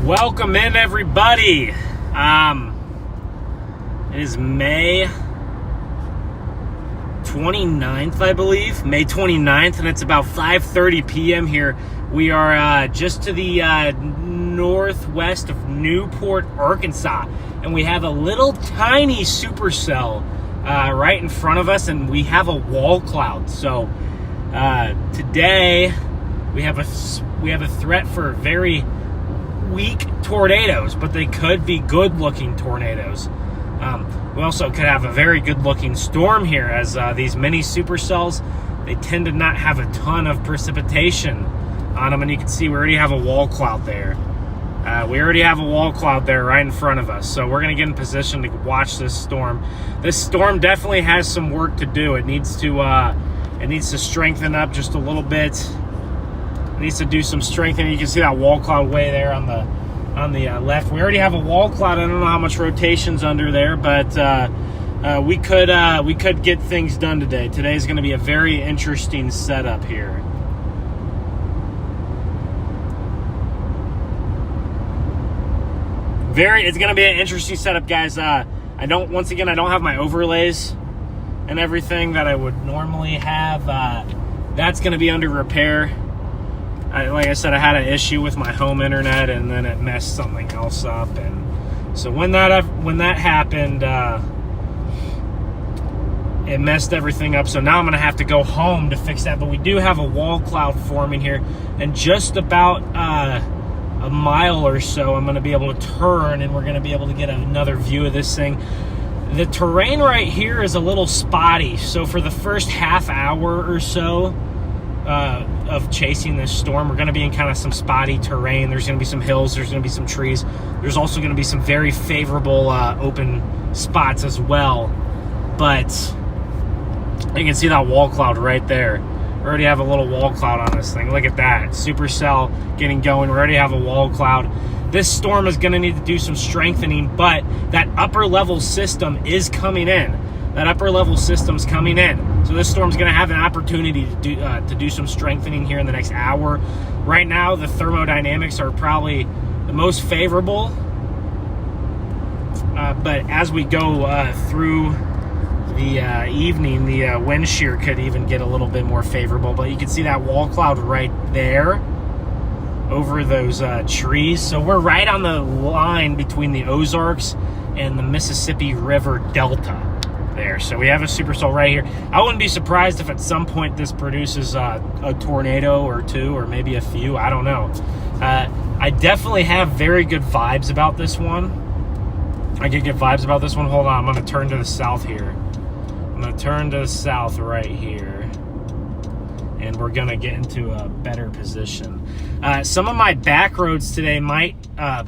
Welcome in, everybody. It is May 29th, I believe. May 29th, and it's about 5:30 p.m. here. We are just to the northwest of Newport, Arkansas, and we have a little tiny supercell right in front of us, and we have a wall cloud. So today we have a threat for very weak tornadoes, but they could be good-looking tornadoes. We also could have a very good-looking storm here, as these mini supercells, they tend to not have a ton of precipitation on them, and you can see we already have a wall cloud there. We already have a wall cloud there right in front of us, so we're going to get in position to watch this storm. This storm definitely has some work to do. It needs to strengthen up just a little bit. It needs to do some strengthening. You can see that wall cloud way there on the left. We already have a wall cloud. I don't know how much rotation's under there, but we could get things done today. Today's going to be a very interesting setup here. It's going to be an interesting setup, guys. I don't have my overlays and everything that I would normally have. That's going to be under repair. Like I said, I had an issue with my home internet, and then it messed something else up, and so when that happened, it messed everything up. So now I'm gonna have to go home to fix that. But we do have a wall cloud forming here, and just about a mile or so, I'm gonna be able to turn, and we're gonna be able to get another view of this thing. The terrain right here is a little spotty, so for the first half hour or so of chasing this storm, we're going to be in kind of some spotty terrain. There's going to be some hills, there's going to be some trees, there's also going to be some very favorable open spots as well. But you can see that wall cloud right there. We already have a little wall cloud on this thing. Look at that, supercell getting going. We already have a wall cloud. This storm is going to need to do some strengthening, but that upper level system is coming in. That upper level system's coming in. So this storm's going to have an opportunity to do some strengthening here in the next hour. Right now, the thermodynamics are probably the most favorable. But as we go through the evening, the wind shear could even get a little bit more favorable. But you can see that wall cloud right there over those trees. So we're right on the line between the Ozarks and the Mississippi River Delta there. So we have a supercell right here. I wouldn't be surprised if at some point this produces a tornado or two, or maybe a few. I don't know. I definitely have very good vibes about this one. I could get vibes about this one. Hold on, I'm going to turn to the south here. I'm going to turn to the south right here, and we're going to get into a better position. Some of my back roads today might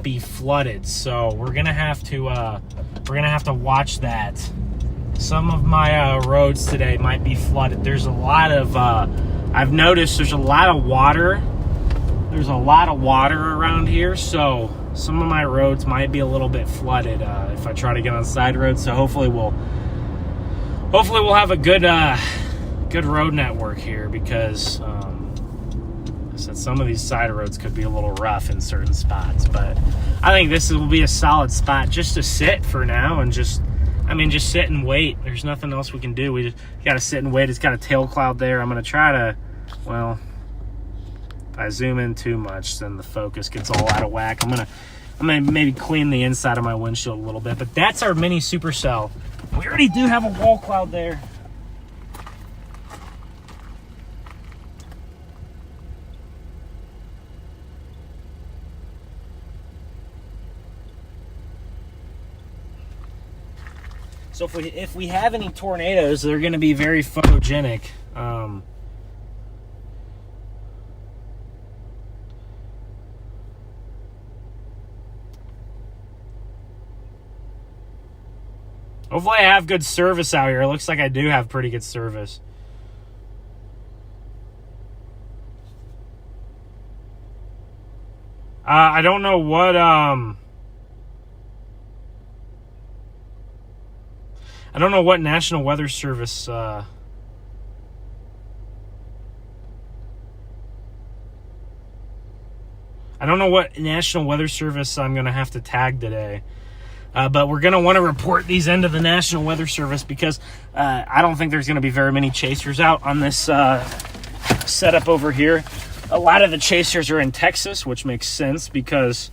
be flooded, so we're going to have to watch that. Some of my roads today might be flooded. There's a lot of, I've noticed there's a lot of water. There's a lot of water around here, so some of my roads might be a little bit flooded if I try to get on side roads. So hopefully we'll have a good road network here, because I said some of these side roads could be a little rough in certain spots. But I think this will be a solid spot just to sit for now and just sit and wait. There's nothing else we can do. We just got to sit and wait. It's got a tail cloud there. I'm going to try to, well, if I zoom in too much, then the focus gets all out of whack. I'm going to maybe clean the inside of my windshield a little bit. But that's our mini supercell. We already do have a wall cloud there. So if we have any tornadoes, they're going to be very photogenic. Hopefully I have good service out here. It looks like I do have pretty good service. I don't know what I don't know what National Weather Service I don't know what National Weather Service I'm going to have to tag today. But we're going to want to report these into the National Weather Service because I don't think there's going to be very many chasers out on this setup over here. A lot of the chasers are in Texas, which makes sense because,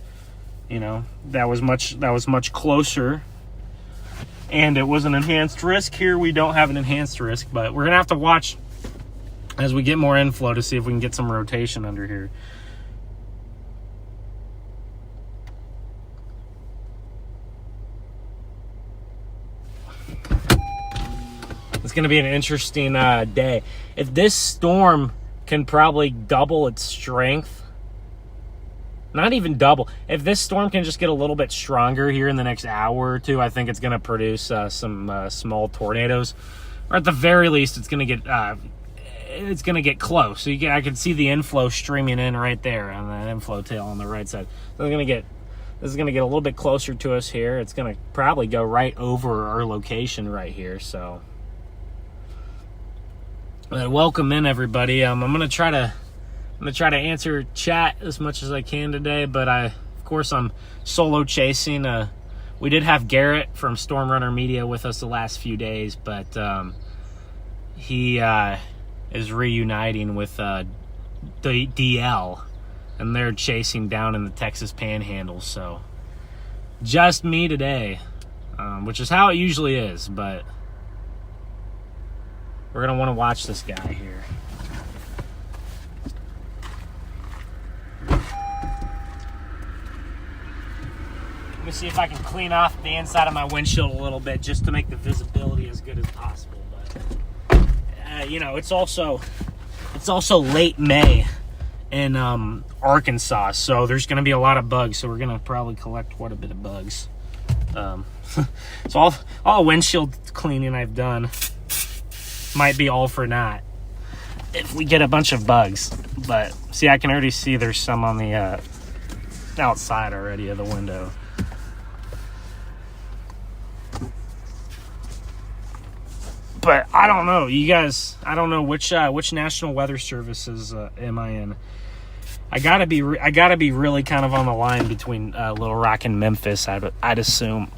you know, that was much closer. And it was an enhanced risk. Here we don't have an enhanced risk, but we're going to have to watch as we get more inflow to see if we can get some rotation under here. It's going to be an interesting day. If this storm can probably double its strength, not even double. If this storm can just get a little bit stronger here in the next hour or two, I think it's going to produce some small tornadoes, or at the very least, it's going to get close. So I can see the inflow streaming in right there on that inflow tail on the right side. So this is going to get a little bit closer to us here. It's going to probably go right over our location right here. So, welcome in everybody. I'm going to try to answer chat as much as I can today, but of course I'm solo chasing. We did have Garrett from Storm Runner Media with us the last few days, but he is reuniting with the DL, and they're chasing down in the Texas Panhandle. So just me today, which is how it usually is, but we're gonna want to watch this guy here. Let me see if I can clean off the inside of my windshield a little bit just to make the visibility as good as possible. But you know, it's also late May in Arkansas, so there's going to be a lot of bugs. So we're going to probably collect quite a bit of bugs. So all windshield cleaning I've done might be all for naught if we get a bunch of bugs. But see, I can already see there's some on the outside already of the window. But I don't know, you guys. I don't know which National Weather Services am I in. I gotta be really kind of on the line between Little Rock and Memphis. I'd assume.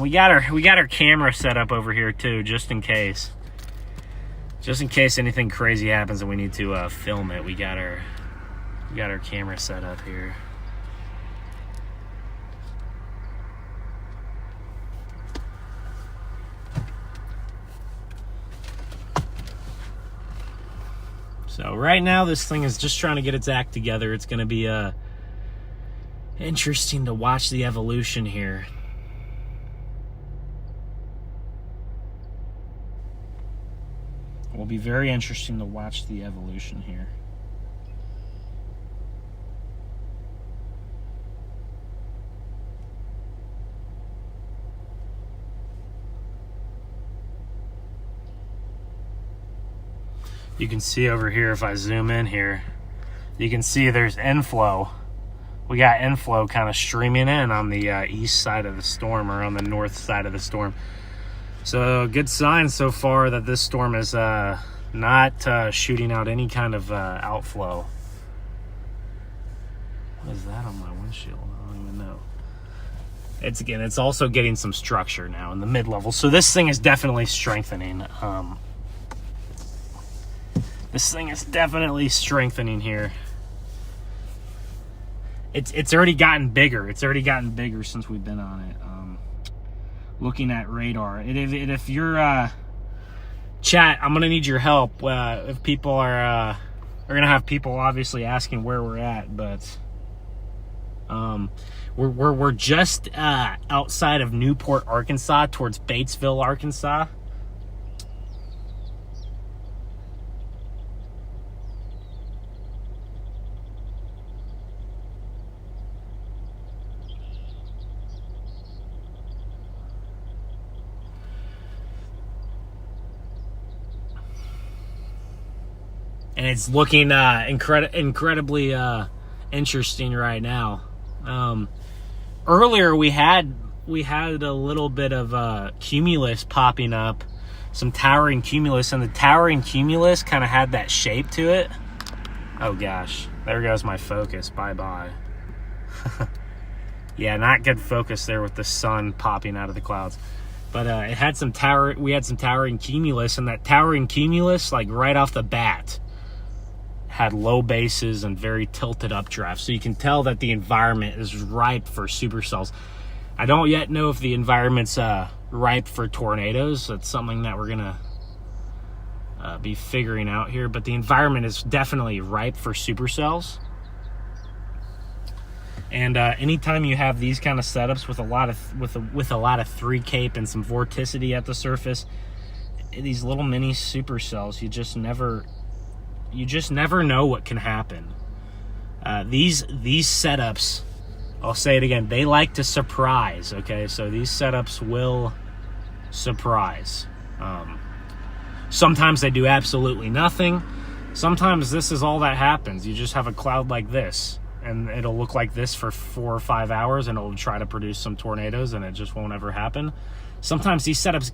We got our camera set up over here too, just in case anything crazy happens and we need to film it. We got our camera set up here. So right now, this thing is just trying to get its act together. It's going to be interesting to watch the evolution here. It will be very interesting to watch the evolution here. You can see over here, if I zoom in here, you can see there's inflow. We got inflow kind of streaming in on the east side of the storm, or on the north side of the storm. So good sign so far that this storm is not shooting out any kind of outflow. What is that on my windshield? I don't even know. It's also getting some structure now in the mid-level. So this thing is definitely strengthening. This thing is definitely strengthening here. It's already gotten bigger. It's already gotten bigger since we've been on it. Looking at radar. If you're chat, I'm gonna need your help. If people are gonna have people obviously asking where we're at, but we're just outside of Newport, Arkansas, towards Batesville, Arkansas. And it's looking incredibly interesting right now. Earlier we had a little bit of cumulus popping up, some towering cumulus, and the towering cumulus kind of had that shape to it. Oh gosh. There goes my focus. Bye-bye. Yeah, not good focus there with the sun popping out of the clouds. But it had some we had some towering cumulus, and that towering cumulus, like right off the bat, had low bases and very tilted updrafts. So you can tell that the environment is ripe for supercells. I don't yet know if the environment's ripe for tornadoes. That's something that we're gonna be figuring out here. But the environment is definitely ripe for supercells. And anytime you have these kind of setups with a lot of 3 cape and some vorticity at the surface, these little mini supercells, you just never know what can happen. These setups, I'll say it again, they like to surprise. Okay, so these setups will surprise. Sometimes they do absolutely nothing. Sometimes this is all that happens. You just have a cloud like this, and it'll look like this for 4 or 5 hours, and it'll try to produce some tornadoes, and it just won't ever happen. Sometimes these setups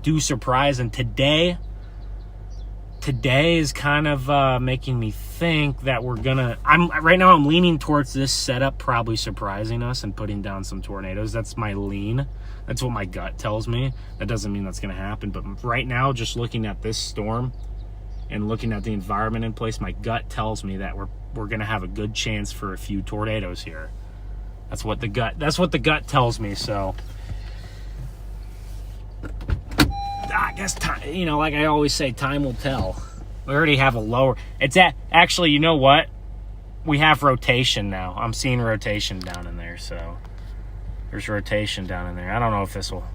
do surprise, and today is kind of making me think that right now I'm leaning towards this setup probably surprising us and putting down some tornadoes. That's my lean. That's what my gut tells me. That doesn't mean that's going to happen, but right now, just looking at this storm and looking at the environment in place, my gut tells me that we're going to have a good chance for a few tornadoes here. That's what the gut tells me. So I guess time, like I always say, time will tell. We already have a lower. Actually, you know what? We have rotation now. I'm seeing rotation down in there, so there's rotation down in there. I don't know if this will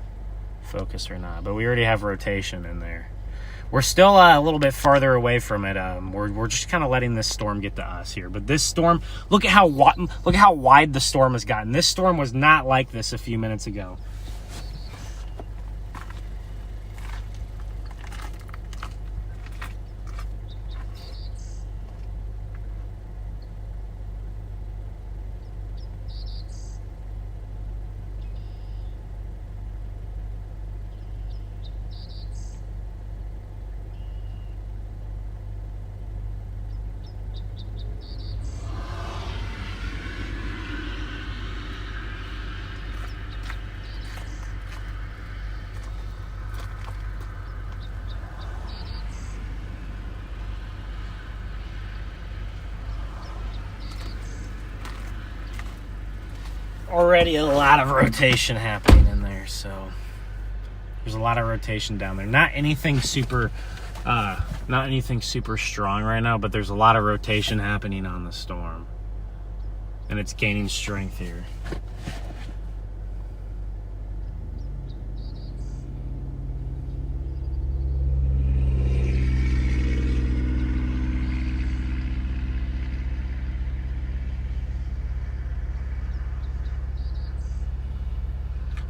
focus or not, but we already have rotation in there. We're still a little bit farther away from it. We're just kind of letting this storm get to us here. But this storm, look how wide the storm has gotten. This storm was not like this a few minutes ago. Already a lot of rotation happening in there, so there's a lot of rotation down there. Not anything super strong right now, but there's a lot of rotation happening on the storm, and it's gaining strength here.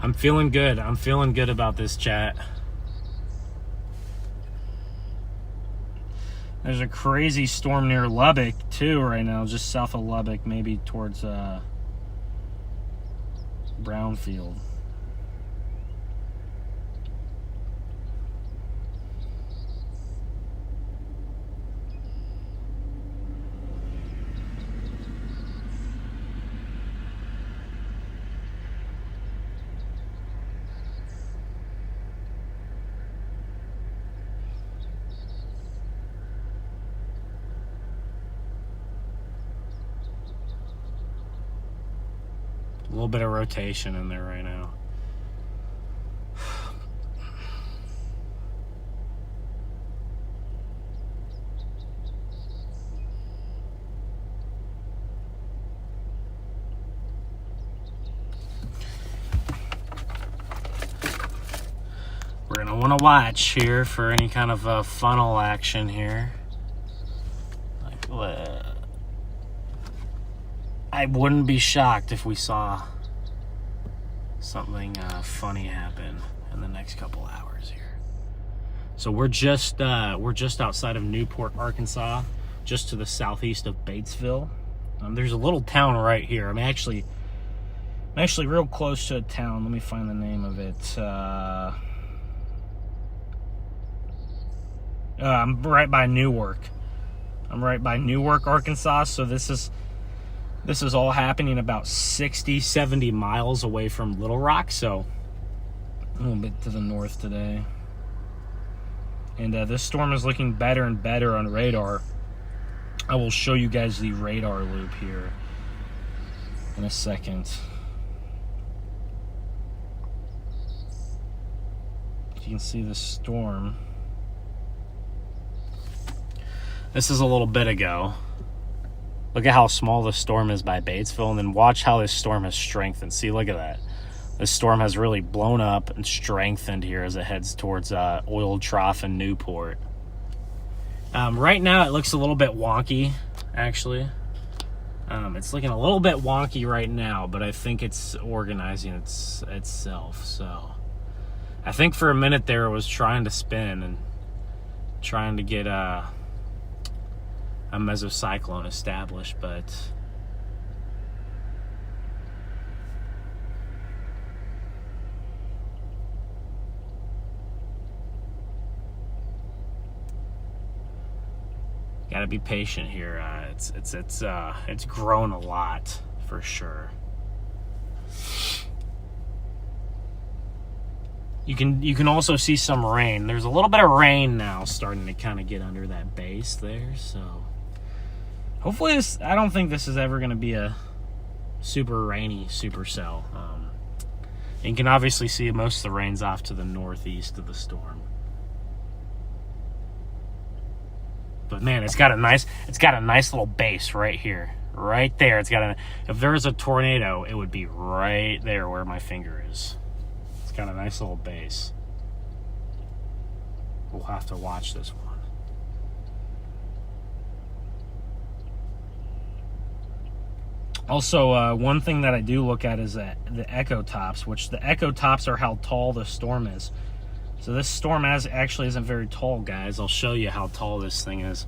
I'm feeling good. I'm feeling good about this, chat. There's a crazy storm near Lubbock, too, right now. Just south of Lubbock, maybe towards Brownfield. A little bit of rotation in there right now. We're going to want to watch here for any kind of funnel action here. I wouldn't be shocked if we saw something funny happen in the next couple hours here. So we're just outside of Newport, Arkansas, just to the southeast of Batesville. There's a little town right here. I'm actually real close to a town. Let me find the name of it. I'm right by Newark. I'm right by Newark, Arkansas, so this is all happening about 60, 70 miles away from Little Rock, so a little bit to the north today. And this storm is looking better and better on radar. I will show you guys the radar loop here in a second. You can see the storm. This is a little bit ago. Look at how small the storm is by Batesville, and then watch how this storm has strengthened. See, look at that. This storm has really blown up and strengthened here as it heads towards Oil Trough and Newport. Right now, it looks a little bit wonky, actually. It's looking a little bit wonky right now, but I think it's organizing itself. So I think for a minute there it was trying to spin and trying to get a mesocyclone established, but gotta be patient here. It's grown a lot for sure. You can also see some rain. There's a little bit of rain now starting to kind of get under that base there, so hopefully this, I don't think this is ever going to be a super rainy supercell. And you can obviously see most of the rain's off to the northeast of the storm. But man, it's got a nice little base right here, right there. If there was a tornado, it would be right there where my finger is. It's got a nice little base. We'll have to watch this one. Also, one thing that I do look at is the echo tops, which the echo tops are how tall the storm is. So this storm actually isn't very tall, guys. I'll show you how tall this thing is.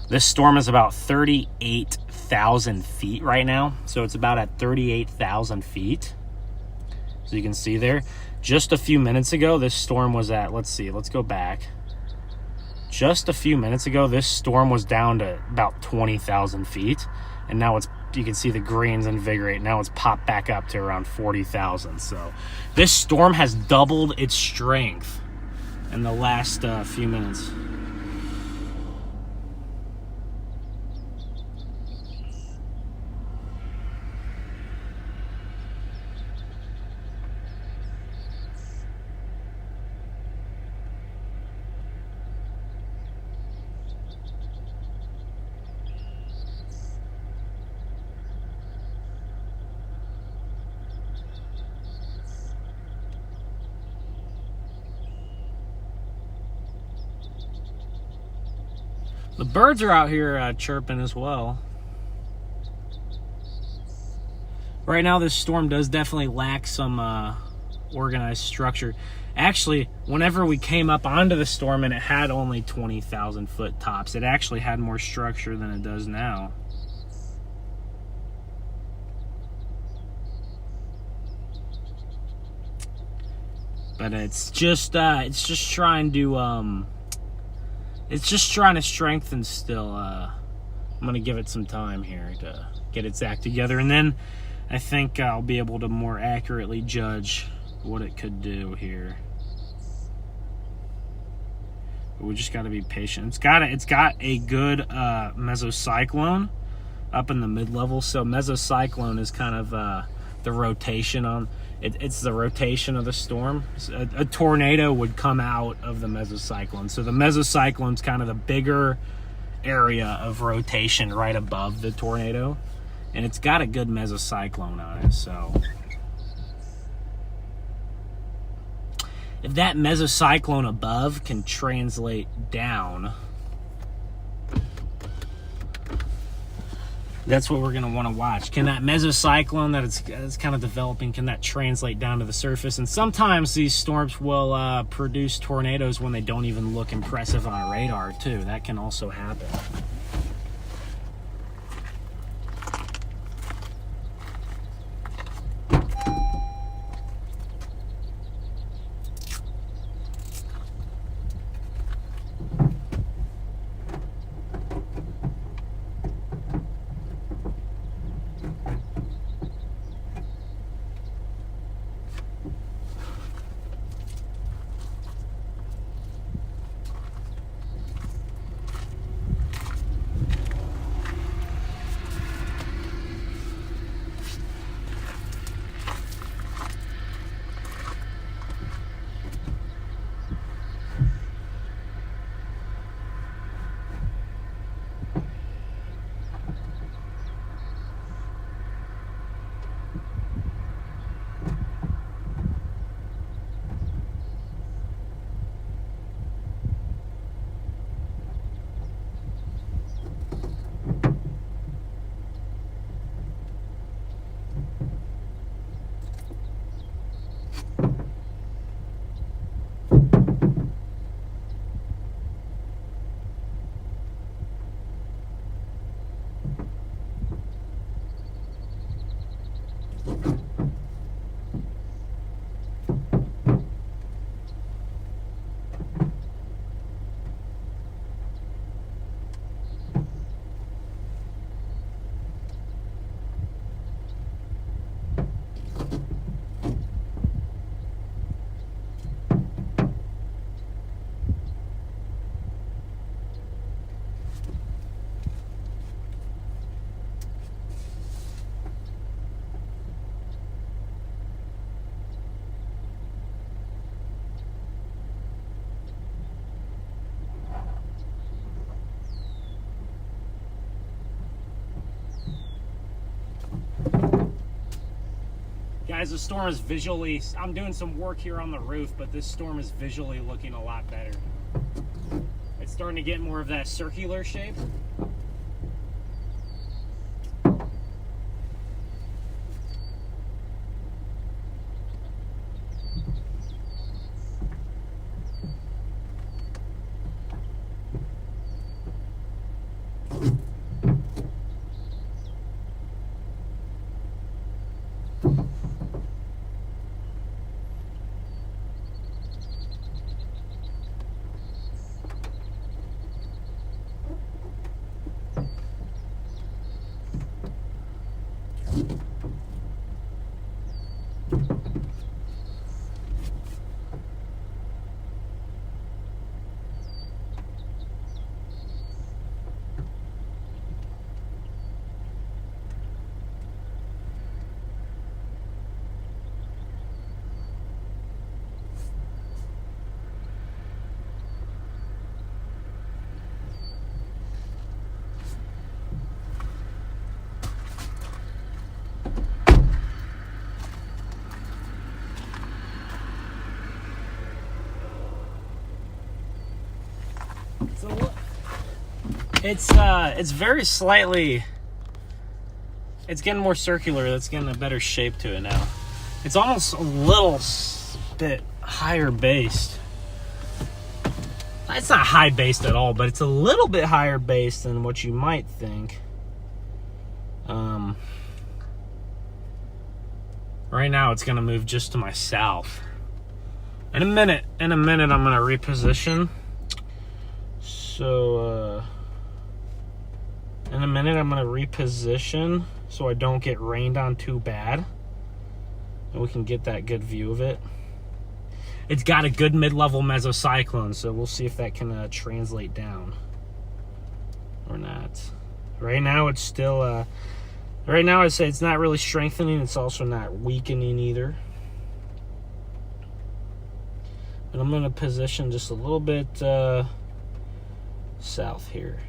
This storm is about 38,000 feet right now. So it's about at 38,000 feet. So you can see there. Just a few minutes ago, this storm was at, let's go back. Just a few minutes ago, this storm was down to about 20,000 feet. And now you can see the greens invigorate. Now it's popped back up to around 40,000. So this storm has doubled its strength in the last few minutes. The birds are out here chirping as well. Right now, this storm does definitely lack some organized structure. Actually, whenever we came up onto the storm and it had only 20,000 foot tops, it actually had more structure than it does now. But it's just trying to strengthen still. I'm gonna give it some time here to get its act together, and then I think I'll be able to more accurately judge what it could do here. But we just got to be patient. It's got a good mesocyclone up in the mid-level. So mesocyclone is kind of the rotation on it. It's the rotation of the storm. A tornado would come out of the mesocyclone. So the mesocyclone's kind of the bigger area of rotation right above the tornado, and it's got a good mesocyclone on it. So if that mesocyclone above can translate down, that's what we're going to want to watch. Can that mesocyclone that it's kind of developing, can that translate down to the surface? And sometimes these storms will produce tornadoes when they don't even look impressive on a radar too. That can also happen. Guys, the storm is visually, I'm doing some work here on the roof, but this storm is visually looking a lot better. It's starting to get more of that circular shape. It's very slightly, it's getting more circular. That's getting a better shape to it now. It's almost a little bit higher based. It's not high based at all, but it's a little bit higher based than what you might think. Right now it's gonna move just to my south. In a minute, I'm gonna reposition. So, in a minute, I'm going to reposition so I don't get rained on too bad. And we can get that good view of it. It's got a good mid-level mesocyclone, so we'll see if that can translate down or not. Right now, it's still, right now I'd say it's not really strengthening. It's also not weakening either. But I'm going to position just a little bit south here.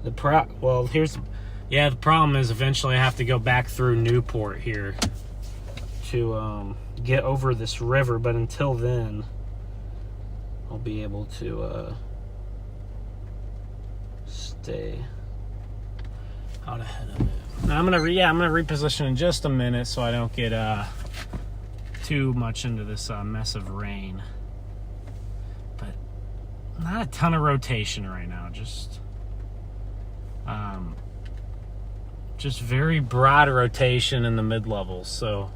The problem is eventually I have to go back through Newport here to get over this river, but until then I'll be able to stay out ahead of it. Now I'm gonna reposition in just a minute so I don't get too much into this mess of rain. But not a ton of rotation right now, just very broad rotation in the mid-levels. So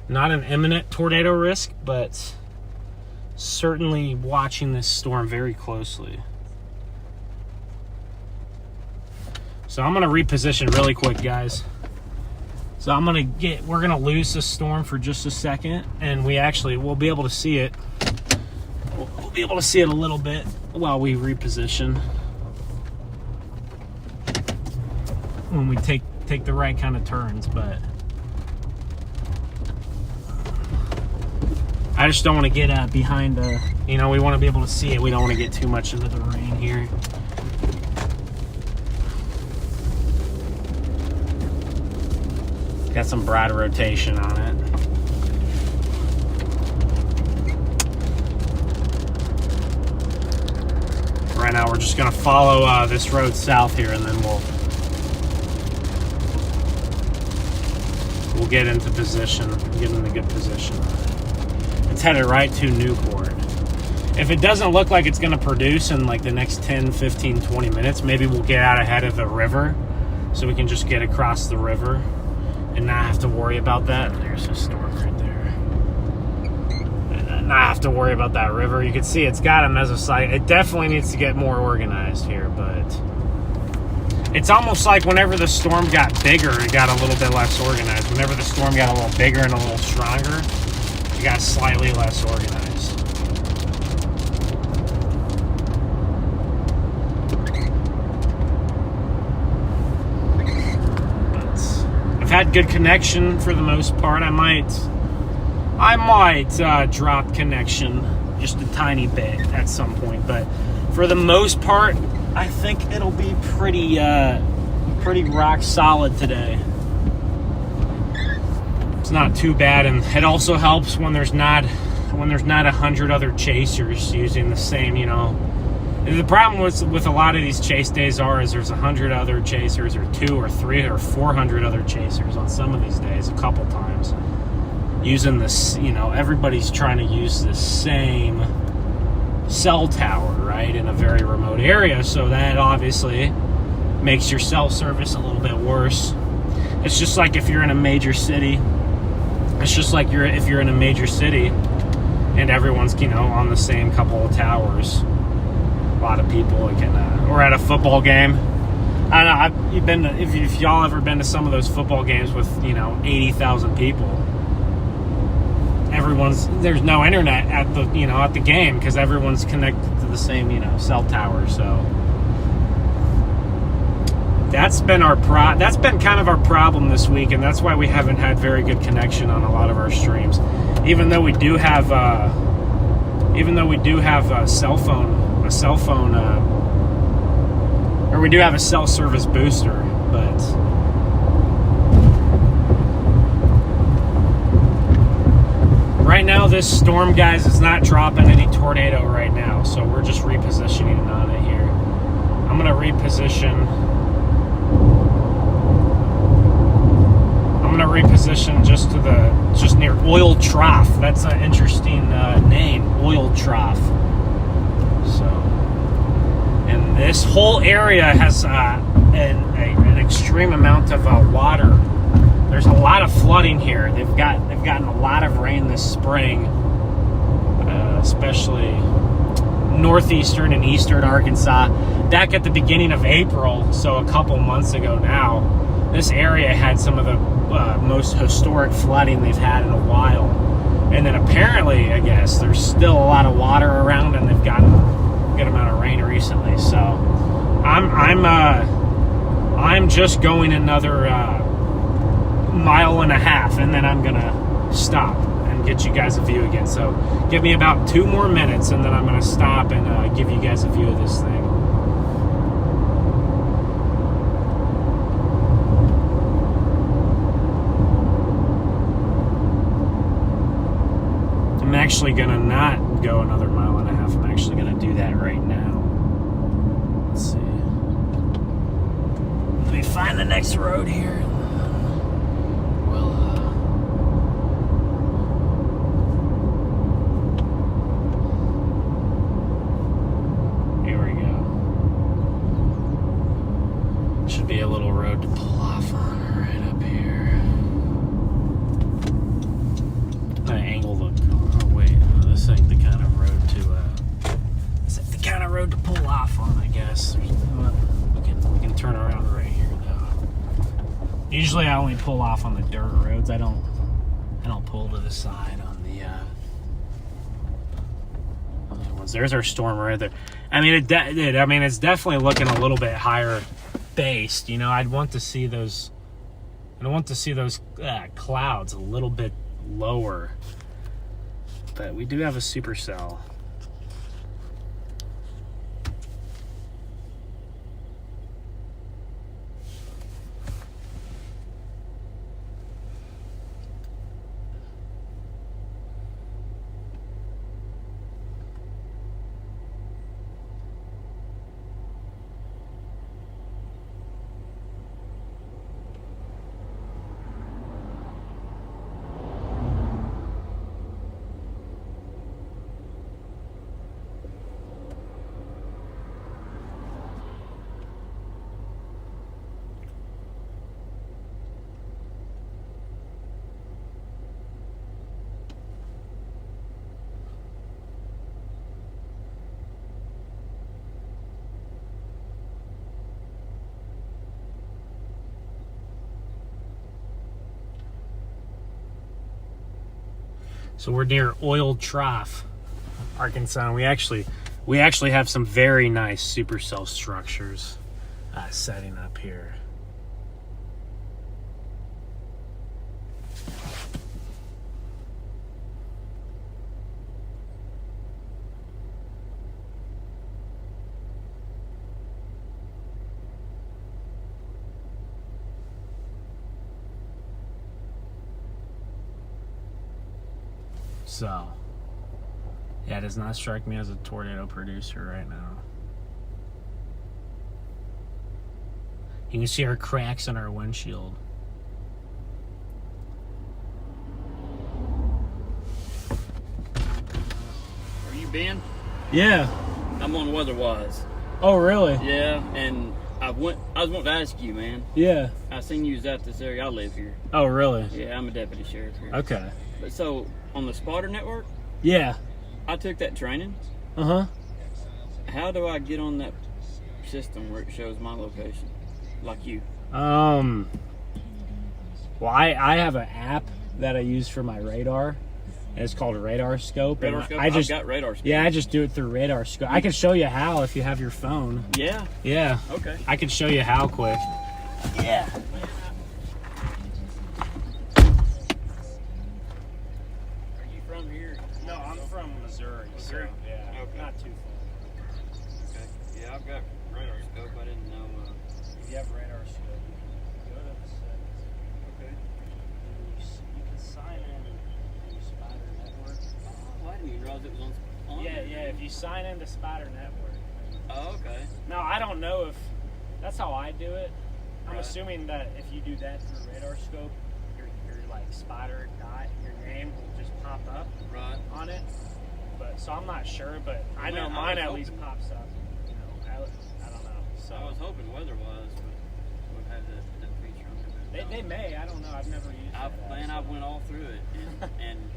not an imminent tornado risk, but certainly watching this storm very closely. So I'm gonna reposition really quick, guys. So we're gonna lose this storm for just a second, and we'll be able to see it. We'll be able to see it a little bit while we reposition. When we take the right kind of turns, but I just don't want to get behind we want to be able to see it. We don't want to get too much into the rain here. Got some broad rotation on it. Right now we're just gonna follow this road south here, and then we'll get into position, get in a good position. It's headed right to Newport. If it doesn't look like it's going to produce in like the next 10, 15, 20 minutes, maybe we'll get out ahead of the river so we can just get across the river and not have to worry about that. There's a storm right there. And not have to worry about that river. You can see it's got a mesosite. It definitely needs to get more organized here, but it's almost like whenever the storm got bigger, it got a little bit less organized. Whenever the storm got a little bigger and a little stronger, it got slightly less organized. I've had good connection for the most part. I might drop connection just a tiny bit at some point, but for the most part, I think it'll be pretty rock solid today. It's not too bad, and it also helps when there's not 100 other chasers using the same, And the problem with a lot of these chase days is there's 100 other chasers, or 2 or 3 or 400 other chasers on some of these days, a couple times, using this, everybody's trying to use the same cell tower, right, in a very remote area, so that obviously makes your cell service a little bit worse. It's just like if you're in a major city. It's just like if you're in a major city and everyone's, on the same couple of towers. A lot of people can, or at a football game. I don't know. If y'all ever been to some of those football games with 80,000 people, there's no internet at the game because everyone's connected to the same cell tower. So that's been kind of our problem this week, and that's why we haven't had very good connection on a lot of our streams, even though we do have a cell phone. Or we do have a cell service booster, but right now this storm, guys, is not dropping any tornado right now, so we're just repositioning on it here. I'm gonna reposition just near Oil Trough. That's an interesting name, Oil Trough. So, and this whole area has an extreme amount of water. There's a lot of flooding here. They've gotten a lot of rain this spring, especially northeastern and eastern Arkansas. Back at the beginning of April, so a couple months ago now, this area had some of the most historic flooding they've had in a while. And then apparently, I guess, there's still a lot of water around, and they've gotten a good amount of rain recently. So I'm just going another 1.5 miles, and then I'm gonna stop and get you guys a view again. So give me about 2 more minutes, and then I'm gonna stop and give you guys a view of this thing. I'm actually gonna not go another 1.5 miles. I'm actually gonna do that right now. Let's see. Let me find the next road here. Here we go. Should be a little road to pull off on right up here. I'm gonna angle the. This ain't the kind of road to pull off on, I guess. We can turn around right here though. Usually I only pull off on the dirt roads. I don't pull to the side on the other ones. There's our storm right there. I mean, it's definitely looking a little bit higher based. I'd want to see those. I want to see those clouds a little bit lower. But we do have a supercell. So we're near Oil Trough, Arkansas. And we actually have some very nice supercell structures setting up here. So, yeah, it does not strike me as a tornado producer right now. You can see our cracks in our windshield. Are you Ben? Yeah. I'm on WeatherWise. Oh, really? Yeah, and I was wanting to ask you, man. Yeah. I seen you was out this area. I live here. Oh, really? Yeah, I'm a deputy sheriff here. Okay. But so on the spotter network, Yeah. I took that training. Uh-huh. How do I get on that system where it shows my location, like you? Well, I have an app that I use for my radar. And it's called Radar Scope. Radar Scope? I've got Radar Scope. Yeah, I just do it through Radar Scope. I can show you how if you have your phone. Yeah. Yeah. Okay. I can show you how quick. Yeah. Are you from here? No, I'm from Missouri. Missouri? So, yeah. Okay. Not too far. Okay. Yeah, I've got Radar Scope. I didn't know. If you have Radar Scope, go to the settings. Okay. You can sign in to Spider Network. Oh, I didn't even realize it was on. Yeah. If you sign into Spider Network. Oh, okay. Now, I don't know if that's how I do it. I'm Right. assuming that if you do that through Radar Scope, your like Spider dot, your name will just pop up Right. on it. But so I'm not sure, but I know Man, I mine was at least hoping- pops up. You know, I don't know. So I was hoping WeatherWise would have that feature on there. they may. I don't know. I've never used it. Man, I went all through it, and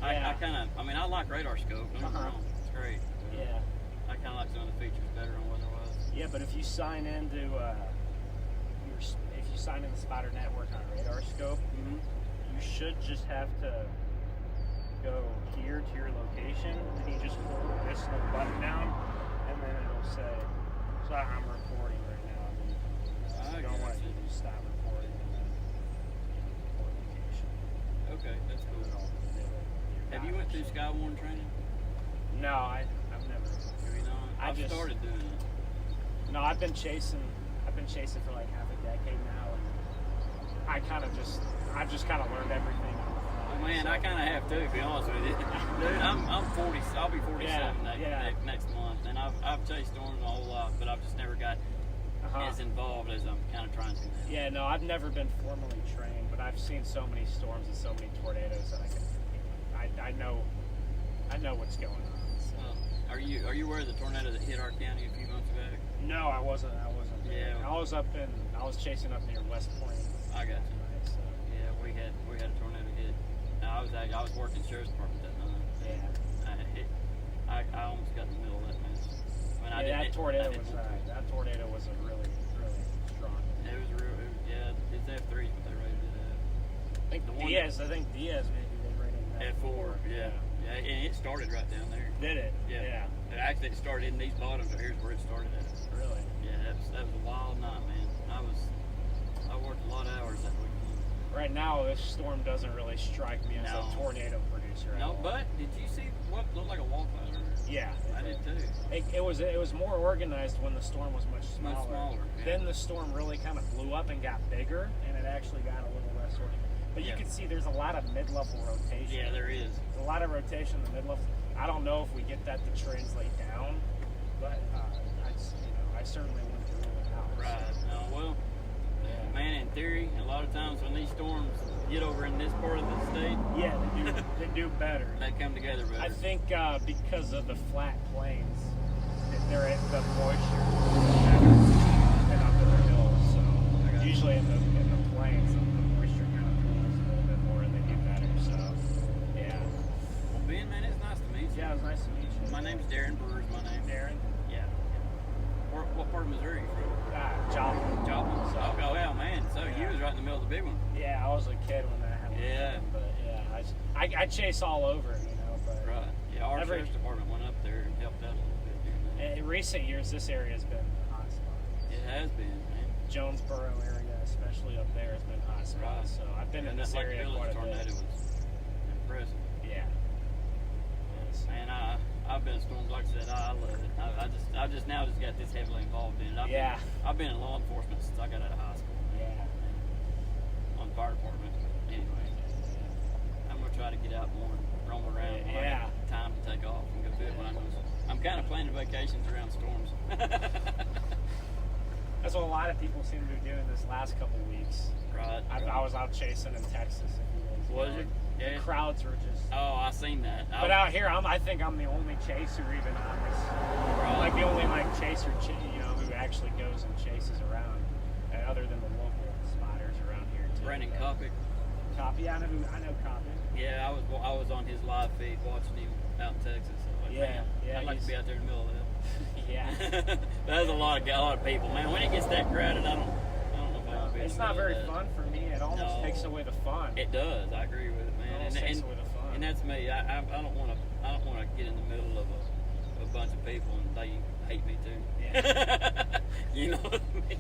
Yeah. I kind of, I mean, I like Radar Scope. Don't get me wrong, it's great. But Yeah. I kind of like some of the features better on WeatherWise. Yeah, but if you sign into if you sign in the Spider Network on Radar Scope, you should just have to go here to your location, and you just hold this little button down, and then it'll say, so I'm recording right now. I don't want you to stop recording and then report location. Okay, that's cool. Have you went through Skywarn training? No, I've never. Have you not? I've started doing it. No, I've been chasing for like half a decade now, and I've just kind of learned everything. Oh man, I kind of have too, to be honest with you. Dude, I'm 40. I'll be 47 next month, and I've chased storms a whole lot, but I've just never got as involved as I'm kind of trying to now. Yeah, no, I've never been formally trained, but I've seen so many storms and so many tornadoes that I know what's going on. So. Are you aware of the tornado that hit our county a few months back? No, I wasn't. Yeah. I was chasing up near West Point. I got you. So. Yeah, we had a tornado hit. I was working sheriff's department that night. Yeah. I almost got in the middle of that mess. That tornado was a really, really strong. It was real. It's F3 what they rated it at. I think Diaz maybe they rated it at 4. Yeah, and it started right down there. Did it? Yeah. Actually, it started in these bottoms. But here's where it started at. Really? Yeah, that was a wild night, man. I worked a lot of hours that weekend. Right now, this storm doesn't really strike me as a tornado producer. No, but did you see what looked like a wall cloud? Yeah, I did too. It was more organized when the storm was much smaller. Much smaller. Yeah. Then the storm really kind of blew up and got bigger, and it actually got a little less organized. But you can see there's a lot of mid-level rotation. Yeah, there is. There's a lot of rotation in the mid-level. I don't know if we get that to translate down, but I certainly wouldn't rule it out. Right. No, well, man, in theory, a lot of times when these storms get over in this part of the state, they do better. They come together better. I think because of the flat plains, they're at the moisture and up in the hills. So usually in the plains, the moisture kind of cools a little bit more, and they do better. So yeah. Well, Ben, man, it's nice to meet you. Yeah, it was nice to meet you. My name's Darren Brewer's my name. Darren. Yeah. What part of Missouri are you from? Joplin. Joplin. So, oh, man. So you was right in the middle of the big one. Yeah, I was a kid when that happened. Yeah. But yeah, I chase all over, you know. But right. Yeah, our sheriff's department went up there and helped out a little bit during that. In recent years, this area has been a hot spot. It has been, man. Jonesboro area, especially up there, has been a hot spot. Right. So I've been in this area quite a bit. Tornado was impressive. Yeah. Man, I've been in storms, like I said, I love it. I just now got this heavily involved in it. I've been in law enforcement since I got out of high school. Yeah. On the fire department. Anyway, I'm gonna try to get out more and roam around. Yeah. Time to take off and go do it when I'm kind of planning vacations around storms. That's what a lot of people seem to be doing this last couple weeks. Right. I was out chasing in Texas. Was it? Yeah. The crowds were just. Oh, I seen that. But out here, I think I'm the only chaser even on this. Right. Like the only chaser, who actually goes and chases around, other than the local spotters around here too. Brandon Kopic. Yeah, I know Kopic. Yeah, I was on his live feed watching him out in Texas. So I'd like to be out there in the middle of that. Yeah. There's a lot of people, man. When it gets that crowded, I don't know if I want to be. It's not very fun for me. It almost takes away the fun. It does. I agree with it, man. It takes away the fun. And that's me. I don't want to get in the middle of a bunch of people and they hate me too. Yeah. You know what I mean?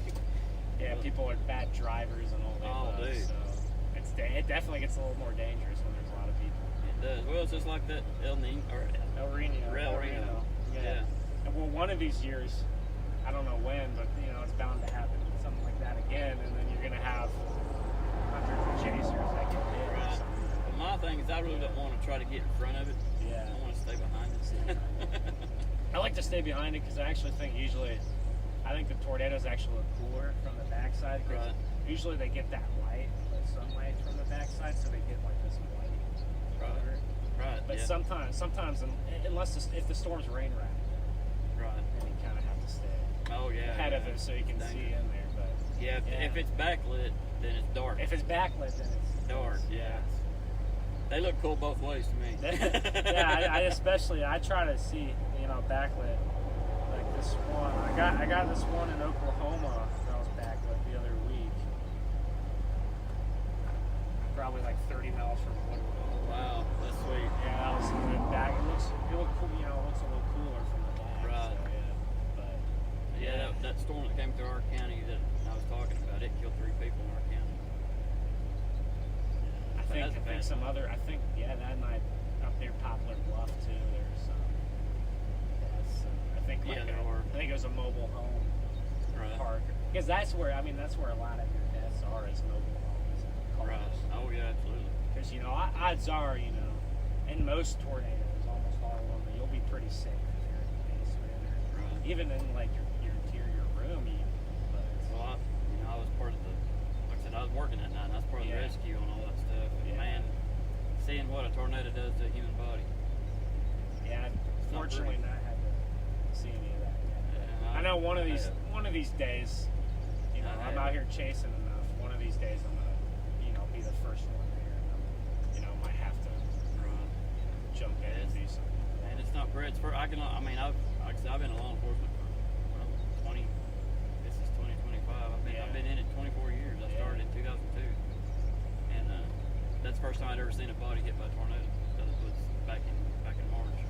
Yeah, people are bad drivers and all that. Dude. So it definitely gets a little more dangerous when there's a lot of people. It does. Well, it's just like that El Reno. Yeah. Well, one of these years, I don't know when, but it's bound to happen, something like that again, and then you're gonna have hundreds of chasers that get hit. Right. My thing is, I really don't want to try to get in front of it. Yeah. I want to stay behind it. I like to stay behind it because I actually think I think the tornadoes actually look cooler from the backside. Because usually they get that light, the sunlight from the backside, so they get like this white color. Right. But sometimes, if the storms rain rapid. Right. And you kind of have to stay ahead of it so you can see in there. But if it's backlit, then it's dark. If it's backlit, then it's dark. Yeah. They look cool both ways to me. I try to see backlit. Like this one, I got this one in Oklahoma that was backlit the other week. Probably like 30 miles from Woodward. Oh, wow, that's sweet. Yeah, that was some good back. It looks cool. It looks a little cooler from the back. Right. So, that storm that came through our county that I was talking about, it killed 3 people in our county. That night up near Poplar Bluff too. There's I think it was a mobile home park because that's where a lot of your deaths are is mobile homes and cars. Right. Oh yeah, absolutely. Because odds are in most tornadoes, almost all of them, you'll be pretty safe if you're in the basement or even in like your interior room. Well, I was part of like I said, I was working that night. And I was part of the rescue and all that stuff. And man, seeing what a tornado does to a human body. Yeah, fortunately not had to see any of that yet. Yeah, I know one of these days, I'm out here chasing enough. One of these days, I'm gonna, be the first one there, and I might have to jump in and do something. And it's not great. I've been in law enforcement for 20. This is 2025. I've been in it 24 years. I started in 2002, and that's the first time I'd ever seen a body hit by a tornado. That was back in March.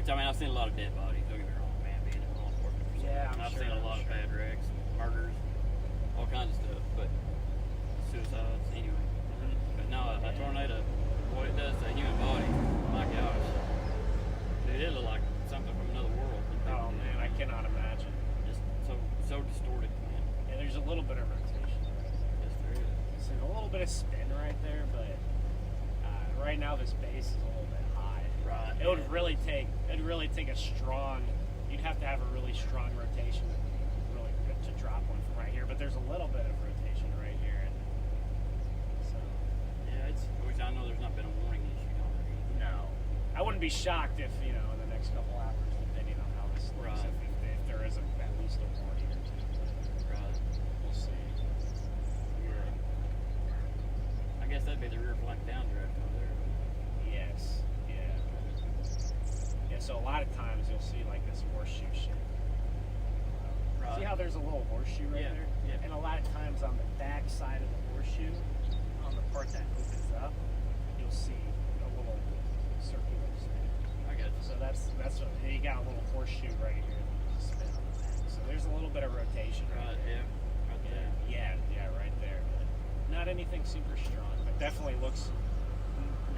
And I've seen a lot of dead bodies. Don't get me wrong, man. Being in law enforcement for so long. I've seen a lot of bad wrecks, murders, all kinds of stuff, but suicides anyway. But no, a tornado, what it does to a human body, my gosh, dude, it looked like something from another world. Oh man, I cannot imagine. Just so distorted, man. Yeah, there's a little bit of rotation. Yes, there is. There's a little bit of spin right there, but right now this base is a little bit high. Right. It would really take a strong. You'd have to have a really strong rotation really good to drop one from right here. But there's a little bit of rotation right here, and so which I know there's not been a warning issue on it. No, I wouldn't be shocked if in the next couple hours, depending on how this looks, if there is at least a warning or two. Right. We'll see. Yeah. I guess that'd be the rear flank downdraft over there. Yes. Yeah, so a lot of times you'll see like this horseshoe shape. See how there's a little horseshoe right there? Yeah. And a lot of times on the back side of the horseshoe, on the part that opens up, you'll see a little circular spin. I got you. So that's what, you got a little horseshoe right here that you just spin on the back. So there's a little bit of rotation right there. Yeah. Right there. Yeah, right there. Not anything super strong, but definitely looks,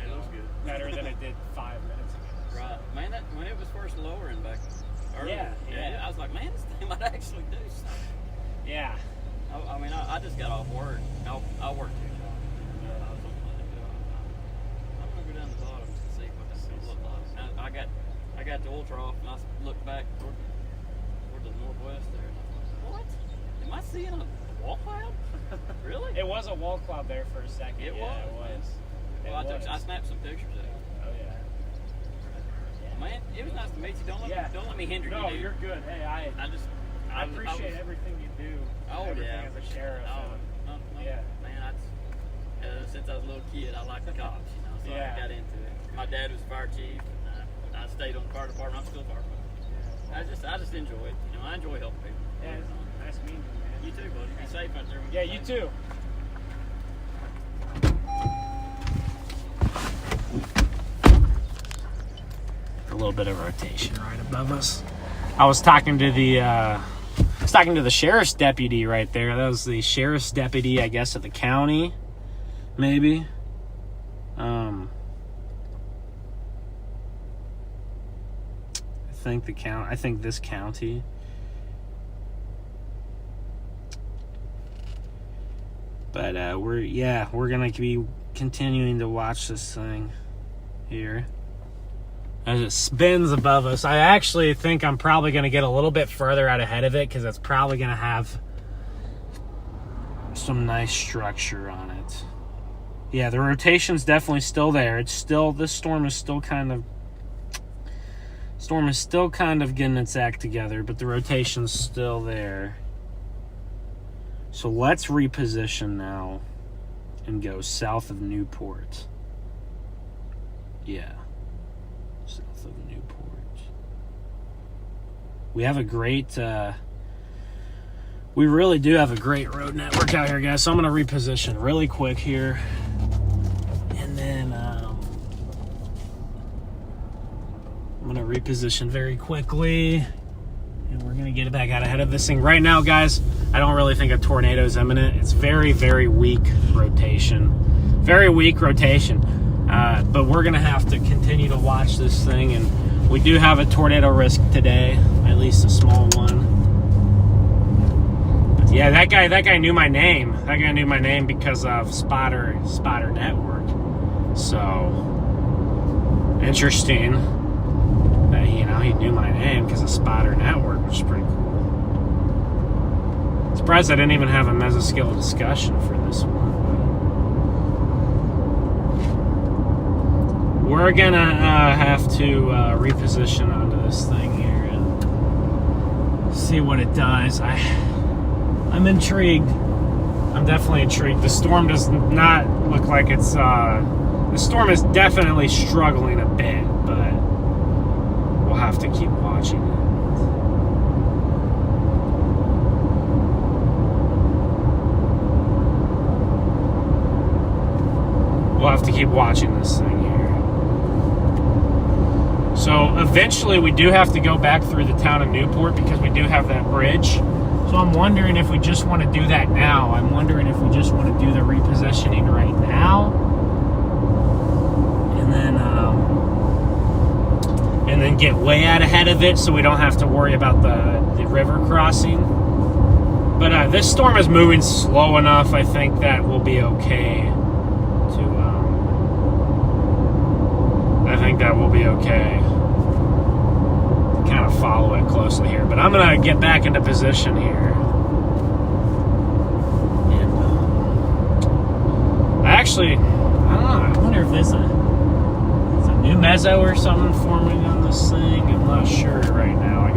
It looks good. better than it did 5 minutes ago. So. Right. Man, when it was first lowering back earlier, I was like, man, this thing might actually do something. Yeah. I mean, I just got off work. I worked 2 jobs. I was on I'm going to go down the bottom to see what this will look like. I got the Oil Trough, and I looked back toward the northwest there, and I was like, what? Am I seeing a wall cloud? Really? It was a wall cloud there for a second. It yeah, was. It Well, was. I snapped some pictures of it. Oh yeah. Man, it was nice to meet you. Don't let me hinder you. No, dude. you're good. Hey, I appreciate everything you do. Everything as a sheriff. No, yeah. Man, since I was a little kid, I liked the cops, so Yeah. I got into it. My dad was fire chief, and I stayed on the fire department. I'm still a firefighter. I just enjoy it. I enjoy helping people. Yeah, it's nice meeting you, man. You too, buddy. Be safe out there. Yeah, you too. A little bit of rotation right above us. I was talking to the sheriff's deputy right there. That was the sheriff's deputy, I guess, of the county, maybe. I think this county. But we're gonna be continuing to watch this thing here as it spins above us. I actually think I'm probably gonna get a little bit further out ahead of it because it's probably gonna have some nice structure on it. Yeah, the rotation's definitely still there. This storm is still kind of getting its act together, but the rotation's still there. So let's reposition now and go south of Newport. Yeah, south of Newport. We have we really do have a great road network out here, guys. So I'm going to reposition really quick here. And then I'm going to reposition very quickly. And we're going to get it back out ahead of this thing. Right now, guys, I don't really think a tornado is imminent. It's very, very weak rotation. Very weak rotation. But we're going to have to continue to watch this thing. And we do have a tornado risk today, at least a small one. But yeah, that guy knew my name. That guy knew my name because of Spotter Network. So, interesting. He knew my name because of Spotter Network, which is pretty cool. Surprised I didn't even have a mesoscale discussion for this one. We're gonna have to reposition onto this thing here and see what it does. I'm intrigued. I'm definitely intrigued. The storm does not look like it's... the storm is definitely struggling a bit, but we'll have to keep watching it. We'll have to keep watching this thing here. So eventually we do have to go back through the town of Newport because we do have that bridge. So I'm wondering if we just want to do that now. I'm wondering if we just want to do the repositioning right now. And then get way out ahead of it so we don't have to worry about the river crossing. But this storm is moving slow enough, I think that we'll be okay to... I think that will be okay to kind of follow it closely here. But I'm going to get back into position here. And I don't know, I wonder if there's a new mezzo or something forming on this thing. I'm not sure right now.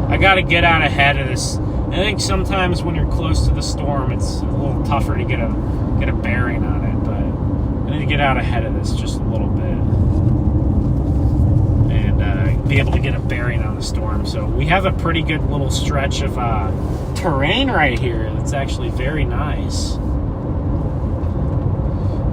I gotta get out ahead of this. I think sometimes when you're close to the storm, it's a little tougher to get a bearing on it. But I need to get out ahead of this just a little bit and be able to get a bearing on the storm. So we have a pretty good little stretch of terrain right here. That's actually very nice.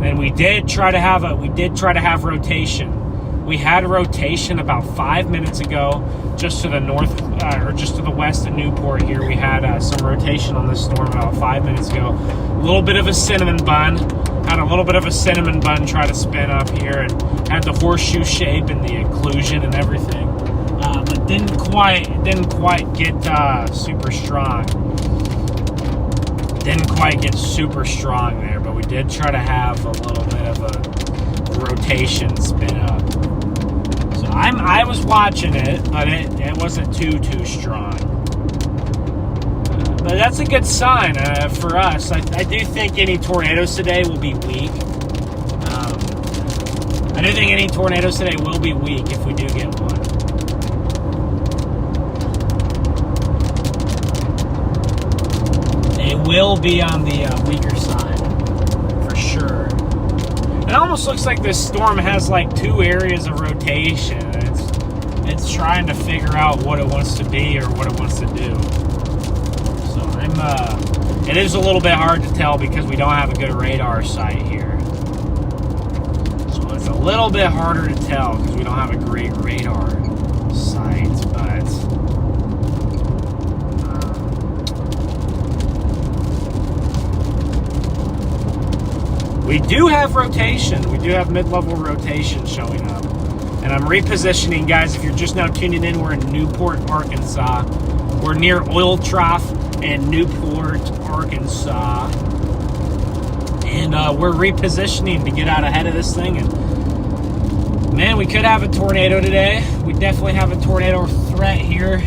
And we did try to have rotation. We had rotation about 5 minutes ago, just to the north, or just to the west of Newport here. We had some rotation on this storm about 5 minutes ago. A little bit of a cinnamon bun. Had a little bit of a cinnamon bun try to spin up here, and had the horseshoe shape and the occlusion and everything. But didn't quite get super strong. Didn't quite get super strong there, but we did try to have a little bit of a rotation spin up. So I was watching it, but it wasn't too strong. But that's a good sign for us. I do think any tornadoes today will be weak. I do think any tornadoes today will be weak if we do get one. It will be on the weaker side, for sure. It almost looks like this storm has like 2 areas of rotation. It's trying to figure out what it wants to be or what it wants to do. So it is a little bit hard to tell because we don't have a good radar sight here. So it's a little bit harder to tell because we don't have a great radar sight, but we do have rotation. We do have mid-level rotation showing up. And I'm repositioning, guys. If you're just now tuning in, we're in Newport, Arkansas. We're near Oil Trough in Newport, Arkansas. And we're repositioning to get out ahead of this thing. And man, we could have a tornado today. We definitely have a tornado threat here.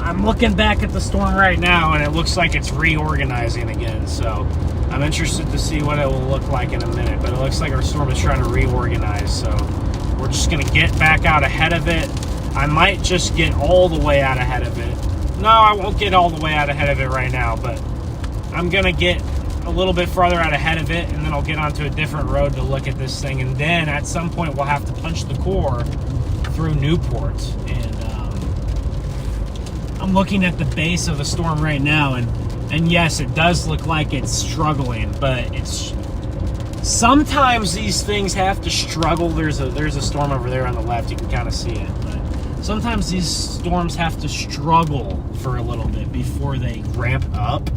I'm looking back at the storm right now, and it looks like it's reorganizing again. So I'm interested to see what it will look like in a minute. But it looks like our storm is trying to reorganize. So we're just going to get back out ahead of it. I might just get all the way out ahead of it. No, I won't get all the way out ahead of it right now, but I'm going to get a little bit farther out ahead of it, and then I'll get onto a different road to look at this thing. And then at some point, we'll have to punch the core through Newport. And I'm looking at the base of the storm right now, and yes, it does look like it's struggling, but it's sometimes these things have to struggle. There's a storm over there on the left. You can kind of see it, but sometimes these storms have to struggle for a little bit before they ramp up.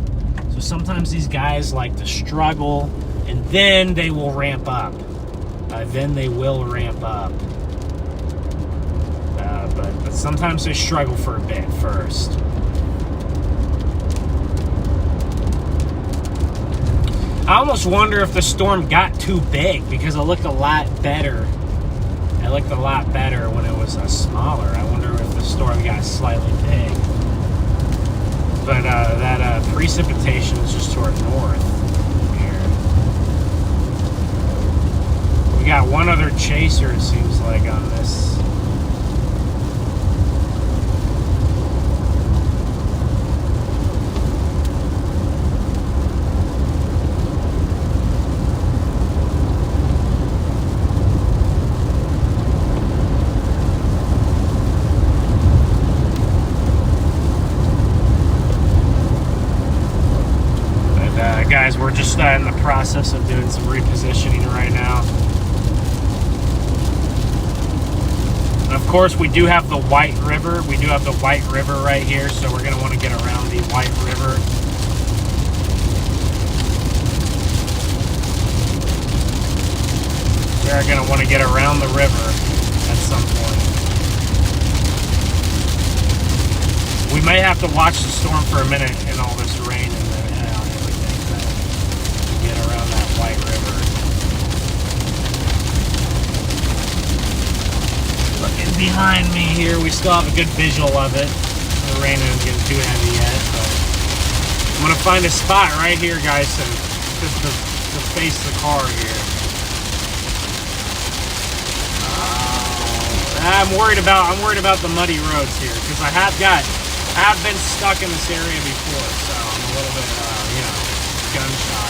So sometimes these guys like to struggle, and then they will ramp up. But sometimes they struggle for a bit first. I almost wonder if the storm got too big because it looked a lot better. It looked a lot better when it was smaller. I wonder if the storm got slightly big. But that precipitation is just toward north here. We got one other chaser, it seems like, on this. Guys, we're just in the process of doing some repositioning right now. And of course, we do have the White River. We do have the White River right here, so we're going to want to get around the White River. We're going to want to get around the river at some point. We may have to watch the storm for a minute in all this rain and everything to get around that White River. Looking behind me here, we still have a good visual of it. The rain isn't getting too heavy yet, but I'm going to find a spot right here, guys, to face the car here. I'm worried about the muddy roads here because I have been stuck in this area before, so I'm a little bit, gun shy.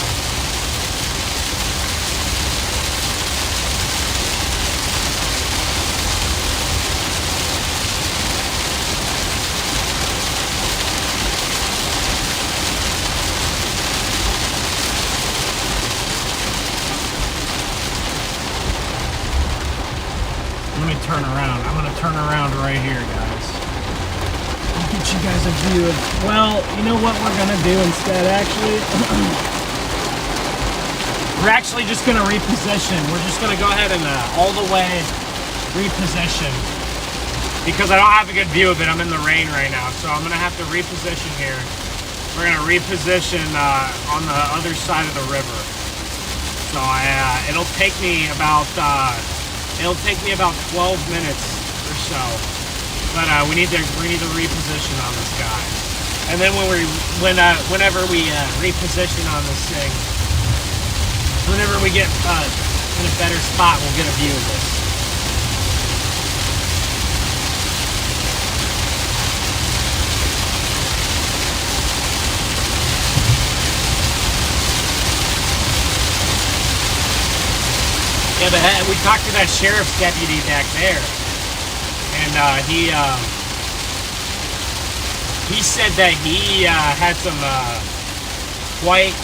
turn around. I'm gonna turn around right here, guys. I'll get you guys a view of, well, you know what we're gonna do instead, actually? We're actually just gonna reposition. We're just gonna go ahead and all the way reposition, because I don't have a good view of it. I'm in the rain right now, so I'm gonna have to reposition here. We're gonna reposition on the other side of the river. So it'll take me about 12 minutes or so. But we need to reposition on this guy. And then whenever we reposition on this thing, whenever we get in a better spot, we'll get a view of this. Yeah, but we talked to that sheriff's deputy back there, and he said that he had some quite,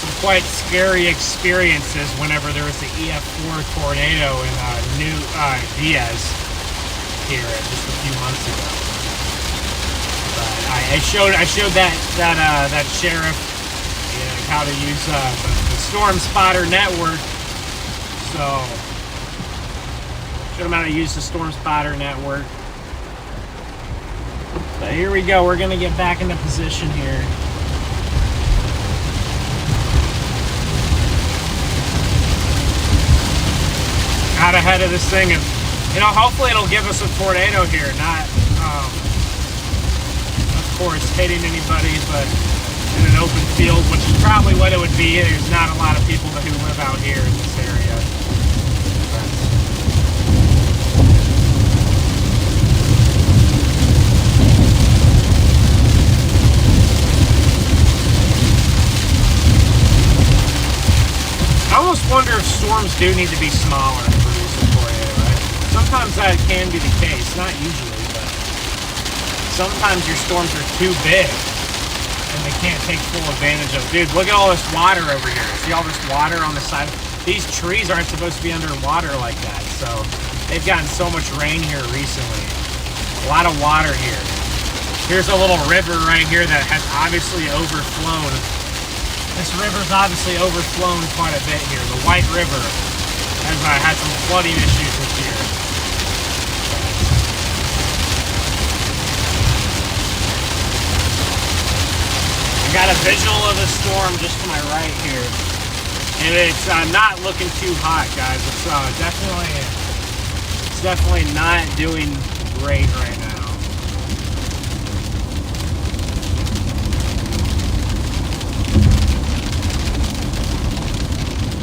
some quite scary experiences whenever there was the EF4 tornado in New Diaz here just a few months ago. But I showed that sheriff how to use the Storm Spotter network. So, showed him how to use the Storm Spotter network. But here we go. We're going to get back into position here. Out ahead of this thing. And, hopefully it'll give us a tornado here. Not, of course, hitting anybody, but in an open field, which is probably what it would be. There's not a lot of people who live out here in this area. I almost wonder if storms do need to be smaller to produce a tornado, right? Sometimes that can be the case, not usually, but sometimes your storms are too big and they can't take full advantage of. Dude, look at all this water over here. See all this water on the side? These trees aren't supposed to be underwater like that, so they've gotten so much rain here recently. A lot of water here. Here's a little river right here that has obviously overflown. This river's obviously overflown quite a bit here. The White River has had some flooding issues this year. Got a visual of the storm just to my right here, and it's not looking too hot, guys. It's definitely not doing great right now.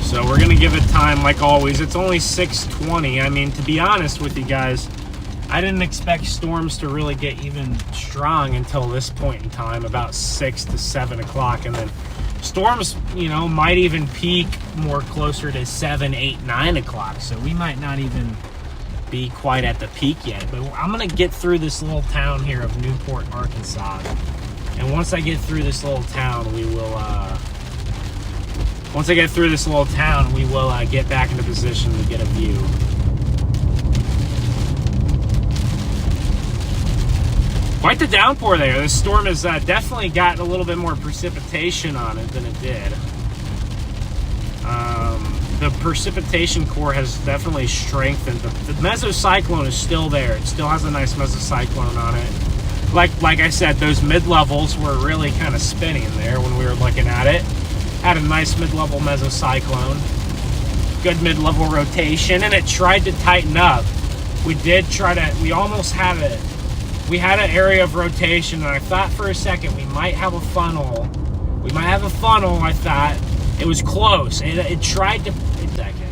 So we're gonna give it time, like always. It's only 6:20. I mean, to be honest with you guys, I didn't expect storms to really get even strong until this point in time, about 6 to 7 o'clock. And then storms, might even peak more closer to 7, 8, 9 o'clock. So we might not even be quite at the peak yet. But I'm going to get through this little town here of Newport, Arkansas. And once I get through this little town, we will get back into position to get a view. Quite the downpour there. This storm has definitely gotten a little bit more precipitation on it than it did. The precipitation core has definitely strengthened. The mesocyclone is still there. It still has a nice mesocyclone on it. Like I said, those mid-levels were really kind of spinning there when we were looking at it. Had a nice mid-level mesocyclone. Good mid-level rotation, and it tried to tighten up. We almost had it. We had an area of rotation, and I thought for a second we might have a funnel. I thought. It was close. It tried to... Wait a second.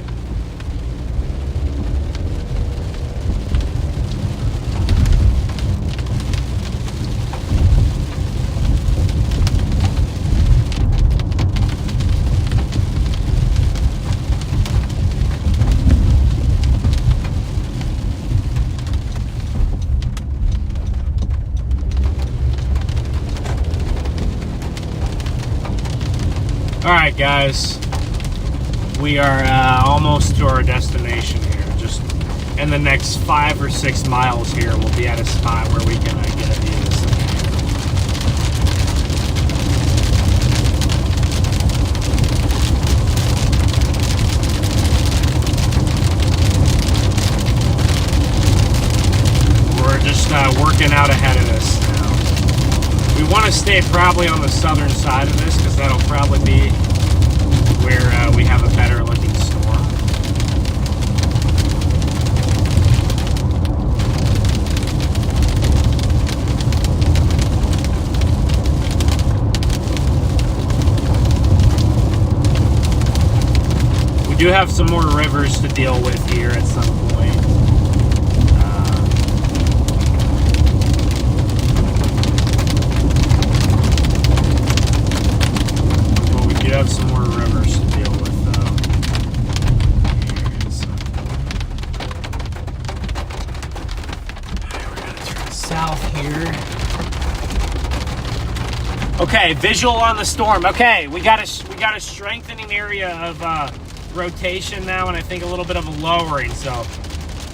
All right, guys. We are almost to our destination here. Just in the next 5 or 6 miles here, we'll be at a spot where we can get a view of this thing. We're just working out ahead of this now. We want to stay probably on the southern side of this because that'll probably be where we have a better looking storm. We do have some more rivers to deal with here at some point. But we do have some more rivers to deal with, though. We're gonna turn south here. Okay, visual on the storm. Okay, we got a strengthening area of rotation now, and I think a little bit of a lowering. So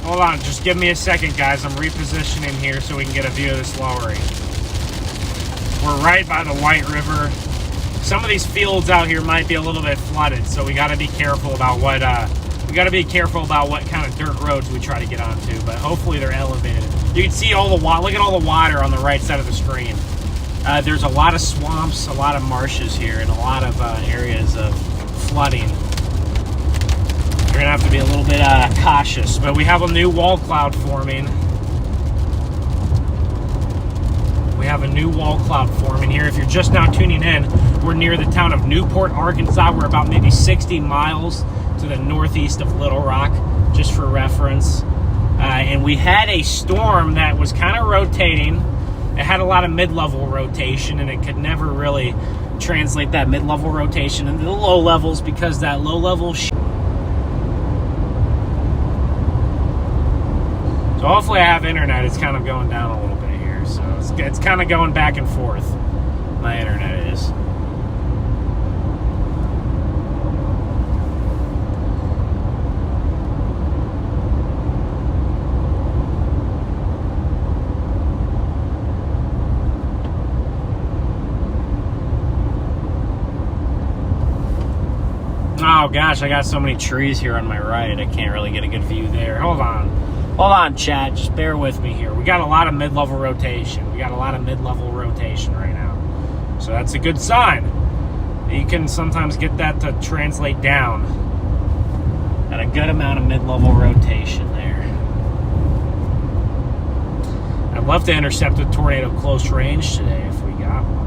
hold on, just give me a second, guys. I'm repositioning here so we can get a view of this lowering. We're right by the White River. Some of these fields out here might be a little bit flooded, so we got to be careful about what kind of dirt roads we try to get onto. But hopefully they're elevated. You can see all the water. Look at all the water on the right side of the screen. There's a lot of swamps, a lot of marshes here, and a lot of areas of flooding. You're gonna have to be a little bit cautious, but we have a new wall cloud forming. We have a new wall cloud forming here. If you're just now tuning in, we're near the town of Newport, Arkansas. We're about maybe 60 miles to the northeast of Little Rock, just for reference. And we had a storm that was kind of rotating. It had a lot of mid-level rotation, and it could never really translate that mid-level rotation into the low levels because that low-level So hopefully I have internet. It's kind of going down a little bit here. So it's kind of going back and forth. My internet is. Oh gosh, I got so many trees here on my right. I can't really get a good view there. Hold on, chat. Just bear with me here. We got a lot of mid-level rotation. Right now. So that's a good sign. You can sometimes get that to translate down at a good amount of mid-level rotation there. I'd love to intercept a tornado close range today if we got one.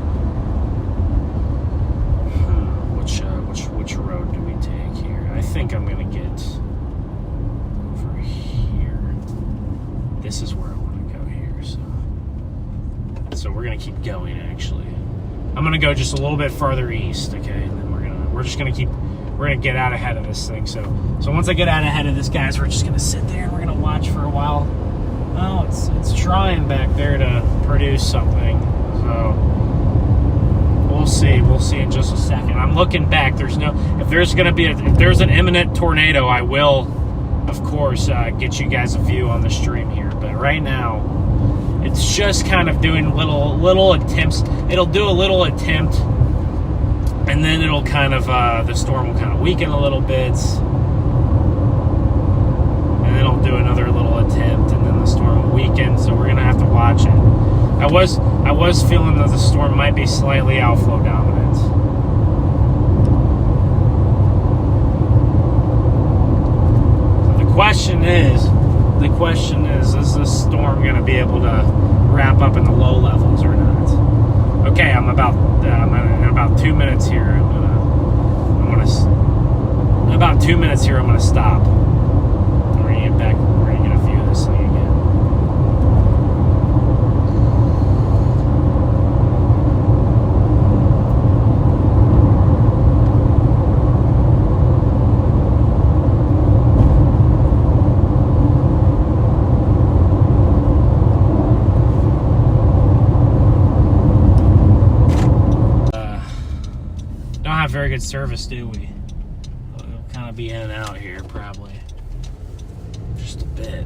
Which road do we take here? I think I'm gonna get over here. This is where I want to go here. So we're gonna keep going. Actually, I'm gonna go just a little bit farther east. Okay, and then we're gonna get out ahead of this thing. So once I get out ahead of this, guys, we're just gonna sit there and we're gonna watch for a while. Oh, it's trying back there to produce something. So. We'll see in just a second. I'm looking back. If there's an imminent tornado, I will, of course, get you guys a view on the stream here. But right now, it's just kind of doing little attempts. It'll do a little attempt, and then it'll kind of the storm will kind of weaken a little bit, and then it'll do another little attempt, and then the storm will weaken. So we're gonna have to watch it. I was feeling that the storm might be slightly outflow dominant. So the question is this storm going to be able to wrap up in the low levels or not? Okay, I'm in about 2 minutes here. I'm gonna stop. We're gonna get back. We're gonna get a view of this thing again. Very good service, do we? It'll kind of I'll be in and out here probably. Just a bit.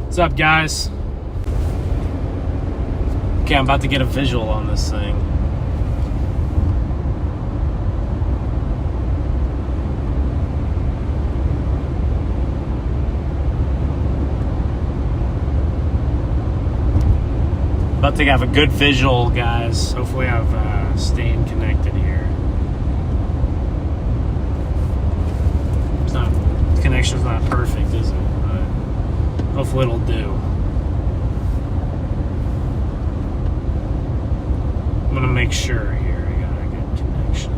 What's up, guys? Okay, I'm about to get a visual on this thing. About to have a good visual, guys. Hopefully I've staying connected here. It's not, the connection's not perfect, is it? But hopefully it'll do. I'm gonna make sure here I got a good connection.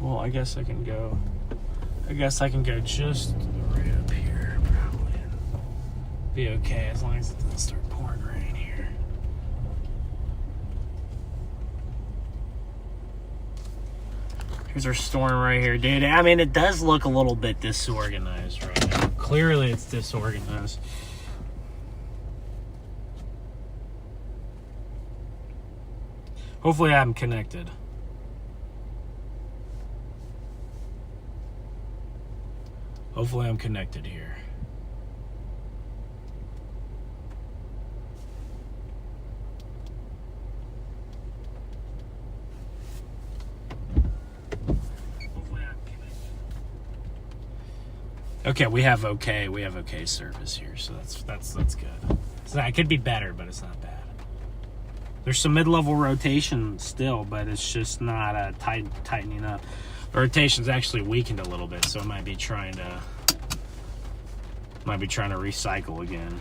Well, I guess I can go just right up here, probably. Be okay as long as it doesn't start pouring rain here. Here's our storm right here, dude. I mean, it does look a little bit disorganized right now. Clearly it's disorganized. Hopefully I'm connected. Hopefully I'm connected here. Hopefully I'm connected. Okay, we have okay service here, so that's good. So it could be better, but it's not bad. There's some mid-level rotation still, but it's just not tightening up. The rotation's actually weakened a little bit, so it might be trying to recycle again.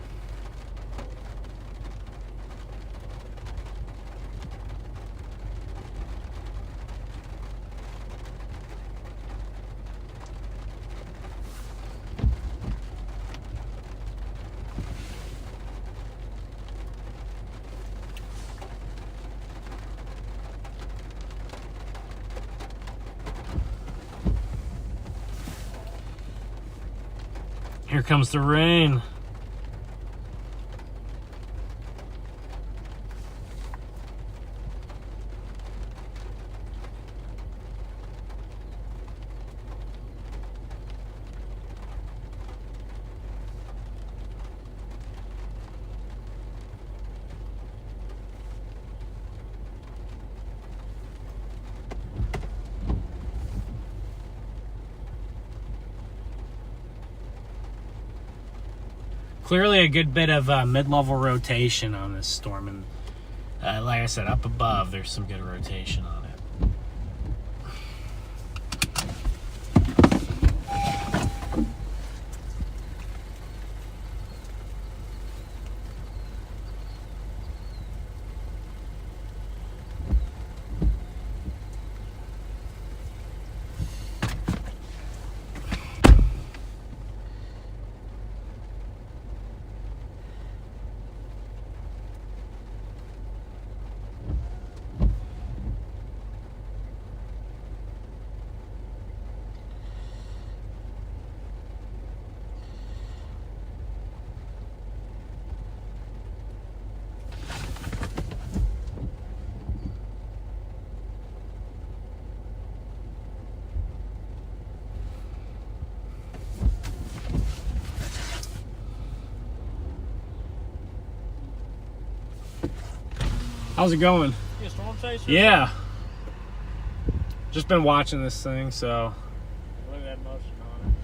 Here comes the rain. Clearly a good bit of mid-level rotation on this storm, and like I said, up above there's some good rotation on it. How's it going? You a storm chaser? Yeah. Just been watching this thing, so. Look at that motion on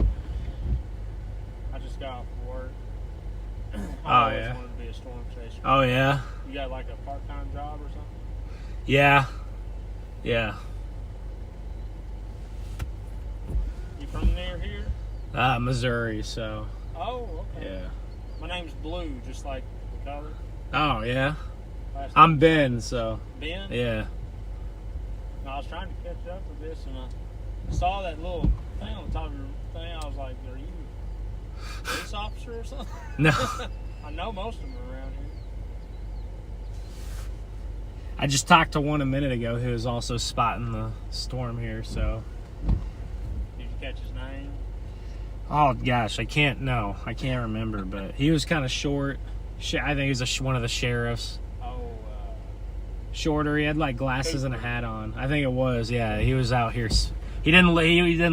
it. I just got off work. I always wanted to be a storm chaser. Oh, yeah? You got like a part-time job or something? Yeah. Yeah. You from near here? Missouri, so. Oh, okay. Yeah. My name's Blue, just like the color. Oh, yeah? I'm Ben, so. Ben? Yeah. I was trying to catch up with this, and I saw that little thing on the top of your thing. I was like, are you a police officer or something? No. I know most of them are around here. I just talked to one a minute ago who was also spotting the storm here, so. Did you catch his name? Oh, gosh, I can't remember, but he was kind of short. I think he was one of the sheriffs. Shorter. He had like glasses and a hat on. I think it was. Yeah, he was out here. He didn't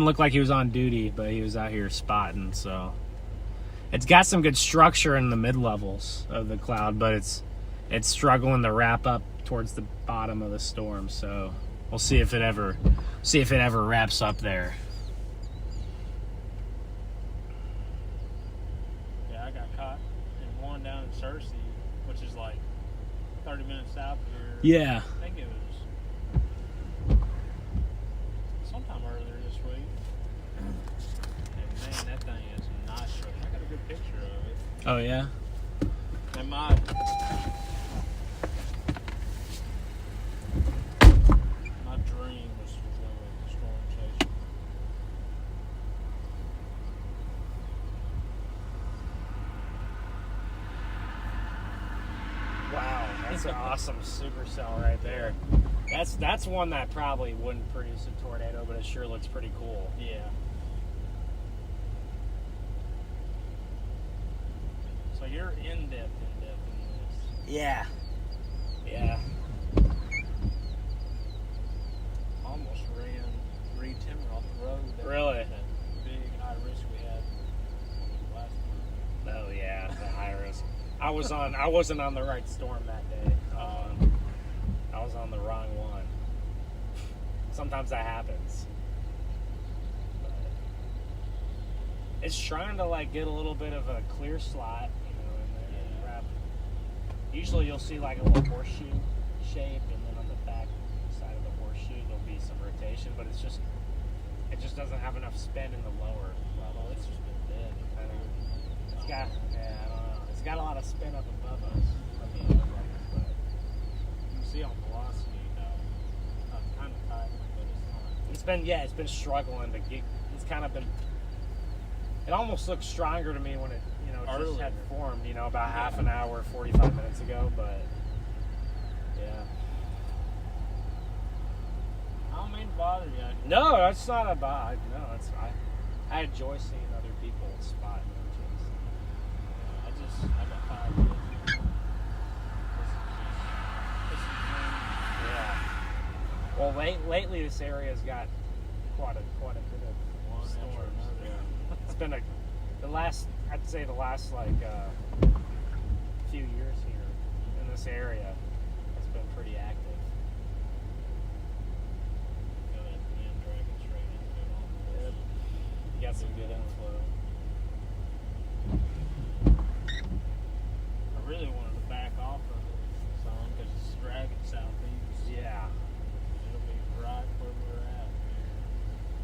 look like he was on duty, but he was out here spotting. So it's got some good structure in the mid levels of the cloud, but it's struggling to wrap up towards the bottom of the storm. So we'll see if it ever wraps up there. Yeah, I got caught in one down in Searcy, which is like 30 minutes south of here. Yeah. I think it was sometime earlier this week. And man, that thing is nice. I got a good picture of it. Oh, yeah? And my dream was to go with the storm chaser. Wow, that's an awesome supercell right there. That's one that probably wouldn't produce a tornado, but it sure looks pretty cool. Yeah. So you're in depth in this. Yeah. Yeah. Almost ran Reed Timber off the road. Really? That big high risk we had last month. Oh yeah, the high risk. I wasn't on the right storm that day. I was on the wrong one. Sometimes that happens. But it's trying to like get a little bit of a clear slot, in there. And wrap. Usually you'll see like a little horseshoe shape, and then on the back side of the horseshoe there'll be some rotation, but it just doesn't have enough spin in the lower level. It's just been dead. I don't know. It's got a lot of spin up above us. But you can see on velocity, kind of tight, but it's not. It's been struggling to get. It's kind of been. It almost looks stronger to me when it, just had formed, about half an hour, 45 minutes ago. But yeah. I don't mean to bother you. No, that's not a bother. No, it's I enjoy seeing other people spot merchants. I got 5 years. Yeah. Well, lately this area's got quite a bit of storms. Yeah. It's been the last few years here in this area has been pretty active. Yep. You got some good inflow. I really wanted to back off of it some because it's dragging southeast. Yeah. It'll be right where we're at.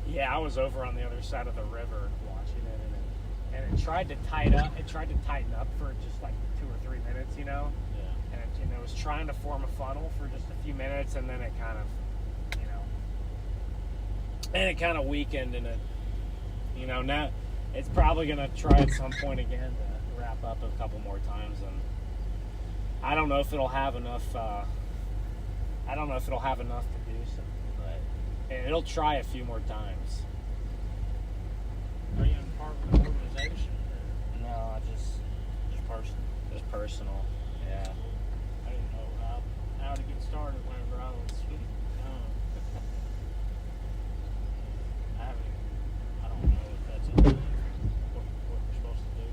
Yeah, I was over on the other side of the river watching it, and it tried to tighten up. It tried to tighten up for just like 2 or 3 minutes, Yeah. And it, was trying to form a funnel for just a few minutes, and then it kind of, and it kind of weakened, and it, now it's probably gonna try at some point again to wrap up a couple more times, and I don't know if it'll have enough. I don't know if it'll have enough to do something, but it'll try a few more times. Are you in part of an organization? Or? No, just personal. Just personal. Yeah. I didn't know how to get started whenever I was young. I don't know if that's what we're supposed to do.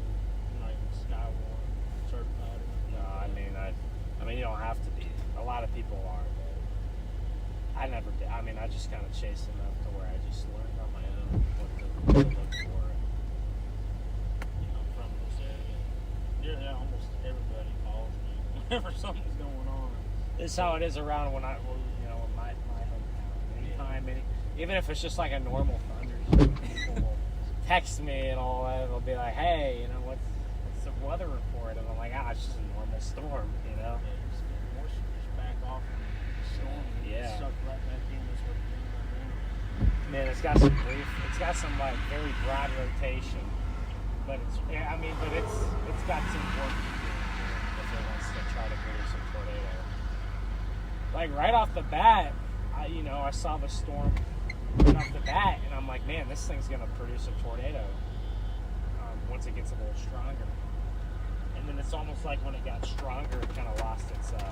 I'm not even Skywarn certified. No, I mean you don't have to be. A lot of people are, but I never did. I mean, I just kind of chased enough to where I just learned on my own what to look for. I'm from this area. whenever something's going on. This is how it is around when in my hometown. Anytime, even if it's just like a normal thunderstorm, people will text me and all that. They'll be like, "Hey, what's the weather report?" And I'm like, it's just a normal storm, Yeah, just get moisture, just back off and storm and suck right back in. That's what it's doing right now. Man, it's got some like very broad rotation, but it's got some work to do if it wants to try to produce a tornado. Like right off the bat, I saw the storm right off the bat, and I'm like, man, this thing's gonna produce a tornado once it gets a little stronger. And then it's almost like when it got stronger, it kind of lost its form.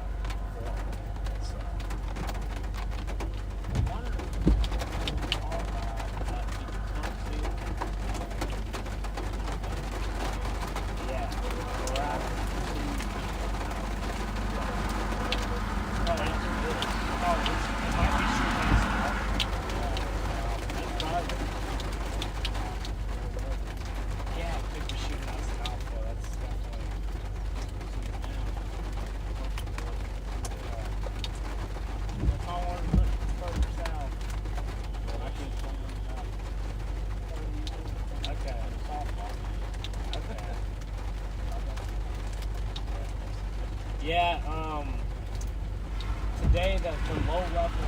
Today the low level,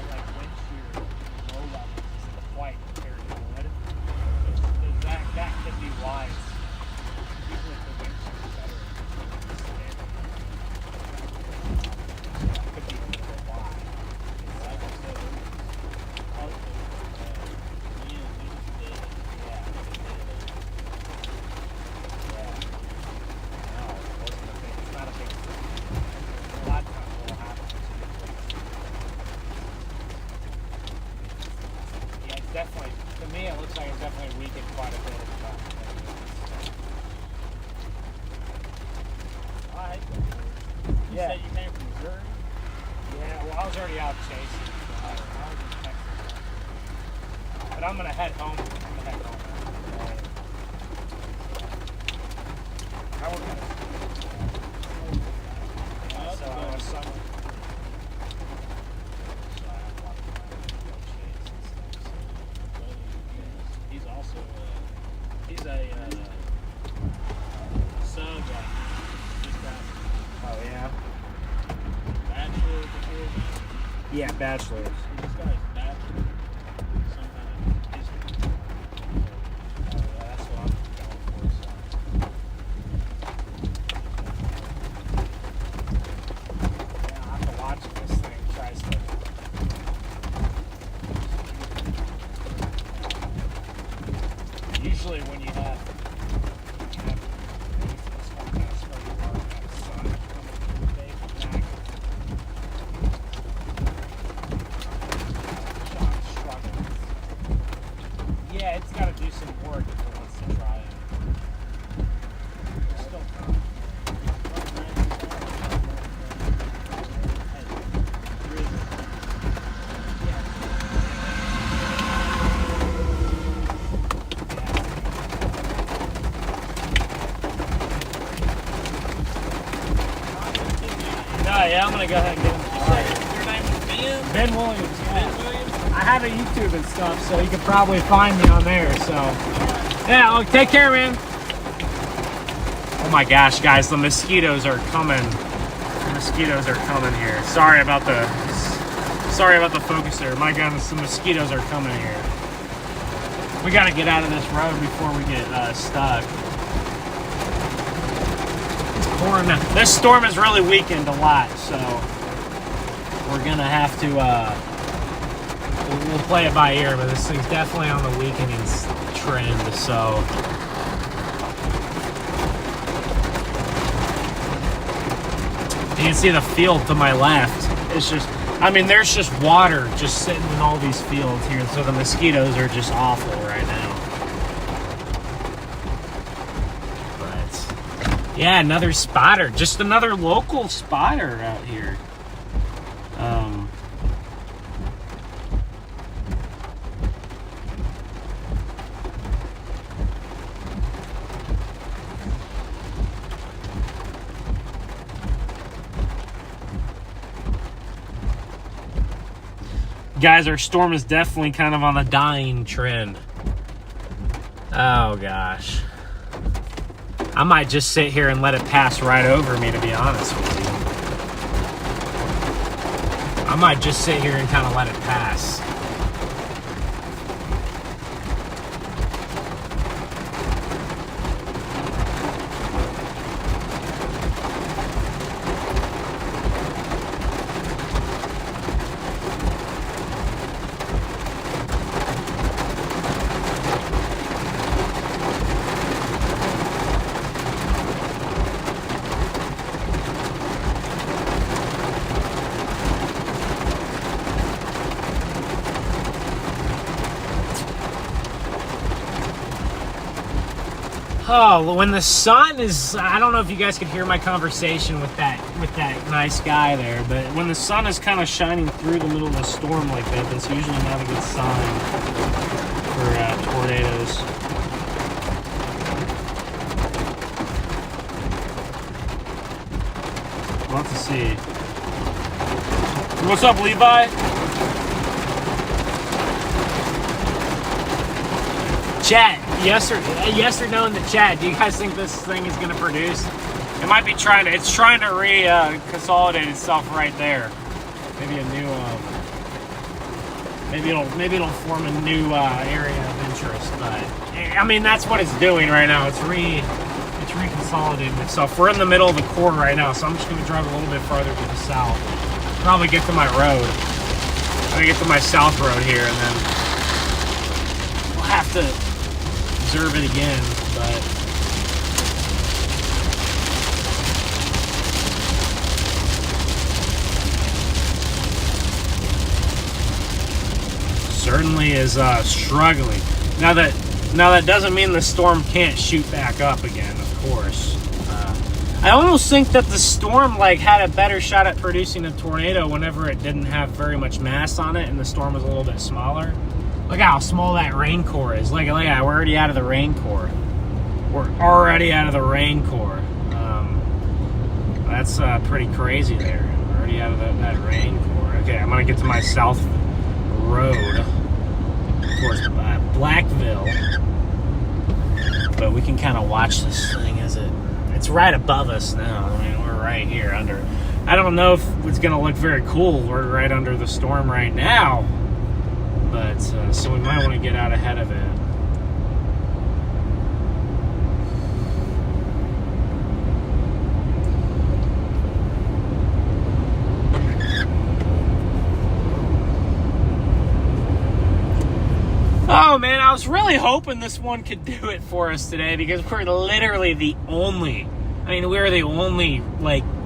like wind shear, low level isn't quite very good. That could be why. Usually the wind shear is better. That could be a little bit why. Like I said, it's not a big a lot of times what will happen is it's definitely, to me it looks like it's definitely weakened quite a bit. You said you came from Missouri? Yeah, well I was already out chasing. So I was in Texas. But I'm going to head home. How we're going to he's also he's a sub guy. Oh yeah. Bachelor before. Yeah, bachelor's. This guy's bachelor. Somehow history. Oh yeah, that's what I'm going for. Yeah, I'll have to watch if this thing tries to. Usually when you have this one kind of starting to work, that sun coming through the day from back. Struggling. Yeah, it's got to do some work if it wants to try it. It's still coming. Yeah, I'm gonna go ahead and get him started. Your name is Ben? Ben Williams. Ben Williams? I have a YouTube and stuff, so you can probably find me on there. So, yeah, well, take care, man. Oh my gosh, guys, the mosquitoes are coming. The mosquitoes are coming here. Sorry about the focuser. My goodness, the mosquitoes are coming here. We gotta get out of this road before we get stuck. This storm has really weakened a lot, so we're gonna have to we'll play it by ear, but this thing's definitely on the weakening trend, so you can see the field to my left. It's just, I mean, there's just water just sitting in all these fields here, so the mosquitoes are just awful right now. Yeah, another spotter. Just another local spotter out here. Guys, our storm is definitely kind of on the dying trend. Oh gosh. I might just sit here and let it pass right over me, to be honest with you. I might just sit here and kind of let it pass. Oh, when the sun is, I don't know if you guys could hear my conversation with that nice guy there, but when the sun is kind of shining through the middle of a storm like that, that's usually not a good sign for tornadoes. We'll have to see. What's up, Levi? Chat, yes or no in the chat. Do you guys think this thing is going to produce? It might be trying to. It's trying to consolidate itself right there. Maybe a new. Maybe it'll form a new area of interest. But I mean, that's what it's doing right now. It's reconsolidating itself. We're in the middle of the core right now, so I'm just going to drive a little bit farther to the south. Probably get to my road. I'm going to get to my south road here, and then we'll have to observe it again, but certainly is struggling. Now that doesn't mean the storm can't shoot back up again, of course. I almost think that the storm had a better shot at producing a tornado whenever it didn't have very much mass on it and the storm was a little bit smaller. Look how small that rain core is. Look at we're already out of the rain core. We're already out of the rain core. That's pretty crazy there. We're already out of that rain core. Okay, I'm going to get to my south road towards Blackville. But we can kind of watch this thing as it's right above us now. I mean, we're right here under. I don't know if it's going to look very cool. We're right under the storm right now. But, so we might want to get out ahead of it. Oh man, I was really hoping this one could do it for us today because we're literally the only, we're the only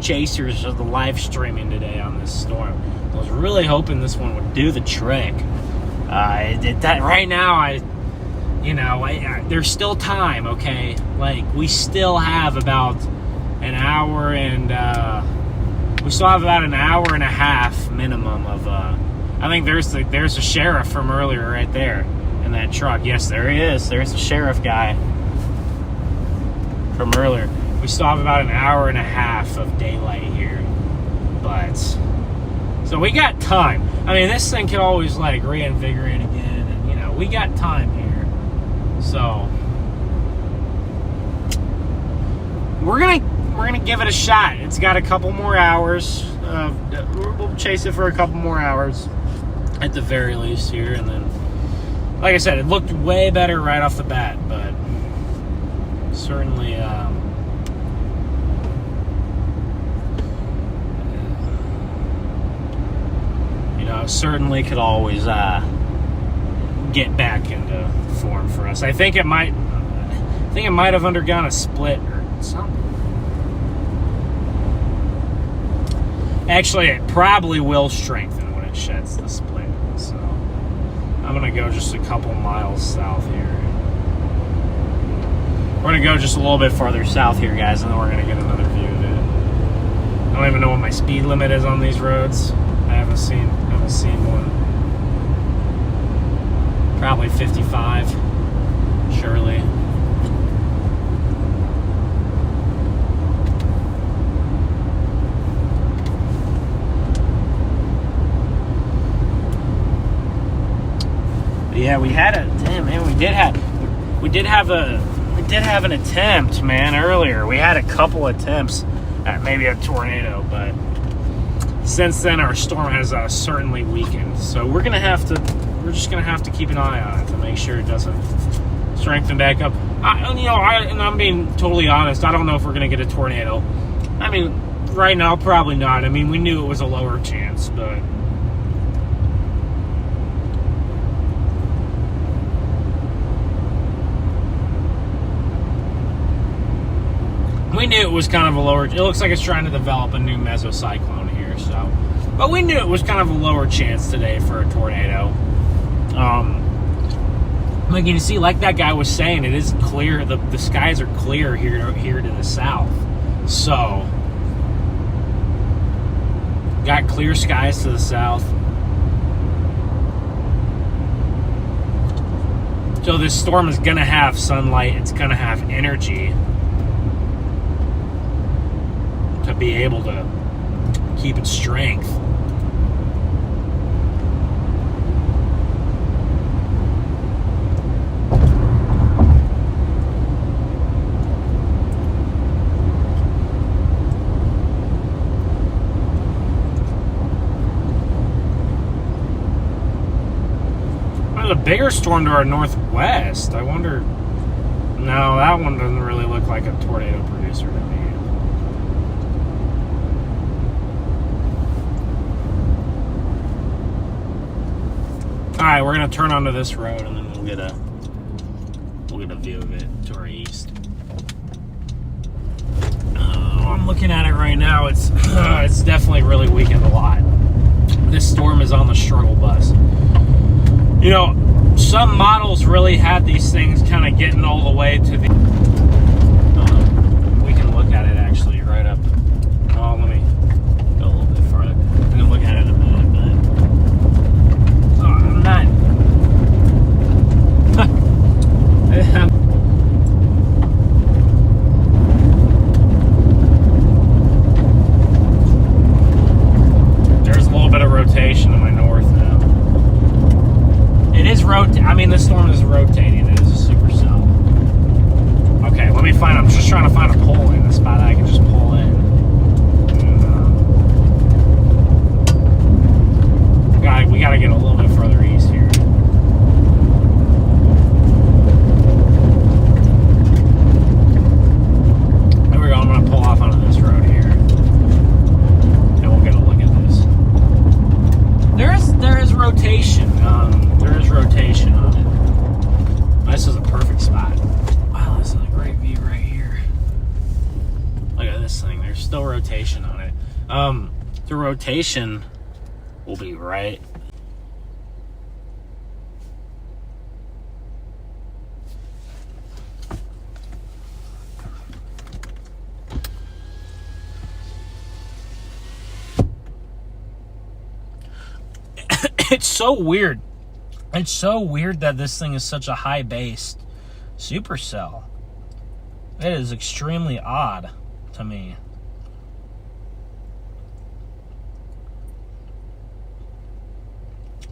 chasers of the live streaming today on this storm. I was really hoping this one would do the trick. Right now, there's still time, okay? We still have about an hour and a half minimum of, I think there's a sheriff from earlier right there in that truck. Yes, there he is. There's the sheriff guy from earlier. We still have about an hour and a half of daylight here, but so we got time. This thing could always reinvigorate again, and we got time here. So we're gonna give it a shot. It's got a couple more hours. We'll chase it for a couple more hours at the very least here, and then, like I said, it looked way better right off the bat, but certainly. Certainly could always get back into form for us. I think it might have undergone a split or something. Actually, it probably will strengthen when it sheds the split. So I'm gonna go just a couple miles south here. We're gonna go just a little bit farther south here, guys, and then we're gonna get another view of it. I don't even know what my speed limit is on these roads. I haven't seen one. Probably 55, surely. yeah, we had a damn man. We did have an attempt, man, earlier. We had a couple attempts at maybe a tornado, but since then our storm has certainly weakened. So we're just gonna have to keep an eye on it to make sure it doesn't strengthen back up. And I'm being totally honest. I don't know if we're gonna get a tornado. I mean, right now probably not. I mean, we knew it was a lower chance, but. We knew it was kind of a lower. It looks like it's trying to develop a new mesocyclone here, so. But we knew it was kind of a lower chance today for a tornado. Like you see, like that guy was saying, it is clear. The skies are clear here to the south. So, got clear skies to the south. So this storm is gonna have sunlight. It's gonna have energy to be able to keep its strength. There's a bigger storm to our northwest. I wonder. No, that one doesn't really look like a tornado producer to me. Alright, we're gonna turn onto this road and then we'll get a view of it to our east. I'm looking at it right now. It's definitely really weakened a lot. This storm is on the struggle bus. You know, some models really had these things kind of getting all the way to the. We can look at it actually right up. Oh, let me go a little bit farther. I'm gonna look at it in a minute, but I'm not. There's a little bit of rotation to my north now. It is I mean, this storm is rotating. It is a supercell. Okay, let me find. I'm just trying to find a pull in, a spot I can just pull in. And, we gotta get a little bit further east here. There we go. I'm gonna pull off onto this road here, and we'll get a look at this. There is rotation. There is rotation on it. This is a perfect spot. Wow, this is a great view right here. Look at this thing. There's still rotation on it. The rotation will be right. It's so weird. It's so weird that this thing is such a high-based supercell. It is extremely odd to me.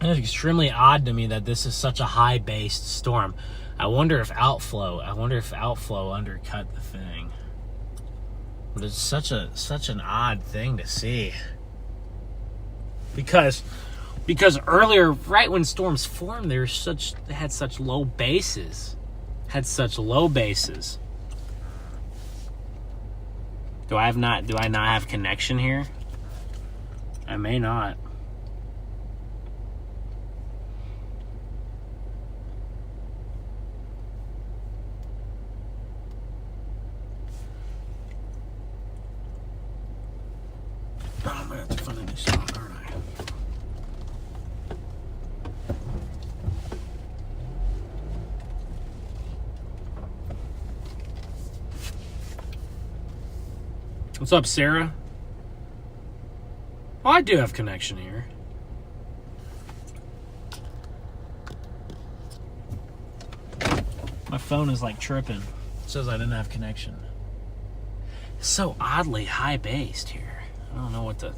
It is extremely odd to me that this is such a high-based storm. I wonder if outflow undercut the thing. But it's such an odd thing to see. Because earlier, right when storms formed, they had such low bases. Do I not have connection here? I may not. I'm gonna have to find a new song, aren't I? What's up, Sarah? Oh, I do have connection here. My phone is like tripping. It says I didn't have connection. It's so oddly high-based here. I don't know what to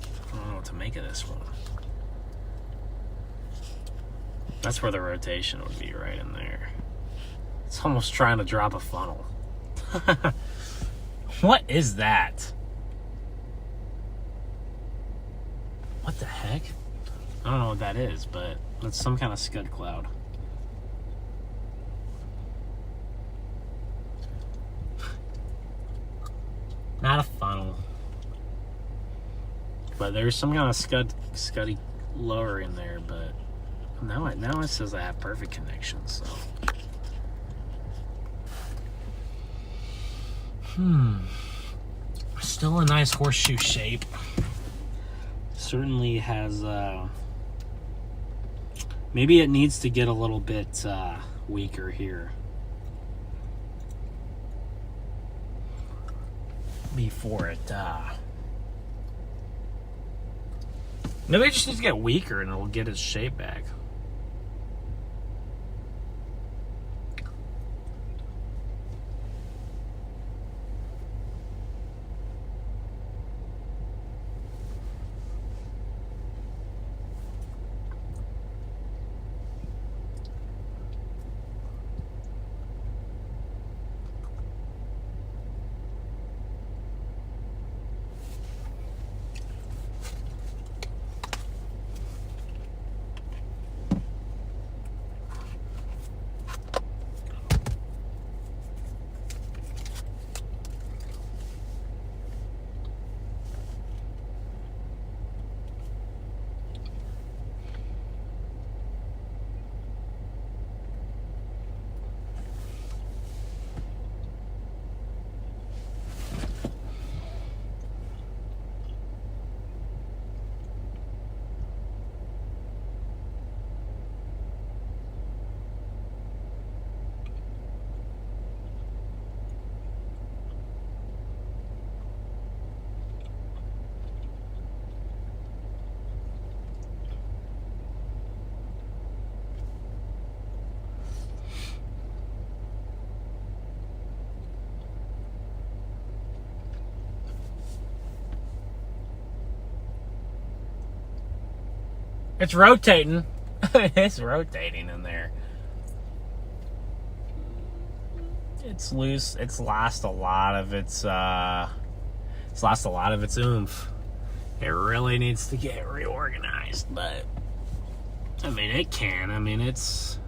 make of this one. That's where the rotation would be, right in there. It's almost trying to drop a funnel. What is that? What the heck? I don't know what that is, but it's some kind of scud cloud. Not a funnel. But there's some kind of scuddy lower in there, but now it says I have perfect connection, so. Still a nice horseshoe shape. Certainly has, maybe it needs to get a little bit weaker here before it, maybe it just needs to get weaker and it'll get its shape back. It's rotating. It's rotating in there. It's loose. It's lost a lot of its oomph. It really needs to get reorganized, but I mean it can. I mean it's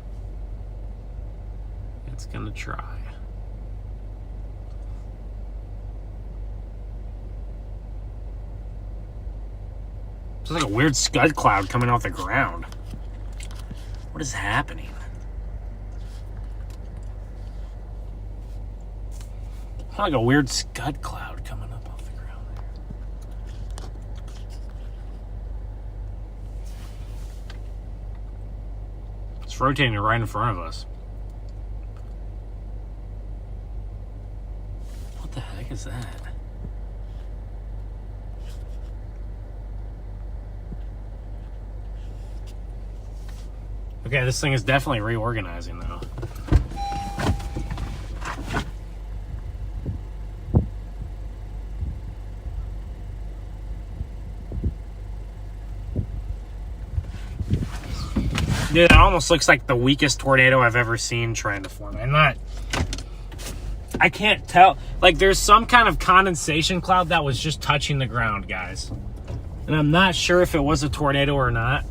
gonna try. It's like a weird scud cloud coming off the ground. What is happening? It's like a weird scud cloud coming up off the ground there. It's rotating right in front of us. What the heck is that? Okay, this thing is definitely reorganizing though. Dude, it almost looks like the weakest tornado I've ever seen trying to form. I can't tell. Like, there's some kind of condensation cloud that was just touching the ground, guys. And I'm not sure if it was a tornado or not.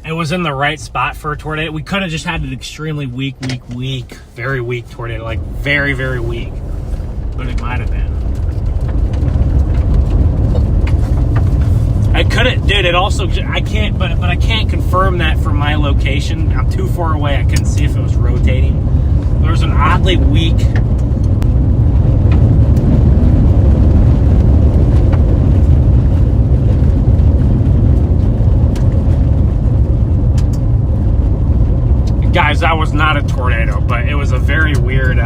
It was in the right spot for a tornado. We could have just had an extremely weak, very weak tornado. Like, very, very weak. But it might have been. I couldn't, dude, it also, I can't, but I can't confirm that from my location. I'm too far away. I couldn't see if it was rotating. There was an oddly weak. Guys, that was not a tornado, but it was a very weird,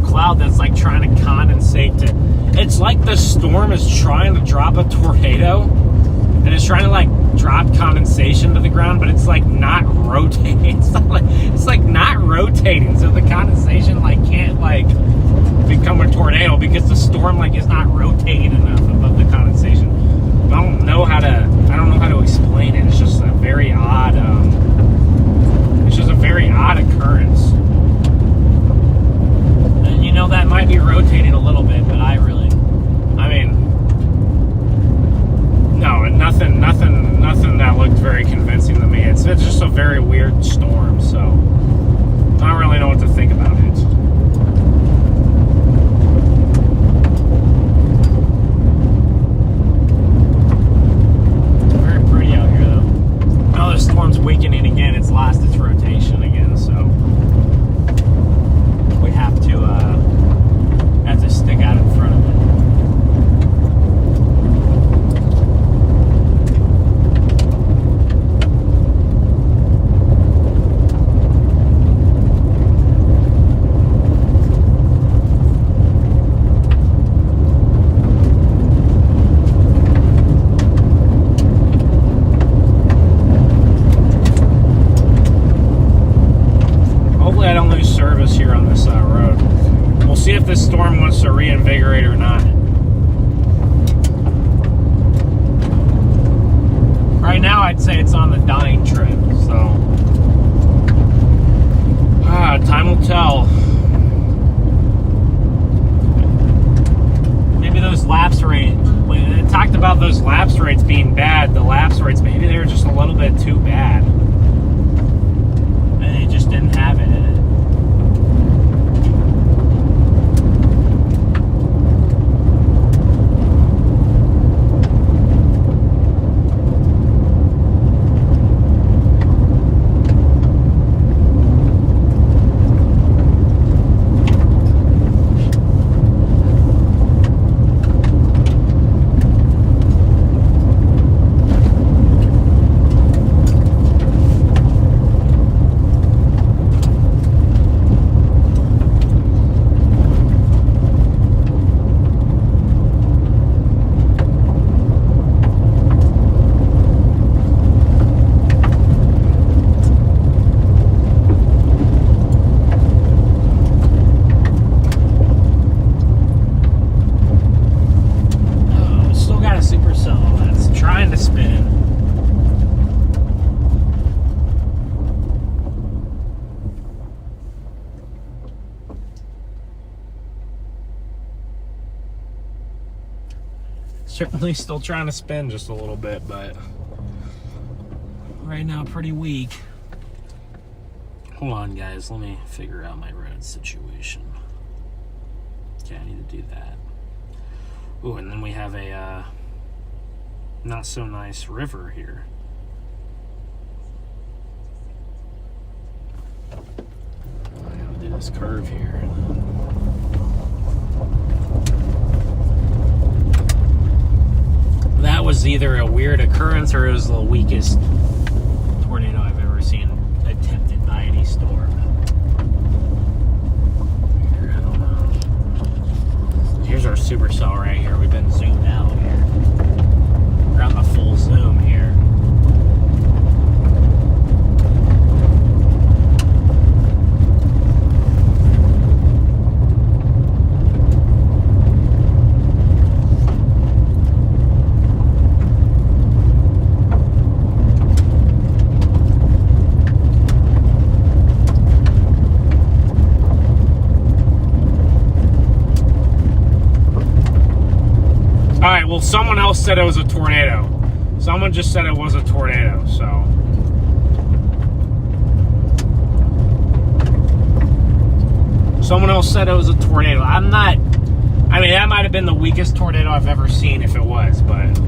cloud that's like trying to condensate to, it's like the storm is trying to drop a tornado and it's trying to like drop condensation to the ground, but it's like not rotating. It's like not rotating, so the condensation like can't like become a tornado because the storm like is not rotating enough above the condensation. don't know how to explain it. It's just a very odd occurrence. And you know, that might be rotating a little bit, but nothing that looked very convincing to me. It's just a very weird storm, so I don't really know what to think about it. Very pretty out here, though. Now the storm's weakening again. It's lost its rotation again, so we have to stick out in front of it. Here on this road. We'll see if this storm wants to reinvigorate or not. Right now, I'd say it's on the dying trip, so time will tell. Maybe those lapse rates. It talked about those lapse rates being bad. The lapse rates, maybe they were just a little bit too bad, and they just didn't have it in it. Supercell that's trying to spin. Certainly still trying to spin just a little bit, but right now pretty weak. Hold on, guys, let me figure out my red situation. Okay, I need to do that. Ooh, and then we have a not so nice river here. I gotta do this curve here. That was either a weird occurrence or it was the weakest tornado I've ever seen attempted by any storm. Here, I don't know. Here's our supercell right here. We've been zoomed out here. We're on the full zoom here. Alright, well, someone else said it was a tornado. Someone just said it was a tornado, so. Someone else said it was a tornado. I mean, that might have been the weakest tornado I've ever seen if it was, but.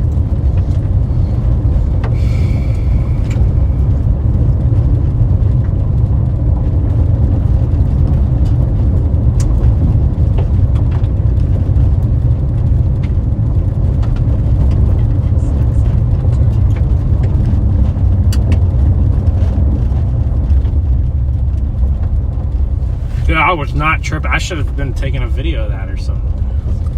Dude, I was not tripping. I should have been taking a video of that or something.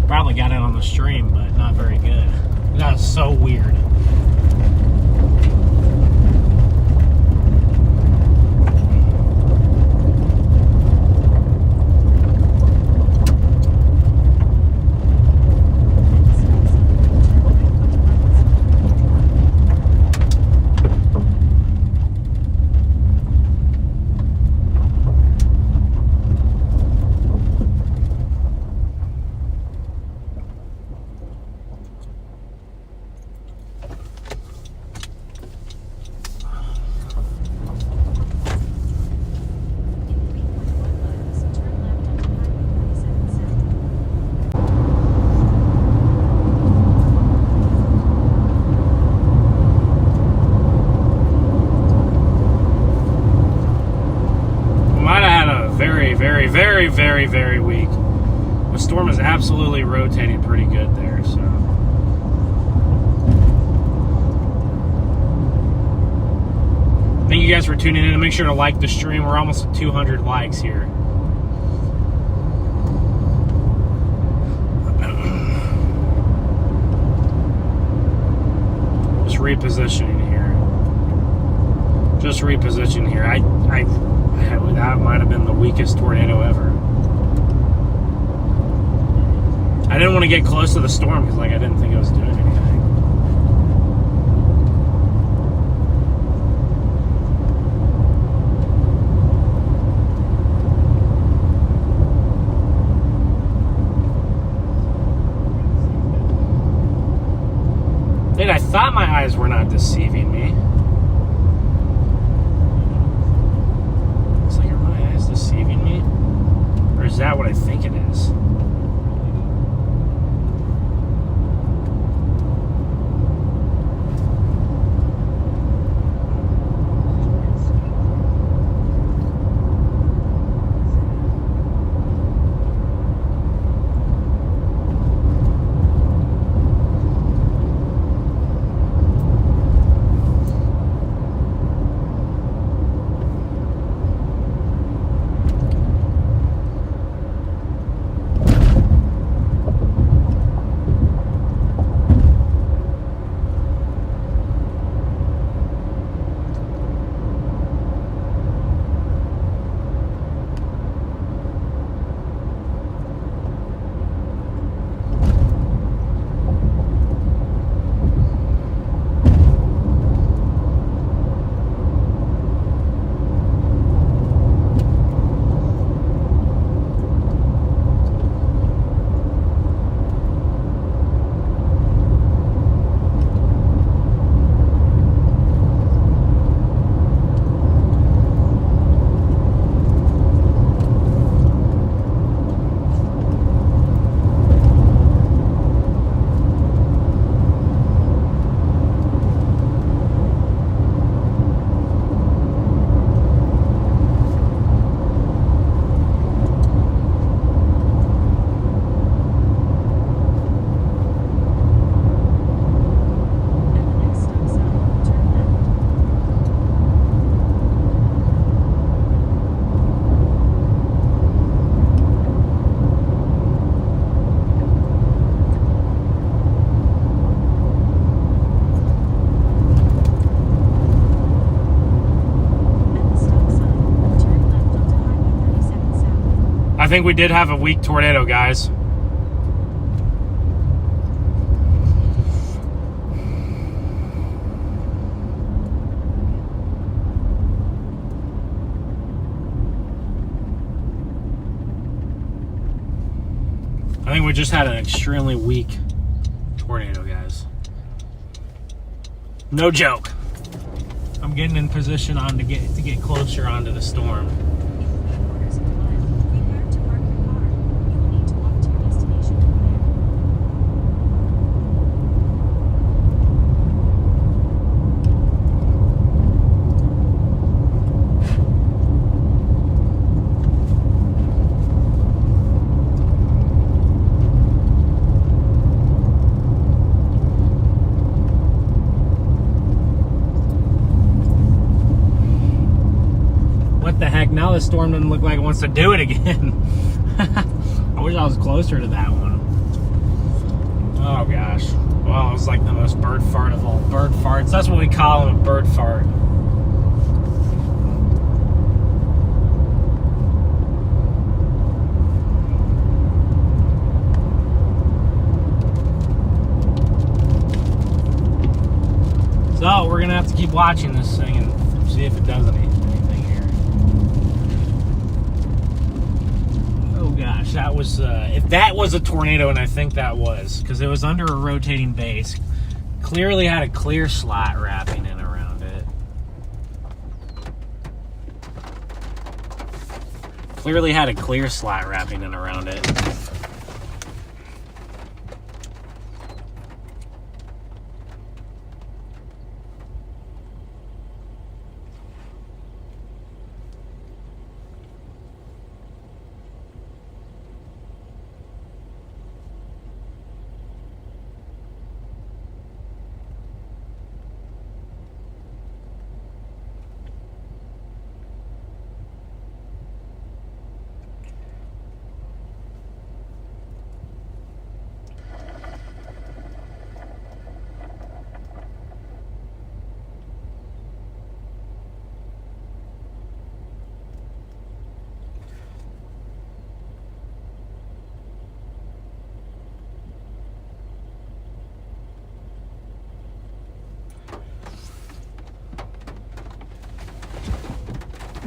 Probably got it on the stream, but not very good. That was so weird. very, very, very weak. The storm is absolutely rotating pretty good there, so. Thank you guys for tuning in, and make sure to like the stream. We're almost at 200 likes here. Just repositioning here. Just repositioning here. That might have been the weakest tornado ever. I didn't want to get close to the storm because, like, I didn't think it was doing anything. Dude, I thought my eyes were not deceiving me. It's like, are my eyes deceiving me? Or is that what I think it is? I think we did have a weak tornado, guys. I think we just had an extremely weak tornado, guys. No joke. I'm getting in position to get closer onto the storm. Now the storm doesn't look like it wants to do it again. I wish I was closer to that one. Oh gosh. Well, it was like the most bird fart of all bird farts. That's what we call them, a bird fart. So we're gonna have to keep watching this thing and see if it does anything here. Oh gosh, that was if that was a tornado, and I think that was, because it was under a rotating base, clearly had a clear slot wrapping in around it. Clearly had a clear slot wrapping in around it.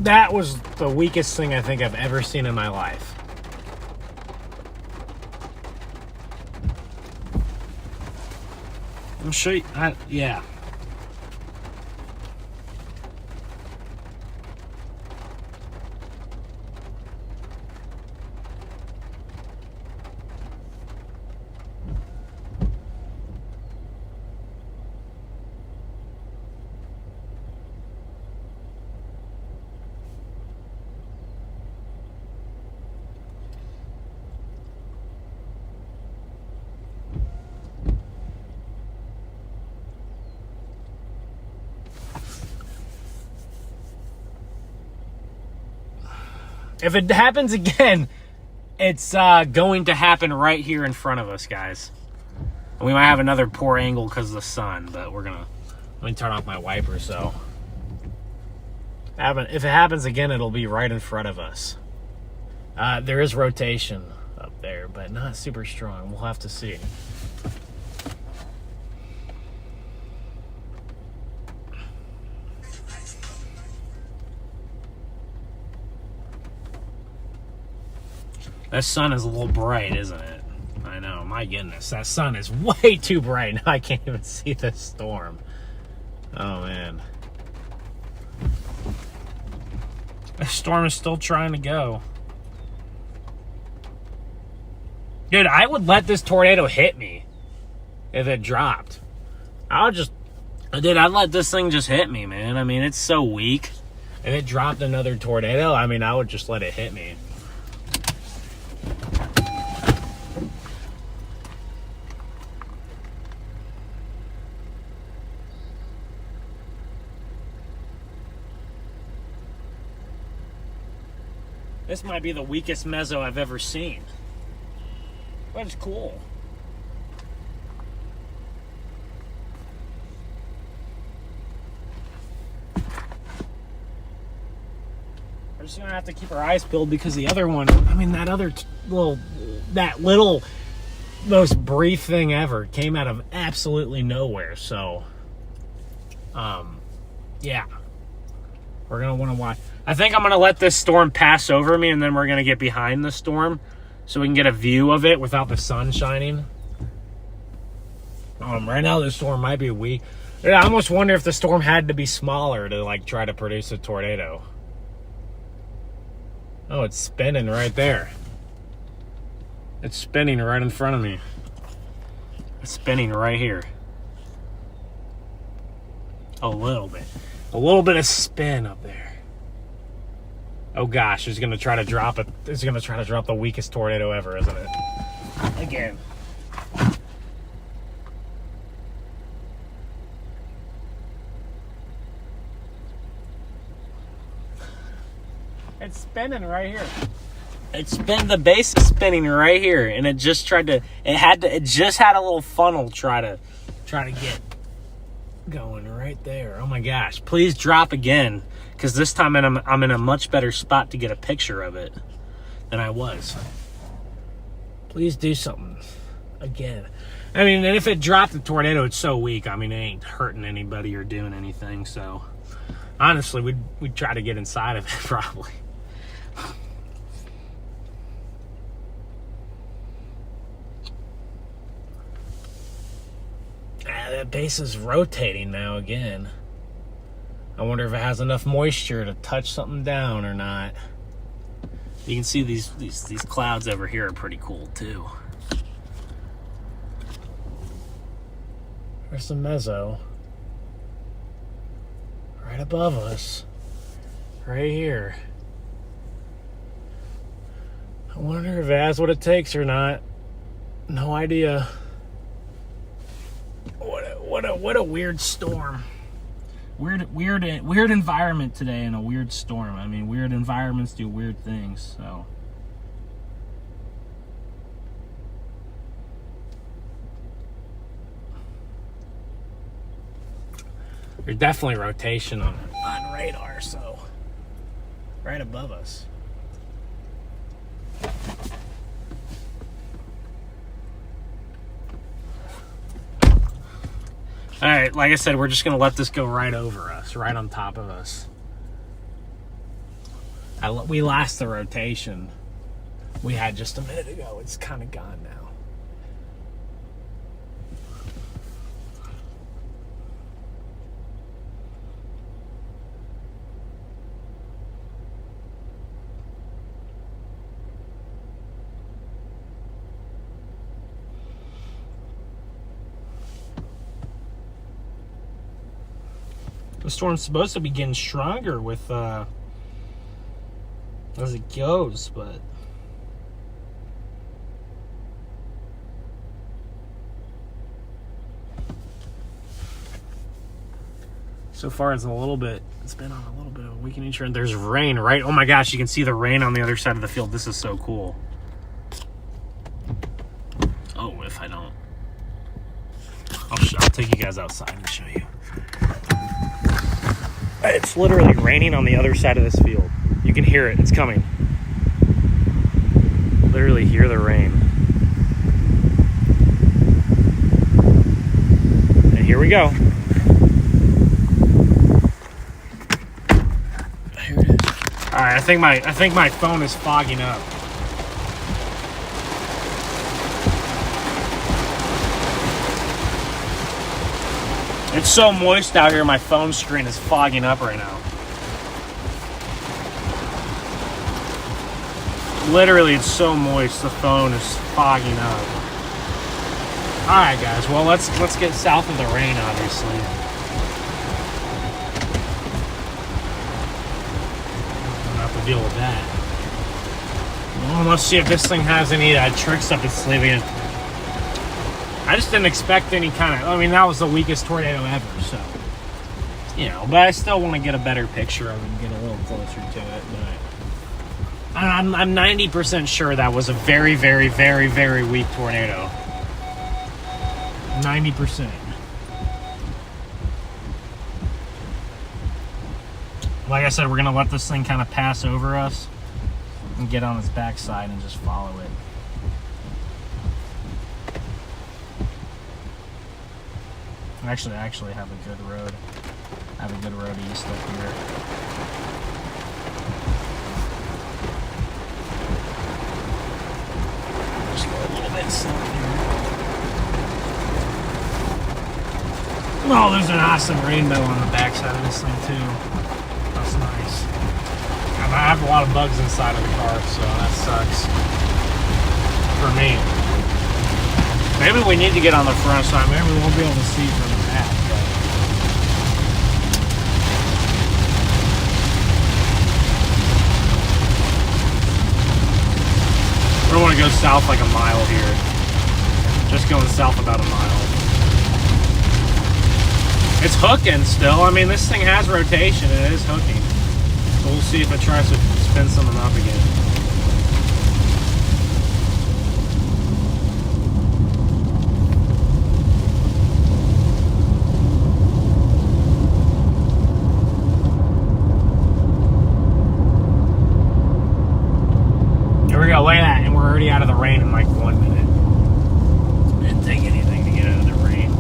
That was the weakest thing I think I've ever seen in my life. I'm sure. Yeah. If it happens again, it's going to happen right here in front of us, guys. And we might have another poor angle because of the sun, but we're gonna. Let me turn off my wiper. So, if it happens again, it'll be right in front of us. There is rotation up there, but not super strong. We'll have to see. That sun is a little bright, isn't it? I know, my goodness. That sun is way too bright. Now I can't even see the storm. Oh, man. The storm is still trying to go. Dude, I would let this tornado hit me if it dropped. I'd let this thing just hit me, man. I mean, it's so weak. If it dropped another tornado, I mean, I would just let it hit me. This might be the weakest mezzo I've ever seen. But it's cool. We're just gonna have to keep our eyes peeled because the other one, I mean, that little most brief thing ever came out of absolutely nowhere. So, yeah. We're going to want to watch. I think I'm going to let this storm pass over me, and then we're going to get behind the storm so we can get a view of it without the sun shining. Right now, the storm might be weak. I almost wonder if the storm had to be smaller to, like, try to produce a tornado. Oh, it's spinning right there. It's spinning right in front of me. It's spinning right here. A little bit. A little bit of spin up there. Oh gosh, it's gonna try to drop it. It's gonna try to drop the weakest tornado ever, isn't it? Again. It's spinning right here. The base is spinning right here, and it just tried to. It just had a little funnel try to get going right there. Oh my gosh! Please drop again, because this time I'm in a much better spot to get a picture of it than I was. Please do something again. I mean, and if it dropped the tornado, it's so weak. I mean, it ain't hurting anybody or doing anything. So, honestly, we'd try to get inside of it probably. That base is rotating now again. I wonder if it has enough moisture to touch something down or not. You can see these clouds over here are pretty cool too. There's some mezzo right above us, right here. I wonder if it has what it takes or not. No idea. What a weird storm. Weird environment today and a weird storm. I mean, weird environments do weird things, so. There's definitely rotation on radar, so. Right above us. All right, like I said, we're just going to let this go right over us, right on top of us. We lost the rotation we had just a minute ago. It's kind of gone now. The storm's supposed to be getting stronger with as it goes, but so far it's been on a little bit of a weakening trend. There's rain, right? Oh my gosh, you can see the rain on the other side of the field. This is so cool. Oh, if I don't, I'll take you guys outside and show you. It's literally raining on the other side of this field. You can hear it. It's coming. Literally hear the rain. And here we go. Here it is. All right, I think my phone is fogging up. It's so moist out here, my phone screen is fogging up right now. Literally, it's so moist, the phone is fogging up. Alright guys, well let's get south of the rain, obviously. Don't have to deal with that. Well, let's see if this thing has any tricks up its sleeve. I just didn't expect any kind of, that was the weakest tornado ever, so, but I still want to get a better picture of it and get a little closer to it, but I'm 90% sure that was a very, very, very, very weak tornado. 90%. Like I said, we're going to let this thing kind of pass over us and get on its backside and just follow it. I actually have a good road. I have a good road east up here. Just go a little bit south here. Oh, there's an awesome rainbow on the backside of this thing too. That's nice. I have a lot of bugs inside of the car, so that sucks for me. Maybe we need to get on the front side. Maybe we won't be able to see from the back. We don't want to go south like a mile here. Just going south about a mile. It's hooking still. This thing has rotation. It is hooking. So we'll see if it tries to spin something up again. Look at that, and we're already out of the rain in like 1 minute. It didn't take anything to get out of the rain.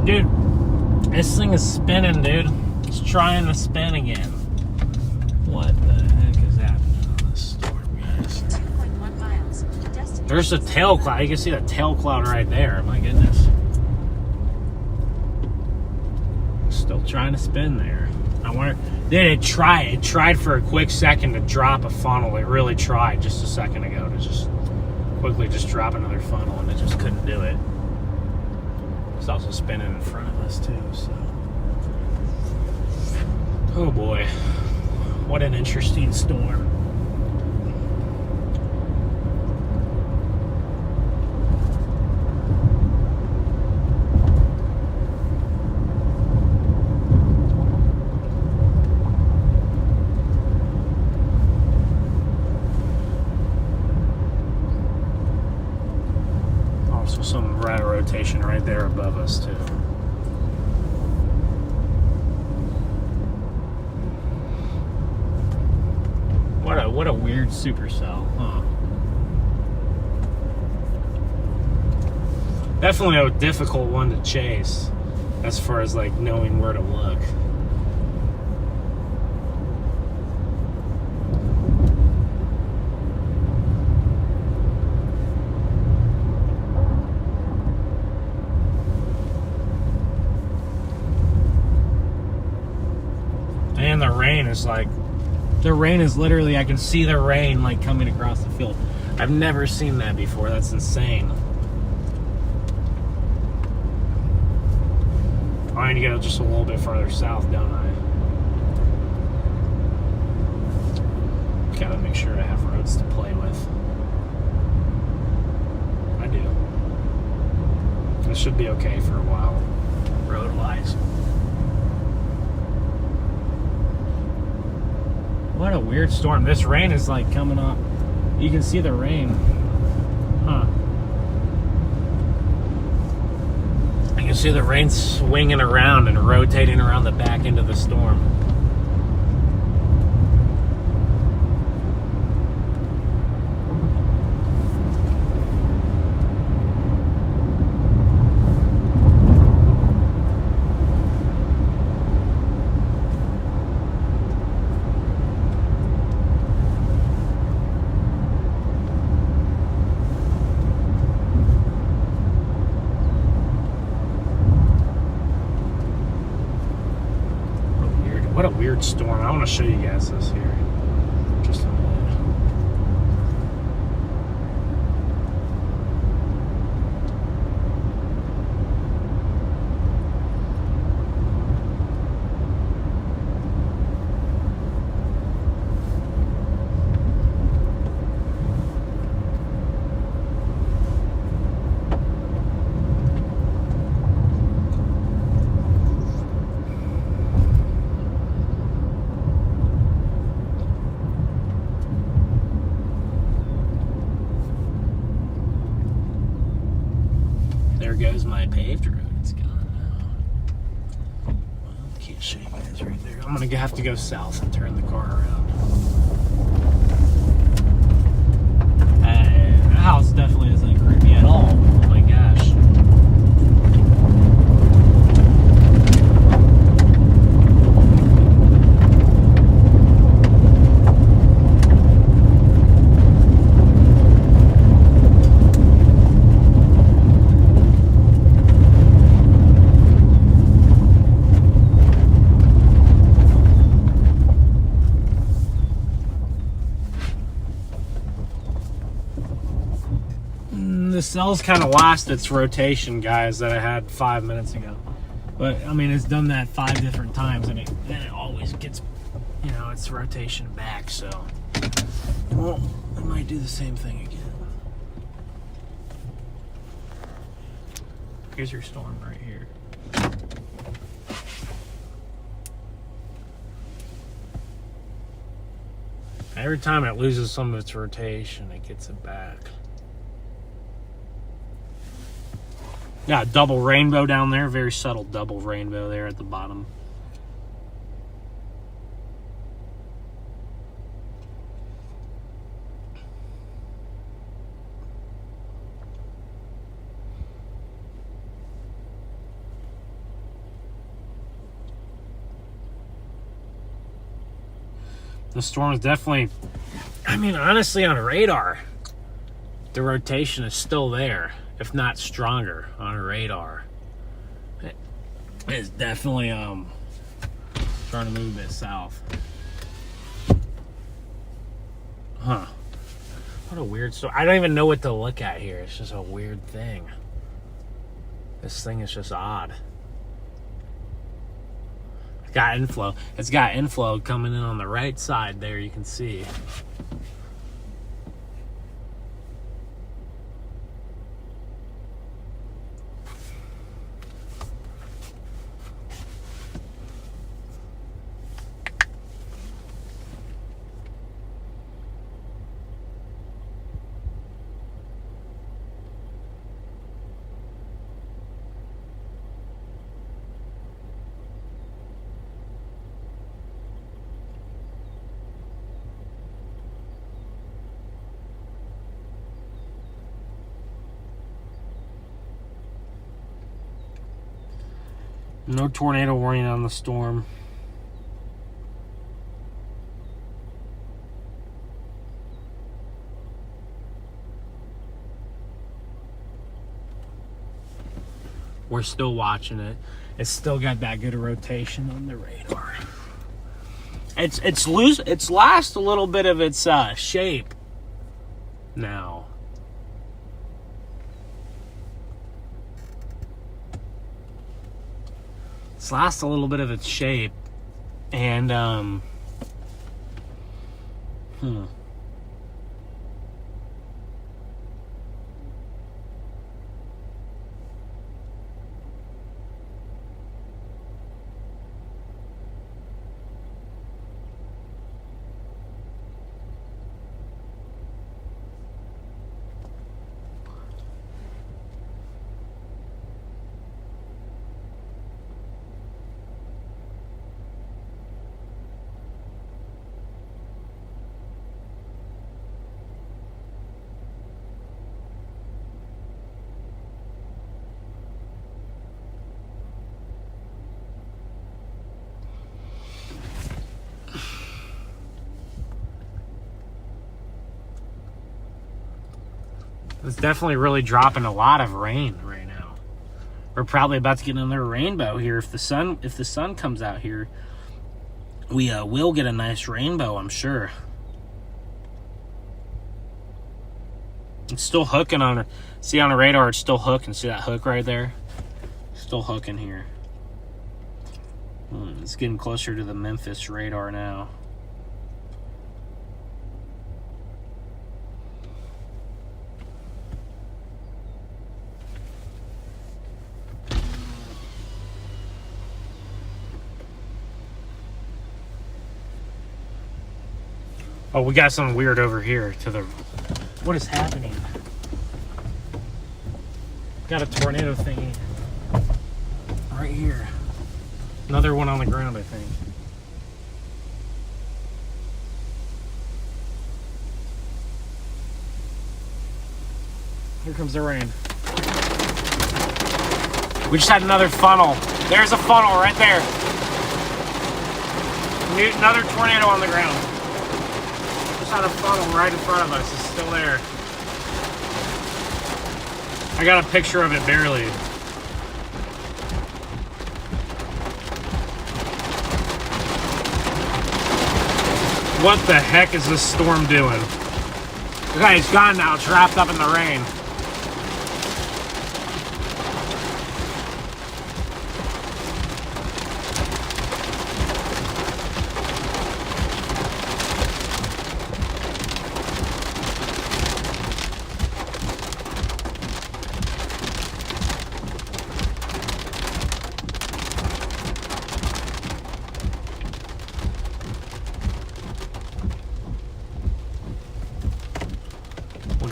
Dude, this thing is spinning, dude. It's trying to spin again. What the heck is happening on this storm, guys? 2.1 miles. There's a tail cloud. You can see that tail cloud right there. My goodness. Still trying to spin there. I wonder. Dude, it tried for a quick second to drop a funnel. It really tried just a second ago to just quickly just drop another funnel, and it just couldn't do it. It's also spinning in front of us too, so. Oh boy, what an interesting storm. Also some rotation right there above us too. What a weird supercell, huh? Definitely a difficult one to chase as far as like knowing where to look. And the rain is like, the rain is literally, I can see the rain like coming across the field. I've never seen that before. That's insane. I need to go just a little bit farther south, don't I? Gotta make sure I have roads to play with. I do. This should be okay for a while, road-wise. What a weird storm. This rain is like coming up. You can see the rain. Huh. You can see the rain swinging around and rotating around the back end of the storm. What a weird storm. I want to show you guys this here. Just a minute. There goes my paved road. It's gone now. Well, can't show you guys right there. I'm gonna have to go south and turn the car around. The house definitely isn't creepy at all. Oh my gosh. The cell's kind of lost its rotation, guys, that I had 5 minutes ago. But I mean, it's done that 5 different times, and then it always gets, you know, its rotation back. So, well, I might do the same thing again. Here's your storm right here. Every time it loses some of its rotation, it gets it back. Yeah, double rainbow down there. Very subtle double rainbow there at the bottom. The storm is definitely, I mean, honestly, on radar, the rotation is still there, if not stronger on radar. It is definitely trying to move it south. Huh. What a weird story. I don't even know what to look at here. It's just a weird thing. This thing is just odd. It's got inflow. It's got inflow coming in on the right side there, you can see. No tornado warning on the storm. We're still watching it. It's still got that good a rotation on the radar. It's lost a little bit of its shape now. It's lost a little bit of its shape, and it's definitely really dropping a lot of rain right now. We're probably about to get another rainbow here. If the sun comes out here, we will get a nice rainbow, I'm sure. It's still hooking on her. See on the radar, it's still hooking. See that hook right there? Still hooking here. It's getting closer to the Memphis radar now. Oh, we got something weird over here to the... What is happening? Got a tornado thingy right here. Another one on the ground, I think. Here comes the rain. We just had another funnel. There's a funnel right there. Another tornado on the ground. Just had a funnel right in front of us. It's still there. I got a picture of it barely. What the heck is this storm doing? Okay, it's gone now. It's wrapped up in the rain.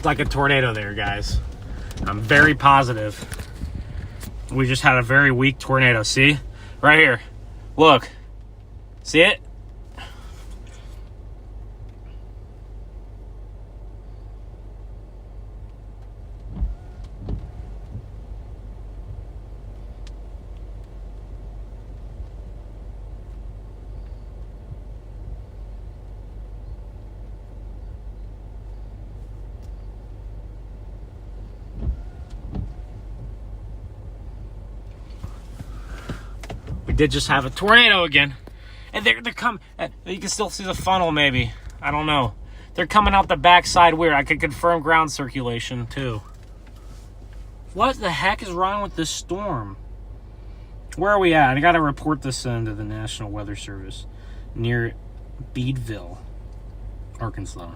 Like a tornado there, guys. I'm very positive. We just had a very weak tornado. See? Right here. Look. See it? We did just have a tornado again. And they're coming. You can still see the funnel, maybe. I don't know. They're coming out the backside where I could confirm ground circulation too. What the heck is wrong with this storm? Where are we at? I gotta report this into the National Weather Service near Beadville, Arkansas.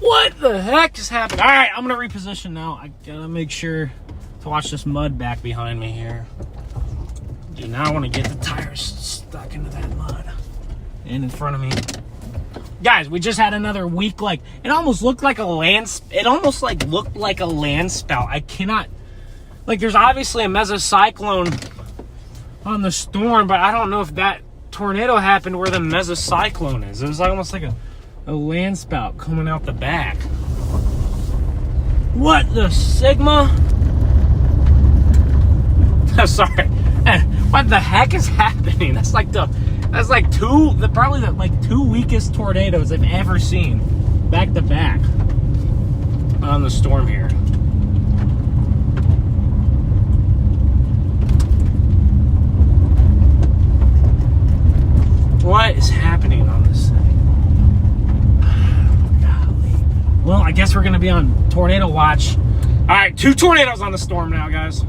What the heck is happening? All right, I'm gonna reposition now. I gotta make sure to watch this mud back behind me here. Do not want to get the tires stuck into that mud and in front of me. Guys, we just had another week. Like, it almost looked like a looked like a land spout. I cannot, like, there's obviously a mesocyclone on the storm, but I don't know if that tornado happened where the mesocyclone is. It was like almost like a land spout coming out the back. What the Sigma? Oh, sorry. What the heck is happening? That's like probably the two weakest tornadoes I've ever seen back to back on the storm here. What is happening on this thing? Well, I guess we're going to be on tornado watch. All right, 2 tornadoes on the storm now, guys.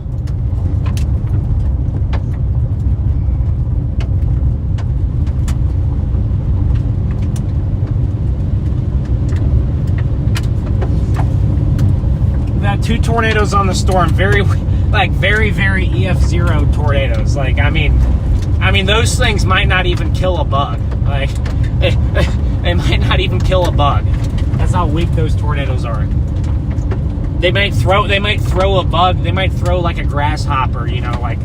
We've got 2 tornadoes on the storm. Very, very EF0 tornadoes. Like, I mean, those things might not even kill a bug. Like, they might not even kill a bug. That's how weak those tornadoes are. They might throw a bug. They might throw like a grasshopper, you know, like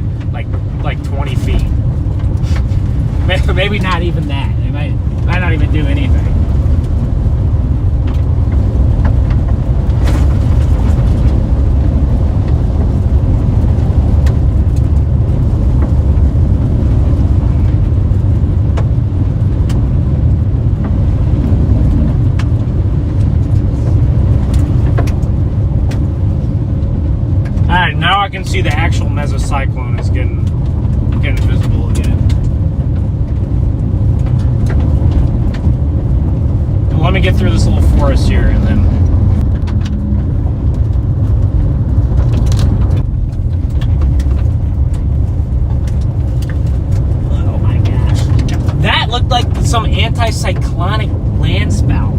20 feet. Maybe not even that. They might not even do anything. Now I can see the actual mesocyclone is getting visible again. Well, let me get through this little forest here and then. Oh my gosh. That looked like some anticyclonic land spout.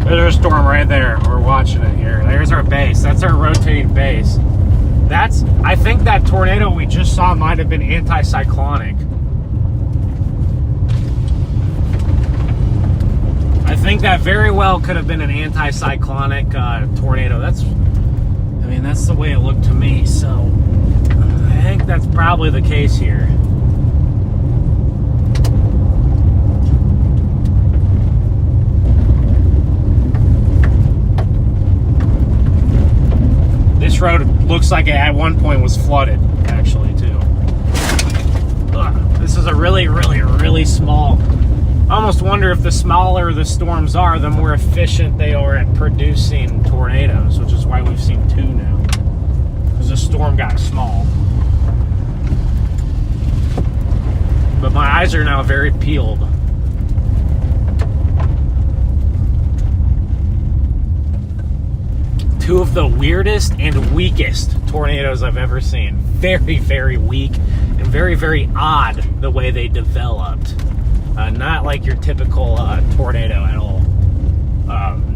There's a storm right there. We're watching it here. There's our base. That's our rotating base. I think that tornado we just saw might have been anticyclonic. I think that very well could have been an anticyclonic tornado. That's the way it looked to me. So I think that's probably the case here. This road looks like it at one point was flooded, actually, too. This is a really small. I almost wonder if the smaller the storms are, the more efficient they are at producing tornadoes, which is why we've seen 2 now. Because the storm got small. But my eyes are now very peeled. Two of the weirdest and weakest tornadoes I've ever seen. Very, very weak and very, very odd the way they developed. Not like your typical tornado at all.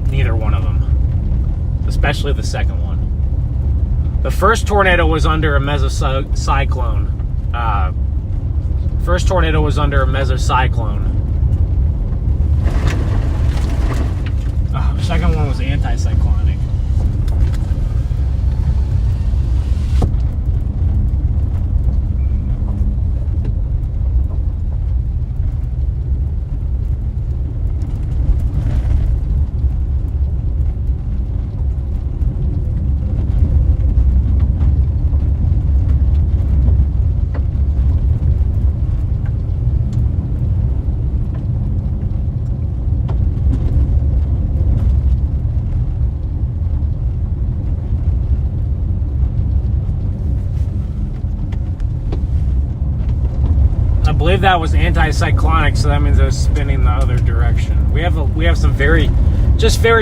Neither one of them. Especially the second one. The first tornado was under a mesocyclone. First tornado was under a mesocyclone. The second one was anticyclonic. I believe that was anticyclonic, so that means it was spinning the other direction. We have some very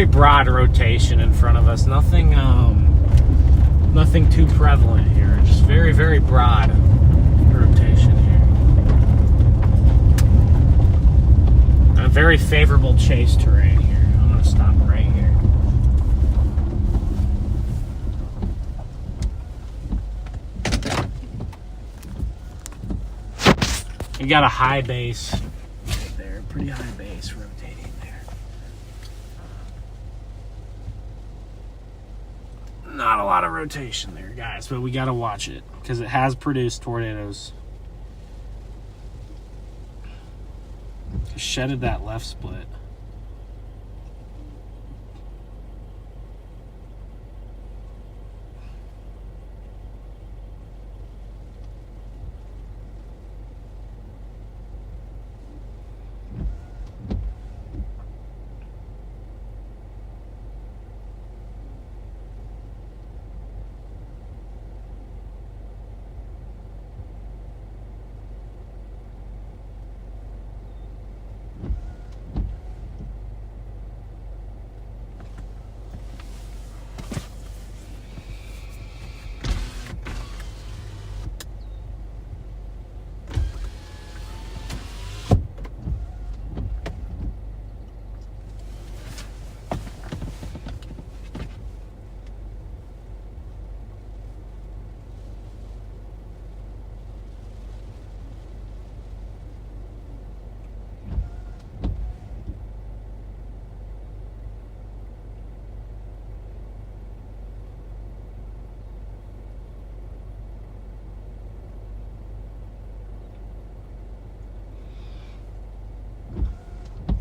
broad rotation in front of us. Nothing too prevalent here. Just very, very broad rotation here. And a very favorable chase terrain here. I'm gonna stop right here. You got a high base right there, pretty high base rotating there. Not a lot of rotation there, guys, but we got to watch it because it has produced tornadoes. Just shedded that left split.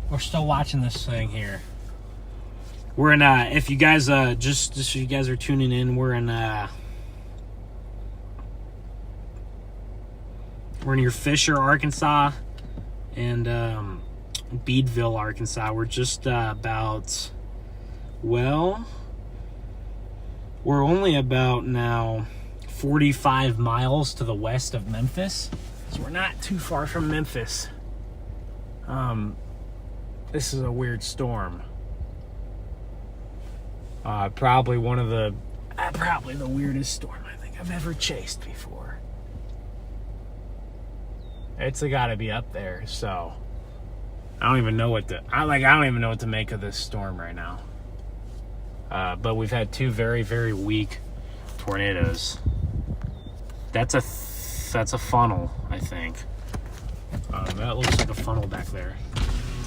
We're still watching this thing here. We're in if you guys just if you guys are tuning in, we're in near Fisher, Arkansas, and Beadville, Arkansas. We're just about, well, we're only about now 45 miles to the west of Memphis, so we're not too far from Memphis. This is a weird storm. Probably one of the, probably the weirdest storm I think I've ever chased before. It's got to be up there, so I don't even know what to, I don't even know what to make of this storm right now. But we've had two very, very weak tornadoes. That's a funnel, I think. That looks like a funnel back there.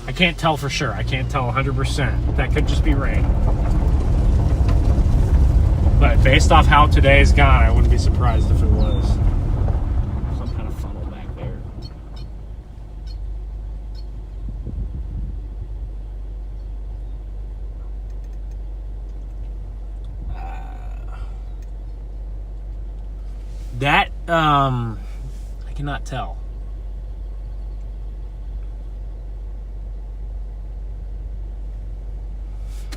I can't tell for sure. I can't tell 100%. That could just be rain. But based off how today's gone, I wouldn't be surprised if it was some kind of funnel back there. I cannot tell.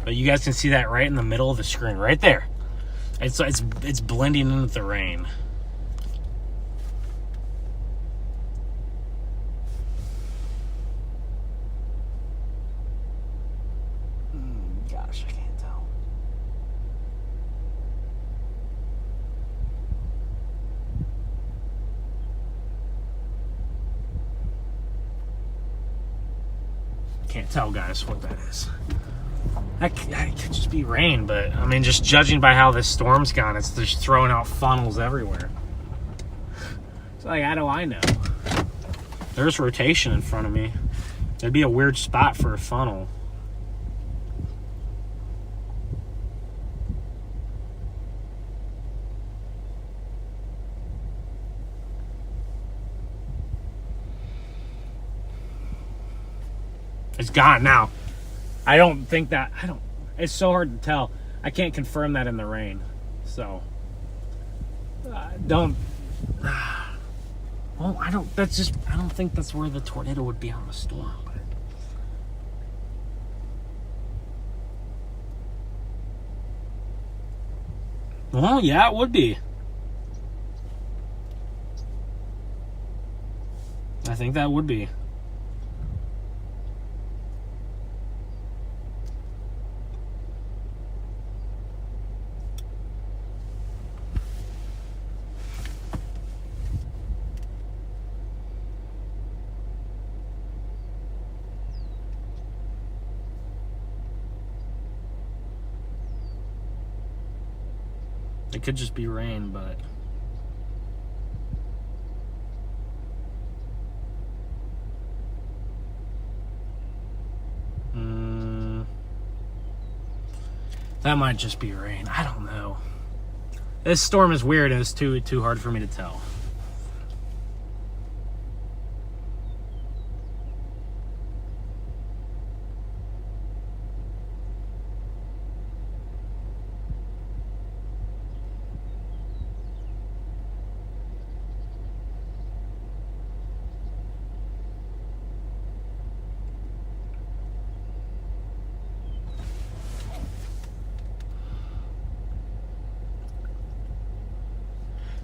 But you guys can see that right in the middle of the screen, right there. It's blending in with the rain. gosh, I can't tell. Can't tell, guys, what that is. That could just be rain, but I mean, just judging by how this storm's gone, it's just throwing out funnels everywhere. It's like, how do I know? There's rotation in front of me. That'd be a weird spot for a funnel. It's gone now. I don't think that, it's so hard to tell. I can't confirm that in the rain. So, well, I don't think that's where the tornado would be on the storm. But. Well, yeah, it would be. I think that would be. It could just be rain, but that might just be rain. I don't know. This storm is weird and it's too hard for me to tell.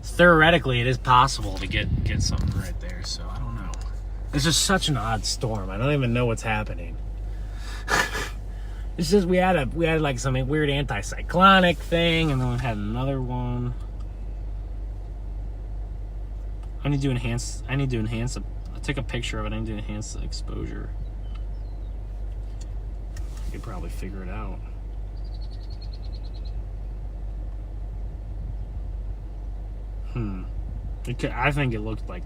Theoretically, it is possible to get something right there, so I don't know. It's just such an odd storm. I don't even know what's happening. It's just we had like some weird anticyclonic thing, and then we had another one. I need to enhance. I'll take a picture of it. I need to enhance the exposure. I could probably figure it out. I think it looked like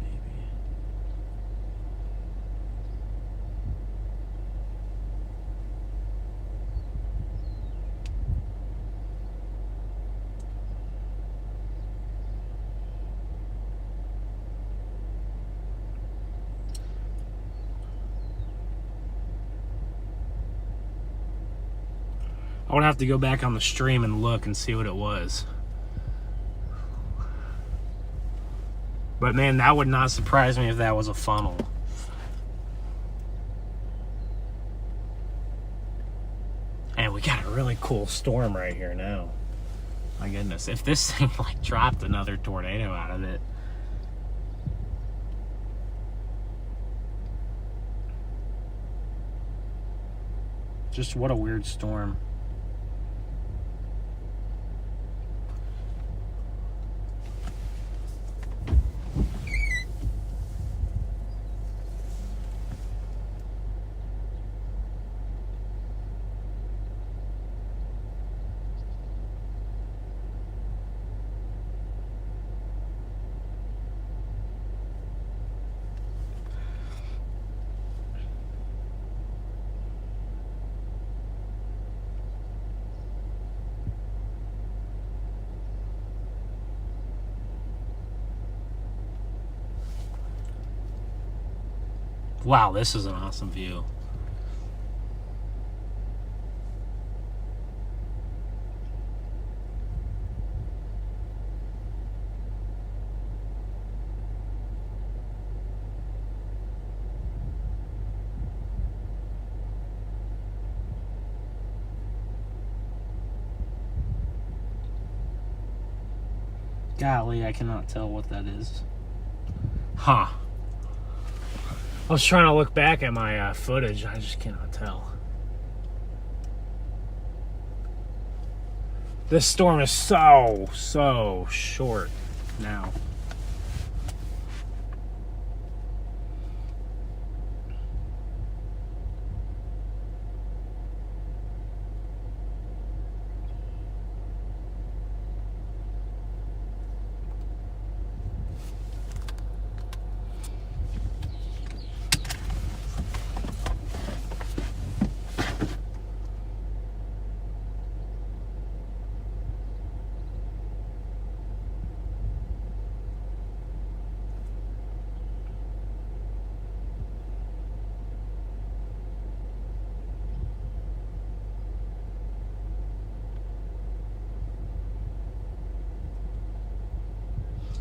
maybe. I would have to go back on the stream and look and see what it was. But man, that would not surprise me if that was a funnel. And we got a really cool storm right here now. My goodness, if this thing like dropped another tornado out of it. Just what a weird storm. Wow, this is an awesome view. Golly, I cannot tell what that is. Huh. I was trying to look back at my footage. I just cannot tell. This storm is so short now.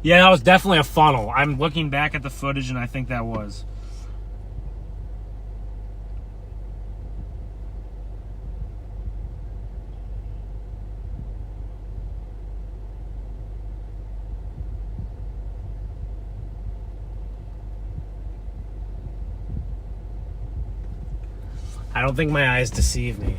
Yeah, that was definitely a funnel. I'm looking back at the footage and I think that was. I don't think my eyes deceive me.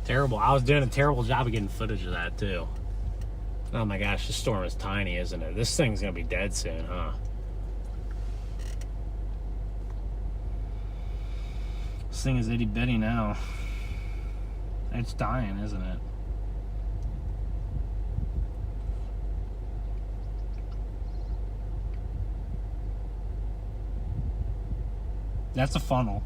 Terrible. I was doing a terrible job of getting footage of that, too. Oh my gosh, this storm is tiny, isn't it? This thing's going to be dead soon, huh? This thing is itty-bitty now. It's dying, isn't it? That's a funnel.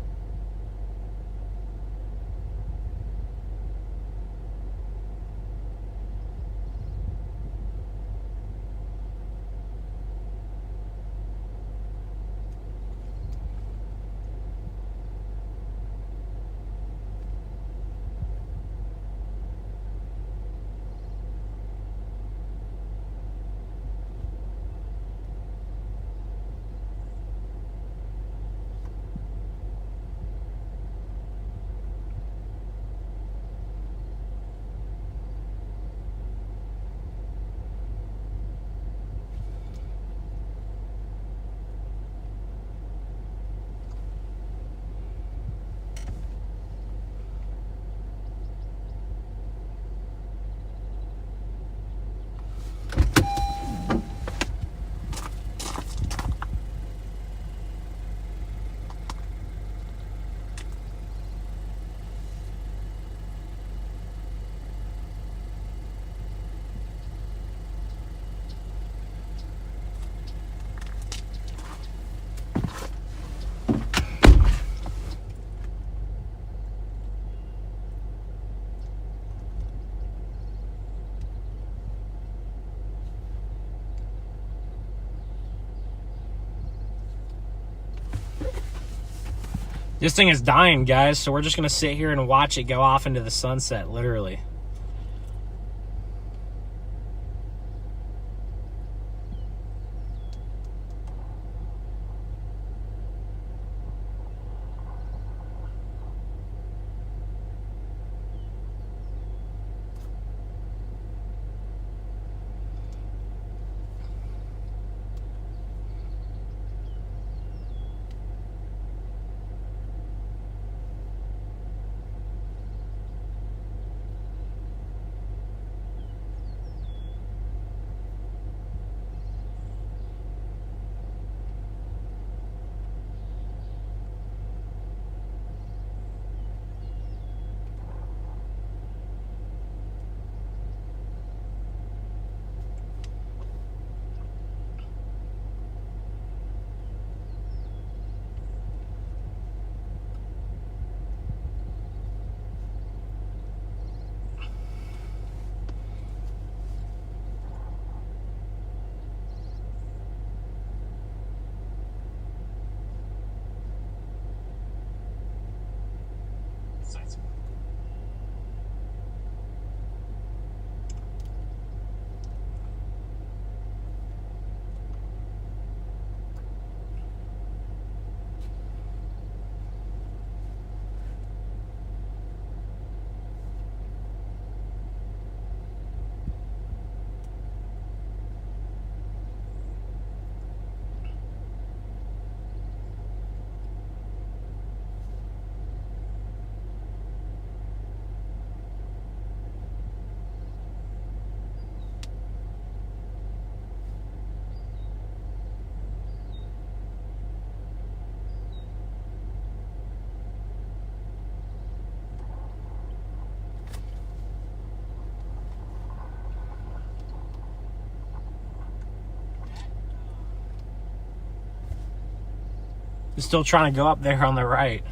This thing is dying, guys, so we're just going to sit here and watch it go off into the sunset, literally. It's still trying to go up there on the right.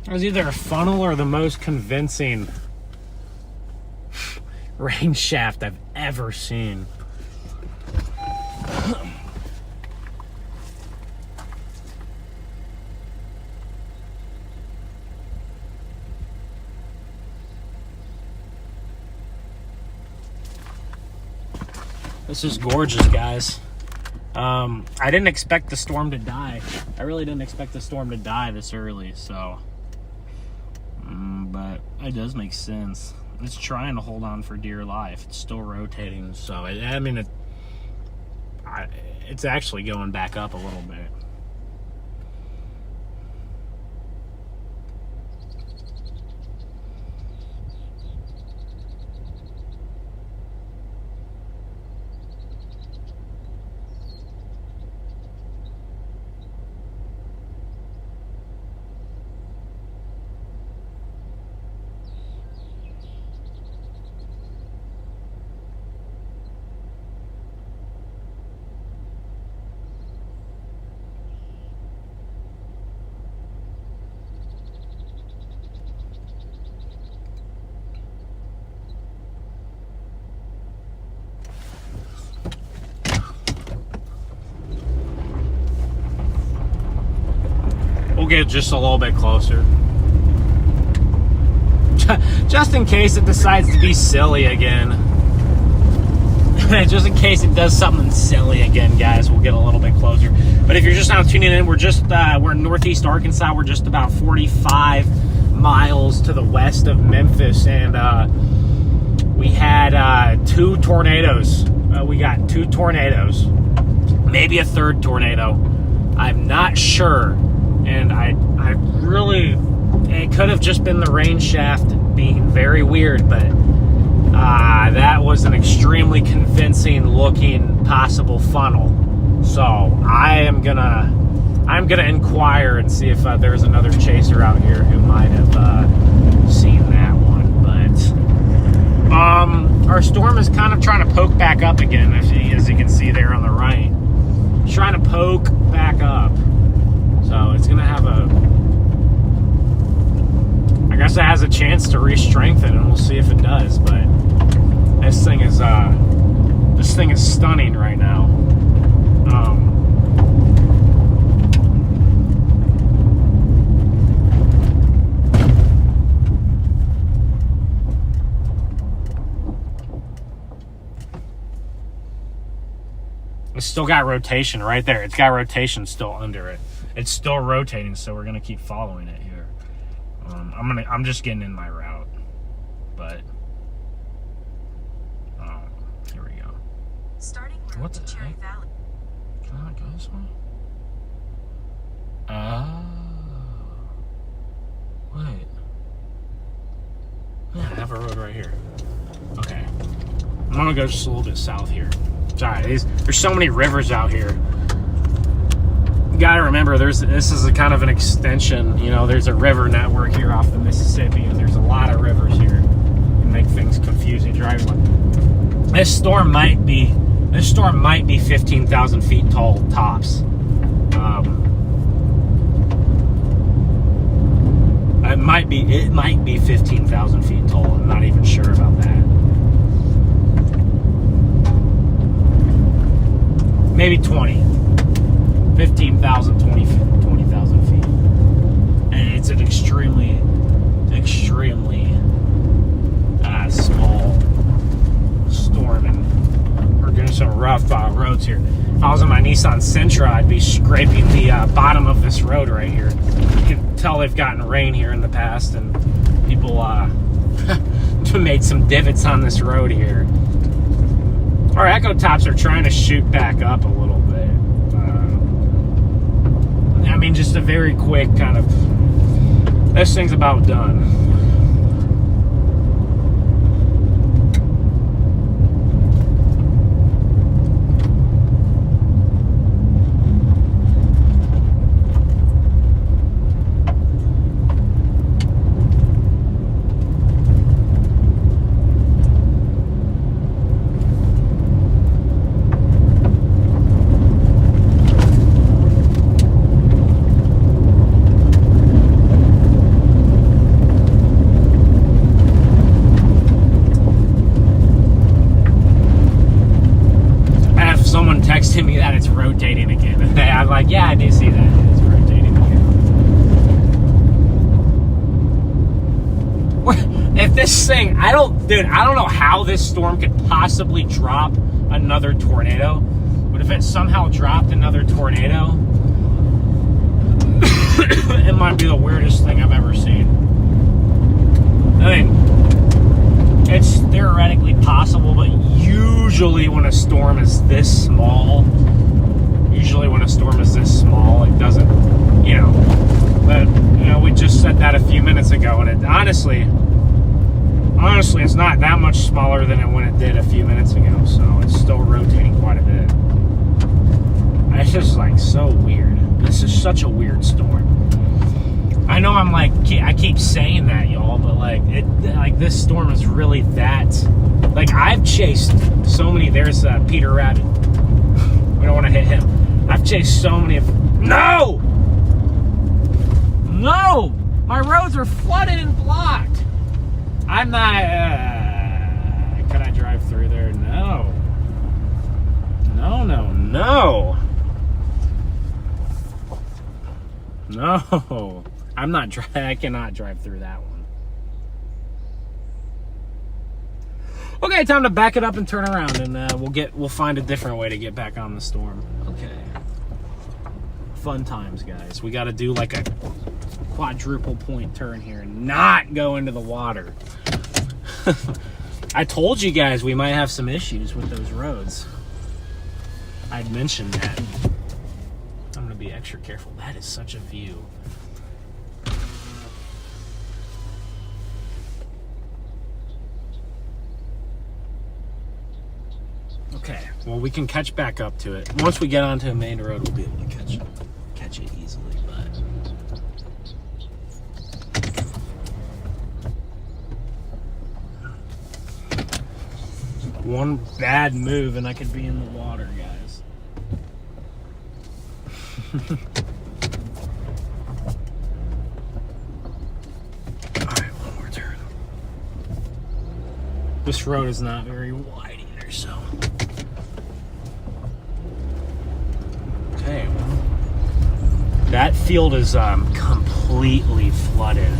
It was either a funnel or the most convincing rain shaft I've ever seen. This is gorgeous, guys. I didn't expect the storm to die. I really didn't expect the storm to die this early, so... but it does make sense. It's trying to hold on for dear life. It's still rotating, so I mean, it's actually going back up a little bit. We'll get just a little bit closer. Just in case it decides to be silly again. Just in case it does something silly again, guys, we'll get a little bit closer. But if you're just now tuning in, we're in Northeast Arkansas. We're just about 45 miles to the west of Memphis, and we had 2 tornadoes. We got 2 tornadoes, maybe a third tornado. I'm not sure. And I really, it could have just been the rain shaft being very weird, but that was an extremely convincing looking possible funnel. So I'm gonna inquire and see if there's another chaser out here who might have seen that one. But our storm is kind of trying to poke back up again, as you can see there on the right. It's trying to poke back up. So it's going to have I guess it has a chance to re-strengthen, and we'll see if it does. But this thing is stunning right now. It's still got rotation right there. It's got rotation still under it. It's still rotating, so we're gonna keep following it here. I'm just getting in my route, but here we go. Starting route What the to Cherry heck? Valley. Can I not go this way? Wait. Yeah, I have a road right here. Okay. I'm gonna go just a little bit south here. Sorry, there's so many rivers out here. You gotta remember, this is a kind of an extension. You know, there's a river network here off the Mississippi, and there's a lot of rivers here. It make things confusing driving. This storm might be 15,000 feet tall tops. It might be 15,000 feet tall. I'm not even sure about that. Maybe 20. 15,000, 20,000 feet. And it's an extremely small storm, and we're getting some rough roads here. If I bottom of this road right here. You can tell they've gotten rain here in the past, and people made some divots on this road here. Our echo tops are trying to shoot back up a little bit. I mean, just a very quick kind of, this thing's about done. Texting me that it's rotating again. I'm like, yeah, I do see that. It's rotating again. If this thing, I don't know how this storm could possibly drop another tornado, but if it somehow dropped another tornado, it might be the weirdest thing I've ever seen. I mean, it's theoretically possible, but usually when a storm is this small, it doesn't, but, we just said that a few minutes ago, and it honestly, it's not that much smaller than when it did a few minutes ago, so it's still rotating quite a bit. It's just, like, so weird. This is such a weird storm. I know I keep saying that, y'all, but this storm is really that, I've chased so many, there's Peter Rabbit. We don't want to hit him. I've chased so many of, no! My roads are flooded and blocked. I'm not, can I drive through there? No. No. I cannot drive through that one. Okay, time to back it up and turn around, and we'll find a different way to get back on the storm. Okay. Fun times, guys. We got to do like a quadruple point turn here and not go into the water. I told you guys we might have some issues with those roads. I'd mentioned that. I'm going to be extra careful. That is such a view. Okay, well, we can catch back up to it. Once we get onto a main road, we'll be able to catch it easily, but... One bad move and I could be in the water, guys. Alright, one more turn. This road is not very wide either, so... Okay, well, that field is completely flooded.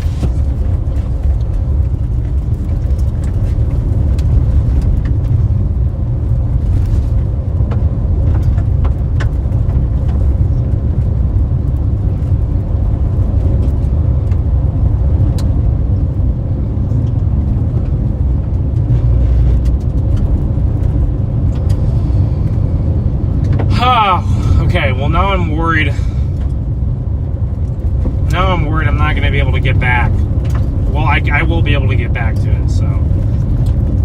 Okay, well now I'm worried. I'm not going to be able to get back. Well, I will be able to get back to it, so.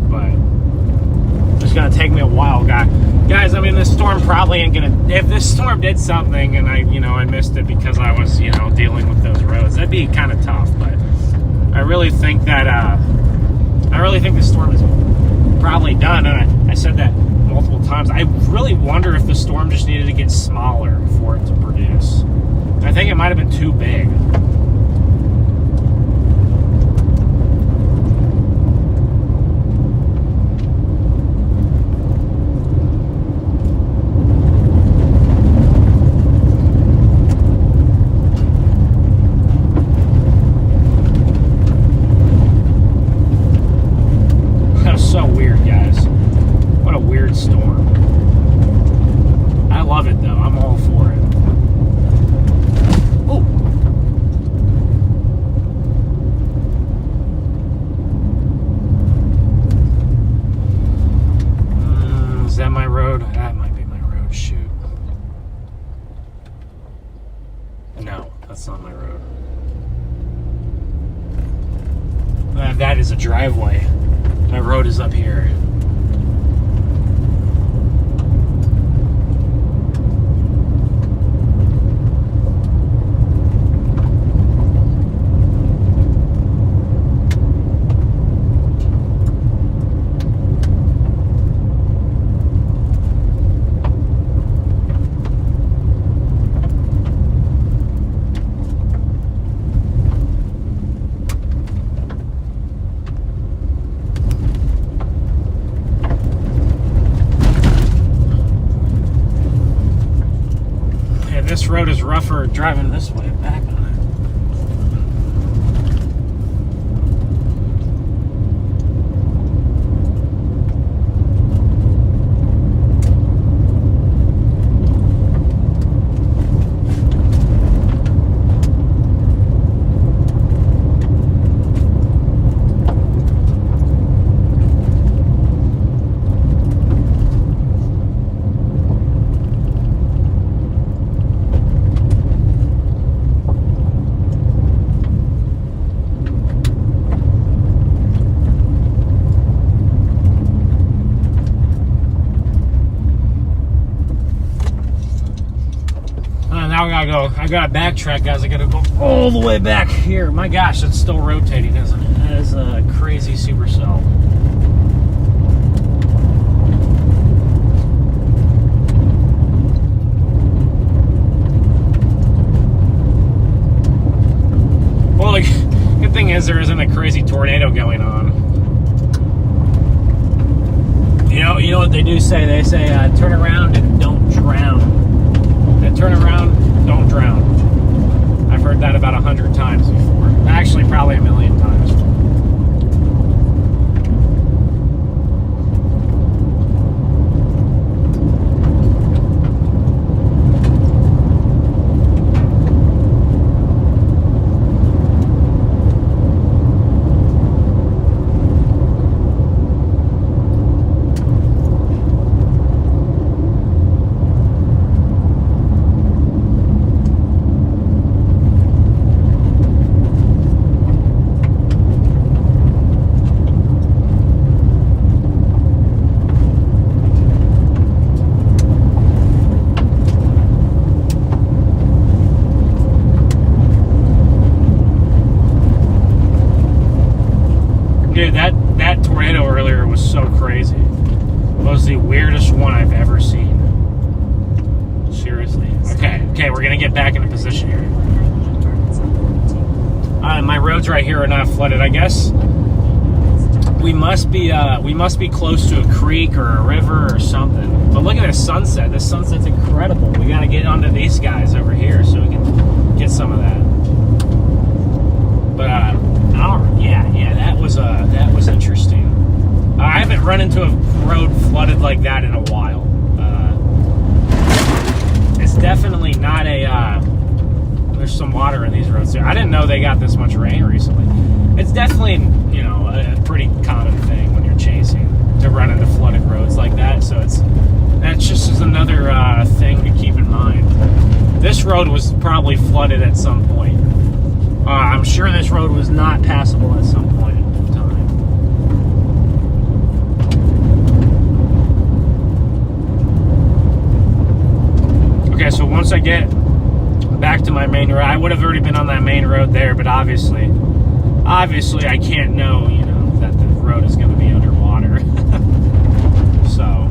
But it's going to take me a while, guys. I mean, this storm probably ain't going to. If this storm did something and I missed it because I was, dealing with those roads, that'd be kind of tough. But I really think that the storm is probably done. And I said that multiple times. I really wonder if the storm just needed to get smaller for it to produce. I think it might have been too big. That was so weird, guys. What a weird storm. I love it, though. I'm all for it. That's not my road. That is a driveway. My road is up here. This road is rougher driving this way back on it. I gotta backtrack, guys. I gotta go all the way back here. My gosh, it's still rotating, isn't it? That is a crazy supercell. Well, the good thing is there isn't a crazy tornado going on. You know what they do say? They say, turn around and don't drown. And turn around, don't drown. I've heard that about 100 times before. Actually, probably a million times. Dude, that tornado earlier was so crazy. It was the weirdest one I've ever seen. Seriously. Okay, we're gonna get back into position here. My roads right here are not flooded. I guess we must be close to a creek or a river or something. But look at this sunset. This sunset's incredible. We gotta get onto these guys over here so we can get some of that. But that was interesting. I haven't run into a road flooded like that in a while. It's definitely not a. There's some water in these roads too. I didn't know they got this much rain recently. It's definitely a pretty common thing when you're chasing to run into flooded roads like that. So that's just another thing to keep in mind. This road was probably flooded at some point. I'm sure this road was not passable at some point in time. Okay, so once I get back to my main road, I would have already been on that main road there, but obviously I can't know, that the road is going to be underwater. So.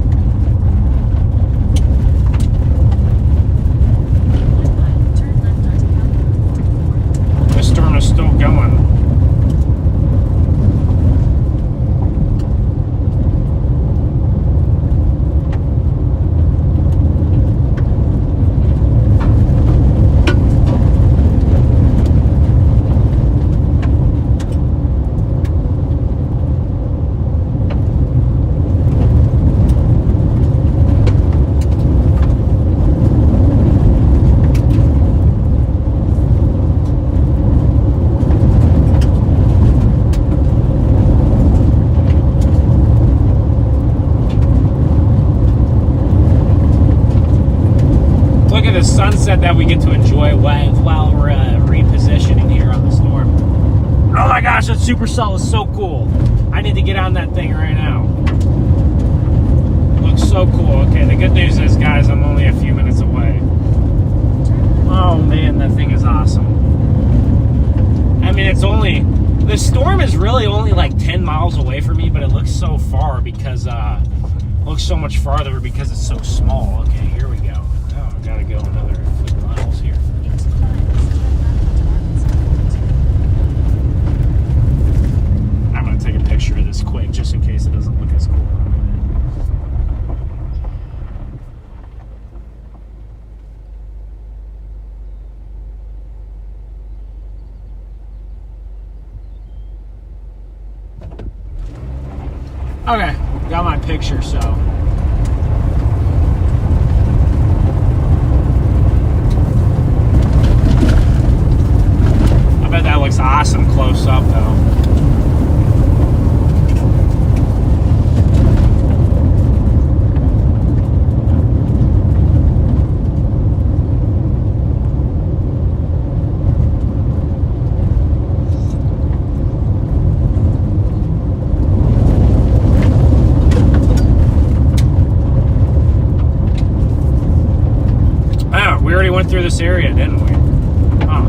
The storm is still going. sunset that we get to enjoy while we're repositioning here on the storm. Oh my gosh, that Supercell is so cool. I need to get on that thing right now. It looks so cool. Okay, the good news is, guys, I'm only a few minutes away. Oh man, that thing is awesome. I mean, the storm is really only like 10 miles away from me, but it looks so far because, looks so much farther because it's so small. Okay, here we go. Oh, I gotta go another few miles here. I'm gonna take a picture of this quick just in case it doesn't look as cool. Okay, got my picture, so. I bet that looks awesome close up, though. Went through this area, didn't we? Oh.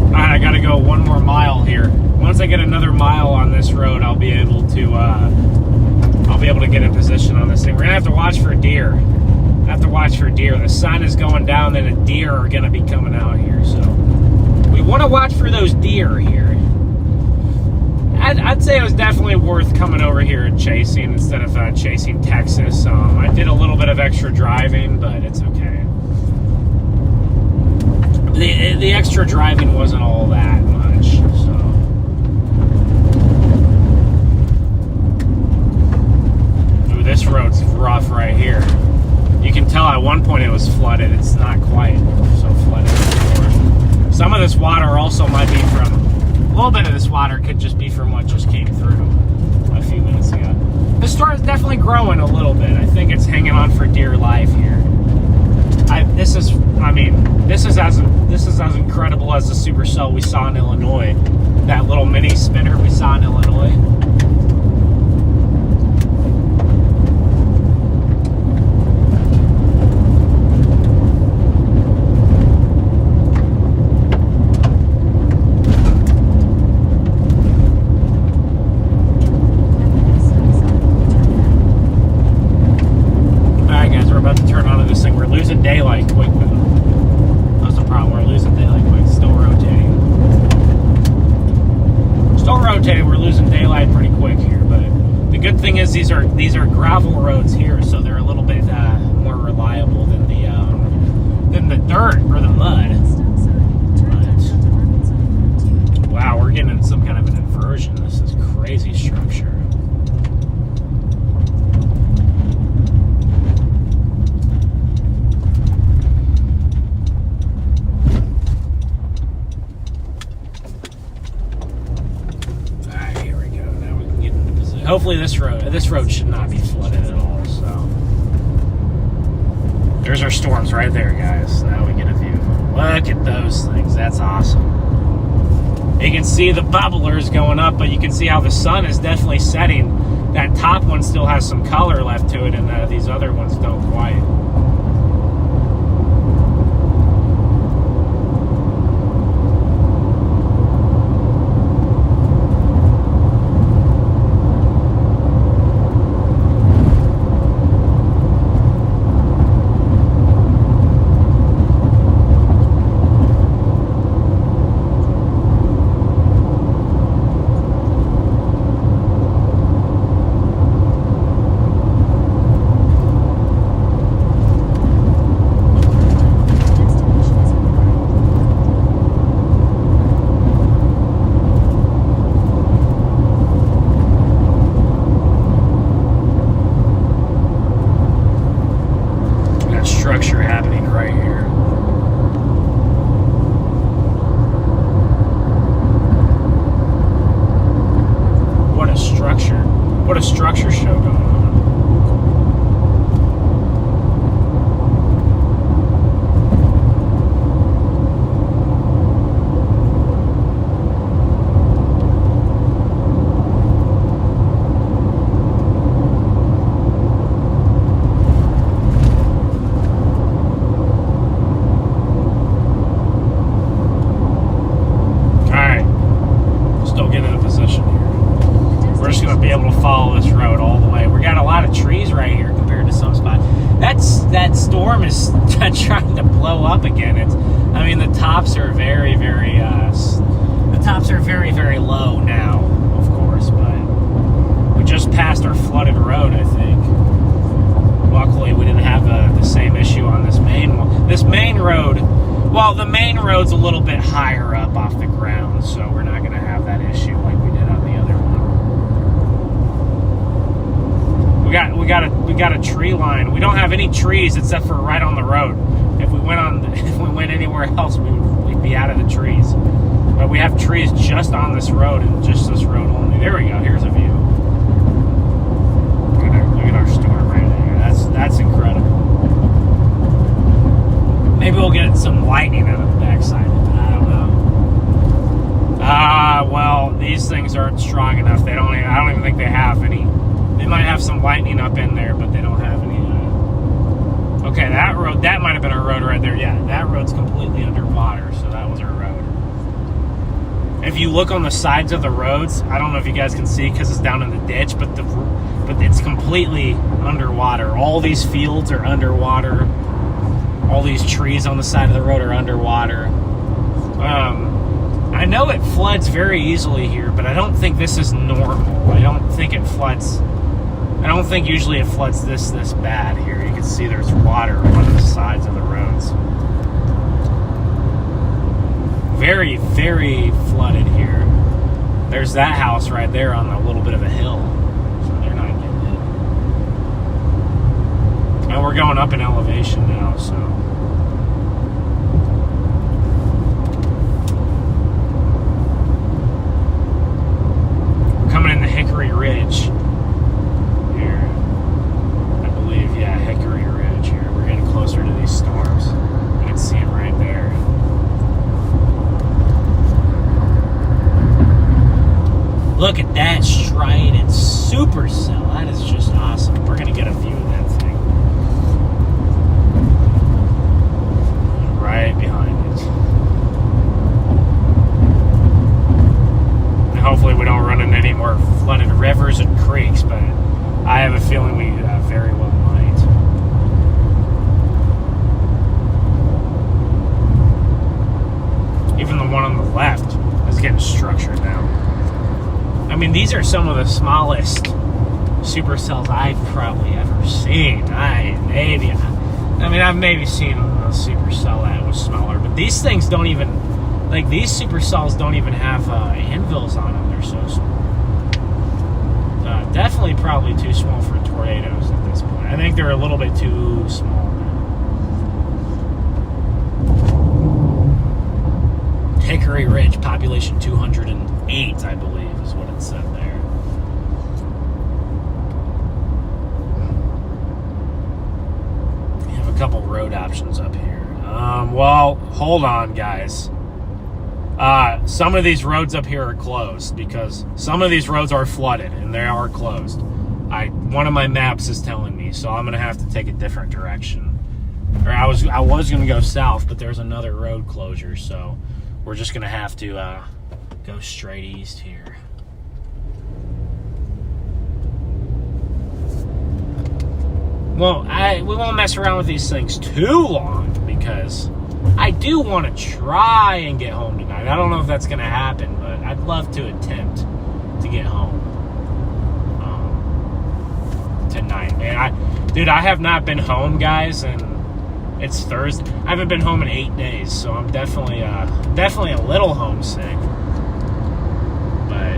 Alright, I gotta go one more mile here. Once I get another mile on this road, I'll be able to get in position on this thing. We're gonna have to watch for deer. The sun is going down, then the deer are gonna be coming out here. So we want to watch for those deer here. I'd say it was definitely worth coming over here and chasing instead of chasing Texas. I did a little bit of extra driving, but it's okay. The extra driving wasn't all that much, so. Ooh, this road's rough right here. You can tell at one point it was flooded. It's not quite so flooded anymore. Some of this water also might be from, a little bit of this water could just be from what just came through a few minutes ago. The storm is definitely growing a little bit. I think it's hanging on for dear life here. This is as incredible as the Supercell we saw in Illinois. That little mini spinner we saw in Illinois. Alright guys, we're about to turn onto this thing. We're losing daylight quick though. That's the problem, we're losing daylight quick. Still rotating. We're losing daylight pretty quick here, but the good thing is these are gravel roads here, so they're a little bit more reliable than the dirt or the mud. But, wow, we're getting in some kind of an inversion. This is crazy structure. Hopefully this road should not be flooded at all, so. There's our storms right there, guys. Now we get a view. Look at those things. That's awesome. You can see the bubblers going up, but you can see how the sun is definitely setting. That top one still has some color left to it, and these other ones don't quite. tops are very, very, the tops are very, very low now, of course, but we just passed our flooded road, I think. Luckily, we didn't have the same issue on this main one. This main road, well, the main road's a little bit higher up off the ground, so we're not going to have that issue like we did on the other one. We got a tree line. We don't have any trees except for right on the road. If we went anywhere else, we'd be out of the trees. But we have trees just on this road and just this road only. There we go. Here's a view. Look at our storm right there. That's incredible. Maybe we'll get some lightning out of the backside of it. I don't know. Well, these things aren't strong enough. I don't even think they have any. They might have some lightning up in there, but they don't have any. Okay, that road, that might have been our road right there. Yeah, that road's completely underwater, so that was our road. If you look on the sides of the roads, I don't know if you guys can see because it's down in the ditch, but it's completely underwater. All these fields are underwater. All these trees on the side of the road are underwater. I know it floods very easily here, but I don't think this is normal. I don't think it floods. I don't think usually it floods this bad here. You can see there's water on the sides of the roads. Very, very flooded here. There's that house right there on a little bit of a hill. So they're not getting it. And we're going up in elevation now, so. We're coming in the Hickory Ridge here. I believe, yeah, Hickory Ridge here. We're getting closer to these storms. You can see them right there. Look at that striated supercell. That is just awesome. We're going to get a view of that thing. Right behind it. And hopefully we don't run into any more flooded rivers and creeks, but I have a feeling we very well might. Even the one on the left is getting structured now. I mean, these are some of the smallest supercells I've probably ever seen. I've maybe seen a supercell that was smaller, but these things don't even, like, these supercells don't even have anvils on them. They're so small. Definitely probably too small for tornadoes at this point. I think they're a little bit too small now. Hickory Ridge, population 208, I believe. What it said there. We have a couple road options up here. Well, hold on, guys. Some of these roads up here are closed because some of these roads are flooded and they are closed. One of my maps is telling me, so I'm gonna have to take a different direction. Or I was gonna go south, but there's another road closure, so we're just gonna have to go straight east here. Well, we won't mess around with these things too long because I do want to try and get home tonight. I don't know if that's going to happen, but I'd love to attempt to get home tonight. Man, I have not been home, guys, and it's Thursday. I haven't been home in 8 days, so I'm definitely a little homesick. But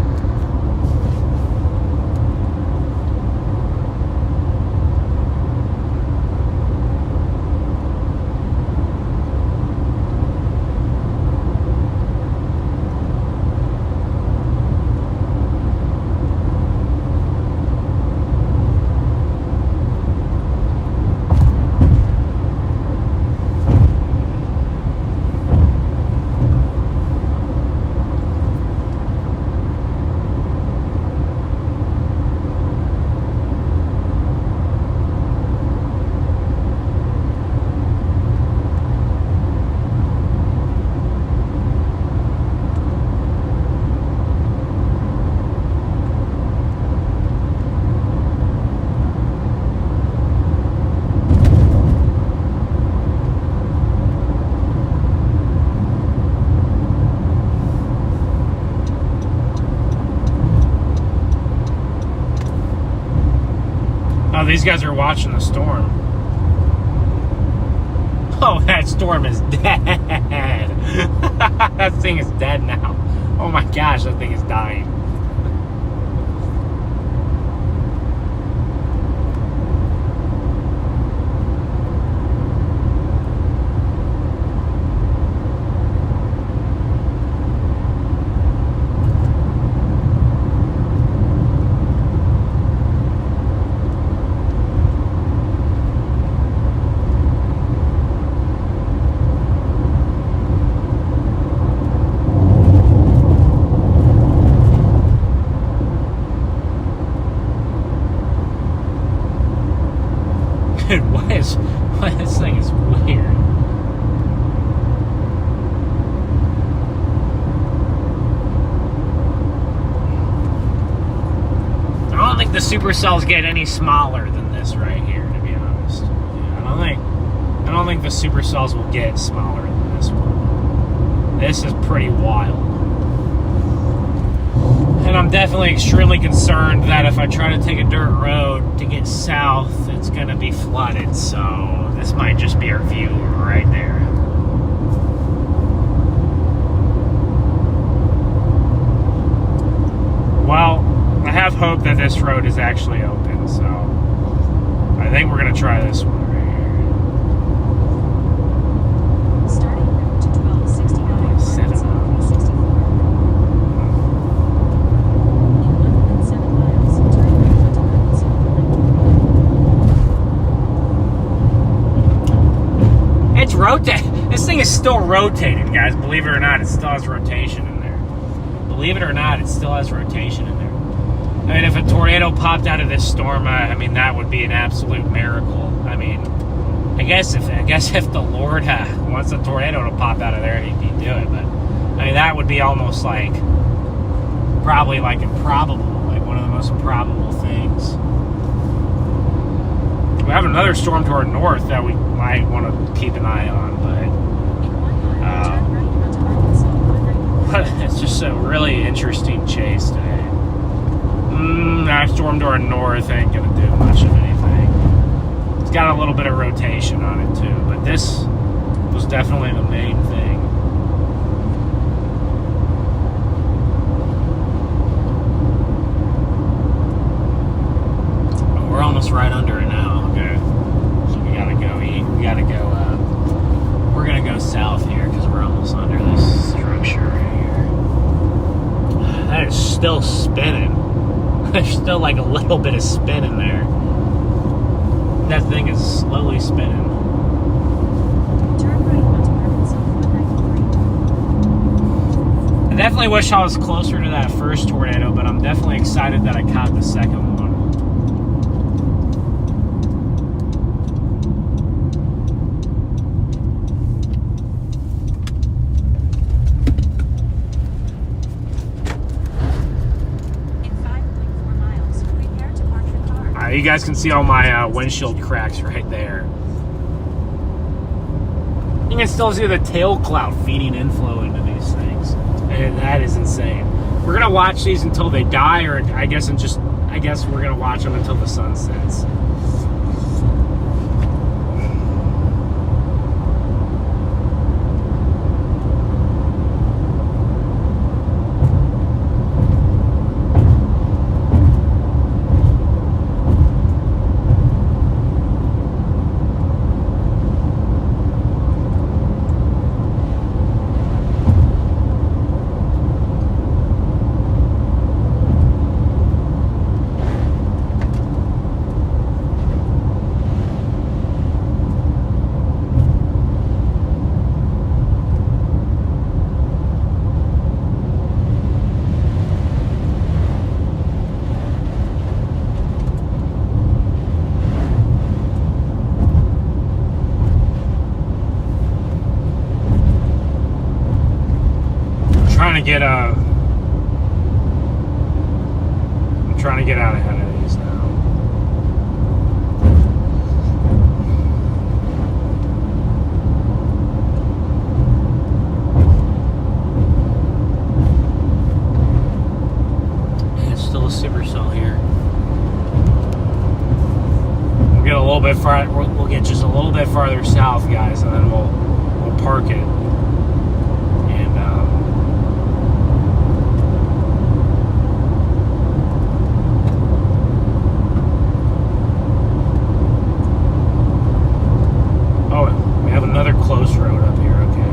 these guys are watching the storm. Oh, that storm is dead. That thing is dead now. Oh my gosh, that thing is dying. Dude, this thing is weird. I don't think the supercells get any smaller than this right here, to be honest. Yeah, I don't think the supercells will get smaller than this one. This is pretty wild. And I'm definitely extremely concerned that if I try to take a dirt road to get south, it's going to be flooded. So this might just be our view right there. Well, I have hope that this road is actually open, so I think we're going to try this one right here. Starting route to 1269. 7 miles. 7 miles. Turn right onto Arkansas. It's rotating. This thing is still rotating, guys. Believe it or not, it still has rotation in there. Believe it or not, it still has rotation in there. I mean, if a tornado popped out of this storm, I mean, that would be an absolute miracle. I mean, I guess if the Lord wants a tornado to pop out of there, he'd do it. But I mean, that would be almost like probably like improbable, like one of the most improbable things. We have another storm to our north that we might want to keep an eye on, but In 1 mile, turn right onto Arkansas. 190. it's just a really interesting chase today. That storm to our north ain't gonna do much of anything. It's got a little bit of rotation on it too, but this was definitely the main thing. Oh, we're almost right under it now. Okay, so we gotta go eat. We gotta go. We're gonna go south here because we're almost under this structure right here. That is still spinning. There's still like a little bit of spin in there. That thing is slowly spinning. Turn right onto Arkansas 193. I definitely wish I was closer to that first tornado, but I'm definitely excited that I caught the second one. In 5.4 miles, prepare to park your car. You guys can see all my windshield cracks right there. You can still see the tail cloud feeding inflow into these things. And that is insane. We're gonna watch these until they die, or I guess we're gonna watch them until the sun sets. I'm trying to get out ahead of these now. It's still a supercell here. little bit farther south, guys, and then we'll park it. And oh, we have another close road up here. Okay,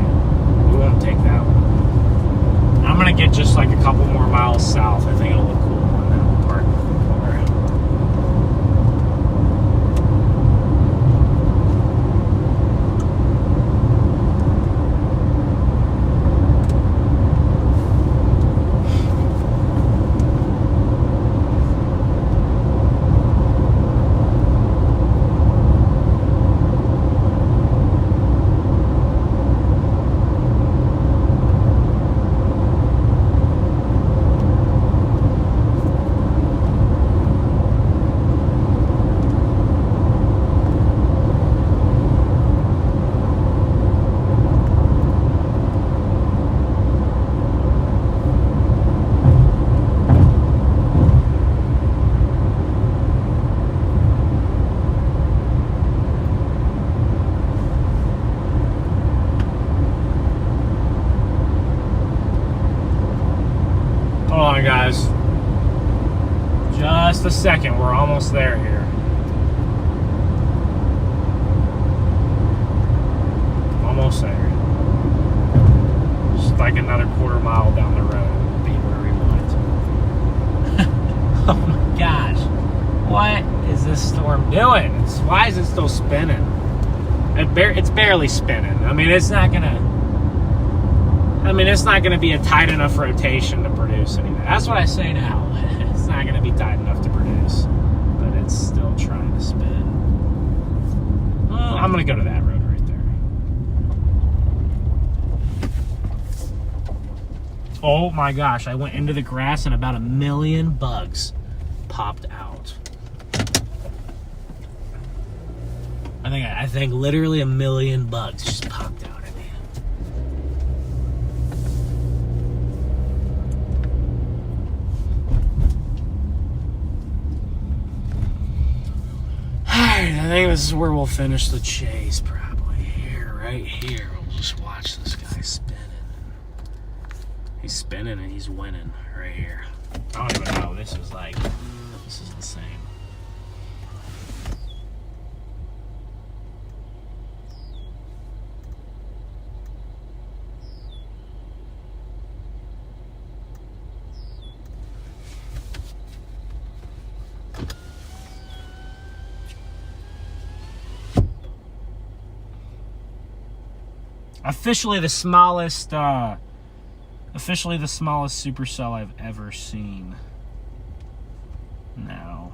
we won't take that one. I'm gonna get just like a couple more miles south. I think it'll look cool, and then we'll park. Hold on, guys. Just a second. We're almost there here. Almost there. Just like another quarter mile down the road. We'll be where we want. Oh my gosh. What is this storm doing? Why is it still spinning? It's barely spinning. I mean, it's not gonna be a tight enough rotation to produce anything. That's what I say now. It's not gonna be tight enough to produce, but it's still trying to spin. I'm gonna go to that road right there. Oh my gosh, I went into the grass and about 1 million bugs popped out. I think literally 1 million bugs just popped out at me. Alright, I think this is where we'll finish the chase, probably. Here, right here. We'll just watch this guy spinning. He's spinning and he's winning right here. I don't even know. This is like, this is insane. Officially the smallest supercell I've ever seen. Now,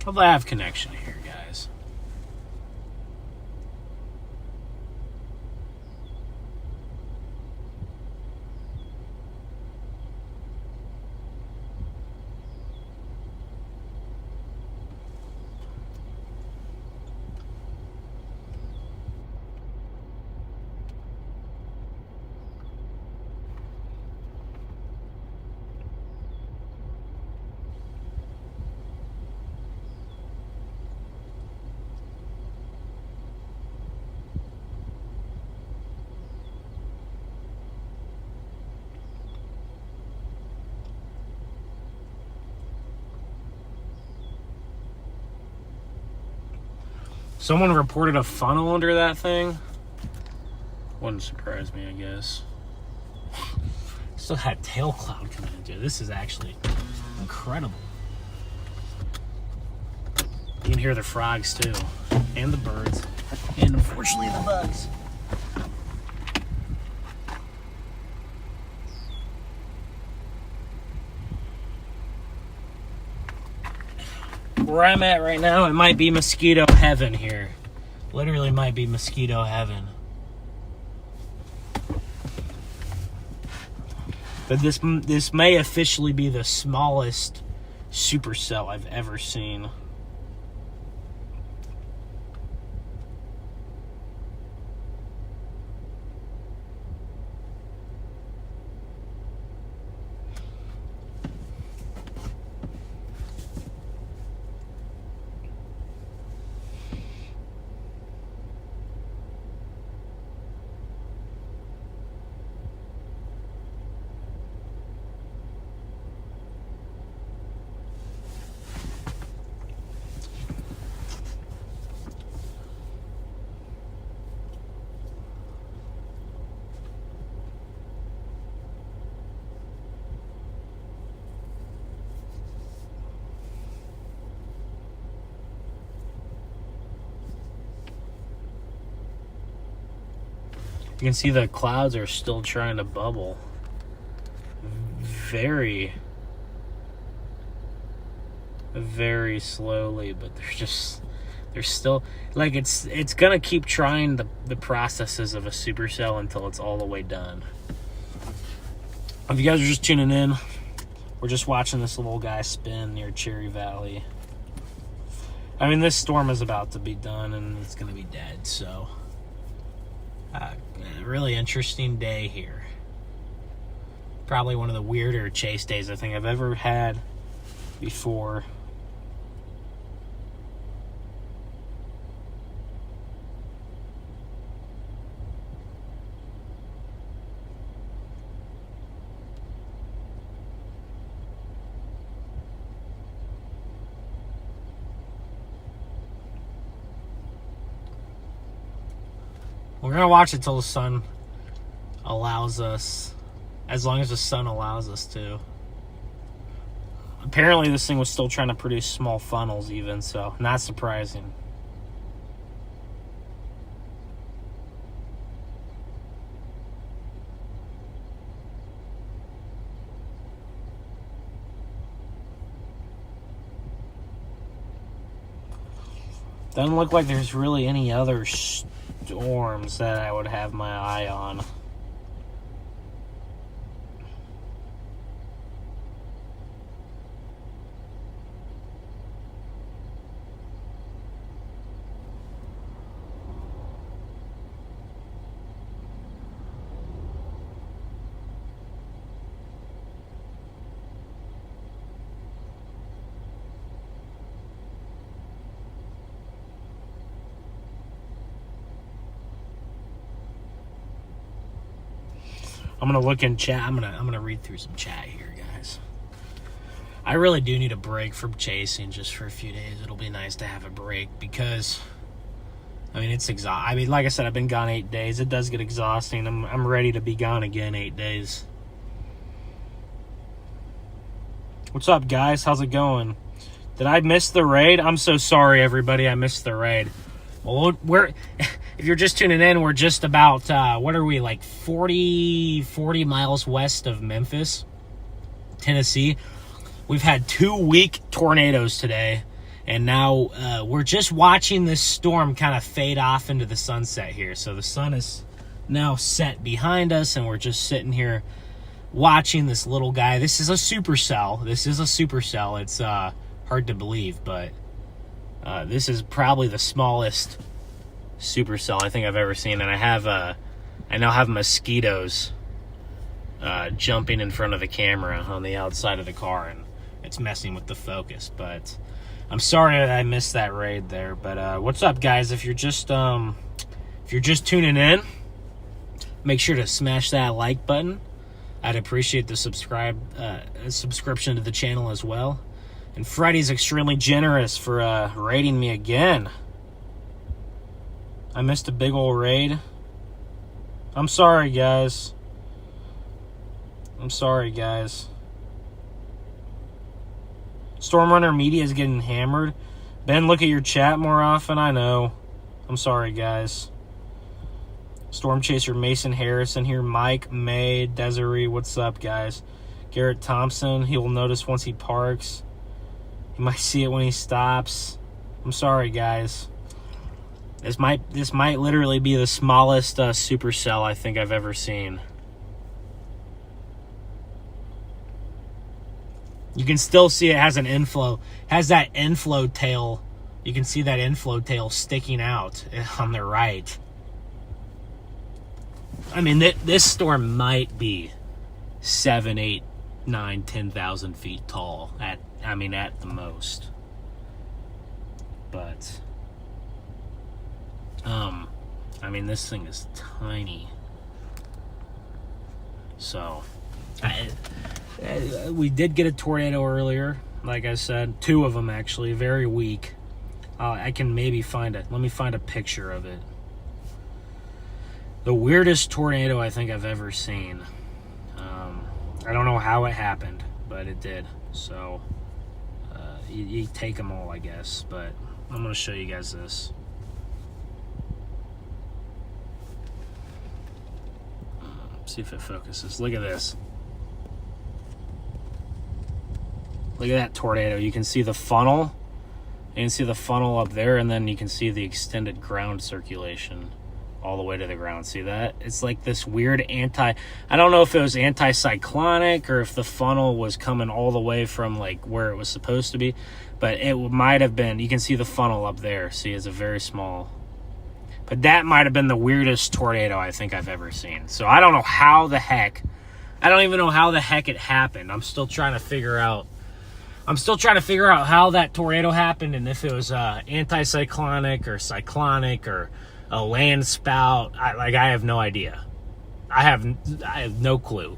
hopefully I have connection here, guys. Someone reported a funnel under that thing. Wouldn't surprise me, I guess. Still had tail cloud coming into it. This is actually incredible. You can hear the frogs too, and the birds, and unfortunately the bugs. Where I'm at right now, it might be mosquito heaven here. Literally might be mosquito heaven. But this may officially be the smallest supercell I've ever seen. You can see the clouds are still trying to bubble. Very, very slowly, but they're still, like, it's gonna keep trying the processes of a supercell until it's all the way done. If you guys are just tuning in, we're just watching this little guy spin near Cherry Valley. I mean, this storm is about to be done and it's gonna be dead, so really interesting day here. Probably one of the weirder chase days I think I've ever had before. We're gonna watch it till the sun allows us, as long as the sun allows us to. Apparently this thing was still trying to produce small funnels even, so not surprising. Doesn't look like there's really any other storms that I would have my eye on. I'm gonna look in chat. I'm gonna read through some chat here, guys. I really do need a break from chasing just for a few days. It'll be nice to have a break because, I mean, it's exhausting. I mean, like I said, I've been gone 8 days. It does get exhausting. I'm ready to be gone again 8 days. What's up, guys? How's it going? Did I miss the raid? I'm so sorry, everybody. I missed the raid. Well, if you're just tuning in, we're just about, what are we, like 40 miles west of Memphis, Tennessee. We've had 2 weak tornadoes today, and now we're just watching this storm kind of fade off into the sunset here. So the sun is now set behind us, and we're just sitting here watching this little guy. This is a supercell. It's hard to believe, but this is probably the smallest supercell I think I've ever seen, and I now have mosquitoes jumping in front of the camera on the outside of the car, and it's messing with the focus. But I'm sorry that I missed that raid there. But what's up, guys? If you're just tuning in, make sure to smash that like button. I'd appreciate the subscription to the channel as well. And Freddy's extremely generous for raiding me again. I missed a big old raid. I'm sorry, guys. Stormrunner Media is getting hammered. Ben, look at your chat more often. I know. I'm sorry, guys. Storm Chaser Mason Harrison here. Mike, May, Desiree. What's up, guys? Garrett Thompson. He will notice once he parks. You might see it when he stops. I'm sorry, guys. This might literally be the smallest supercell I think I've ever seen. You can still see it has an inflow. Has that inflow tail. You can see that inflow tail sticking out on the right. I mean, this storm might be 7, 8, 9, 10,000 feet tall at the most. But I mean, this thing is tiny. So we did get a tornado earlier, like I said, 2 of them actually, very weak. I can maybe find it. Let me find a picture of it. The weirdest tornado I think I've ever seen. I don't know how it happened, but it did. So you take them all, I guess. But I'm going to show you guys this. see if it focuses. Look at this. Look at that tornado. You can see the funnel. You can see the funnel up there, and then you can see the extended ground circulation all the way to the ground. See that? It's like this weird I don't know if it was anticyclonic or if the funnel was coming all the way from like where it was supposed to be, but it might have been. You can see the funnel up there. See, it's a very small. But that might have been the weirdest tornado I think I've ever seen. So I don't know how the heck. I don't even know how the heck it happened. I'm still trying to figure out how that tornado happened, and if it was anticyclonic or cyclonic or a land spout. I have no idea. I have no clue.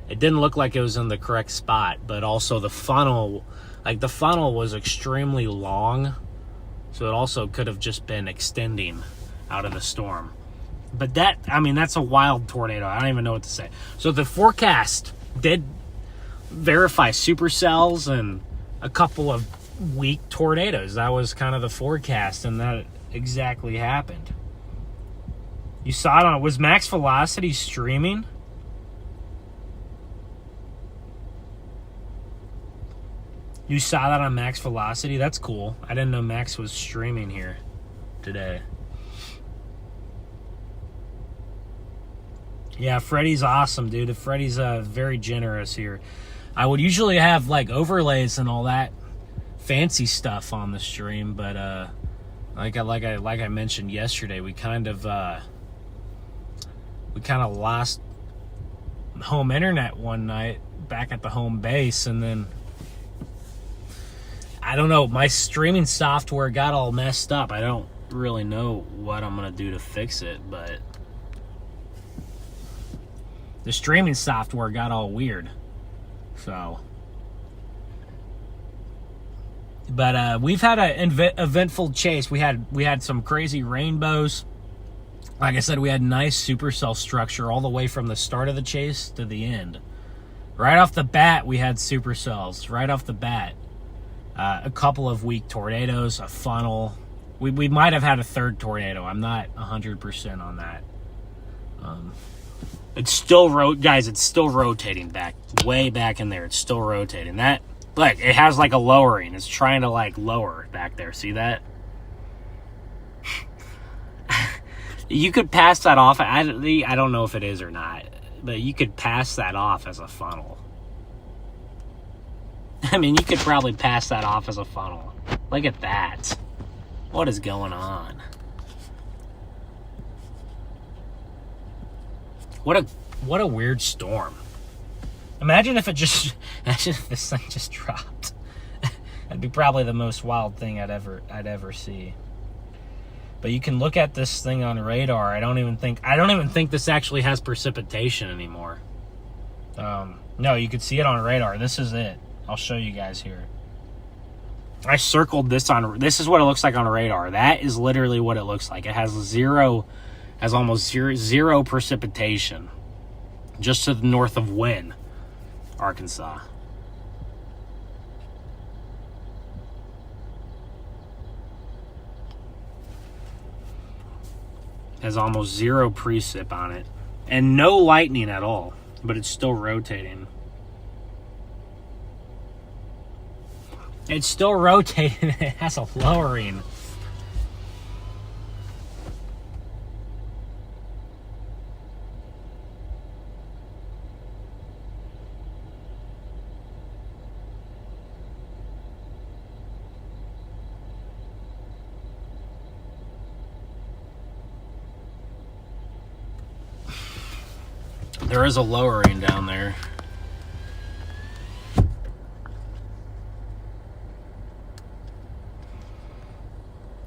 It didn't look like it was in the correct spot, but also the funnel was extremely long, so it also could have just been extending out of the storm. But that's a wild tornado. I don't even know what to say. So the forecast did verify supercells and a couple of weak tornadoes. That was kind of the forecast, and that exactly happened. You saw it was max velocity streaming? You saw that on max velocity? That's cool. I didn't know Max was streaming here today. Yeah, Freddie's awesome, dude. Freddie's very generous here. I would usually have like overlays and all that fancy stuff on the stream, but like I mentioned yesterday, we kind of lost home internet one night back at the home base, and then I don't know, my streaming software got all messed up. I don't really know what I'm gonna do to fix it, but the streaming software got all weird. So, but we've had an eventful chase. We had some crazy rainbows. Like I said, we had nice supercell structure all the way from the start of the chase to the end. Right off the bat, we had supercells. Right off the bat, a couple of weak tornadoes, a funnel. We might have had a third tornado. I'm not 100% on that. It's still guys. It's still rotating back, way back in there. It's still rotating. That, look, it has like a lowering. It's trying to like lower back there. See that? You could pass that off. I don't know if it is or not, but you could pass that off as a funnel. I mean, you could probably pass that off as a funnel. Look at that. What is going on? What a weird storm. Imagine if this thing just dropped. That'd be probably the most wild thing I'd ever see. But you can look at this thing on radar. I don't even think this actually has precipitation anymore. No, you could see it on radar. This is it. I'll show you guys here. I circled this this is what it looks like on radar. That is literally what it looks like. It has almost zero precipitation. Just to the north of Wynne, Arkansas. Has almost zero precip on it. And no lightning at all. But it's still rotating. It's still rotating. It has a lowering. There is a lowering down there.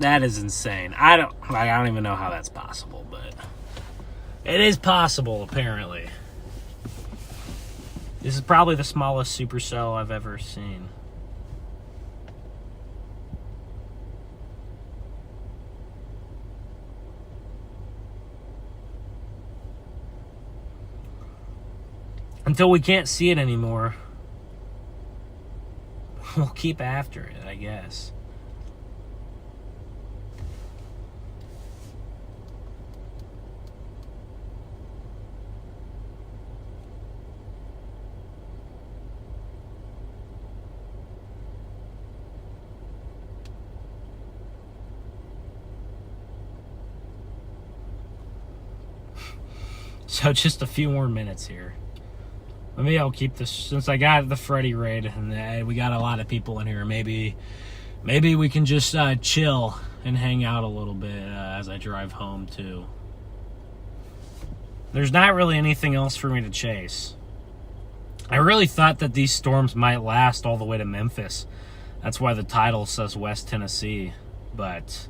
That is insane. I don't even know how that's possible, but it is possible apparently. This is probably the smallest supercell I've ever seen. Until we can't see it anymore, we'll keep after it, I guess. So just a few more minutes here. Maybe I'll keep this, since I got the Freddy raid and we got a lot of people in here. Maybe we can just chill and hang out a little bit as I drive home too. There's not really anything else for me to chase. I really thought that these storms might last all the way to Memphis. That's why the title says West Tennessee, but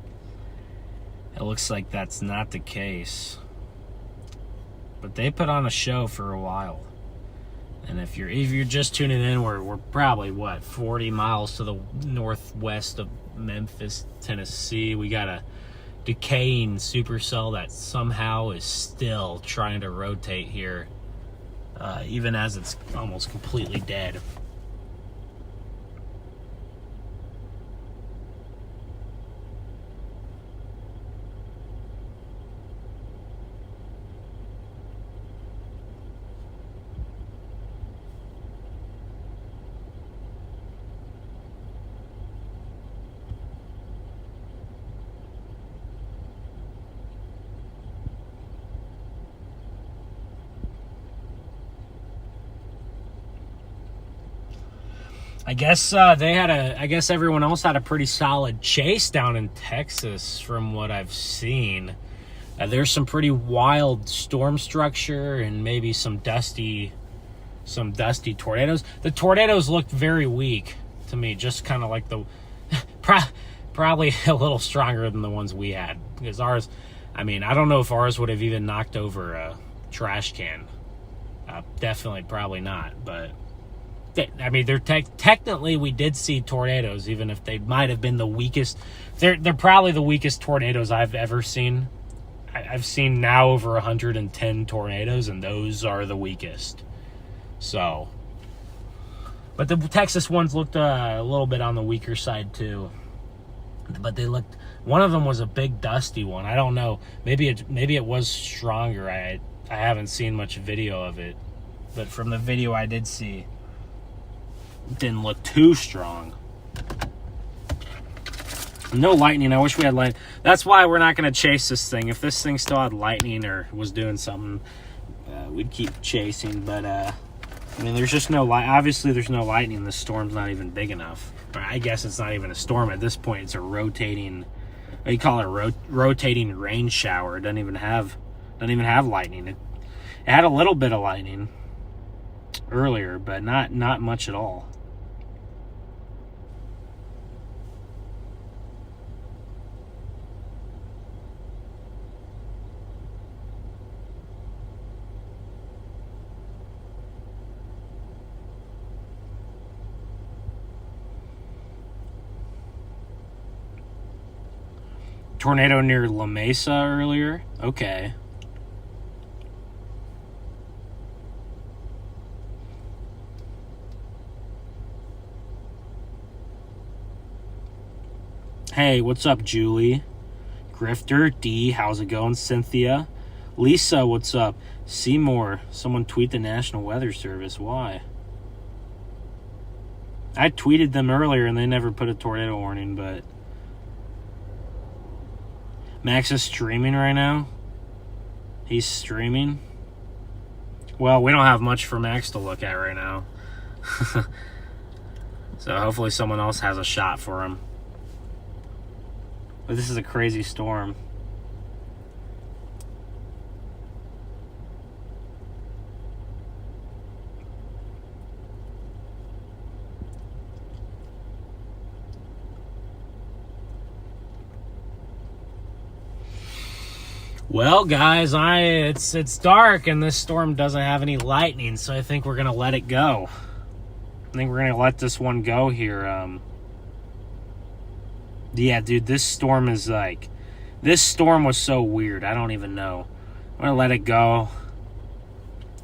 it looks like that's not the case. But they put on a show for a while. And if you're just tuning in, we're probably, 40 miles to the northwest of Memphis, Tennessee. We got a decaying supercell that somehow is still trying to rotate here, even as it's almost completely dead. I guess I guess everyone else had a pretty solid chase down in Texas from what I've seen. There's some pretty wild storm structure and maybe some dusty tornadoes. The tornadoes looked very weak to me, just kind of like the probably a little stronger than the ones we had, because ours, I mean, I don't know if ours would have even knocked over a trash can. Definitely probably not, but I mean, they're technically we did see tornadoes, even if they might have been the weakest. They're probably the weakest tornadoes I've ever seen. I've seen now over 110 tornadoes, and those are the weakest. So, but the Texas ones looked a little bit on the weaker side too. But they looked. One of them was a big dusty one. I don't know. Maybe it was stronger. I haven't seen much video of it, but from the video I did see, it didn't look too strong. No lightning. I wish we had lightning. That's why we're not going to chase this thing. If this thing still had lightning or was doing something, we'd keep chasing. But I mean, there's just no light. Obviously, there's no lightning. The storm's not even big enough. Or I guess it's not even a storm at this point. It's a rotating. What do you call it? Rotating rain shower. It doesn't even have lightning. It had a little bit of lightning earlier, but not much at all. Tornado near La Mesa earlier? Okay. Hey, what's up, Julie? Grifter, D, how's it going? Cynthia. Lisa, what's up? Seymour, someone tweet the National Weather Service. Why? I tweeted them earlier and they never put a tornado warning, but Max is streaming right now. He's streaming. Well, we don't have much for Max to look at right now. So hopefully someone else has a shot for him. But this is a crazy storm. Well, guys, it's dark and this storm doesn't have any lightning, so I think we're gonna let it go. I think we're gonna let this one go here. Yeah, dude, this storm was so weird. I don't even know. I'm gonna let it go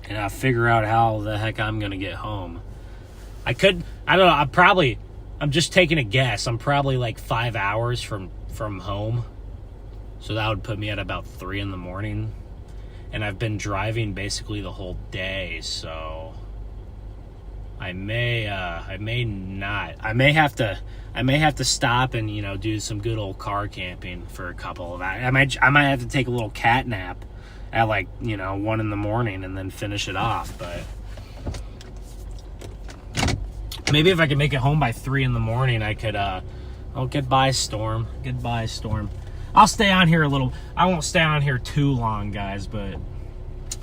and I'll figure out how the heck I'm gonna get home. I don't know. I'm just taking a guess. I'm probably like 5 hours from home. So that would put me at about 3 in the morning. And I've been driving basically the whole day, so I may have to stop and, do some good old car camping for a couple of hours. I might have to take a little cat nap at like, 1 in the morning and then finish it off. But maybe if I could make it home by 3 in the morning, I could, goodbye storm. Goodbye storm. I'll stay on here a little. I won't stay on here too long, guys, but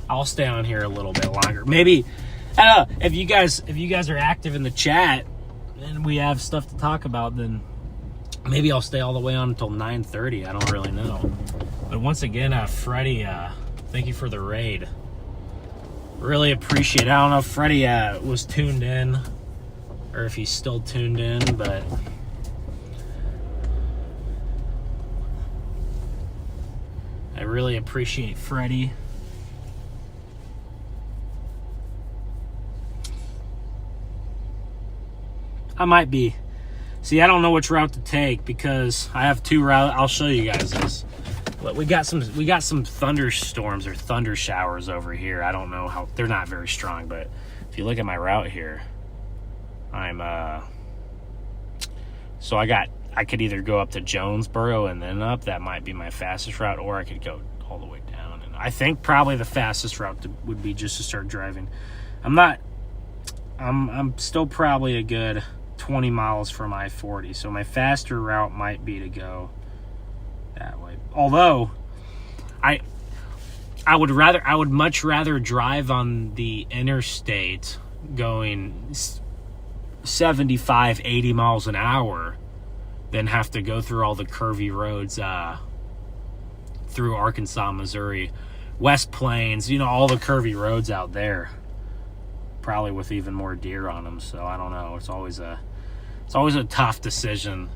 I'll stay on here a little bit longer. Maybe, I don't know, if you guys are active in the chat and we have stuff to talk about, then maybe I'll stay all the way on until 9:30. I don't really know. But once again, Freddie, thank you for the raid. Really appreciate it. I don't know if Freddie was tuned in or if he's still tuned in, but I really appreciate Freddie. I might be. See, I don't know which route to take because I have 2 routes. I'll show you guys this. But we got some thunderstorms or thunder showers over here. I don't know how, they're not very strong, but if you look at my route here, I'm so I could either go up to Jonesboro and then up. That might be my fastest route, or I could go all the way down. And I think probably the fastest route would be just to start driving. I'm still probably a good 20 miles from I-40, so my faster route might be to go that way. Although I would much rather drive on the interstate going 75, 80 miles an hour than have to go through all the curvy roads through Arkansas, Missouri, West Plains, all the curvy roads out there, probably with even more deer on them. So I don't know, it's always a tough decision.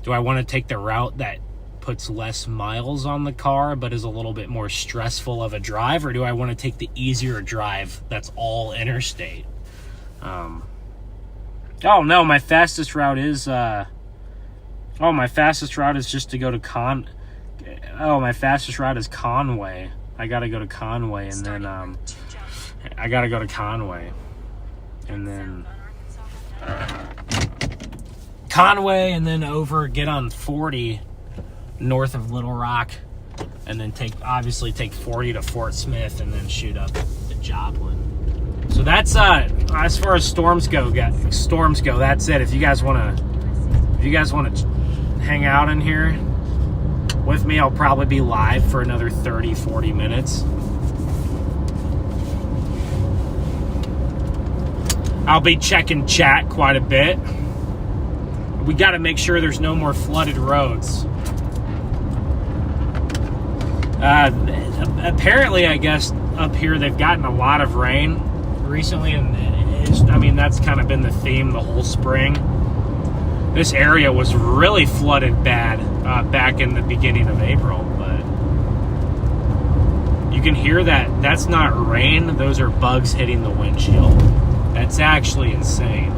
Do I want to take the route that puts less miles on the car but is a little bit more stressful of a drive, or do I want to take the easier drive that's all interstate? Oh no, my fastest route is just to go to my fastest route is Conway. I gotta go to Conway, and then I gotta go to Conway, and then over, get on 40 north of Little Rock, and then take 40 to Fort Smith, and then shoot up to Joplin. So that's as far as storms go, that's it. If you guys want to hang out in here with me, I'll probably be live for another 30-40 minutes. I'll be checking chat quite a bit. We got to make sure there's no more flooded roads. Apparently, I guess up here they've gotten a lot of rain recently, and that's kind of been the theme the whole spring. This area was really flooded bad back in the beginning of April, but you can hear that. That's not rain. Those are bugs hitting the windshield. That's actually insane.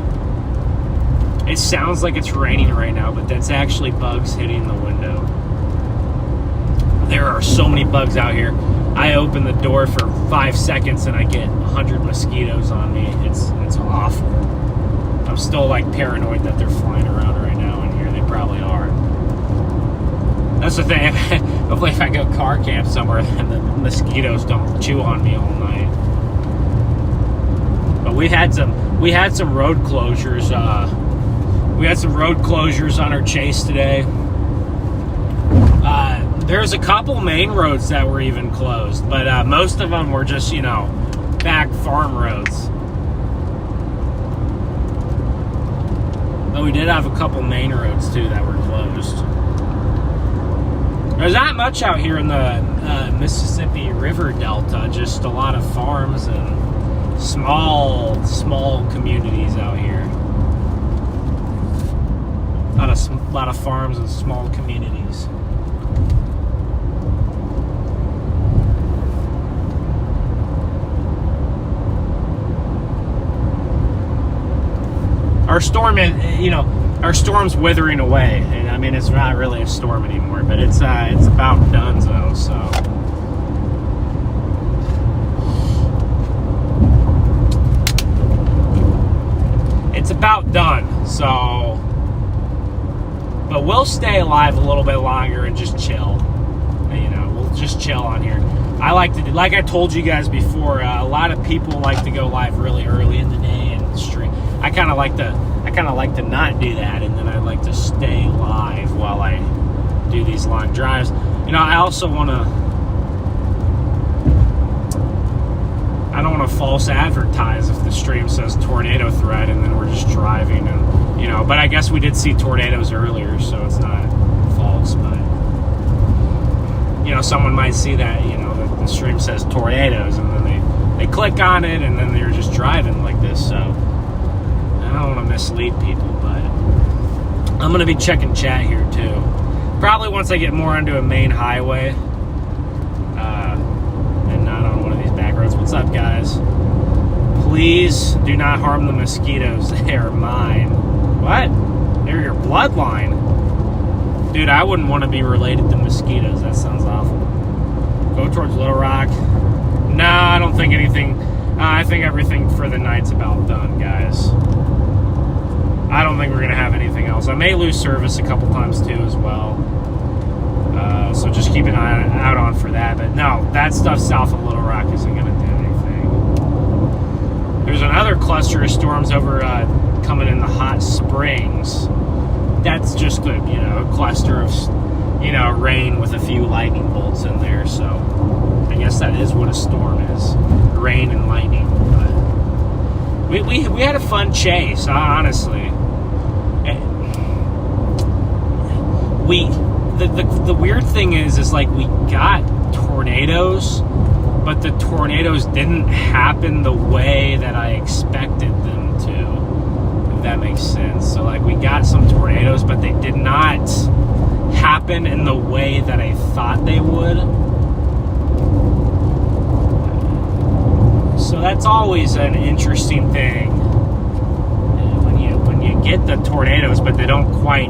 It sounds like it's raining right now, but that's actually bugs hitting the window. There are so many bugs out here. I open the door for 5 seconds and I get 100 mosquitoes on me. It's awful. I'm still paranoid that they're flying around right now in here. They probably are. That's the thing. Hopefully if I go car camp somewhere, then the mosquitoes don't chew on me all night. But we had some road closures. We had some road closures on our chase today. There's a couple main roads that were even closed, but most of them were just, back farm roads. But we did have a couple main roads, too, that were closed. There's not much out here in the Mississippi River Delta, just a lot of farms and small communities out here. A lot of farms and small communities. Our storm's withering away. And, it's not really a storm anymore, but it's about done, though. So it's about done. So, but we'll stay alive a little bit longer and just chill. We'll just chill on here. I like to, like I told you guys before, a lot of people like to go live really early in the day and stream. I kind of like to not do that, and then I like to stay live while I do these long drives. You know, I also want to, I don't want to false advertise if the stream says tornado threat and then we're just driving, and you know, but I guess we did see tornadoes earlier, so it's not false. But you know, someone might see that, you know, the stream says tornadoes, and then they click on it, and then they're just driving like this. So I don't want to mislead people, but I'm gonna be checking chat here too. Probably once I get more onto a main highway, and not on one of these back roads. What's up, guys? Please do not harm the mosquitoes. They are mine. What? They're your bloodline. Dude, I wouldn't want to be related to mosquitoes. That sounds awful. Go towards Little Rock. No, I don't think anything. I think everything for the night's about done, guys. I don't think we're going to have anything else. I may lose service a couple times too as well. So just keep an eye out on for that. But no, that stuff south of Little Rock isn't going to do anything. There's another cluster of storms over coming in the Hot Springs. That's just a, you know, a cluster of, you know, rain with a few lightning bolts in there. So I guess that is what a storm is, rain and lightning. But we had a fun chase, honestly. The weird thing is like we got tornadoes, but the tornadoes didn't happen the way that I expected them to, if that makes sense. So like we got some tornadoes, but they did not happen in the way that I thought they would. So that's always an interesting thing when you get the tornadoes, but they don't quite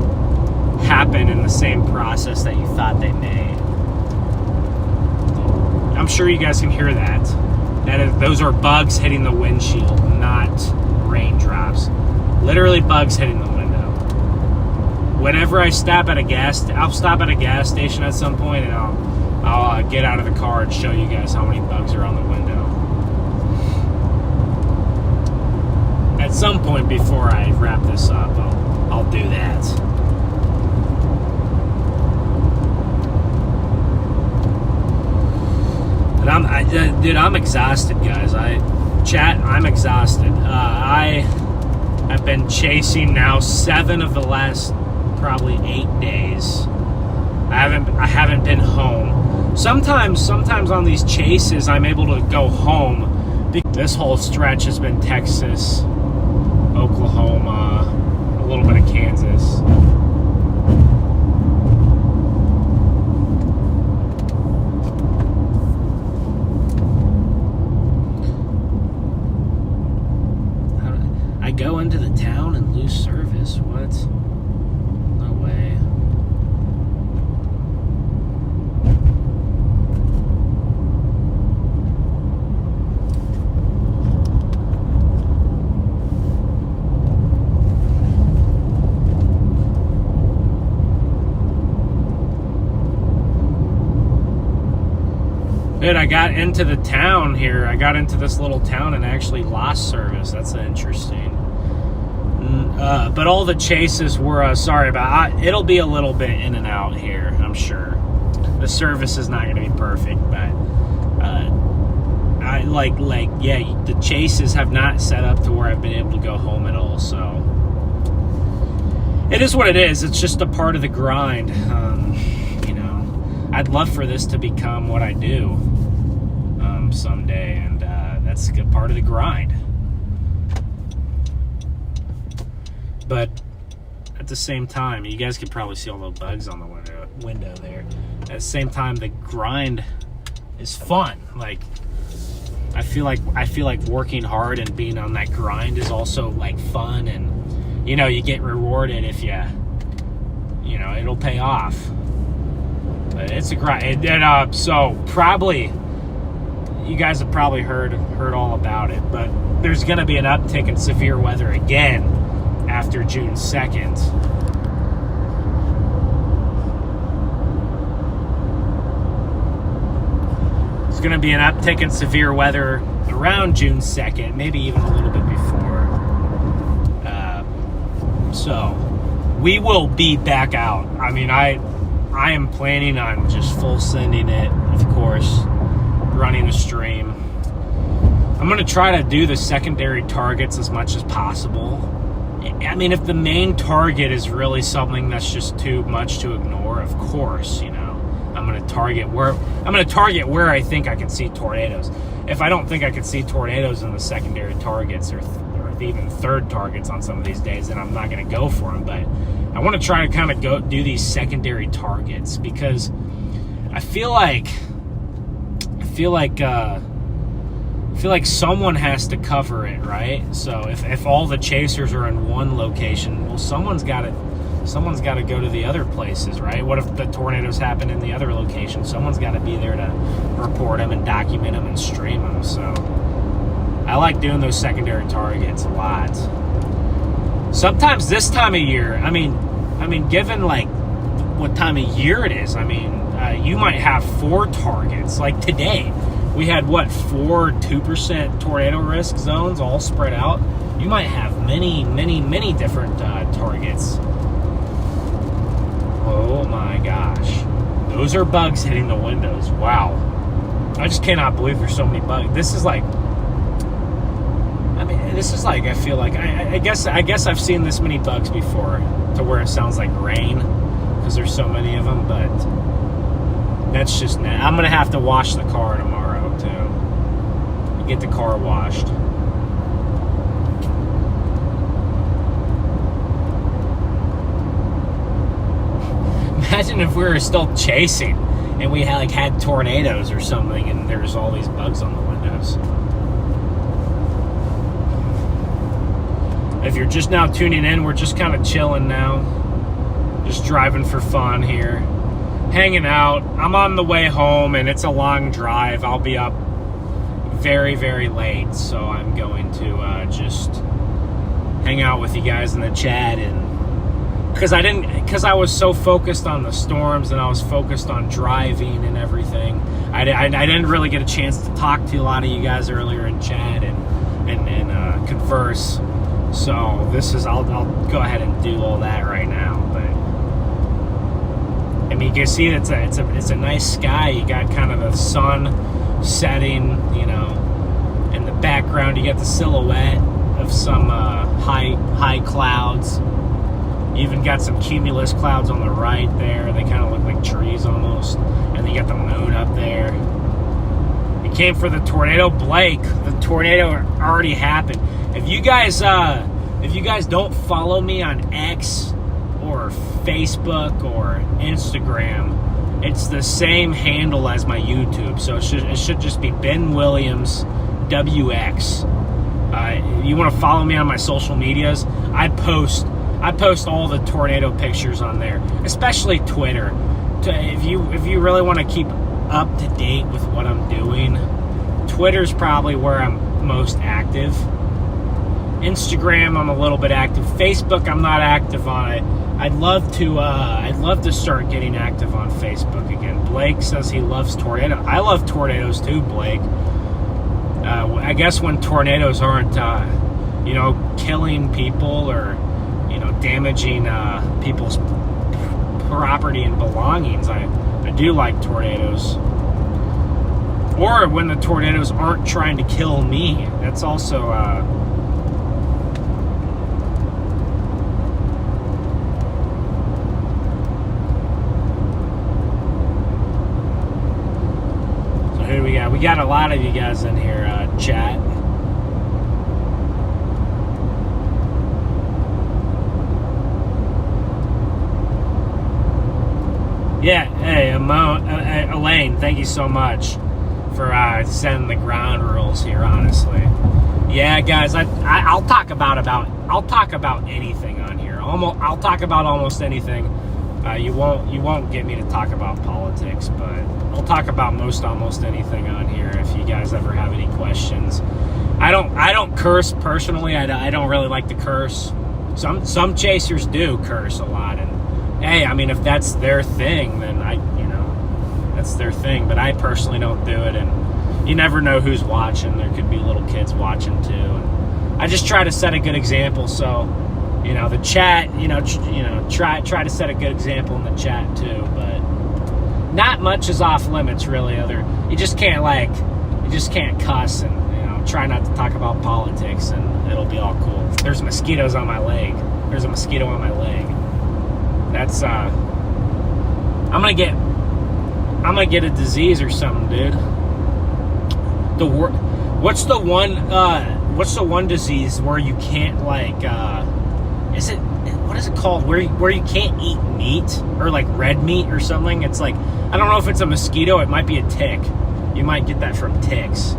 happen in the same process that you thought they may. I'm sure you guys can hear that. Those are bugs hitting the windshield, not raindrops. Literally bugs hitting the window. Whenever I stop at a I'll stop at a gas station at some point, and I'll get out of the car and show you guys how many bugs are on the window. At some point before I wrap this up, I'll do that. But I'm exhausted, guys. I'm exhausted. I've been chasing now 7 of the last probably 8 days. I haven't been home. Sometimes on these chases, I'm able to go home. This whole stretch has been Texas, Oklahoma, a little bit of Kansas. I go into the town and lose service. What? No way. Dude, I got into the town here. I got into this little town and actually lost service. That's interesting. But all the chases were, sorry about it'll be a little bit in and out here, I'm sure. The service is not going to be perfect, but the chases have not set up to where I've been able to go home at all, so it is what it is. It's just a part of the grind. You know, I'd love for this to become what I do someday, and that's a part of the grind. But at the same time, you guys can probably see all the bugs on the window there. At the same time, the grind is fun. Like I feel like working hard and being on that grind is also like fun, and you know, you get rewarded if you know, it'll pay off. But it's a grind. And so probably you guys have probably heard all about it, but there's going to be an uptick in severe weather again after June 2nd. going to be an uptick in severe weather around June 2nd, maybe even a little bit before. So we will be back out. I mean, I am planning on just full sending it, of course, running the stream. I'm going to try to do the secondary targets as much as possible. I mean, if the main target is really something that's just too much to ignore, of course, you know, I'm going to target where I think I can see tornadoes. If I don't think I can see tornadoes in the secondary targets or even third targets on some of these days, then I'm not going to go for them. But I want to try to kind of go do these secondary targets because I feel like someone has to cover it, right? So if all the chasers are in one location, well, someone's got to go to the other places, right? What if the tornadoes happen in the other location? Someone's got to be there to report them and document them and stream them. So I like doing those secondary targets a lot. Sometimes this time of year, I mean, given like what time of year it is, I mean, you might have 4 targets. Like today, we had, 4 2% tornado risk zones all spread out. You might have many, many, many different targets. Oh my gosh. Those are bugs hitting the windows. Wow. I just cannot believe there's so many bugs. This is like, I feel like, I guess I've seen this many bugs before to where it sounds like rain because there's so many of them, but that's just, I'm going to have to wash the car tomorrow too. Get the car washed. Imagine if we were still chasing and we had tornadoes or something and there's all these bugs on the windows. If you're just now tuning in, we're just kind of chilling now. Just driving for fun here. Hanging out. I'm on the way home and it's a long drive. I'll be up very, very late. So I'm going to just hang out with you guys in the chat. And because I was so focused on the storms and I was focused on driving and everything, I didn't really get a chance to talk to a lot of you guys earlier in chat and converse. So I'll go ahead and do all that right now. But I mean, you can see it's a nice sky. You got kind of the sun setting, you know, in the background. You got the silhouette of some high clouds. You even got some cumulus clouds on the right there. They kind of look like trees almost. And then you got the moon up there. It came for the tornado. Blake, the tornado already happened. If you guys don't follow me on X or Facebook or Instagram, it's the same handle as my YouTube. So it should just be Ben Williams WX. You want to follow me on my social medias? I post all the tornado pictures on there, especially Twitter. If you really want to keep up to date with what I'm doing, Twitter's probably where I'm most active. Instagram, I'm a little bit active. Facebook, I'm not active on it. I'd love to start getting active on Facebook again. Blake says he loves tornadoes. I love tornadoes too, Blake. I guess when tornadoes aren't, killing people or, damaging people's property and belongings, I do like tornadoes. Or when the tornadoes aren't trying to kill me. That's also so who do we got? We got a lot of you guys in here, chat. Yeah, hey, Elaine, thank you so much for sending the ground rules here, honestly. Yeah, guys, I'll talk about anything on here. I'll talk about almost anything. You won't get me to talk about politics, but I'll talk about almost anything on here if you guys ever have any questions. I don't curse personally. I don't really like to curse. Some chasers do curse a lot, and hey, I mean, if that's their thing, then that's their thing. But I personally don't do it, and you never know who's watching. There could be little kids watching too. And I just try to set a good example. So, you know, the chat, try to set a good example in the chat too. But not much is off limits really. You just can't cuss and, try not to talk about politics, and it'll be all cool. There's mosquitoes on my leg. There's a mosquito on my leg. That's I'm gonna get a disease or something, dude. What's the one disease where you can't what is it called? Where you can't eat meat, or like red meat or something? It's like, I don't know if it's a mosquito, it might be a tick. You might get that from ticks.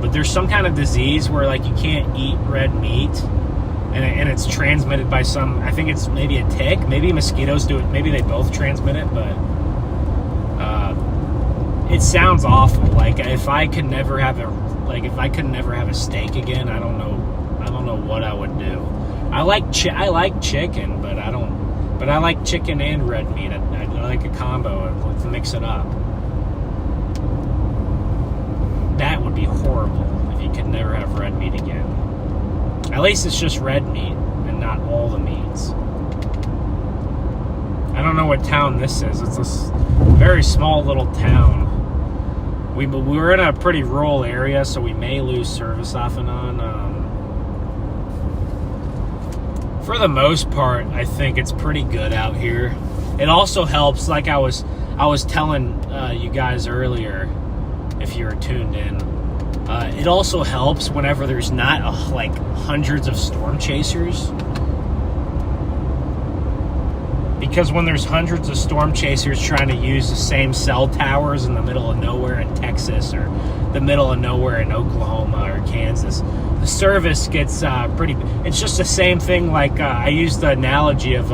But there's some kind of disease where like you can't eat red meat, and it's transmitted by I think it's maybe a tick, maybe mosquitoes do it, maybe they both transmit it, but it sounds awful. Like if I could never have a steak again, I don't know what I would do. I like chicken, but I like chicken and red meat. I like a combo. Let's mix it up. That would be horrible if you could never have red meat again. At least it's just red meat and not all the meats. I don't know what town this is. It's a very small little town. We're in a pretty rural area, so we may lose service off and on. For the most part, I think it's pretty good out here. It also helps, like I was telling you guys earlier, if you were tuned in, it also helps whenever there's not hundreds of storm chasers, because when there's hundreds of storm chasers trying to use the same cell towers in the middle of nowhere in Texas, or the middle of nowhere in Oklahoma or Kansas, the service gets pretty. It's just the same thing. Like I use the analogy of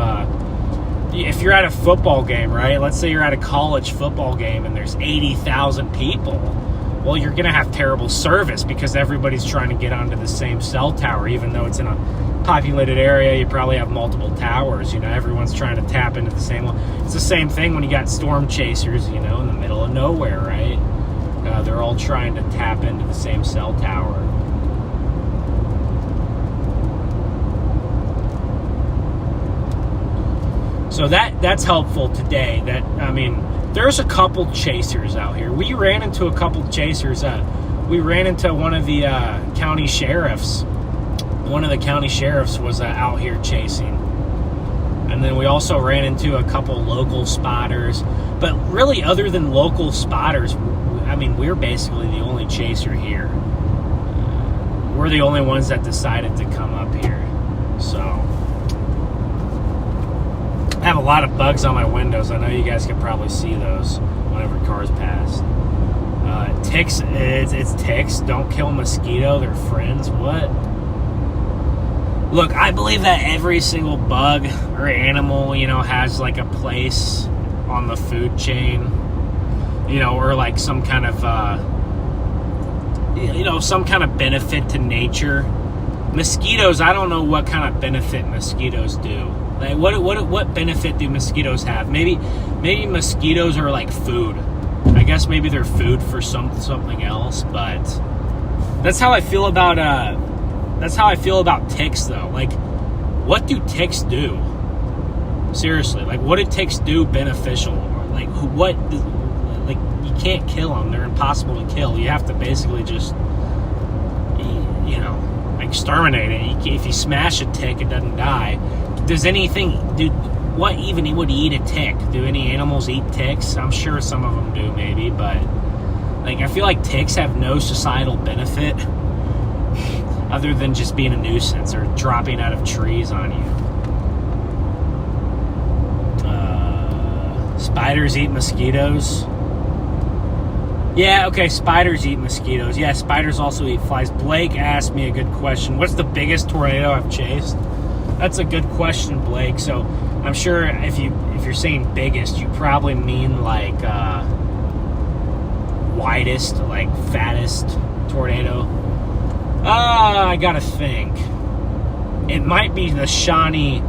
if you're at a football game, right? Let's say you're at a college football game and there's 80,000 people. Well, you're going to have terrible service because everybody's trying to get onto the same cell tower. Even though it's in a populated area, you probably have multiple towers. Everyone's trying to tap into the same one. It's the same thing when you got storm chasers, in the middle of nowhere, right? They're all trying to tap into the same cell tower. So that's helpful today. There's a couple chasers out here. We ran into a couple chasers. We ran into one of the county sheriffs. One of the county sheriffs was out here chasing. And then we also ran into a couple local spotters. But really, other than local spotters, we're basically the only chaser here. We're the only ones that decided to come up here. So I have a lot of bugs on my windows. I know you guys can probably see those whenever cars pass. Ticks, it's ticks. Don't kill mosquito, they're friends. What? Look, I believe that every single bug or animal, has like a place on the food chain, or like some kind of, some kind of benefit to nature. Mosquitoes, I don't know what kind of benefit mosquitoes do. Like, what benefit do mosquitoes have? Maybe mosquitoes are like food. I guess maybe they're food for something else. But that's how I feel about ticks, though. Like, what do ticks do? Seriously, like, what do ticks do beneficial? Or like, you can't kill them. They're impossible to kill. You have to basically just, exterminate it. If you smash a tick, it doesn't die. Does anything, what even would eat a tick? Do any animals eat ticks? I'm sure some of them do, maybe, but I feel like ticks have no societal benefit other than just being a nuisance or dropping out of trees on you. Spiders eat mosquitoes. Yeah, okay, spiders eat mosquitoes. Yeah, spiders also eat flies. Blake asked me a good question. What's the biggest tornado I've chased? That's a good question, Blake. So I'm sure if you're saying biggest, you probably mean like widest, like fattest tornado. I gotta think. It might be Shawnee,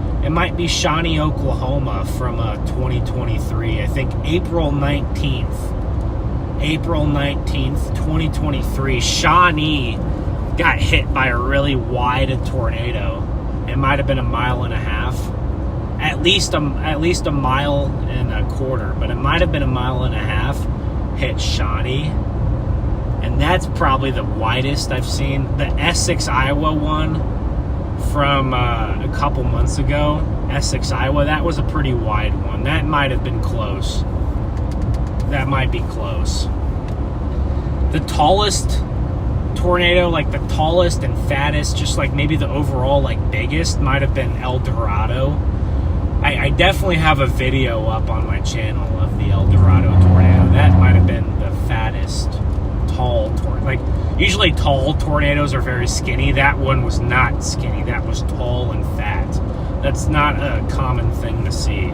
Oklahoma from 2023. I think April 19th April 19th, 2023, Shawnee got hit by a really wide tornado. It might have been 1.5 miles. At least a mile and a quarter, but it might have been 1.5 miles hit Shawnee. And that's probably the widest I've seen. The Essex, Iowa one from a couple months ago, Essex, Iowa, that was a pretty wide one. That might have been close. That might be close. The tallest tornado, like the tallest and fattest, just like maybe the overall like biggest, might have been El Dorado. I definitely have a video up on my channel of the El Dorado tornado. That might have been the fattest tall tornado. Like, usually tall tornadoes are very skinny. That one was not skinny. That was tall and fat. That's not a common thing to see.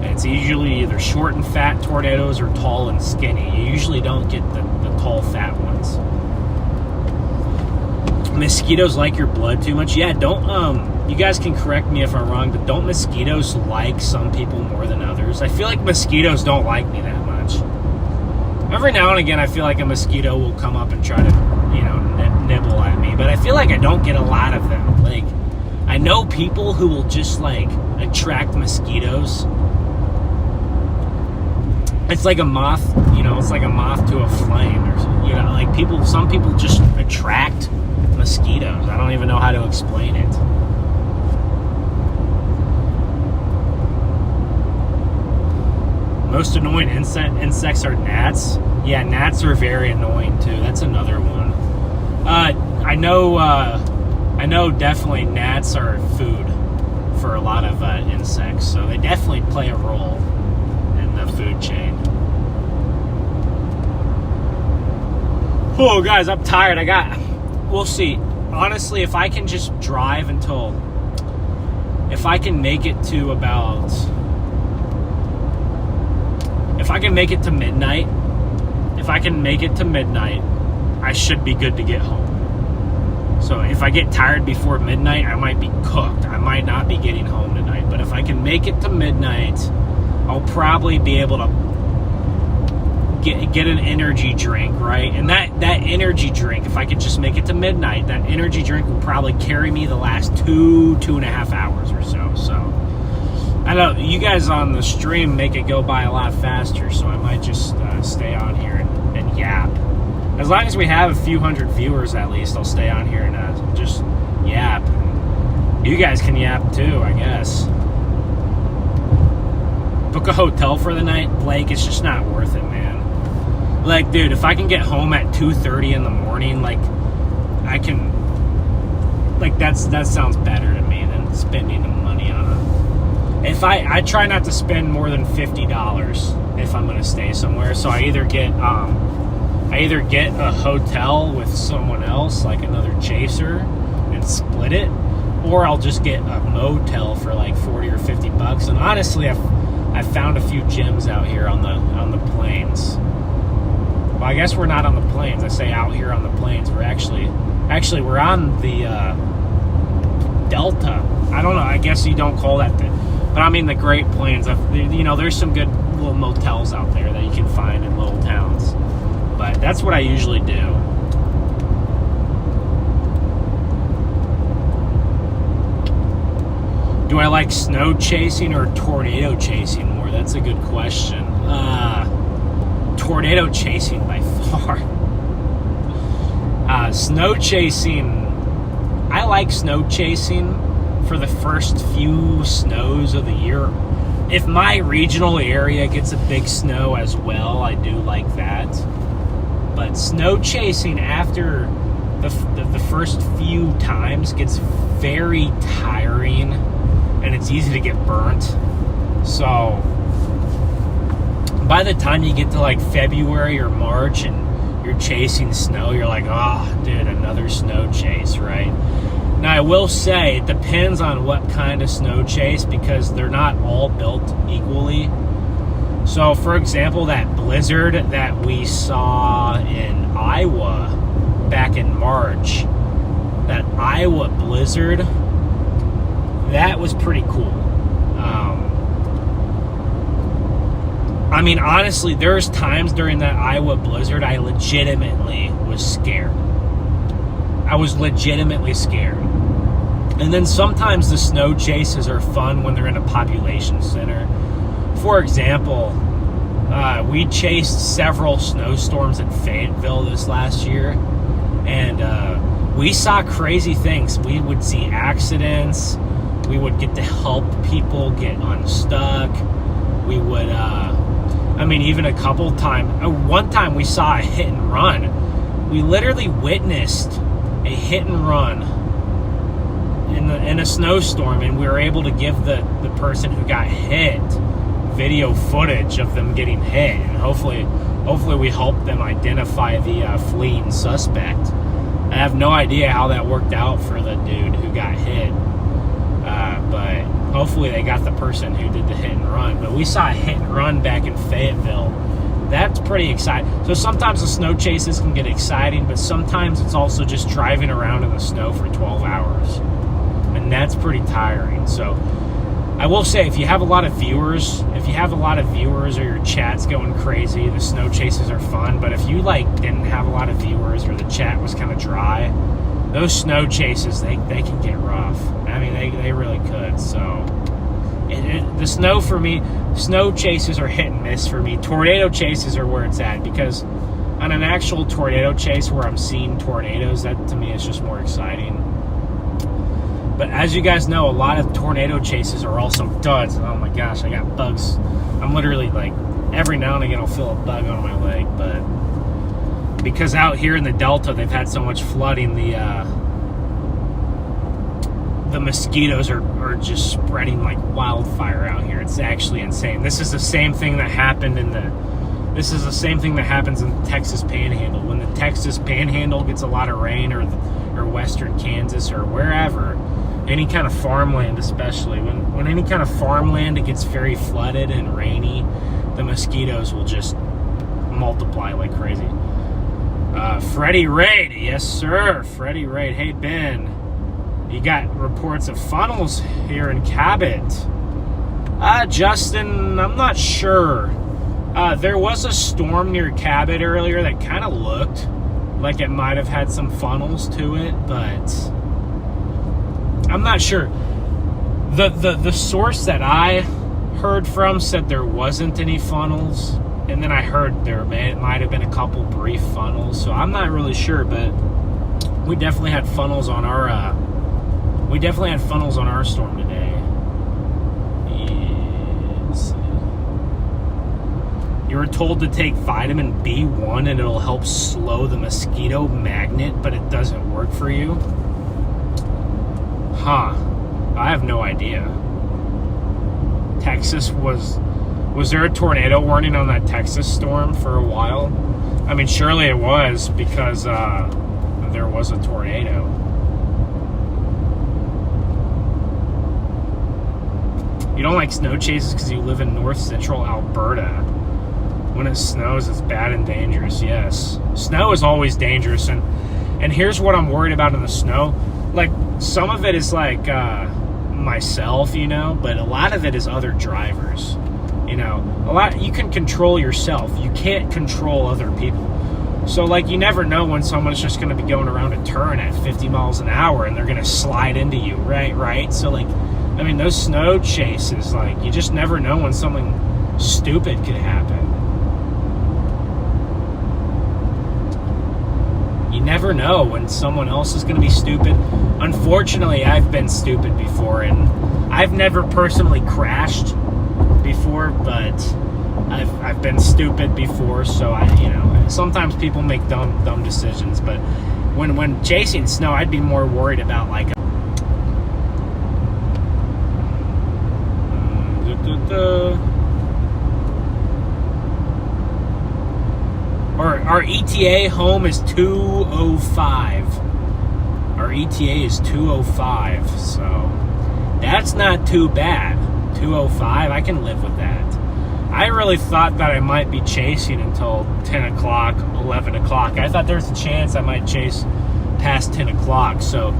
It's usually either short and fat tornadoes or tall and skinny. You usually don't get the tall, fat ones. Mosquitoes like your blood too much? Yeah, you guys can correct me if I'm wrong, but don't mosquitoes like some people more than others? I feel like mosquitoes don't like me that much. Every now and again, I feel like a mosquito will come up and try to, nibble at me, but I feel like I don't get a lot of them. Like, I know people who will just, like, attract mosquitoes. It's like a moth, it's like a moth to a flame, or, like some people just attract mosquitoes. I don't even know how to explain it. Most annoying insects are gnats. Yeah, gnats are very annoying too. That's another one. I know definitely gnats are food for a lot of insects, so they definitely play a role in the food chain. Oh, guys, I'm tired. We'll see. Honestly, if I can just drive if I can make it to midnight, I should be good to get home. So if I get tired before midnight, I might be cooked. I might not be getting home tonight. But if I can make it to midnight, I'll probably be able to get an energy drink, right? And that energy drink, if I could just make it to midnight, that energy drink will probably carry me the last 2.5 hours or so. So I know you guys on the stream make it go by a lot faster, so I might just stay on here and yap. As long as we have a few hundred viewers at least, I'll stay on here and just yap. You guys can yap too, I guess. Book a hotel for the night, Blake. It's just not worth it, man. Like, dude, if I can get home at 2:30 in the morning, like, I can, like, that sounds better to me than spending the money on it. If I try not to spend more than $50 if I'm gonna stay somewhere. So I either get a hotel with someone else, like another chaser, and split it, or I'll just get a motel for like $40 or $50. And honestly, I've found a few gyms out here on the plains. Well, I guess we're not on the plains. I say out here on the plains. We're actually we're on the Delta. I don't know. I guess you don't call that but I mean the Great Plains. There's some good little motels out there that you can find in little towns. But that's what I usually do. Do I like snow chasing or tornado chasing more? That's a good question. Tornado chasing by far. Snow chasing, I like snow chasing for the first few snows of the year. If my regional area gets a big snow as well, I do like that. But snow chasing after the first few times gets very tiring, and it's easy to get burnt. So by the time you get to like February or March and you're chasing snow, you're like, oh, dude, another snow chase, right? Now, I will say, it depends on what kind of snow chase, because they're not all built equally. So, for example, that blizzard that we saw in Iowa back in March, that Iowa blizzard, that was pretty cool. I mean, honestly, there's times during that Iowa blizzard I legitimately was scared. I was legitimately scared. And then sometimes the snow chases are fun when they're in a population center. For example, we chased several snowstorms in Fayetteville this last year, and we saw crazy things. We would see accidents. We would get to help people get unstuck. We would, even a couple times. One time we saw a hit and run. We literally witnessed a hit and run in a snowstorm, and we were able to give the person who got hit video footage of them getting hit, and hopefully we helped them identify the fleeing suspect. I have no idea how that worked out for the dude who got hit, but hopefully they got the person who did the hit and run. But we saw a hit and run back in Fayetteville. That's pretty exciting. So sometimes the snow chases can get exciting, but sometimes it's also just driving around in the snow for 12 hours. And that's pretty tiring. So I will say, if you have a lot of viewers or your chat's going crazy, the snow chases are fun. But if you didn't have a lot of viewers or the chat was kind of dry, those snow chases, they can get rough. I mean, they really could. So the snow for me, snow chases are hit and miss for me. Tornado chases are where it's at, because on an actual tornado chase where I'm seeing tornadoes, that to me is just more exciting. But as you guys know, a lot of tornado chases are also duds. Oh my gosh, I got bugs. I'm literally every now and again I'll feel a bug on my leg. But because out here in the Delta, they've had so much flooding, the mosquitoes are just spreading like wildfire out here. It's actually insane. This is the same thing that happened in the happens in the Texas Panhandle. When the Texas Panhandle gets a lot of rain, or western Kansas, or wherever, any kind of farmland, especially when any kind of farmland, it gets very flooded and rainy, the mosquitoes will just multiply like crazy. Freddie Raid, yes sir, Freddie Raid. Hey Ben, you got reports of funnels here in Cabot. Justin, I'm not sure. There was a storm near Cabot earlier that kind of looked like it might have had some funnels to it, but I'm not sure. The source that I heard from said there wasn't any funnels, and then I heard there might have been a couple brief funnels, so I'm not really sure. But we definitely had funnels on our storm today. Yes. You were told to take vitamin B1 and it'll help slow the mosquito magnet, but it doesn't work for you? Huh. I have no idea. Texas was there a tornado warning on that Texas storm for a while? I mean, surely it was, because there was a tornado. You don't like snow chases because you live in north central Alberta. When it snows, it's bad and dangerous. Yes. Snow is always dangerous. And here's what I'm worried about in the snow. Some of it is myself, but a lot of it is other drivers. You can control yourself. You can't control other people. So, you never know when someone's just going to be going around a turn at 50 miles an hour and they're going to slide into you, right? So, those snow chases, you just never know when something stupid could happen. You never know when someone else is going to be stupid. Unfortunately, I've been stupid before, and I've never personally crashed before, but I've been stupid before, so sometimes people make dumb decisions. But when chasing snow, I'd be more worried about Our ETA home is 205. Our ETA is 205, so that's not too bad. 205, I can live with that. I really thought that I might be chasing until 10 o'clock, 11 o'clock. I thought there was a chance I might chase past 10 o'clock. So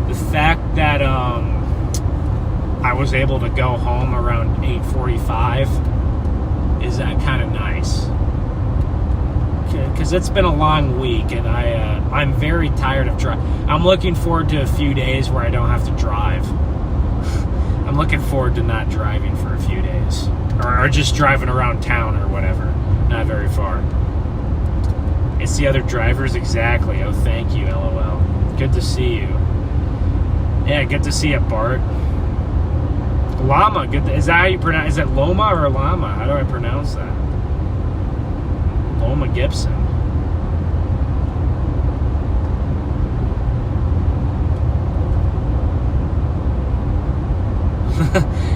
the fact that I was able to go home around 8:45 is kind of nice. Because it's been a long week, and I'm very tired of driving. I'm looking forward to a few days where I don't have to drive. I'm looking forward to not driving for a few days. Or just driving around town or whatever. Not very far. It's the other drivers, exactly. Oh, thank you, LOL. Good to see you. Yeah, good to see you, Bart. Llama, good. Is that how you pronounce? Is it Loma or Llama? How do I pronounce that? Loma Gibson.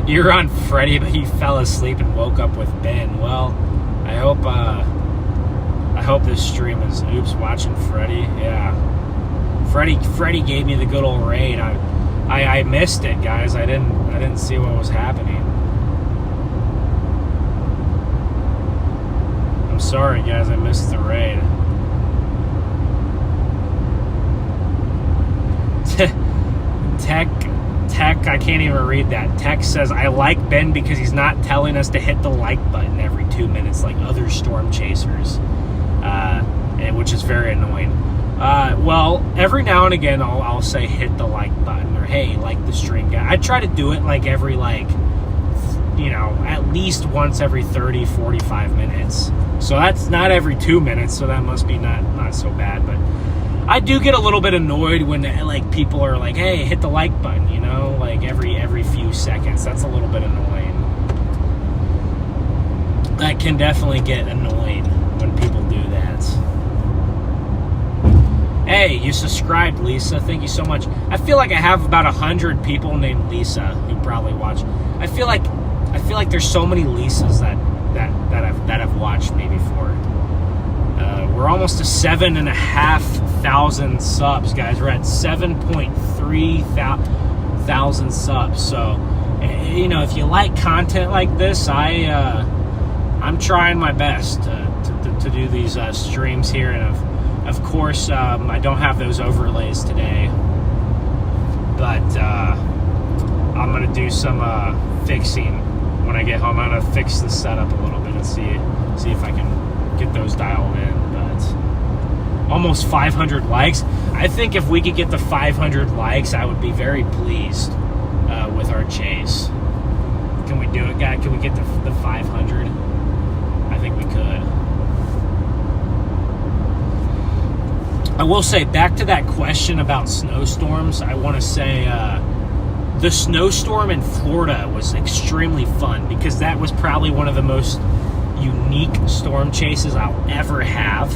You're on Freddy, but you fell asleep and woke up with Ben. Well, I hope this stream is. Oops, watching Freddy. Yeah, Freddy gave me the good old raid. I missed it, guys. I didn't see what was happening. I'm sorry, guys. I missed the raid. Tech, I can't even read that. Tech says, I like Ben because he's not telling us to hit the like button every 2 minutes like other storm chasers, which is very annoying. Well, every now and again, I'll say hit the like button or hey, like the stream, guy. I try to do it like every, at least once every 30, 45 minutes. So that's not every 2 minutes, so that must be not so bad. But I do get a little bit annoyed when people are like, hey, hit the like button, every few seconds. That's a little bit annoying. That can definitely get annoying when people do that. Hey, you subscribed, Lisa. Thank you so much. I feel like I have about 100 people named Lisa who probably watch. I feel like there's so many Lisas that have watched me before. We're almost to 7,500 subs, guys. We're at 7.3 thousand subs. So, if you like content like this, I'm trying my best to do these streams here, and of course, I don't have those overlays today, but I'm gonna do some fixing when I get home. I'm gonna fix the setup a little bit and see if I can get those dialed in. But almost 500 likes. I think if we could get to 500 likes, I would be very pleased with our chase. Can we do it, guys? Can we get the 500? I think we could. I will say, back to that question about snowstorms, I want to say the snowstorm in Florida was extremely fun because that was probably one of the most unique storm chases I'll ever have.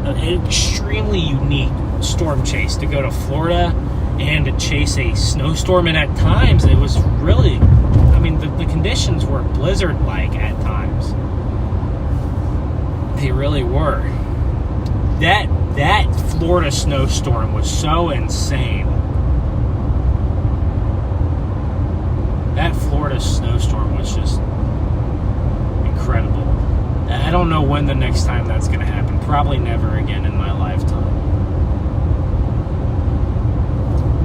An extremely unique storm chase to go to Florida and to chase a snowstorm, and at times it was really, the conditions were blizzard-like at times. They really were. That Florida snowstorm was so insane. That Florida snowstorm was just incredible. I don't know when the next time that's going to happen. Probably never again in my lifetime.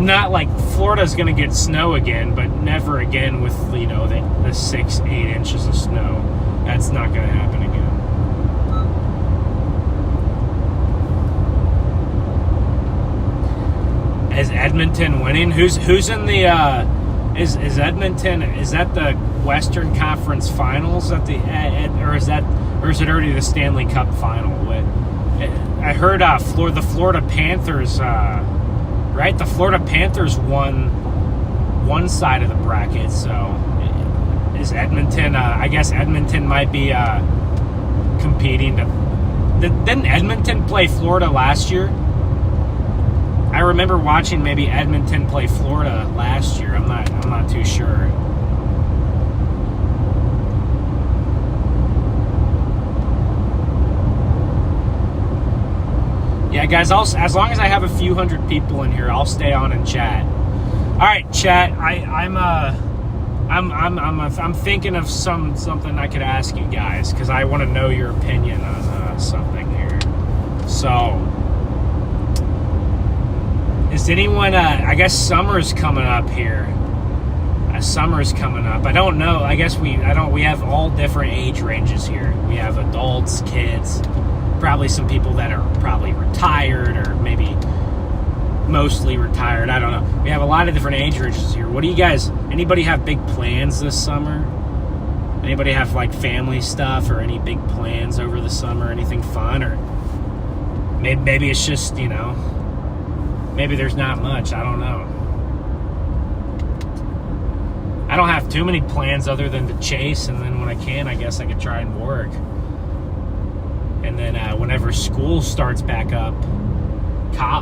Not like Florida's going to get snow again, but never again with, the 6-8 inches of snow. That's not going to happen again. Is Edmonton winning? Who's in the is Edmonton? Is that the Western Conference Finals or is it already the Stanley Cup Final? I heard the Florida Panthers, right? The Florida Panthers won one side of the bracket, so is Edmonton? I guess Edmonton might be competing. Didn't Edmonton play Florida last year? I remember watching maybe Edmonton play Florida last year. I'm not too sure. Yeah, guys. As long as I have a few hundred people in here, I'll stay on and chat. All right, chat. I'm thinking of something I could ask you guys because I want to know your opinion on something here. So. Is anyone, I guess summer's coming up here. summer's coming up. I don't know. I guess we have all different age ranges here. We have adults, kids, probably some people that are probably retired or maybe mostly retired. I don't know. We have a lot of different age ranges here. What do you guys, anybody have big plans this summer? Anybody have like family stuff or any big plans over the summer? Anything fun? Or maybe it's just, you know, maybe there's not much. I don't know. I don't have too many plans other than to chase, and then when I can, I guess I could try and work. And then whenever school starts back up,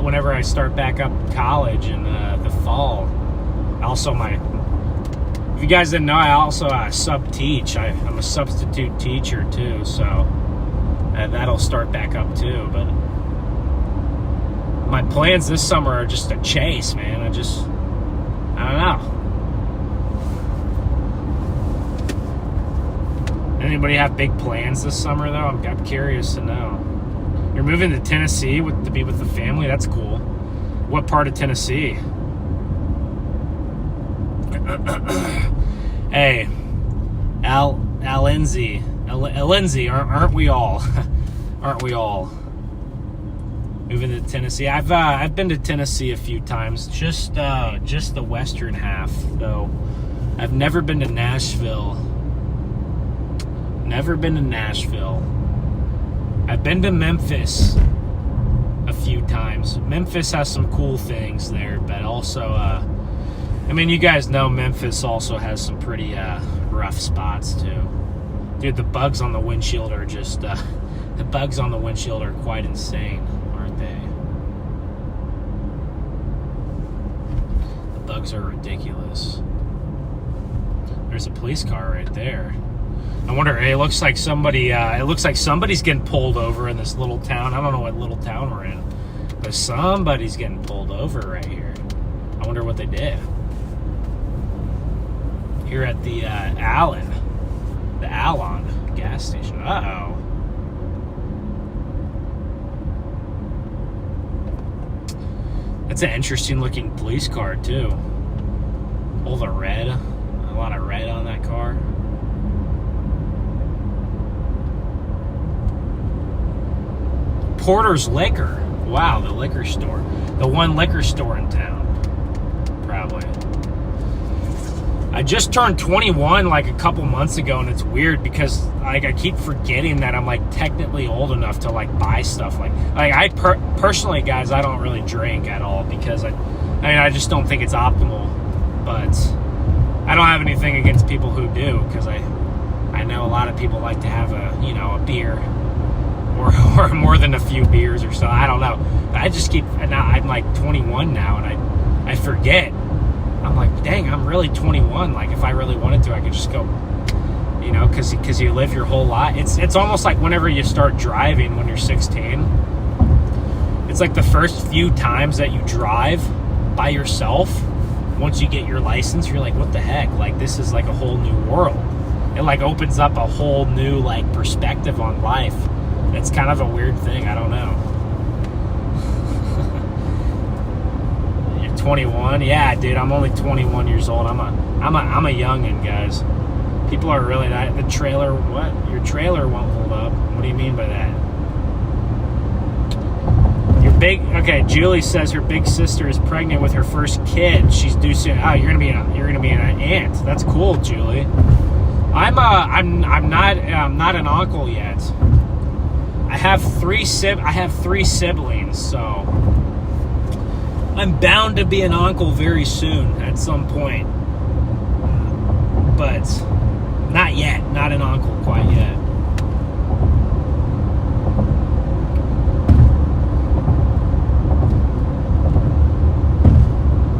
whenever I start back up college in the fall, also if you guys didn't know, I also sub-teach. I'm a substitute teacher too, so that'll start back up too. But my plans this summer are just to chase, man. I don't know. Anybody have big plans this summer, though? I'm curious to know. You're moving to Tennessee to be with the family? That's cool. What part of Tennessee? Hey, Lindsay, aren't we all? Aren't we all? Moving to Tennessee. I've been to Tennessee a few times, just the western half, though. I've never been to Nashville. Never been to Nashville. I've been to Memphis a few times. Memphis has some cool things there, but also, I mean, you guys know Memphis also has some pretty rough spots too. Dude, the bugs on the windshield are just, the bugs on the windshield are quite insane, aren't they? The bugs are ridiculous. There's a police car right there. I wonder, it looks like somebody's getting pulled over in this little town. I don't know what little town we're in, but somebody's getting pulled over right here. I wonder what they did. Here at the Allen gas station. Uh-oh. That's an interesting looking police car too. All the red, a lot of red on that car. Porter's Liquor. Wow, the liquor store. The one liquor store in town. Probably. I just turned 21 like a couple months ago, and it's weird because like I keep forgetting that I'm like technically old enough to like buy stuff like I personally, guys, I don't really drink at all because I just don't think it's optimal. But I don't have anything against people who do, because I know a lot of people like to have a beer. Or more than a few beers or so. I don't know. But I just I'm like 21 now, and I forget. I'm like, dang, I'm really 21. Like, if I really wanted to, I could just go, because you live your whole life. It's almost like whenever you start driving when you're 16. It's like the first few times that you drive by yourself, once you get your license, you're like, what the heck? Like, this is like a whole new world. It like opens up a whole new like perspective on life. It's kind of a weird thing. I don't know. You're 21? Yeah, dude. I'm only 21 years old. I'm a youngin', guys. People are really not. The trailer. What? Your trailer won't hold up. What do you mean by that? Your big. Okay. Julie says her big sister is pregnant with her first kid. She's due soon. Oh, you're gonna be an aunt. That's cool, Julie. I'm not an uncle yet. I have three siblings, so I'm bound to be an uncle very soon at some point. But not yet. Not an uncle quite yet.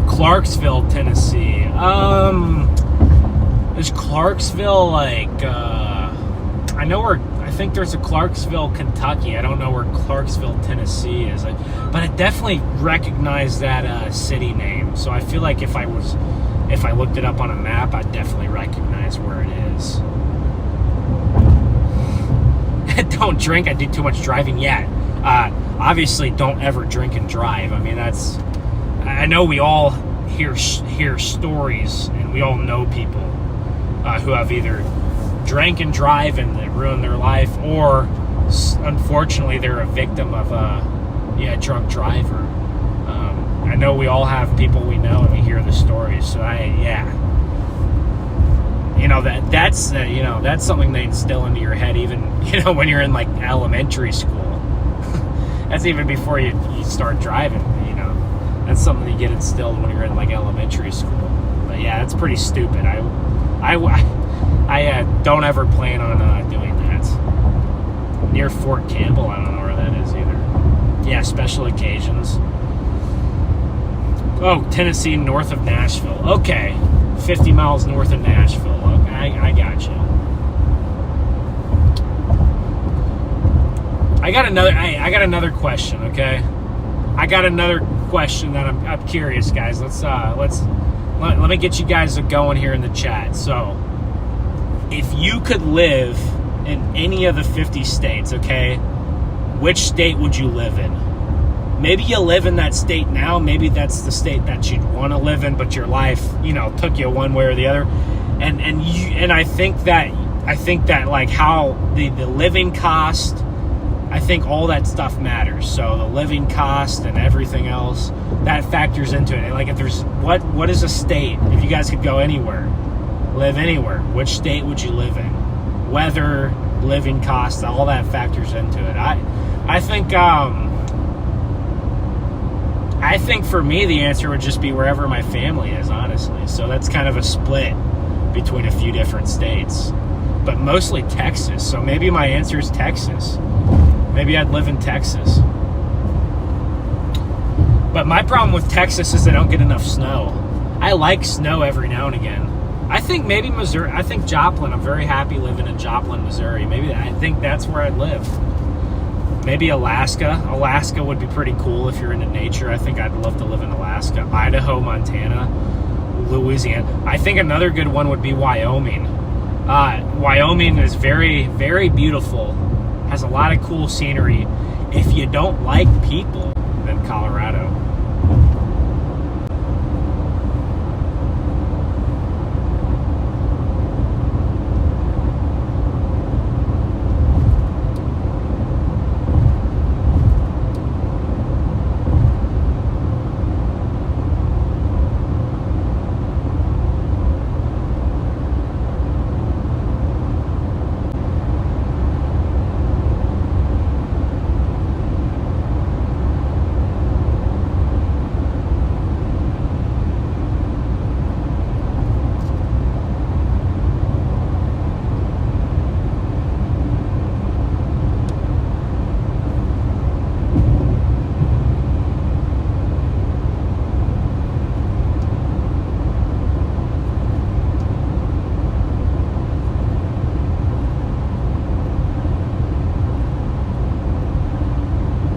Clarksville, Tennessee. Is Clarksville like I think there's a Clarksville, Kentucky. I don't know where Clarksville, Tennessee is. But I definitely recognize that city name. So I feel like if I looked it up on a map, I'd definitely recognize where it is. Don't drink. I do too much driving. Yeah. Obviously, don't ever drink and drive. I mean, I know we all hear stories, and we all know people who have either drank and drive and it ruined their life, or unfortunately they're a victim of a drunk driver. I know we all have people we know, and we hear the stories. So that's something they instill into your head, even when you're in like elementary school. That's even before you start driving. That's something you get instilled when you're in like elementary school. But yeah, it's pretty stupid. I don't ever plan on doing that. Near Fort Campbell, I don't know where that is either. Yeah, special occasions. Oh, Tennessee, north of Nashville. Okay, 50 miles north of Nashville. Okay, I got you. I got another question. Okay, I got another question that I'm curious, guys. Let me get you guys going here in the chat. So, if you could live in any of the 50 states, okay, which state would you live in? Maybe you live in that state now. Maybe that's the state that you'd want to live in, but your life, took you one way or the other. And I think that like how the living cost, I think all that stuff matters. So the living cost and everything else, that factors into it. Like if there's what is a state? If you guys could go anywhere, live anywhere, which state would you live in? Weather, living costs, all that factors into it. I think for me the answer would just be wherever my family is, honestly. So that's kind of a split between a few different states, but mostly Texas. So maybe my answer is Texas. Maybe I'd live in Texas. But my problem with Texas is they don't get enough snow. I like snow every now and again. I think maybe Missouri. I think Joplin. I'm very happy living in Joplin, Missouri. I think that's where I'd live. Maybe Alaska. Alaska would be pretty cool if you're into nature. I think I'd love to live in Alaska. Idaho, Montana, Louisiana. I think another good one would be Wyoming. Wyoming is very, very beautiful. Has a lot of cool scenery. If you don't like people, then Colorado.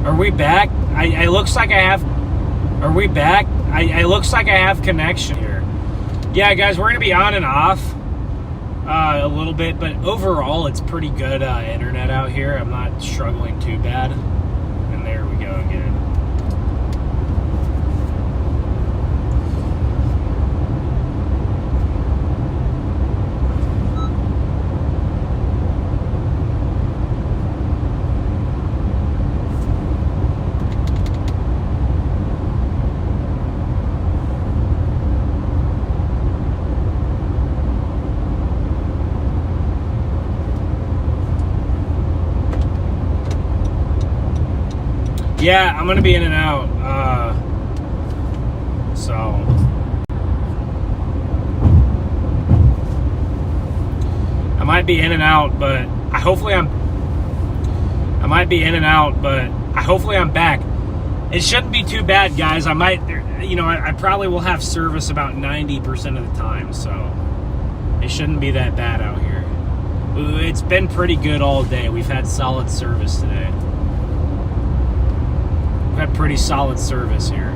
Are we back? It looks like I have... Are we back? It looks like I have connection here. Yeah, guys, we're going to be on and off a little bit, but overall, it's pretty good internet out here. I'm not struggling too bad. And there we go again. Yeah, I'm gonna be in and out. So I might be in and out, but hopefully I'm back. It shouldn't be too bad, guys. I probably will have service about 90% of the time, so it shouldn't be that bad out here. It's been pretty good all day. We've had solid service today. Had pretty solid service here.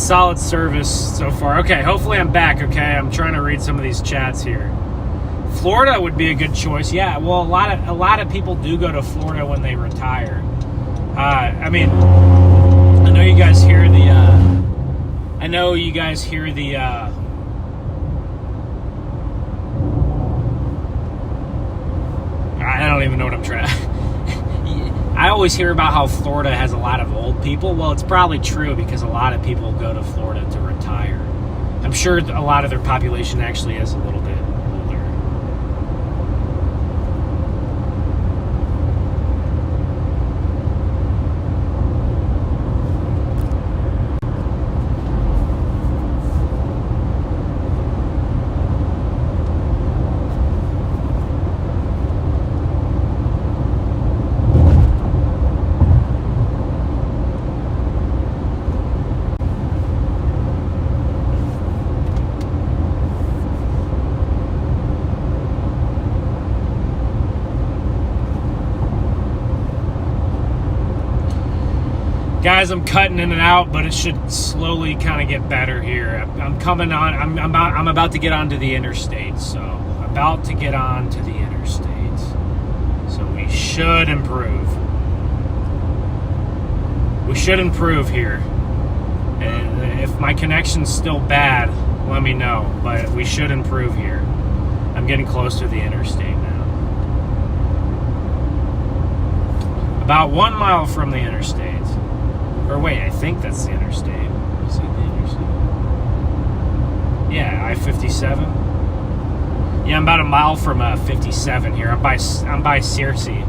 solid service so far. Okay, hopefully I'm back. Okay, I'm trying to read some of these chats here. Florida would be a good choice. Yeah, well, a lot of people do go to Florida when they retire. I mean, I know you guys hear the. I don't even know what I'm trying. I always hear about how Florida has a lot of old people. Well, it's probably true because a lot of people go to Florida to retire. I'm sure a lot of their population actually is a little bit older. Guys, I'm cutting in and out, but it should slowly kind of get better here. I'm coming on. I'm about to get onto the interstate, so about to get onto the interstate. So we should improve. We should improve here. And if my connection's still bad, let me know. But we should improve here. I'm getting close to the interstate now. About 1 mile from the interstate. Or wait, I think that's the interstate. Is it the interstate? Yeah, I-57. Yeah, I'm about a mile from 57 here. I'm by Searcy.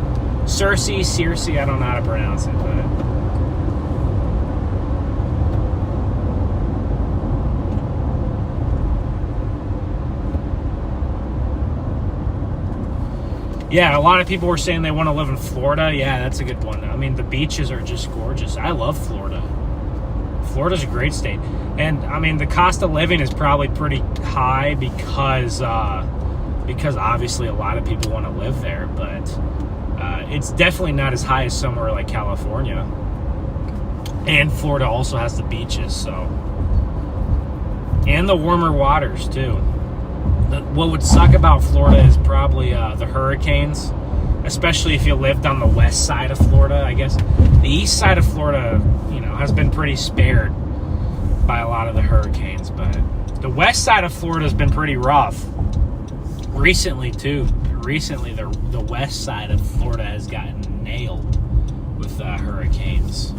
Searcy, I don't know how to pronounce it, but... Yeah, a lot of people were saying they want to live in Florida. Yeah, that's a good one. I mean, the beaches are just gorgeous. I love Florida. Florida's a great state. And, I mean, the cost of living is probably pretty high because obviously a lot of people want to live there. But it's definitely not as high as somewhere like California. And Florida also has the beaches, so. And the warmer waters, too. What would suck about Florida is probably the hurricanes, especially if you lived on the west side of Florida, I guess. The east side of Florida, has been pretty spared by a lot of the hurricanes, but the west side of Florida has been pretty rough. Recently, too. Recently, the west side of Florida has gotten nailed with hurricanes.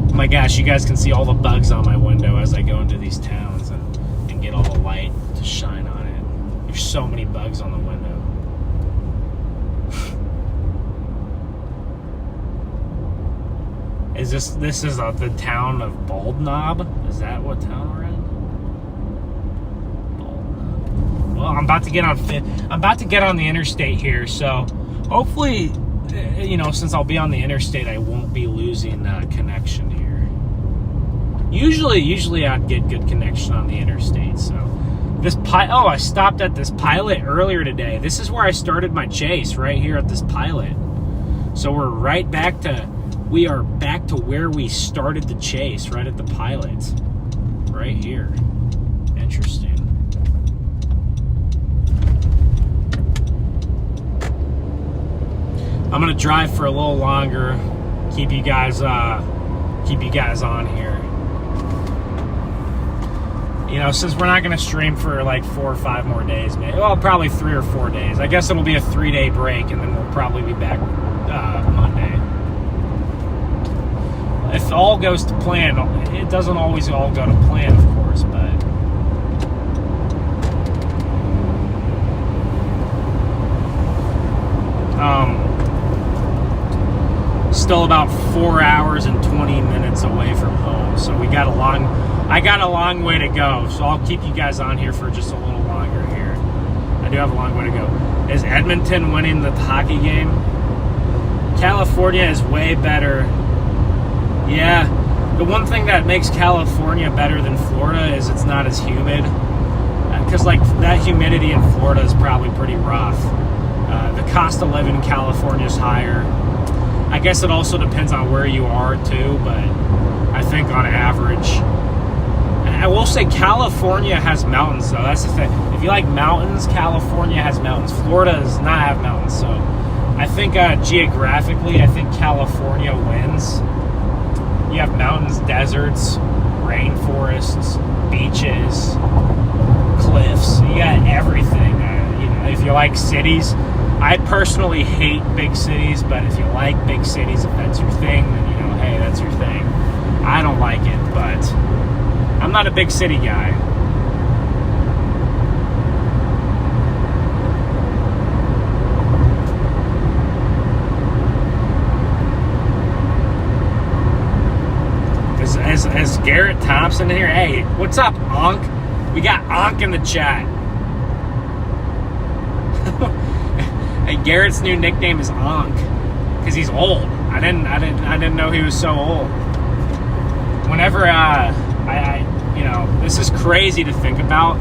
Oh my gosh, you guys can see all the bugs on my window as I go into these towns and get all the light to shine on it. There's so many bugs on the window. This is the town of Bald Knob? Is that what town we're in? Bald Knob. Well, I'm about to get on the interstate here, so hopefully, since I'll be on the interstate, I won't be losing connection here. Usually I'd get good connection on the interstate. So I stopped at this pilot earlier today. This is where I started my chase, right here at this pilot. So we are back to where we started the chase, right at the pilot, right here. Interesting. I'm gonna drive for a little longer, keep you guys on here. Since we're not gonna stream for like 4 or 5 more days, maybe. Well, probably 3 or 4 days. I guess it'll be a 3-day break, and then we'll probably be back Monday. If all goes to plan, it doesn't always all go to plan, of course, but. Still about 4 hours and 20 minutes away from home, so I got a long way to go, so I'll keep you guys on here for just a little longer here. I do have a long way to go. Is Edmonton winning the hockey game? California is way better. Yeah, the one thing that makes California better than Florida is it's not as humid, because that humidity in Florida is probably pretty rough. The cost of living in California is higher. I guess it also depends on where you are too, but I think on average, I will say California has mountains though. That's the thing. If you like mountains, California has mountains. Florida does not have mountains, so I think geographically, I think California wins. You have mountains, deserts, rainforests, beaches, cliffs. You got everything. You know, if you like cities, I personally hate big cities, but if you like big cities, if that's your thing, then you know, hey, that's your thing. I don't like it, but I'm not a big city guy. As Garrett Thompson in here, hey, what's up, Onk? We got Onk in the chat. Hey, Garrett's new nickname is Onk because he's old. I didn't know he was so old. Whenever you know, this is crazy to think about,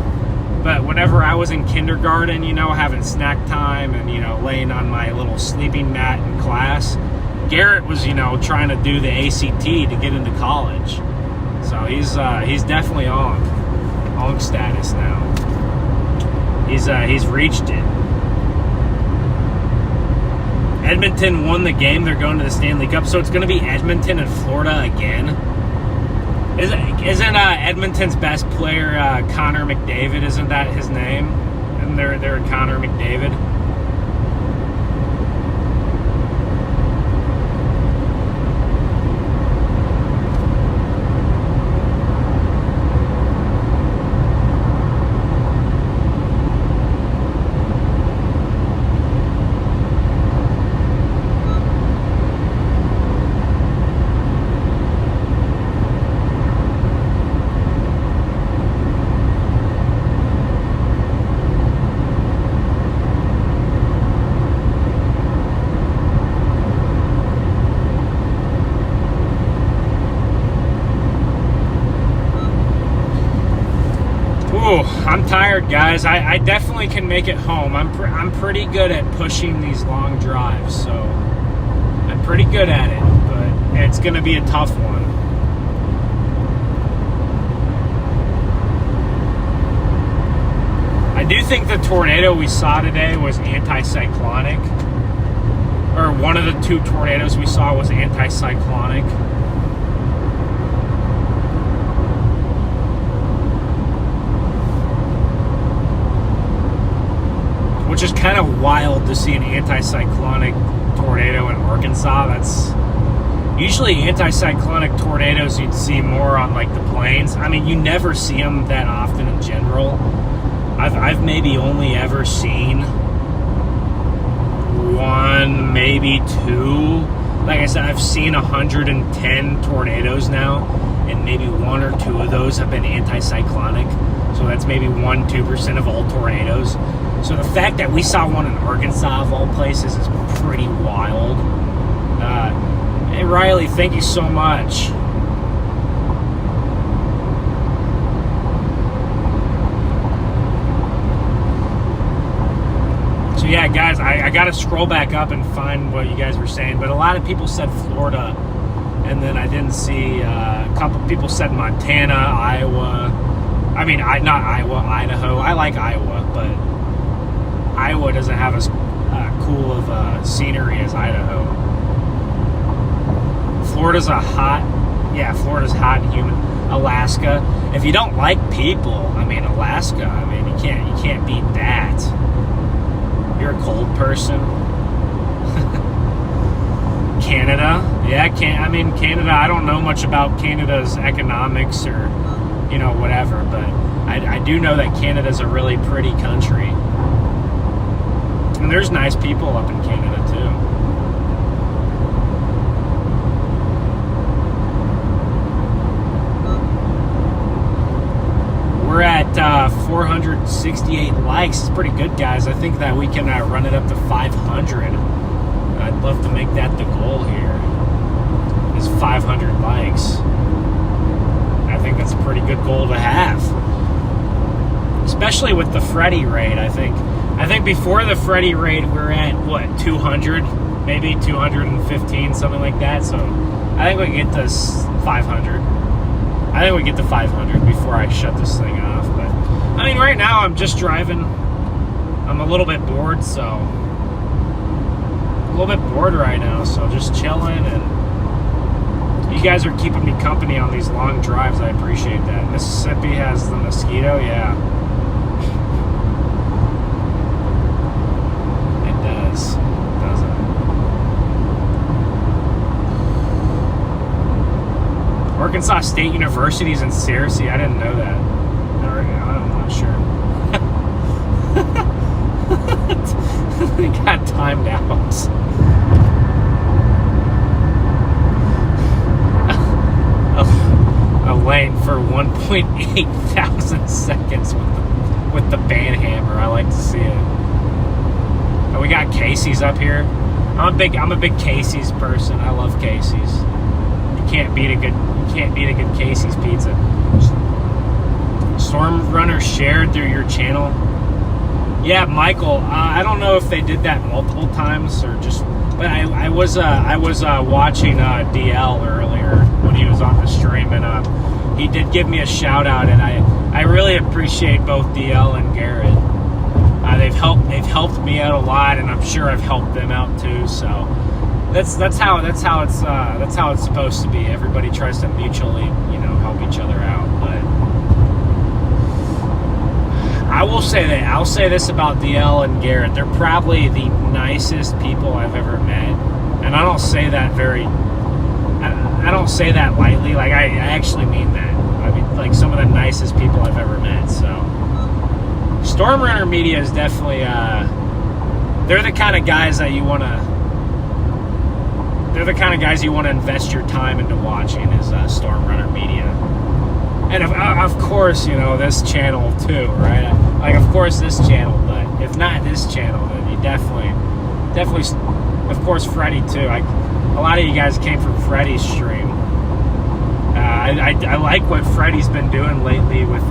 but whenever I was in kindergarten, you know, having snack time and, you know, laying on my little sleeping mat in class, Garrett was, you know, trying to do the ACT to get into college. So he's definitely Onk status now. He's reached it. Edmonton won the game. They're going to the Stanley Cup, so it's going to be Edmonton and Florida again. Isn't Edmonton's best player Connor McDavid? Isn't that his name? And they're Connor McDavid. I'm tired, guys. I definitely can make it home. I'm pretty good at pushing these long drives, so I'm pretty good at it, but it's going to be a tough one. I do think the tornado we saw today was anticyclonic, or one of the two tornadoes we saw was anticyclonic. Which is kind of wild to see an anticyclonic tornado in Arkansas. That's usually anticyclonic tornadoes you'd see more on like the plains. I mean, you never see them that often in general. I've maybe only ever seen one, maybe two. Like I said, I've seen 110 tornadoes now, and maybe one or two of those have been anticyclonic. So that's maybe 1-2% of all tornadoes. So the fact that we saw one in Arkansas, of all places, is pretty wild. Hey, Riley, thank you so much. So yeah, guys, I got to scroll back up and find what you guys were saying. But a lot of people said Florida, and then I didn't see a couple people said Montana, Iowa. I mean, not Iowa, Idaho. I like Iowa, but Iowa doesn't have as cool of scenery as Idaho. Florida's hot and humid. Alaska, if you don't like people, I mean, Alaska, I mean, you can't beat that. You're a cold person. Canada, Canada, I don't know much about Canada's economics or, you know, whatever, but I do know that Canada's a really pretty country. And there's nice people up in Canada, too. We're at 468 likes. It's pretty good, guys. I think that we can run it up to 500. I'd love to make that the goal here. Is 500 likes. I think that's a pretty good goal to have. Especially with the Freddy raid, I think before the Freddy raid, we're at, what, 200? maybe 215, something like that. So I think we can get this 500. I think we get to 500 before I shut this thing off. But I mean, right now I'm just driving. I'm a little bit bored, so a little bit bored right now. So just chilling, and you guys are keeping me company on these long drives. I appreciate that. Mississippi has the mosquito, yeah. It does, doesn't it? Arkansas State University's in Searcy. I didn't know that. I'm not sure. They got timed out. A lane for 1.8 thousand seconds with the band hammer. I like to see it. And we got Casey's up here. I'm a big Casey's person. I love Casey's. You can't beat a good Casey's pizza. Storm Runner shared through your channel. Yeah, Michael. I don't know if they did that multiple times or just. But I was watching DL earlier when he was on the stream, and he did give me a shout out, and I really appreciate both DL and Garrett. They've helped me out a lot, and I'm sure I've helped them out too. So that's how it's supposed to be. Everybody tries to mutually, help each other out. But I will say that I'll say this about DL and Garrett: they're probably the nicest people I've ever met, and I don't say that I don't say that lightly. Like I actually mean that. I mean, like, some of the nicest people I've ever met. So Storm Runner Media is definitely they're the kind of guys that you want to. They're the kind of guys you want to invest your time into watching. Is Storm Runner Media. And of course, this channel too, right? Like, of course, this channel, but if not this channel, then you definitely, of course, Freddie too. A lot of you guys came from Freddie's stream. I like what Freddie's been doing lately with,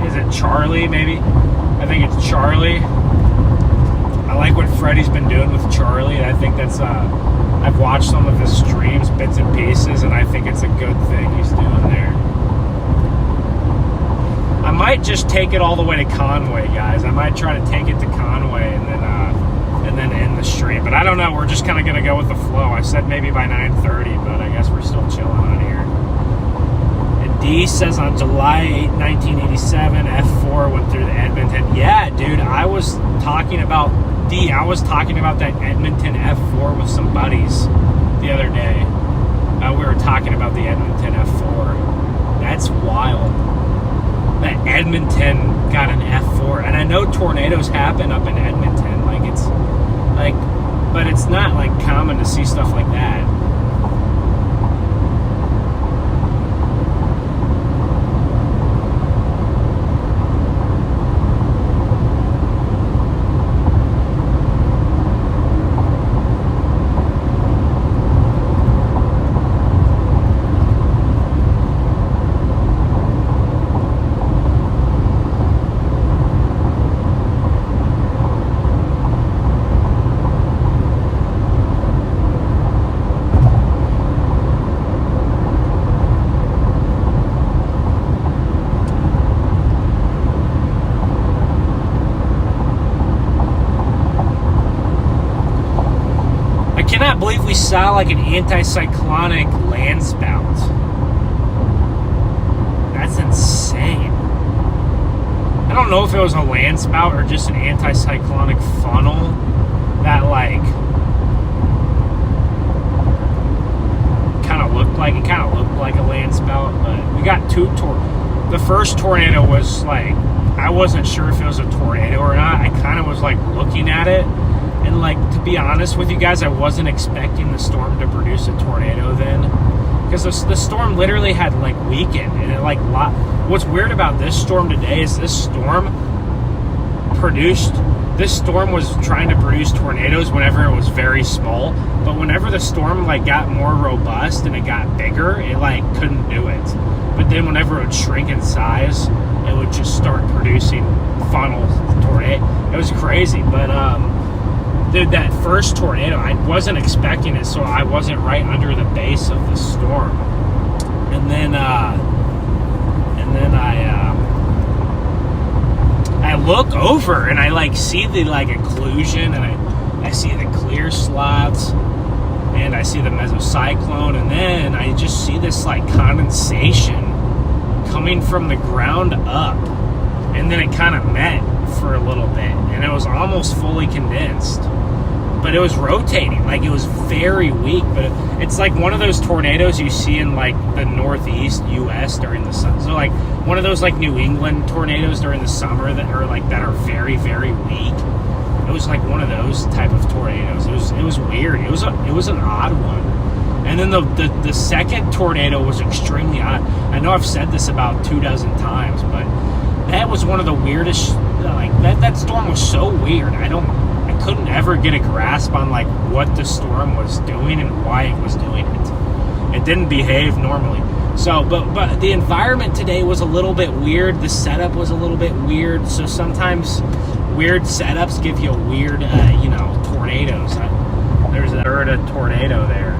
is it Charlie, maybe? I think it's Charlie. I like what Freddie's been doing with Charlie. I think that's, I've watched some of his streams, bits and pieces, and I think it's a good thing he's doing there. I might just take it all the way to Conway, guys. I might try to take it to Conway and then end the stream. But I don't know. We're just kind of going to go with the flow. I said maybe by 9:30, but I guess we're still chilling on here. And D says on July 8, 1987, F4 went through the Edmonton. Yeah, dude, I was talking about that Edmonton F4 with some buddies the other day. We were talking about the Edmonton F4. That's wild. That Edmonton got an F4, and I know tornadoes happen up in Edmonton. But it's not like common to see stuff like that. I cannot believe we saw like an anticyclonic land spout. That's insane. I don't know if it was a land spout or just an anticyclonic funnel that like kind of looked like a land spout, but we got two the first tornado was like, I wasn't sure if it was a tornado or not. I kind of was like looking at it, and like, to be honest with you guys, I wasn't expecting the storm to produce a tornado then, because the storm literally had like weakened, and it like what's weird about this storm today is this storm was trying to produce tornadoes whenever it was very small, but whenever the storm like got more robust and it got bigger, it like couldn't do it. But then whenever it would shrink in size, it would just start producing funnels, tornado. It was crazy. But Dude, that first tornado, I wasn't expecting it, so I wasn't right under the base of the storm. And then I look over and I like see the like occlusion, and I see the clear slots, and I see the mesocyclone, and then I just see this like condensation coming from the ground up, and then it kind of met for a little bit, and it was almost fully condensed, but it was rotating, like it was very weak. But it's like one of those tornadoes you see in like the northeast US during the summer. So like one of those like New England tornadoes during the summer that are very, very weak. It was like one of those type of tornadoes. It was weird. It was an odd one. And then the second tornado was extremely odd. I know I've said this about 24 times, but that was one of the weirdest. Like that storm was so weird. I couldn't ever get a grasp on like what the storm was doing and why it was doing it. It didn't behave normally. So, but the environment today was a little bit weird. The setup was a little bit weird. So sometimes weird setups give you weird, tornadoes. There's a tornado there.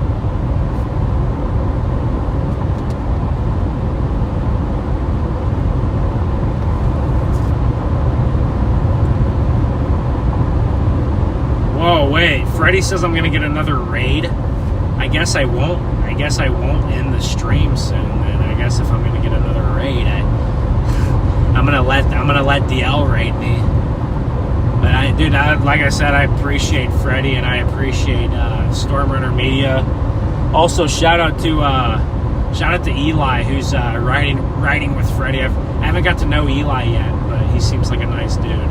Whoa, wait. Freddie says I'm gonna get another raid. I guess I won't end the stream soon. And I guess if I'm gonna get another raid, I'm gonna let DL raid me. But like I said, I appreciate Freddie, and I appreciate Stormrunner Media. Also, shout out to Eli, who's riding with Freddie. I haven't got to know Eli yet, but he seems like a nice dude.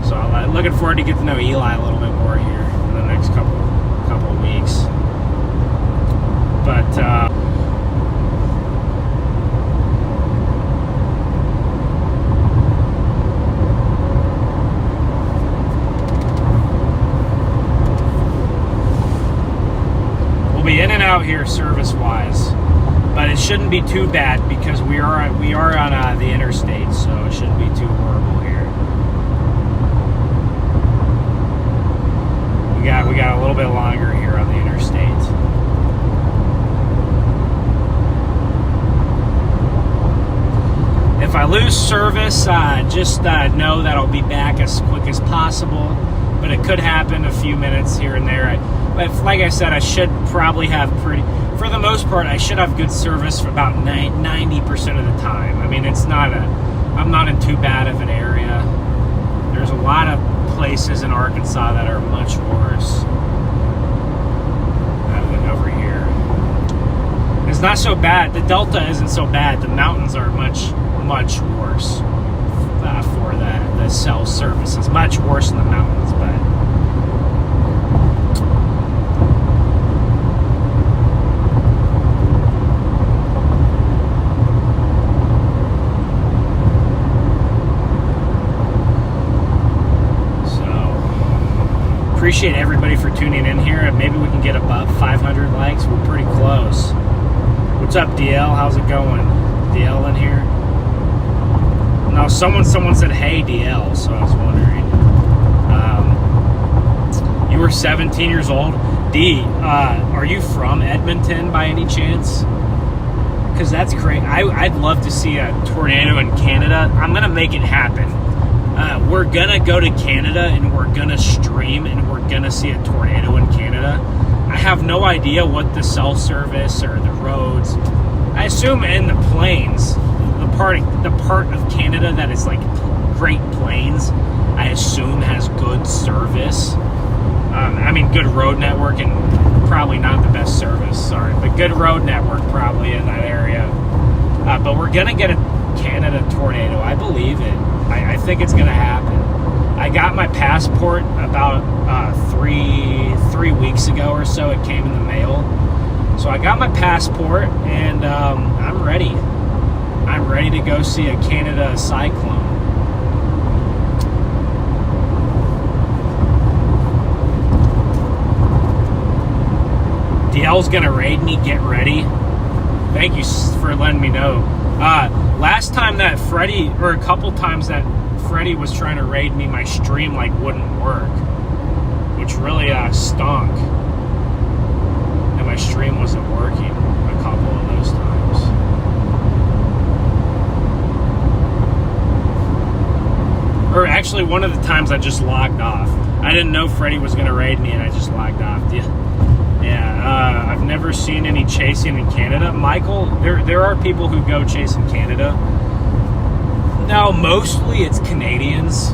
So I'm looking forward to get to know Eli a little bit more here in the next couple of weeks. But we'll be in and out here service-wise, but it shouldn't be too bad because we are on the interstate, so it shouldn't be too horrible here. We got a little bit longer here on the interstate. If I lose service, just know that I'll be back as quick as possible, but it could happen a few minutes here and there. But like I said, I should probably have for the most part, I should have good service for about 90% of the time. I mean, I'm not in too bad of an area. There's a lot of places in Arkansas that are much worse than over here. It's not so bad. The Delta isn't so bad. The mountains are much worse for the cell service. It's much worse in the mountains, but appreciate everybody for tuning in here. Maybe we can get above 500 likes. We're pretty close. What's up, DL? How's it going? DL in here? No, someone said, hey, DL, so I was wondering. You were 17 years old. D, are you from Edmonton by any chance? Because that's great. I'd love to see a tornado in Canada. I'm going to make it happen. We're gonna go to Canada and we're gonna stream and we're gonna see a tornado in Canada. I have no idea what the cell service or the roads. I assume in the plains, the part of Canada that is like Great Plains, I assume has good service. I mean, good road network and probably not the best service. Sorry, but good road network probably in that area. But we're gonna get a Canada tornado. I believe it. I think it's gonna happen. I got my passport about 3 weeks ago or so. It came in the mail. So I got my passport and I'm ready. I'm ready to go see a Canada cyclone. DL's gonna raid me. Get ready. Thank you for letting me know. Last time that Freddie, or a couple times that Freddie was trying to raid me, my stream like wouldn't work. which really stunk. And my stream wasn't working a couple of those times. Or actually, one of the times I just logged off. I didn't know Freddy was going to raid me, and I just logged off. Yeah, I've never seen any chasing in Canada. Michael, there are people who go chase in Canada. No, mostly it's Canadians.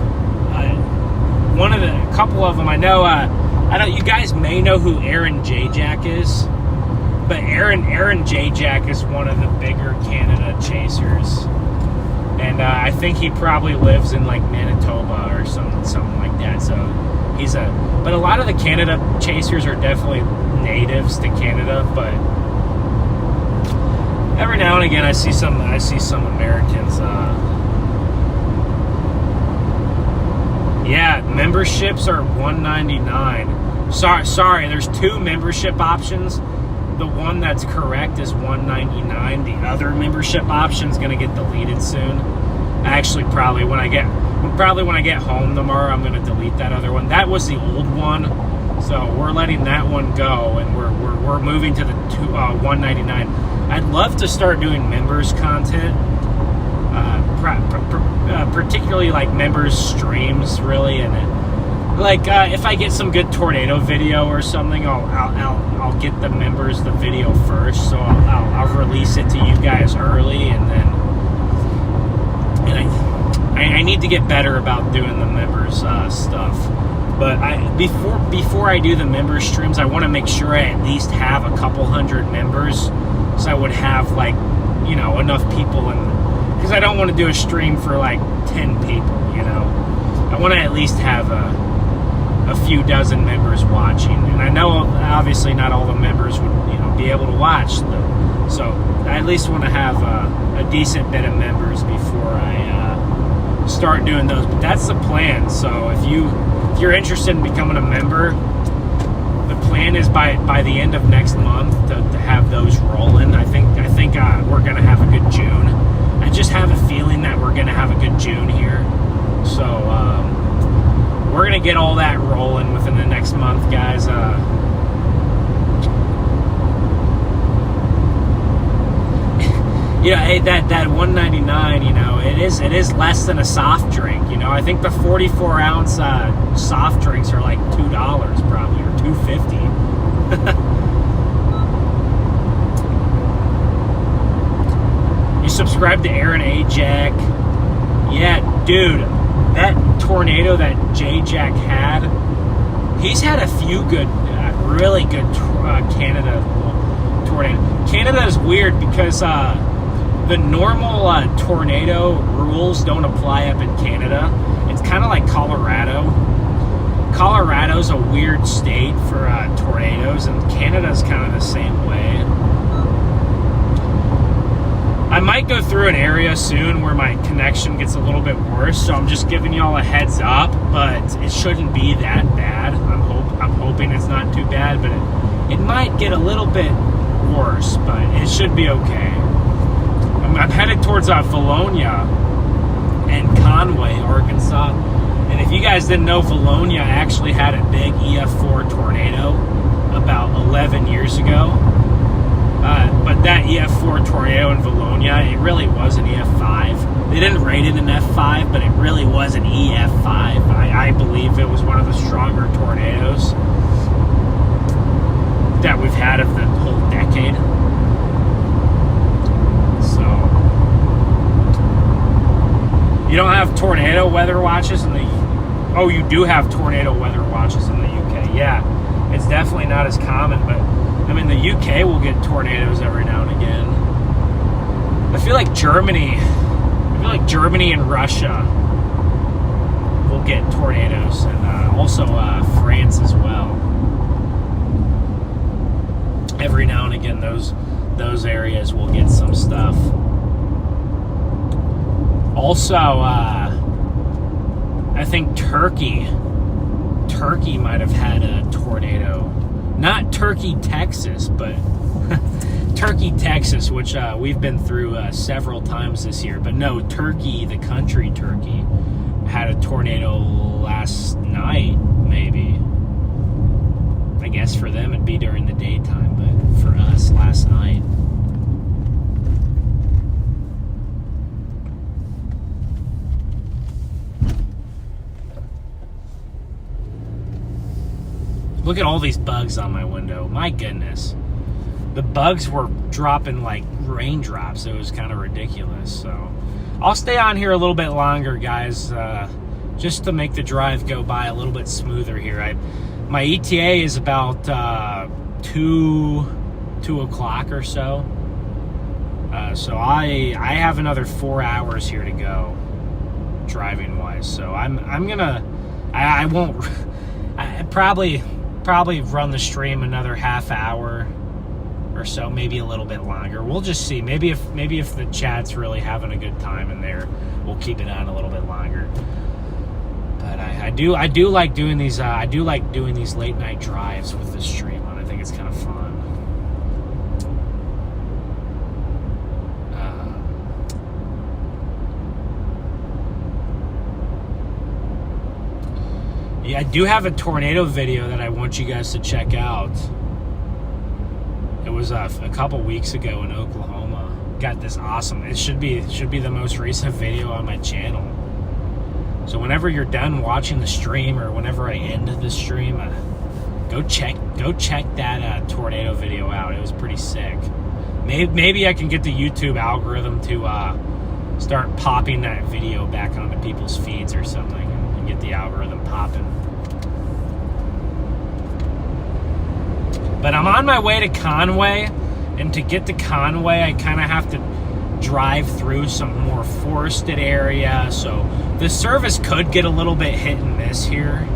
A couple of them I know. I don't. You guys may know who Aaron J. Jack is, but Aaron J. Jack is one of the bigger Canada chasers, and I think he probably lives in like Manitoba or something like that. So but a lot of the Canada chasers are definitely natives to Canada, but every now and again I see some Americans. Yeah, memberships are $199. Sorry, there's two membership options. The one that's correct is $199. The other membership option is going to get deleted soon. Actually, probably when I get home tomorrow, I'm going to delete that other one. That was the old one, so we're letting that one go, and we're moving to the $199. I'd love to start doing members content. Particularly like members streams, really, and like if I get some good tornado video or something, I'll get the members the video first, so I'll release it to you guys early, and then I need to get better about doing the members stuff. But before I do the members streams, I want to make sure I at least have a couple hundred members, so I would have like enough people in. Because I don't want to do a stream for like 10 people, I want to at least have a few dozen members watching. And I know obviously not all the members would be able to watch them. So I at least want to have a decent bit of members before I start doing those. But that's the plan. So if you're interested in becoming a member, the plan is by the end of next month to have those rolling. I think we're going to have a good June. I just have a feeling that we're going to have a good June here. So we're going to get all that rolling within the next month, guys. Hey, that $199, it is less than a soft drink. I think the 44-ounce soft drinks are like $2 probably, or $2.50. You subscribe to Aaron A. Jack. Yeah, dude, that tornado that J. Jack had, he's had a few good, really good Canada tornado. Canada is weird because the normal tornado rules don't apply up in Canada. It's kind of like Colorado. Colorado's a weird state for tornadoes, and Canada's kind of the same way. I might go through an area soon where my connection gets a little bit worse, so I'm just giving y'all a heads up, but it shouldn't be that bad. I'm hoping it's not too bad, but it might get a little bit worse, but it should be okay. I'm headed towards Valonia and Conway, Arkansas, and if you guys didn't know, Valonia actually had a big EF4 tornado about 11 years ago. But that EF4 tornado in Valonia, it really was an EF5. They didn't rate it an F5, but it really was an EF5. I believe it was one of the stronger tornadoes that we've had of the whole decade. So, you don't have tornado weather watches in the... Oh, you do have tornado weather watches in the UK. Yeah, it's definitely not as common, but... I mean, the UK will get tornadoes every now and again. I feel like Germany and Russia will get tornadoes, and also France as well. Every now and again, those areas will get some stuff. Also, I think Turkey might have had a tornado. Not Turkey, Texas, but Turkey, Texas, which we've been through several times this year. But no, Turkey, the country Turkey, had a tornado last night, maybe. I guess for them it'd be during the daytime, but for us last night. Look at all these bugs on my window. My goodness. The bugs were dropping like raindrops. It was kind of ridiculous. So I'll stay on here a little bit longer, guys, just to make the drive go by a little bit smoother here. My ETA is about 2 o'clock or so. So I have another 4 hours here to go, driving wise. So I won't. I probably run the stream another half hour or so, maybe a little bit longer. We'll just see. Maybe if the chat's really having a good time in there, we'll keep it on a little bit longer. But I do like doing these. I do like doing these late night drives with the stream on. I think it's kind of fun. Yeah, I do have a tornado video that I want you guys to check out. It was a couple weeks ago in Oklahoma. Got this awesome. It should be the most recent video on my channel. So whenever you're done watching the stream, or whenever I end the stream, go check that tornado video out. It was pretty sick. Maybe I can get the YouTube algorithm to start popping that video back onto people's feeds or something, and get the algorithm popping. But I'm on my way to Conway, and to get to Conway, I kind of have to drive through some more forested area, so the service could get a little bit hit and miss here.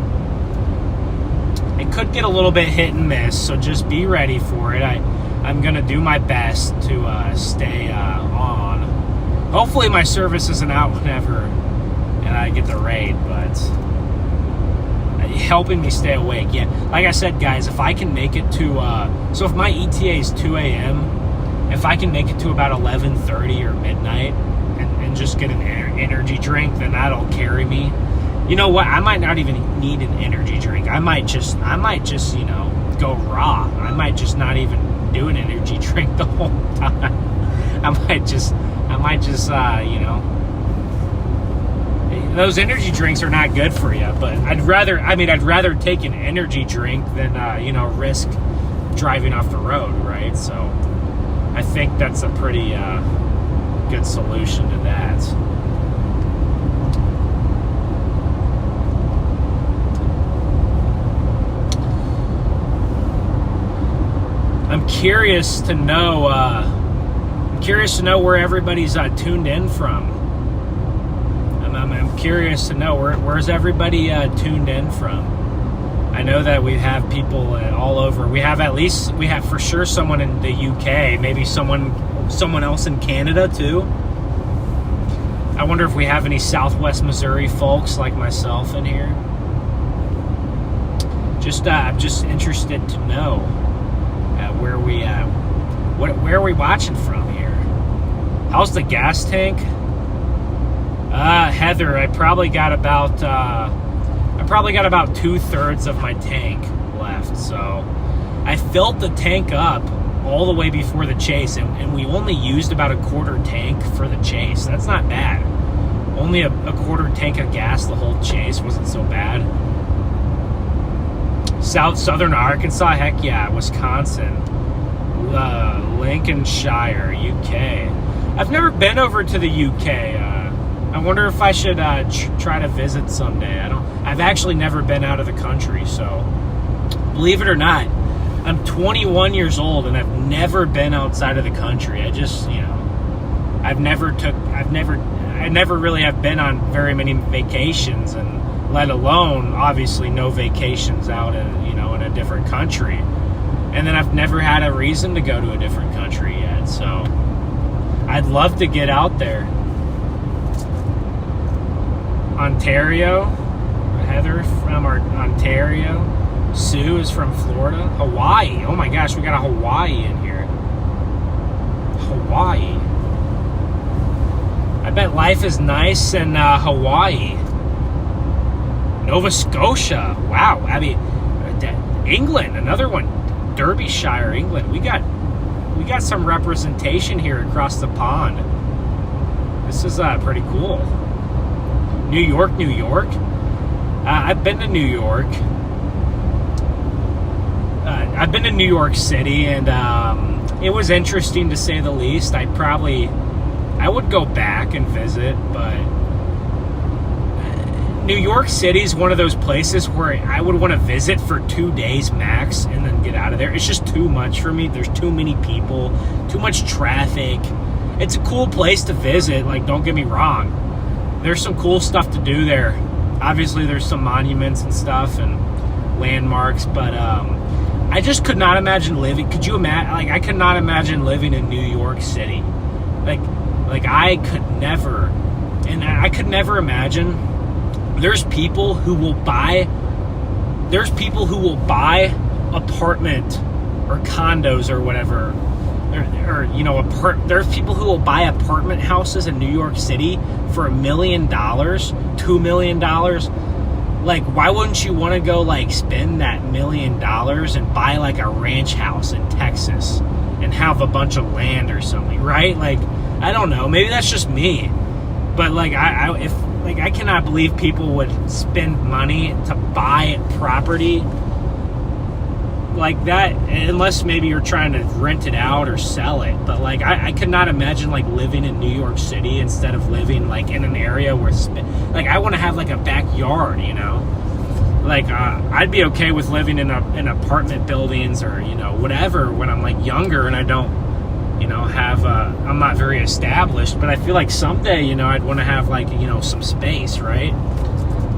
It could get a little bit hit and miss, so just be ready for it. I'm going to do my best to stay on. Hopefully my service isn't out whenever and I get the raid, but helping me stay awake. Yeah, like I said, guys, if I can make it to so if my ETA is 2 a.m., if I can make it to about 11:30 or midnight and just get an energy drink, then that'll carry me. You know what, I might not even need an energy drink. I might just you know, go raw. I might just not even do an energy drink the whole time. I might just you know, those energy drinks are not good for you, but I'd rather take an energy drink than you know, risk driving off the road, right? So I think that's a pretty good solution to that. I'm curious to know where everybody's tuned in from. I'm curious to know where's everybody tuned in from. I know that we have people all over. We have for sure someone in the UK, maybe someone else in Canada too. I wonder if we have any Southwest Missouri folks like myself in here. I'm just interested to know where are we watching from here? How's the gas tank? Heather, I probably got about 2/3 of my tank left. So I filled the tank up all the way before the chase, and we only used about a quarter tank for the chase. That's not bad. Only a quarter tank of gas the whole chase wasn't so bad. Southern Arkansas, heck yeah, Wisconsin, Lincolnshire, UK. I've never been over to the UK. I wonder if I should try to visit someday. I've actually never been out of the country, so believe it or not, I'm 21 years old and I've never been outside of the country. I just, you know, I never really have been on very many vacations, and let alone obviously no vacations out in, you know, in a different country. And then I've never had a reason to go to a different country yet, so I'd love to get out there. Ontario, Heather from Ontario. Sue is from Florida. Hawaii. Oh my gosh, we got a Hawaii in here. Hawaii. I bet life is nice in Hawaii. Nova Scotia. Wow. I mean, England, another one, Derbyshire, England. We got some representation here across the pond. This is pretty cool. New York, New York. I've been to New York. I've been to New York City, and it was interesting to say the least. I would go back and visit, but New York City is one of those places where I would want to visit for 2 days max and then get out of there. It's just too much for me. There's too many people, too much traffic. It's a cool place to visit, like, don't get me wrong. There's some cool stuff to do there. Obviously, there's some monuments and stuff and landmarks, but I just could not imagine living. Could you imagine? Like, I could not imagine living in New York City. Like I could never, and I could never imagine. There's people who will buy apartment or condos or whatever, or you know, there's people who will buy apartment houses in New York City for $1 million, $2 million. Like, why wouldn't you want to go, like, spend that $1 million and buy, like, a ranch house in Texas and have a bunch of land or something, right? Like, I don't know. Maybe that's just me. But, like, I cannot believe people would spend money to buy property like that, unless maybe you're trying to rent it out or sell it. But, like, I could not imagine, like, living in New York City instead of living, like, in an area where, like, I want to have, like, a backyard, you know? Like, I'd be okay with living in apartment buildings or, you know, whatever when I'm, like, younger and I don't, you know, I'm not very established. But I feel like someday, you know, I'd want to have, like, you know, some space, right?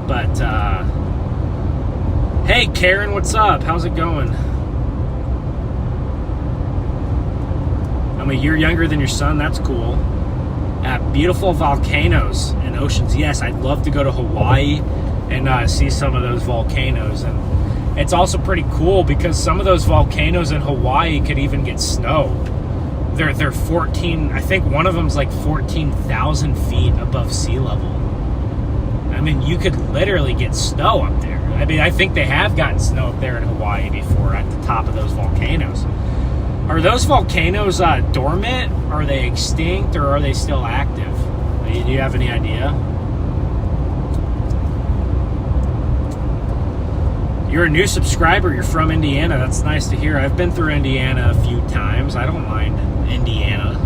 But, hey, Karen, what's up? How's it going? I'm a year younger than your son. That's cool. Beautiful volcanoes and oceans. Yes, I'd love to go to Hawaii and see some of those volcanoes. And it's also pretty cool because some of those volcanoes in Hawaii could even get snow. They're 14. I think one of them's like 14,000 feet above sea level. I mean, you could literally get snow up there. I mean, I think they have gotten snow up there in Hawaii before at the top of those volcanoes. Are those volcanoes dormant? Are they extinct, or are they still active? Do you have any idea? You're a new subscriber. You're from Indiana. That's nice to hear. I've been through Indiana a few times. I don't mind Indiana.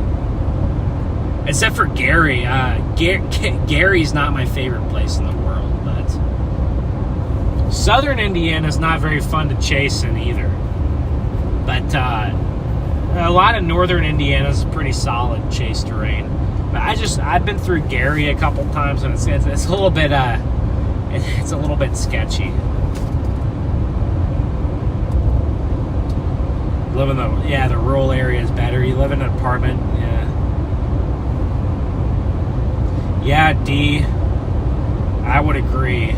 Except for Gary. Gary's not my favorite place in the world, but southern Indiana is not very fun to chase in either. But a lot of northern Indiana is pretty solid chase terrain. But I've been through Gary a couple times, and it's a little bit it's a little bit sketchy. Live in the rural area is better. You live in an apartment, yeah, D, I would agree.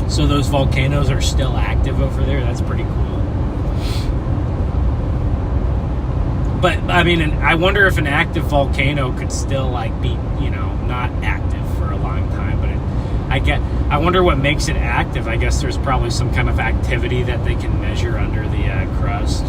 So those volcanoes are still active over there. That's pretty cool. But I mean, I wonder if an active volcano could still, like, be, you know, not active for a long time. But I wonder what makes it active. I guess there's probably some kind of activity that they can measure under the crust.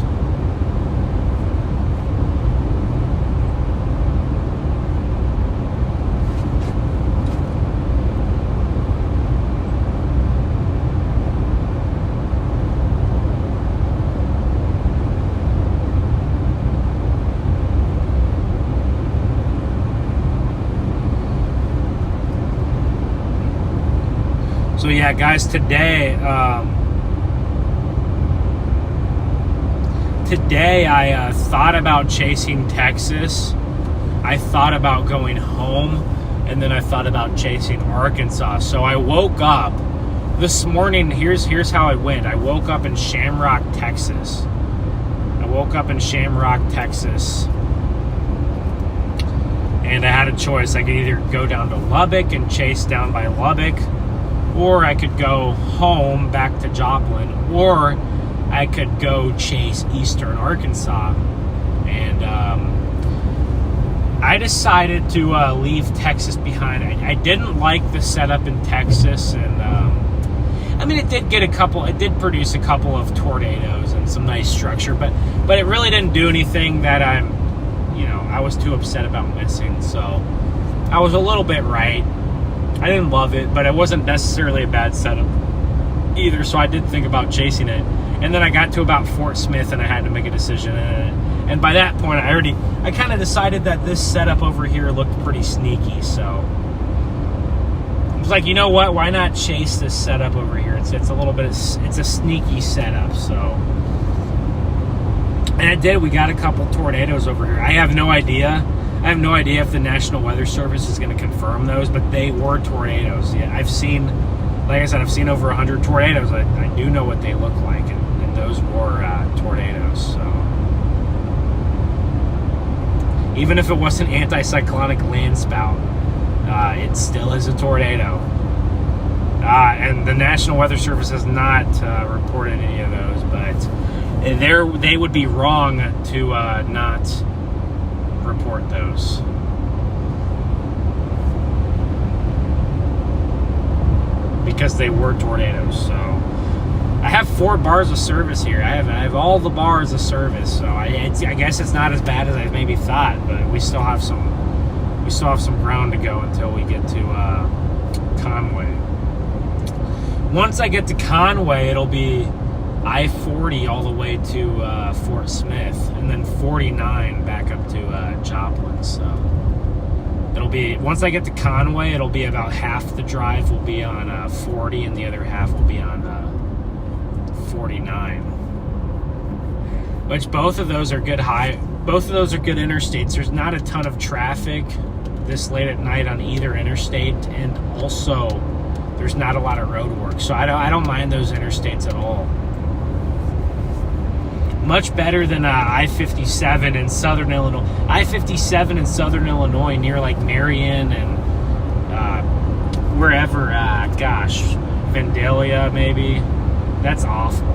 So yeah, guys, today I thought about chasing Texas. I thought about going home, and then I thought about chasing Arkansas. So I woke up this morning. Here's how I went. I woke up in Shamrock, Texas. And I had a choice. I could either go down to Lubbock and chase down by Lubbock, or I could go home back to Joplin, or I could go chase eastern Arkansas. And I decided to leave Texas behind. I didn't like the setup in Texas, and I mean, it did produce a couple of tornadoes and some nice structure, but it really didn't do anything that I was too upset about missing. So I was a little bit right. I didn't love it, but it wasn't necessarily a bad setup either. So I did think about chasing it. And then I got to about Fort Smith and I had to make a decision. And by that point, I kind of decided that this setup over here looked pretty sneaky. So I was like, you know what? Why not chase this setup over here? It's a little bit, it's a sneaky setup. So, and it did. We got a couple tornadoes over here. I have no idea if the National Weather Service is going to confirm those, but they were tornadoes. Yeah, I've seen over 100 tornadoes. I do know what they look like, and those were tornadoes. So even if it was an anticyclonic land spout, it still is a tornado. And the National Weather Service has not reported any of those, but they would be wrong to not report those. Because they were tornadoes. So I have 4 bars of service here. I have all the bars of service. So I guess it's not as bad as I maybe thought, but we still have some ground to go until we get to Conway. Once I get to Conway, it'll be I-40 all the way to Fort Smith, and then 49 back up to Joplin. So it'll be, once I get to Conway, it'll be about half the drive will be on 40, and the other half will be on 49. Which both of those are good interstates. There's not a ton of traffic this late at night on either interstate, and also there's not a lot of road work, so I don't mind those interstates at all. Much better than I-57 in Southern Illinois. I-57 in Southern Illinois near like Marion and wherever, Vandalia maybe. That's awful.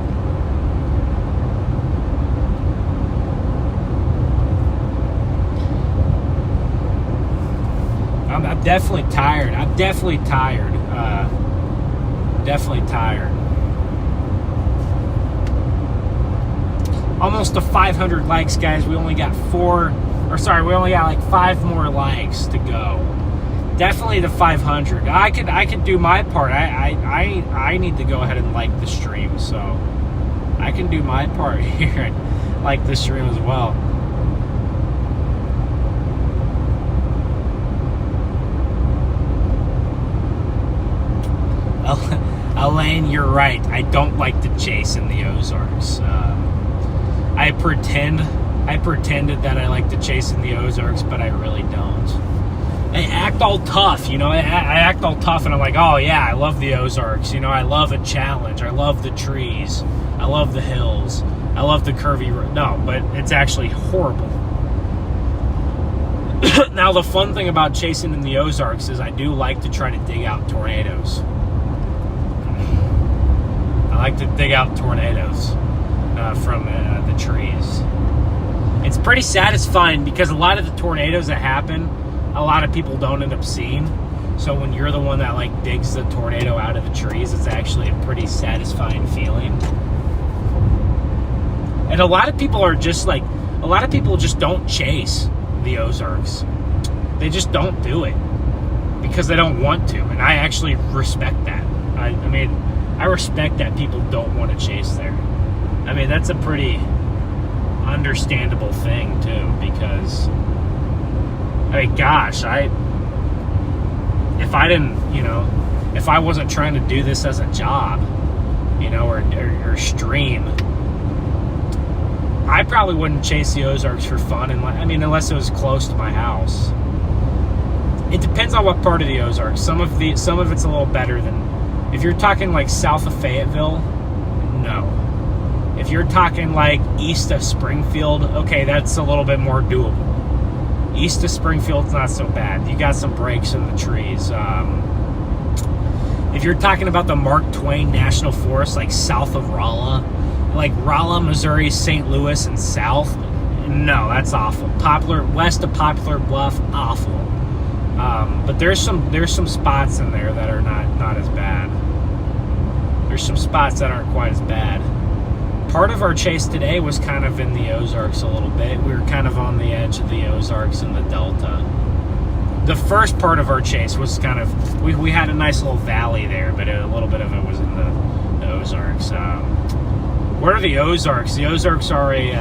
I'm definitely tired. Definitely tired. Almost to 500 likes, guys. We only got like 5 more likes to go. Definitely to 500. I could do my part. I need to go ahead and like the stream, so I can do my part here and like the stream as well. Elaine, you're right. I don't like to chase in the Ozarks. I pretended that I like to chase in the Ozarks, but I really don't. I act all tough, I act all tough, and I'm like, oh yeah, I love the Ozarks. I love a challenge. I love the trees. I love the hills. I love the curvy road. No, but it's actually horrible. Now, the fun thing about chasing in the Ozarks is I do like to try to dig out tornadoes. I like to dig out tornadoes from the trees. It's pretty satisfying because a lot of the tornadoes that happen, a lot of people don't end up seeing. So when you're the one that like digs the tornado out of the trees, it's actually a pretty satisfying feeling. And a lot of people just don't chase the Ozarks. They just don't do it because they don't want to, and I actually respect that. I respect that people don't want to chase there. That's a pretty understandable thing too, because if I wasn't trying to do this as a job, or stream, I probably wouldn't chase the Ozarks for fun, unless it was close to my house. It depends on what part of the Ozarks. Some of it's a little better than, if you're talking like south of Fayetteville, no. If you're talking like east of Springfield, okay, that's a little bit more doable. East of Springfield's not so bad. You got some breaks in the trees. If you're talking about the Mark Twain National Forest, like south of Rolla, like Rolla, Missouri, St. Louis, and south, no, that's awful. West of Poplar Bluff, awful. But there's some spots in there that are not as bad. there's some spots that aren't quite as bad. Part of our chase today was kind of in the Ozarks a little bit. We were kind of on the edge of the Ozarks and the Delta. The first part of our chase was kind of, we had a nice little valley there, but a little bit of it was in the Ozarks. What are the Ozarks? The Ozarks are a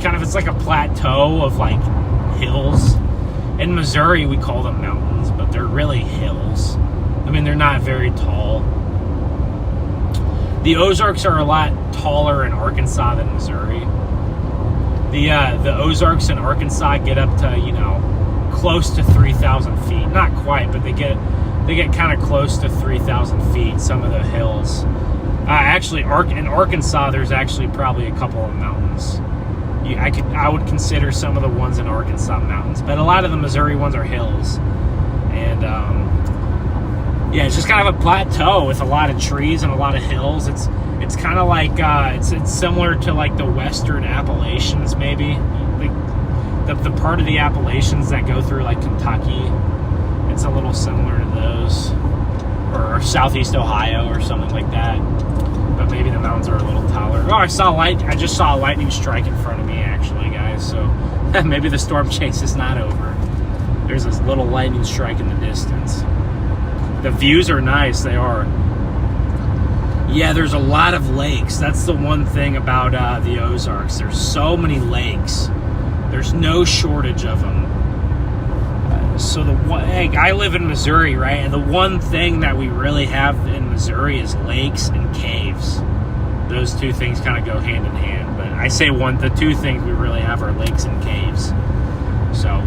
kind of, it's like a plateau of like hills. In Missouri, we call them mountains, but they're really hills. I mean, they're not very tall. The Ozarks are a lot taller in Arkansas than Missouri. The Ozarks in Arkansas get up to, you know, close to 3,000 feet. Not quite, but they get kind of close to 3,000 feet, some of the hills. Actually, in Arkansas, there's actually probably a couple of mountains. I would consider some of the ones in Arkansas mountains, but a lot of the Missouri ones are hills. And yeah, it's just kind of a plateau with a lot of trees and a lot of hills. It's kind of like it's similar to like the Western Appalachians, maybe, like the part of the Appalachians that go through like Kentucky. It's a little similar to those, or Southeast Ohio or something like that. But maybe the mountains are a little taller. Oh, I just saw a lightning strike in front of me, actually, guys. So maybe the storm chase is not over. There's this little lightning strike in the distance. The views are nice. They are. Yeah, there's a lot of lakes. That's the one thing about the Ozarks. There's so many lakes. There's no shortage of them. So I live in Missouri, right? And the one thing that we really have in Missouri is lakes and caves. Those two things kind of go hand in hand. But I say the two things we really have are lakes and caves. So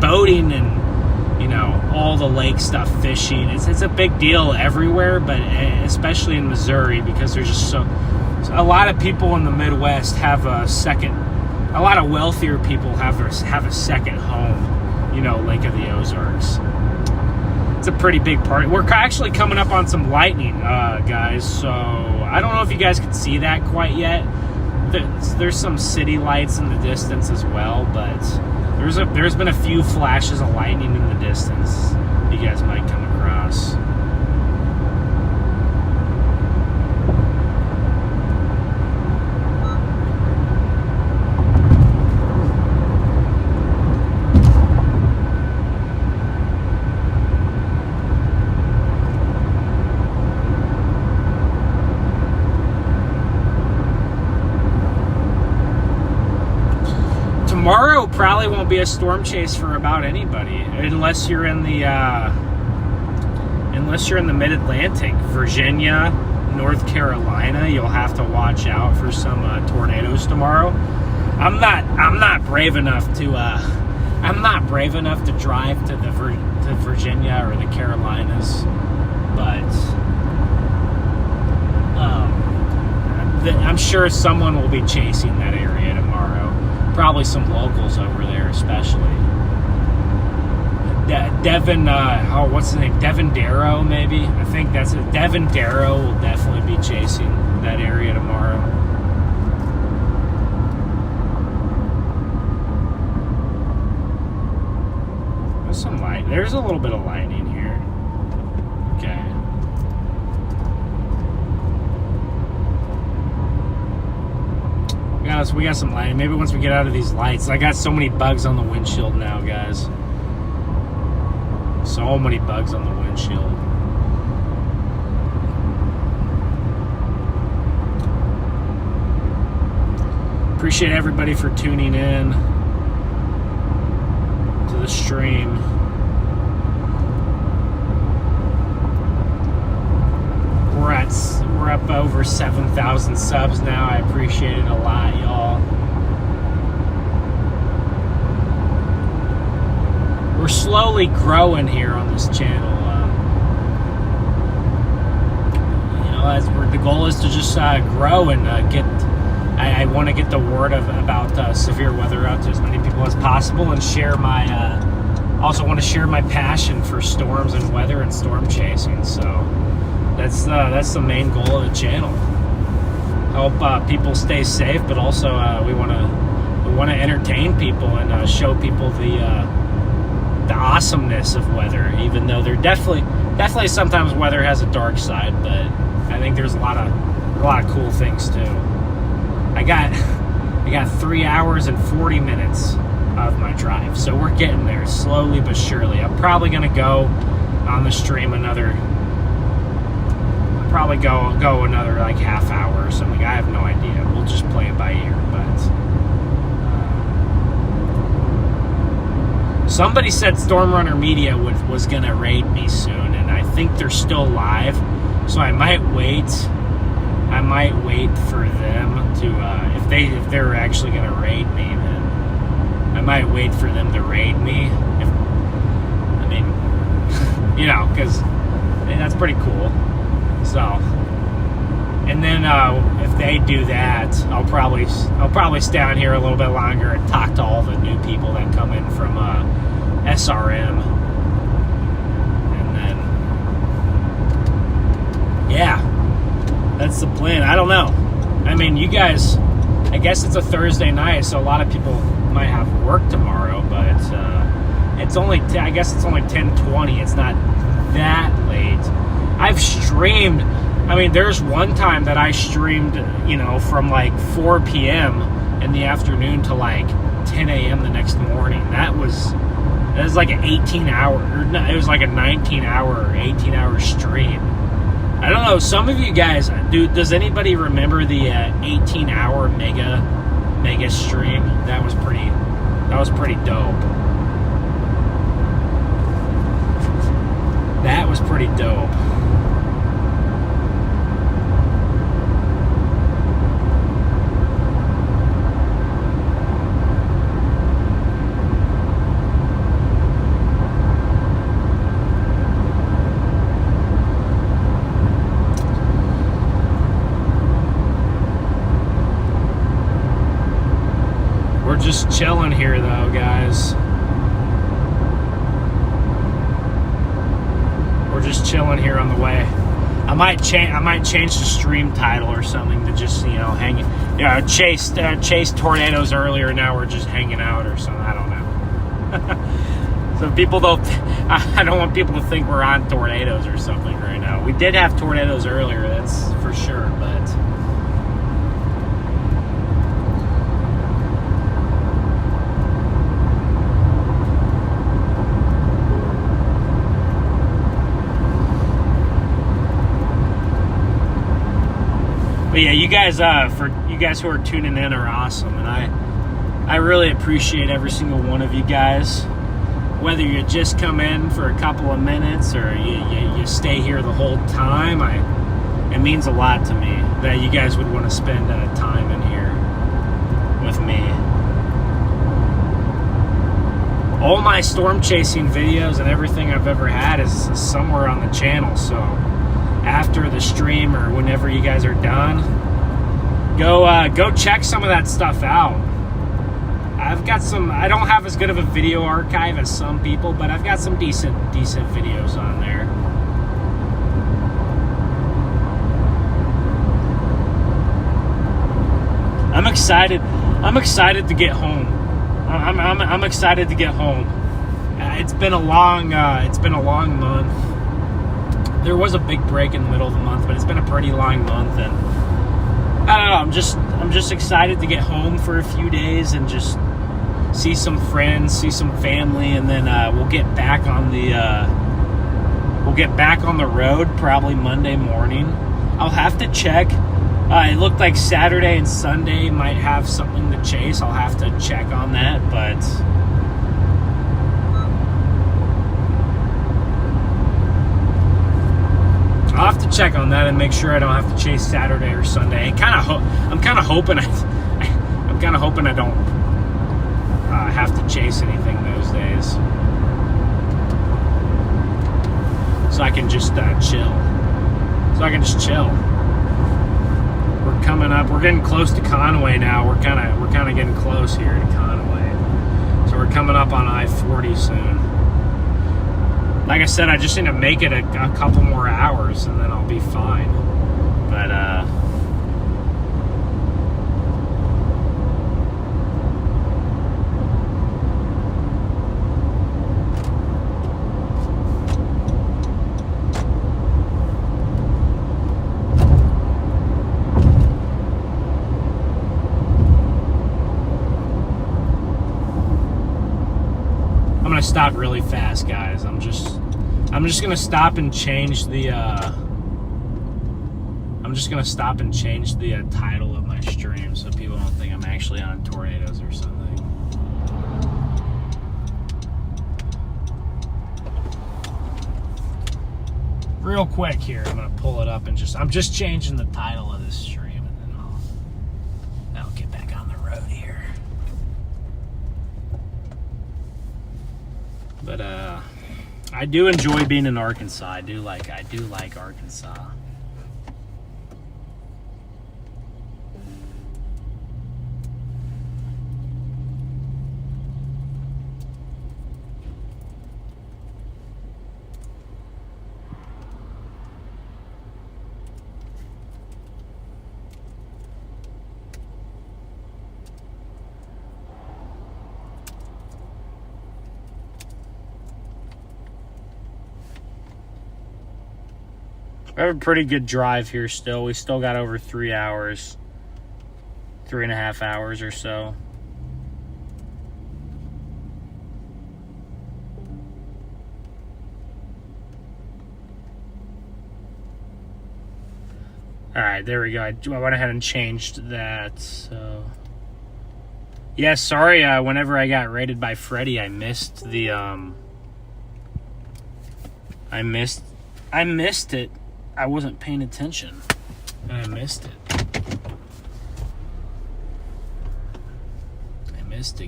boating and, you know, all the lake stuff, fishing, it's a big deal everywhere, but especially in Missouri, because there's just a lot of people in the Midwest have a lot of wealthier people have a second home. You know, Lake of the Ozarks. It's a pretty big part. We're actually coming up on some lightning, guys. So I don't know if you guys can see that quite yet. There's some city lights in the distance as well, but there's been a few flashes of lightning in the distance you guys might come across. Tomorrow probably won't be a storm chase for about anybody, unless you're in the Mid-Atlantic, Virginia, North Carolina. You'll have to watch out for some tornadoes tomorrow. I'm not brave enough to drive to Virginia or the Carolinas, but I'm sure someone will be chasing that area tomorrow. Probably some locals over there, especially. Devin, what's his name? Devin Darrow, maybe? I think that's it. Devin Darrow will definitely be chasing that area tomorrow. There's some light. There's a little bit of lightning here. Okay. We got some lighting. Maybe once we get out of these lights. I got so many bugs on the windshield now, guys. So many bugs on the windshield. Appreciate everybody for tuning in to the stream. We're up over 7,000 subs now. I appreciate it a lot, y'all. We're slowly growing here on this channel. You know, the goal is to just grow and get. I want to get the word about severe weather out to as many people as possible, and share my. Also want to share my passion for storms and weather and storm chasing. So. That's the main goal of the channel. Help people stay safe, but also we want to entertain people and show people the awesomeness of weather, even though there definitely sometimes weather has a dark side, but I think there's a lot of cool things too. I got 3 hours and 40 minutes of my drive, so we're getting there slowly but surely. I'm probably gonna go on the stream another like half hour or something. I have no idea. We'll just play it by ear. But somebody said Stormrunner Media was gonna raid me soon, and I think they're still live, so I might wait for them to if they're actually gonna raid me, then I might wait for them to raid me. Because that's pretty cool. So, and then if they do that, I'll probably stay on here a little bit longer and talk to all the new people that come in from SRM, and then yeah, that's the plan. I don't know. I mean, you guys, I guess it's a Thursday night, so a lot of people might have work tomorrow, but it's only I guess it's only 10:20. It's not that late. I've streamed. I mean, there's one time that I streamed, from like 4 p.m. in the afternoon to like 10 a.m. the next morning. That was like an 18-hour, or no, it was like a 19-hour or 18-hour stream. I don't know. Some of you guys, does anybody remember the 18-hour mega stream? That was pretty dope. That was pretty dope. We're just chilling here though, guys. We're just chilling here on the way. I might change the stream title or something to just hang. Chased tornadoes earlier. Now we're just hanging out or something. I don't know. So people don't. I don't want people to think we're on tornadoes or something right now. We did have tornadoes earlier. That's for sure, but. But yeah, you guys, for you guys who are tuning in are awesome, and I really appreciate every single one of you guys. Whether you just come in for a couple of minutes or you stay here the whole time, it means a lot to me that you guys would want to spend time in here with me. All my storm chasing videos and everything I've ever had is somewhere on the channel, so after the stream or whenever you guys are done, go check some of that stuff out. I've got some. I don't have as good of a video archive as some people, but I've got some decent videos on there. I'm excited to get home. I'm excited to get home. It's been a long month. There was a big break in the middle of the month, but it's been a pretty long month, and I don't know. I'm just excited to get home for a few days and just see some friends, see some family, and then we'll get back on the road probably Monday morning. I'll have to check. It looked like Saturday and Sunday might have something to chase. I'll have to check on that, but. I'll have to check on that and make sure I don't have to chase Saturday or Sunday. I'm kind of hoping I don't have to chase anything those days, so I can just chill. We're coming up. We're getting close to Conway now. We're kind of getting close here to Conway, so we're coming up on I-40 soon. Like I said, I just need to make it a couple more hours and then I'll be fine. But, stop really fast, guys. I'm just gonna stop and change the title of my stream so people don't think I'm actually on tornadoes or something. Real quick here, I'm gonna pull it up and I'm just changing the title of this stream, and then I'll get back on the road here. But I do enjoy being in Arkansas. I do like Arkansas. We have a pretty good drive here still. We still got over 3 hours, 3.5 hours or so. All right, there we go. I went ahead and changed that. So, yeah, sorry. Whenever I got raided by Freddy, I missed the I missed it. I wasn't paying attention, and I missed it.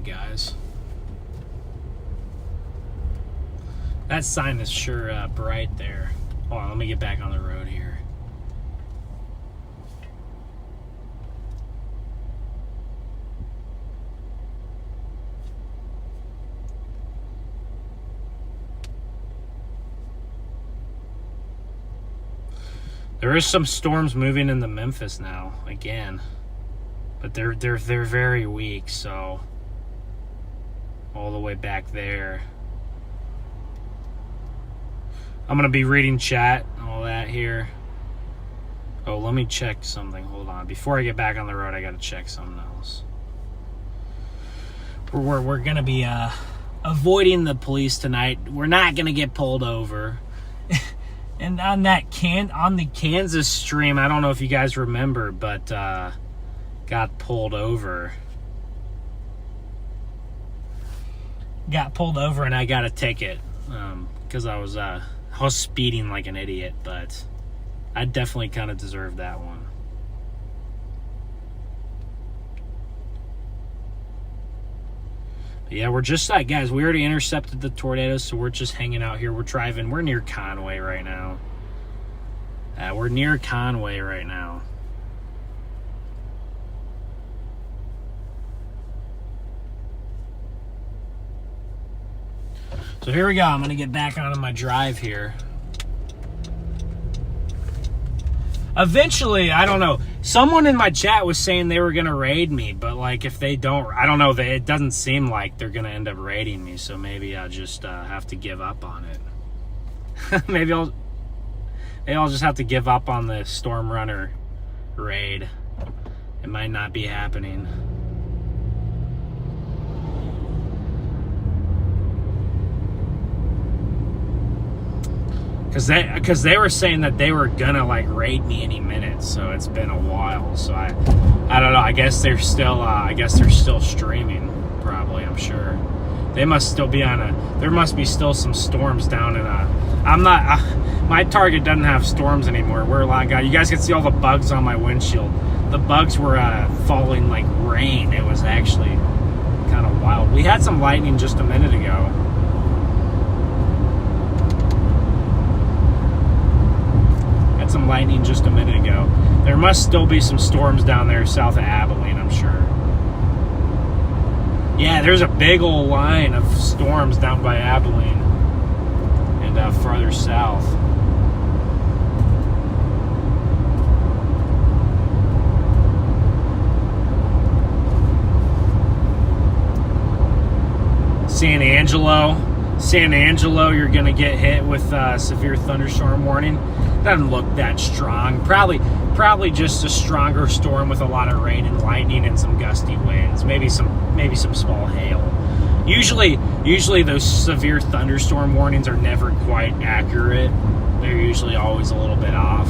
Guys. That sign is sure bright there. Hold on, let me get back on the road here. There is some storms moving into Memphis now again, but they're very weak. So all the way back there, I'm gonna be reading chat and all that here. Oh, let me check something. Hold on, before I get back on the road, I gotta check something else. We're gonna be avoiding the police tonight. We're not gonna get pulled over. And on the Kansas stream, I don't know if you guys remember, but got pulled over. Got pulled over and I got a ticket because I was speeding like an idiot, but I definitely kind of deserved that one. Yeah, we're just like, guys, we already intercepted the tornadoes, so we're just hanging out here. We're driving. We're near Conway right now. We're near Conway right now. So here we go. I'm going to get back onto my drive here. Eventually, I don't know. Someone in my chat was saying they were going to raid me, but like if they don't, I don't know. It doesn't seem like they're going to end up raiding me, so maybe I'll just have to give up on it. maybe I'll just have to give up on the Storm Runner raid. It might not be happening. Because they were saying that they were gonna like raid me any minute, so it's been a while. So I don't know. I guess they're still streaming. Probably, I'm sure. They must still be on there must be still some storms down in my target doesn't have storms anymore. We're a lot of guys. You guys can see all the bugs on my windshield. The bugs were falling like rain. It was actually kind of wild. We had some lightning just a minute ago. Some lightning just a minute ago. There must still be some storms down there south of Abilene, I'm sure. Yeah, there's a big old line of storms down by Abilene and farther south. San Angelo, you're gonna get hit with severe thunderstorm warning. Doesn't look that strong. Probably just a stronger storm with a lot of rain and lightning and some gusty winds. Maybe some small hail. Usually those severe thunderstorm warnings are never quite accurate. They're usually always a little bit off.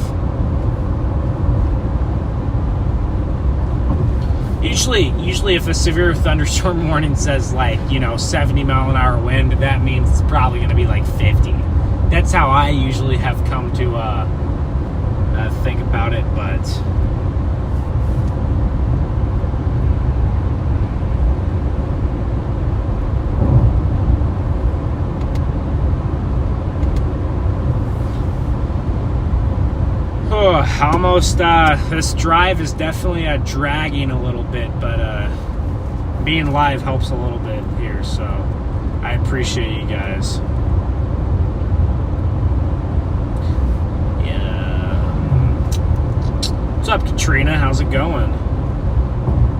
Usually if a severe thunderstorm warning says 70 mile an hour wind, that means it's probably going to be like 50. That's how I usually have come to think about it, but almost, this drive is definitely dragging a little bit, but being live helps a little bit here, so I appreciate you guys. Yeah. What's up, Katrina? How's it going?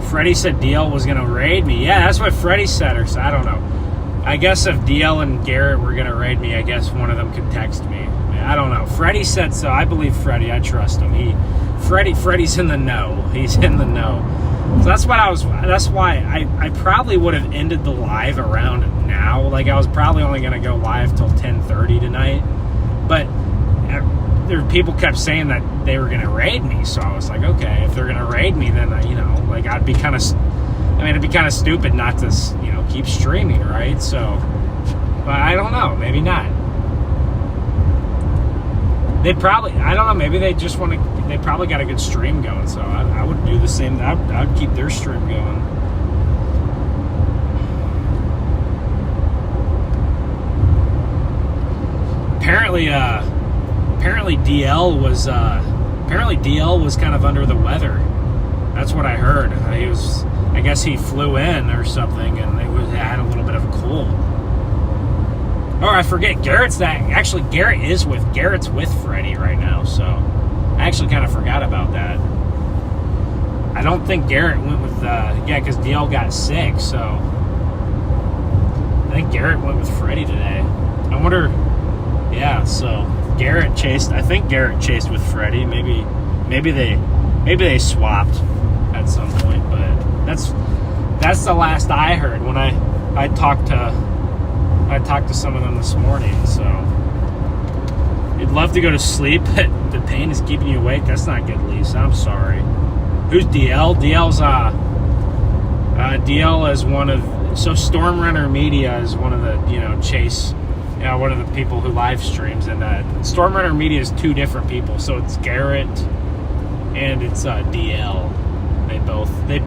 Freddie said DL was going to raid me. Yeah, that's what Freddie said, or so I don't know. I guess if DL and Garrett were going to raid me, I guess one of them could text me. I don't know. Freddie said so. I believe Freddie. I trust him. Freddie's in the know. He's in the know. So that's why I probably would have ended the live around now. Like, I was probably only going to go live till 10:30 tonight. But people kept saying that they were going to raid me. So I was like, okay, if they're going to raid me, then, I'd be kind of, it'd be kind of stupid not to, keep streaming, right? So, but I don't know. Maybe not. They probably, I don't know, maybe they just want to, they probably got a good stream going, so I would do the same. I'd keep their stream going. Apparently DL was kind of under the weather. That's what I heard. I guess he flew in or something, and they had a little bit of a cold. Oh, I forget, Garrett's with Freddie right now, so I actually kind of forgot about that. I don't think Garrett went with, because DL got sick, so I think Garrett went with Freddie today. I wonder, so Garrett chased with Freddie. Maybe they swapped at some point, but that's the last I heard when I talked to some of them this morning, so you'd love to go to sleep, but the pain is keeping you awake. That's not good, Lisa. I'm sorry. Who's DL? DL is one of, so Storm Runner Media is one of the, Chase, one of the people who live streams, and Storm Runner Media is two different people, so it's Garrett and it's DL. They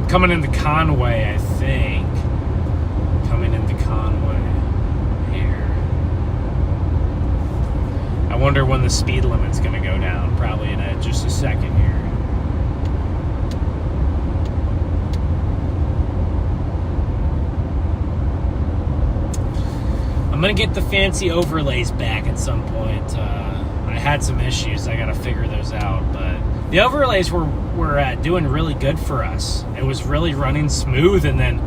coming into Conway, I think. Coming into Conway here. I wonder when the speed limit's going to go down. Probably in just a second here. I'm going to get the fancy overlays back at some point. I had some issues. I got to figure those out, but the overlays were doing really good for us. It was really running smooth, and then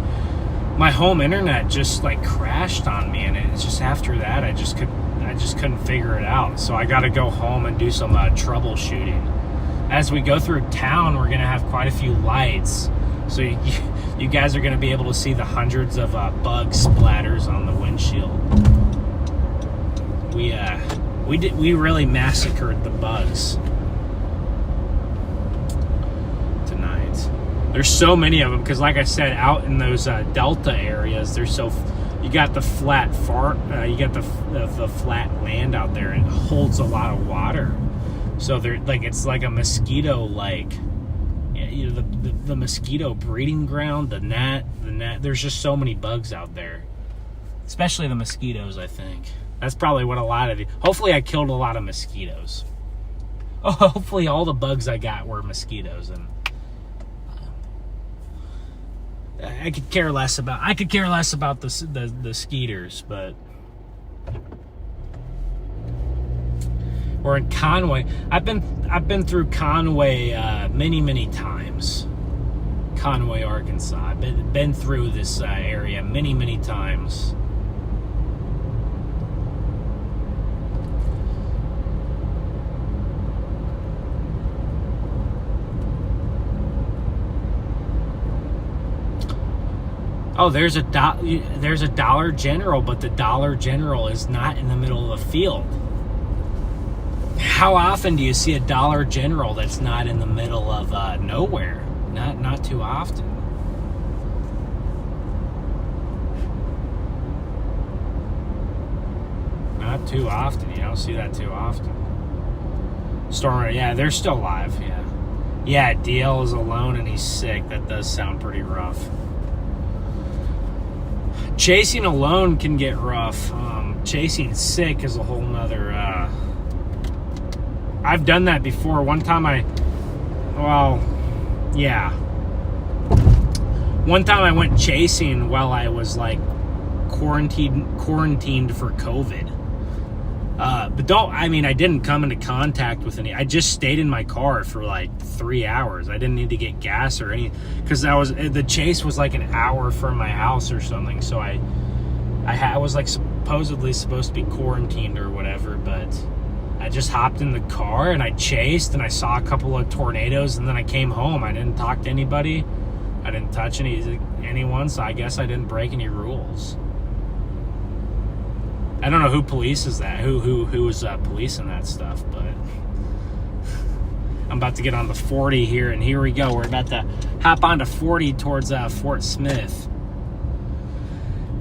my home internet just crashed on me, and it's just after that I just couldn't figure it out. So I got to go home and do some troubleshooting. As we go through town, we're gonna have quite a few lights, so you guys are gonna be able to see the hundreds of bug splatters on the windshield. We really massacred the bugs tonight. There's so many of them because, like I said, out in those delta areas, you got the flat the flat land out there, and it holds a lot of water. So it's like a mosquito the mosquito breeding ground, the gnat. There's just so many bugs out there, especially the mosquitoes. I think that's probably what hopefully I killed a lot of mosquitoes. Oh, hopefully all the bugs I got were mosquitoes, and I could care less about the skeeters, but we're in Conway. I've been through Conway many times. Conway, Arkansas. I've been through this area many times. Oh, there's a Dollar General, but the Dollar General is not in the middle of the field. How often do you see a Dollar General that's not in the middle of nowhere? Not too often. Not too often. You don't see that too often. Stormer, yeah, they're still alive. Yeah, DL is alone and he's sick. That does sound pretty rough. Chasing alone can get rough. Chasing sick is a whole nother. I've done that before. One time One time I went chasing while I was like quarantined for COVID. But I didn't come into contact with any. I just stayed in my car for like 3 hours. I didn't need to get gas or any, because the chase was like an hour from my house or something. So I was like supposedly supposed to be quarantined or whatever, but I just hopped in the car and I chased and I saw a couple of tornadoes and then I came home. I didn't talk to anybody. I didn't touch anyone. So I guess I didn't break any rules. I don't know who polices that, who was policing that stuff, but I'm about to get on the 40 here, and here we go. We're about to hop onto 40 towards Fort Smith.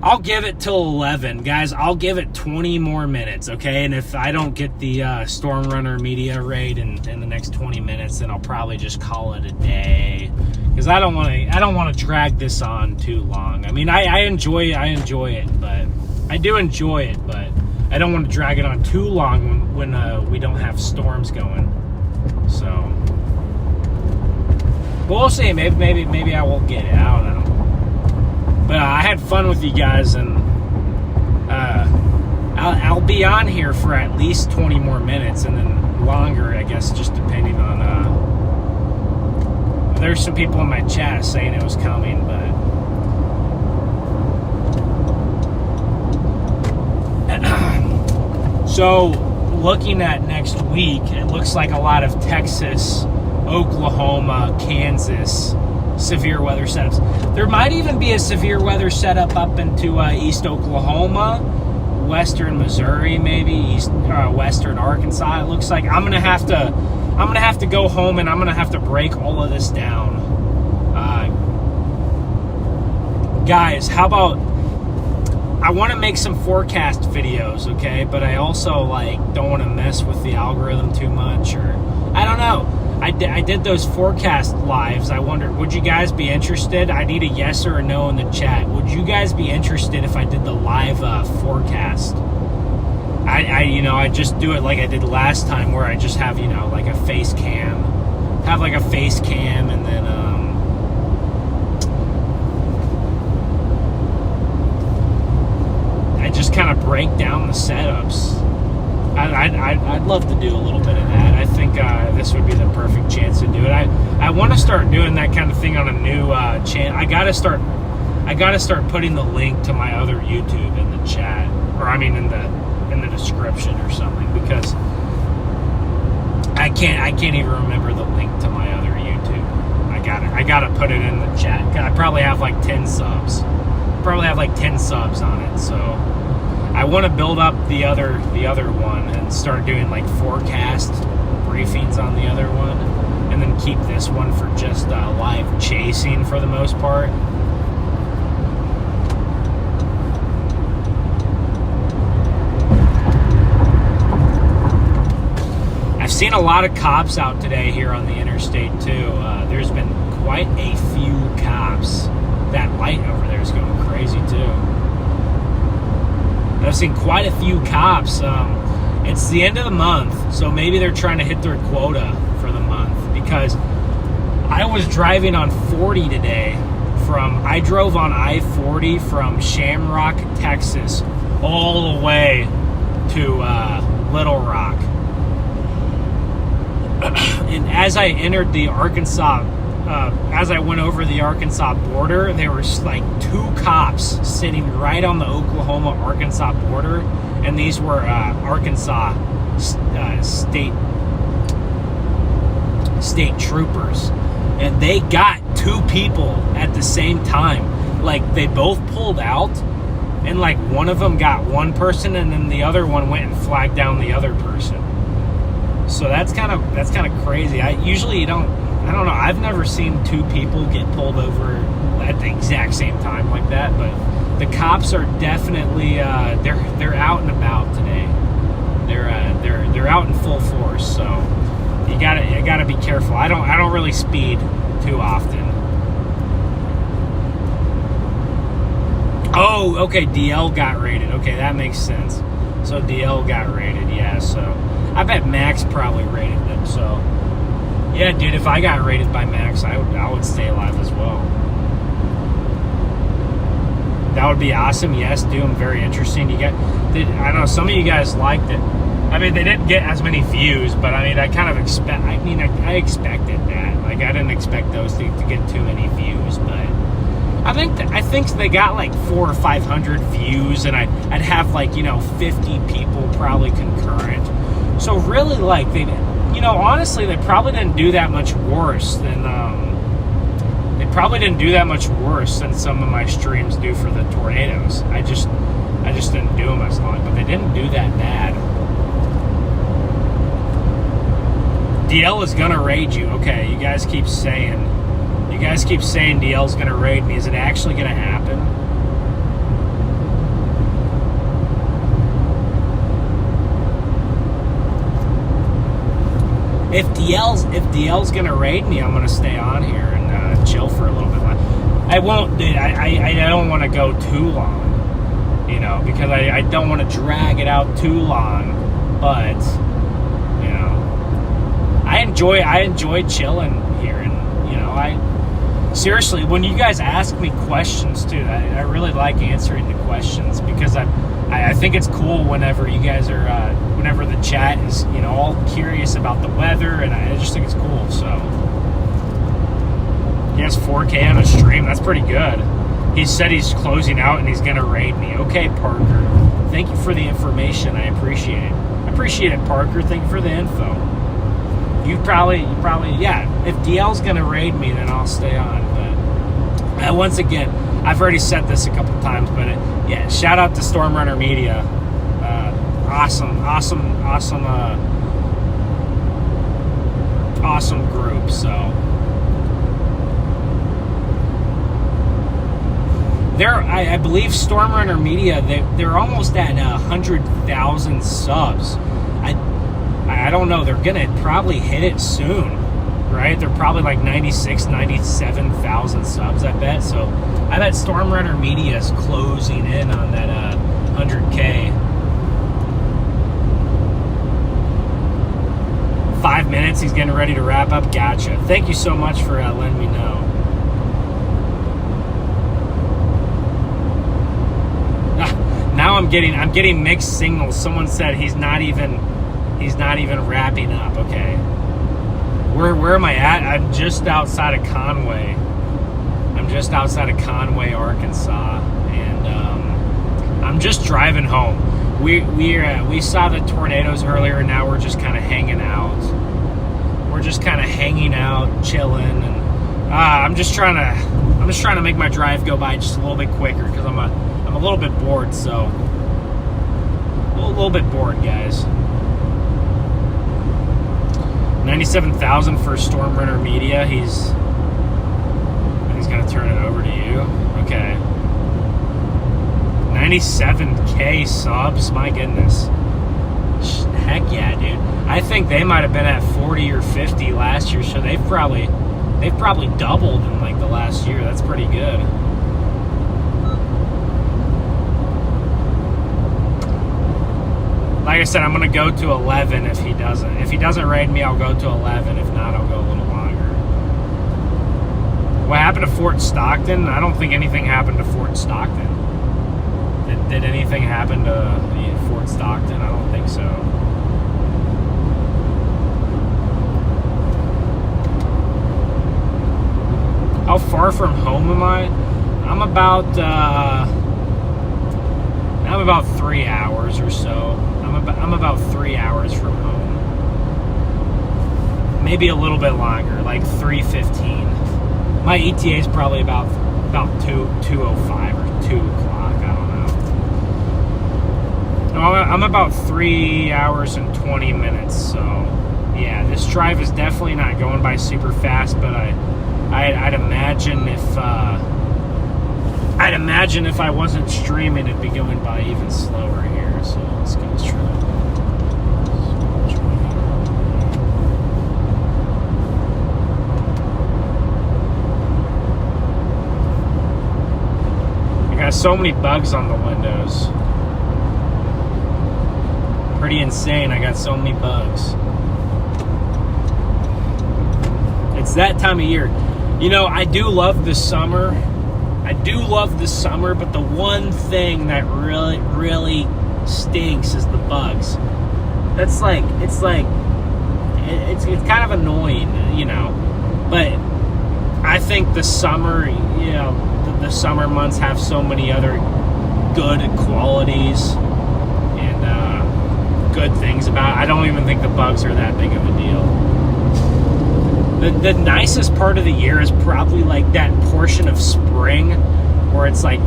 I'll give it till 11, guys. I'll give it 20 more minutes, okay? And if I don't get the Storm Runner media raid in the next 20 minutes, then I'll probably just call it a day, because I don't want to drag this on too long. I mean, I enjoy it, but I do enjoy it, but I don't want to drag it on too long when we don't have storms going. So, but we'll see. Maybe I will get it. I don't know. But I had fun with you guys, and I'll be on here for at least 20 more minutes, and then longer, I guess, just depending on. There's some people in my chat saying it was coming, but. So, looking at next week, it looks like a lot of Texas, Oklahoma, Kansas severe weather setups. There might even be a severe weather setup up into East Oklahoma, Western Missouri, maybe Western Arkansas. It looks like I'm gonna have to go home and I'm gonna have to break all of this down. Guys, how about? I want to make some forecast videos, okay? But I also don't want to mess with the algorithm too much, or I don't know. I did those forecast lives. I wonder, would you guys be interested? I need a yes or a no in the chat. Would you guys be interested if I did the live forecast? I just do it like I did last time, where I just have like a face cam, and then just kind of break down the setups. I'd love to do a little bit of that. I think this would be the perfect chance to do it. I want to start doing that kind of thing on a new channel. I gotta start putting the link to my other YouTube in the chat, or in the description or something, because I can't even remember the link to my other YouTube. I gotta put it in the chat. I probably have like 10 subs. On it, so I want to build up the other one and start doing like forecast briefings on the other one, and then keep this one for just live chasing for the most part. I've seen a lot of cops out today here on the interstate too. There's been quite a few cops. That light over there is going crazy too. I've seen quite a few cops. It's the end of the month, so maybe they're trying to hit their quota for the month, because I was driving on 40 today. I drove on I-40 from Shamrock, Texas, all the way to Little Rock. And as I entered the Arkansas, as I went over the Arkansas border, there was like 2 cops sitting right on the Oklahoma-Arkansas border, and these were Arkansas state troopers, and they got 2 people at the same time. like they both pulled out, and like one of them got one person, and then the other one went and flagged down the other person. So that's kind of crazy. I don't know. I've never seen two people get pulled over at the exact same time like that. But the cops are definitely they're out and about today. They're out in full force. So you gotta be careful. I don't really speed too often. Oh, okay. DL got rated. Okay, that makes sense. So DL got rated. Yeah. So I bet Max probably rated them. So yeah, dude. If I got rated by Max, I would stay alive as well. That would be awesome. Yes, Doom. Very interesting. I know some of you guys liked it. I mean, they didn't get as many views, but I mean, I expected that. Like, I didn't expect those to get too many views, but I think they got like 400 or 500 views, and I'd have like 50 people probably concurrent. So really, like honestly, they probably didn't do that much worse than some of my streams do for the tornadoes. I just didn't do them as long, but they didn't do that bad. DL is gonna raid you. Okay, you guys keep saying DL's gonna raid me. Is it actually gonna happen? If DL's gonna raid me, I'm gonna stay on here and chill for a little bit. I won't. I don't want to go too long, because I don't want to drag it out too long. But I enjoy chilling here, and seriously, when you guys ask me questions too, I really like answering the questions, because I think it's cool whenever you guys are whenever the chat is all curious about the weather, and I just think it's cool. So he has 4K on a stream. That's pretty good. He said he's closing out and he's gonna raid me. Okay, Parker. Thank you for the information. I appreciate it, Parker. Thank you for the info. You probably, yeah. If DL's gonna raid me, then I'll stay on. But once again, I've already said this a couple times, but yeah, shout out to Stormrunner Media. Awesome group. So I believe Stormrunner Media, they're almost at 100,000 subs. I don't know. They're going to probably hit it soon, right? They're probably like 96, 97,000 subs, I bet. So I bet Stormrunner Media is closing in on that 100K. 5 minutes. He's getting ready to wrap up. Gotcha. Thank you so much for letting me know. Now I'm getting mixed signals. Someone said he's not even wrapping up. Okay. Where am I at? I'm just outside of Conway. Arkansas, and I'm just driving home. We saw the tornadoes earlier, and now we're just kind of hanging out. Chilling, and I'm just trying to make my drive go by just a little bit quicker, because I'm a little bit bored. So a little bit bored, guys. 97,000 for Stormrunner Media. He's gonna turn it over to you. Okay. 97K subs. My goodness. Heck yeah, dude. I think they might have been at 40 or 50 last year, so they've probably doubled in like the last year. That's pretty good. Like I said, I'm gonna go to 11 if he doesn't. If he doesn't raid me, I'll go to 11. If not, I'll go a little longer. What happened to Fort Stockton? I don't think anything happened to Fort Stockton. Did anything happen to Fort Stockton? I don't think so. How far from home am I? I'm about 3 hours or so. I'm about 3 hours from home. Maybe a little bit longer, like 3:15. My ETA is probably about about 2:05 or 2 o'clock. I don't know. No, I'm about 3 hours and 20 minutes. So yeah, this drive is definitely not going by super fast. But I'd imagine if I wasn't streaming, it'd be going by even slower here. So let's go try. Got so many bugs on the windows. Pretty insane. I got so many bugs. It's that time of year. You know, I do love the summer. But the one thing that really stinks is the bugs. It's kind of annoying, you know. But I think the summer, you know, the summer months have so many other good qualities and good things about it. I don't even think the bugs are that big of a deal. The nicest part of the year is probably like that portion of spring where it's like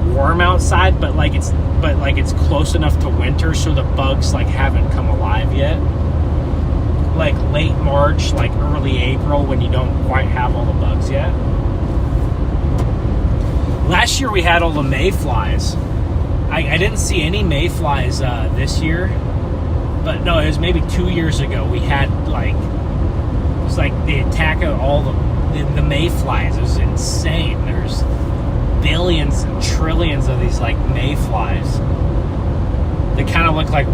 warm outside, but it's close enough to winter so the bugs like haven't come alive yet. Like late March, like early April, when you don't quite have all the bugs yet. Last year we had all the mayflies. I didn't see any mayflies this year, but no, it was maybe 2 years ago. We had it was like the attack of all the mayflies. It was insane. There's billions and trillions of these like mayflies. They kind of look like I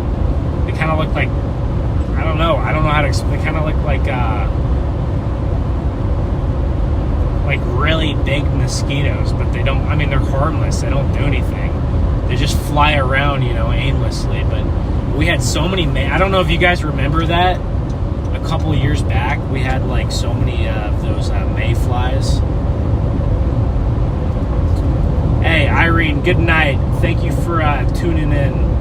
don't know how to explain. They kind of look like really big mosquitoes, but they don't, I mean, they're harmless. They don't do anything. They just fly around, you know, aimlessly. But we had so many, I don't know if you guys remember that. A couple of years back, we had like so many of those mayflies. Hey, Irene, good night. Thank you for tuning in.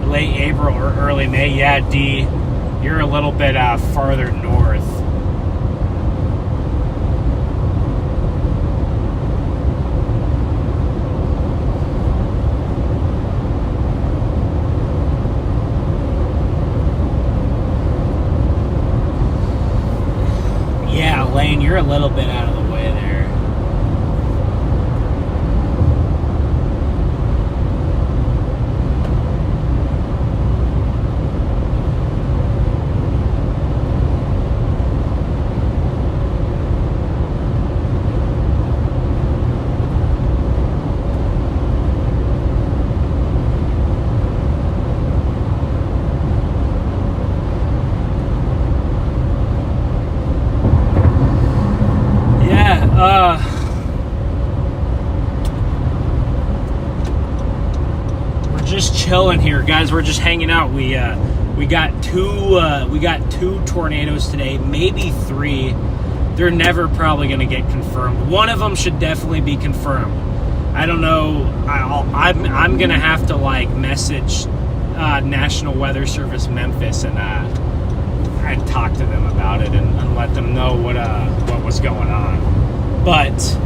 Late April or early May. Yeah, D, you're a little bit farther north. Yeah, Lane, you're a little bit out of the way there. Chilling here, guys. We're just hanging out. We got two tornadoes today, maybe 3. They're never probably going to get confirmed. One of them should definitely be confirmed. I don't know. I'm going to have to like message National Weather Service Memphis and talk to them about it and let them know what was going on. But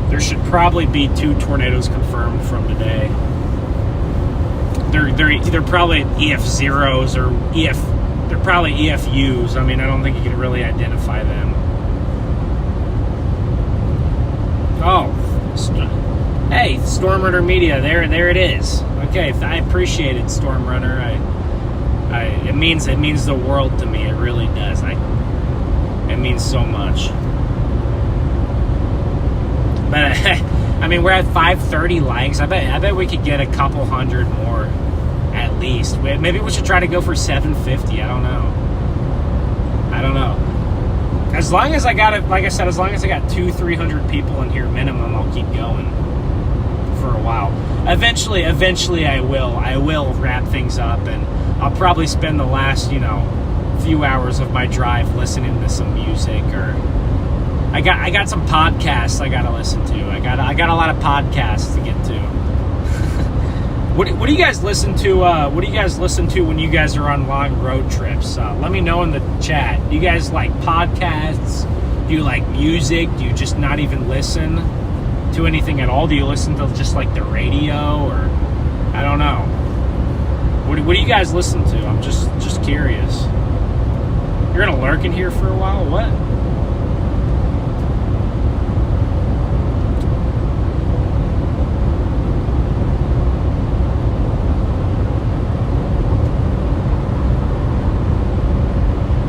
there should probably be 2 tornadoes confirmed from today. They're probably EF0s or they're probably EFUs. I mean, I don't think you can really identify them. Oh, hey, Storm Runner Media, there it is. Okay, I appreciate it, Storm Runner. It means the world to me. It really does. It means so much. But I mean, we're at 530 likes. I bet we could get a couple hundred more, at least. Maybe we should try to go for 750. I don't know. As long as I got it, like I said, as long as I got 200-300 people in here minimum, I'll keep going for a while. Eventually, I will wrap things up, and I'll probably spend the last, few hours of my drive listening to some music, or I got some podcasts I gotta listen to. I got a lot of podcasts to get to. What do you guys listen to? What do you guys listen to when you guys are on long road trips? Let me know in the chat. Do you guys like podcasts? Do you like music? Do you just not even listen to anything at all? Do you listen to just like the radio, or I don't know? What do you guys listen to? I'm just curious. You're gonna lurk in here for a while? What?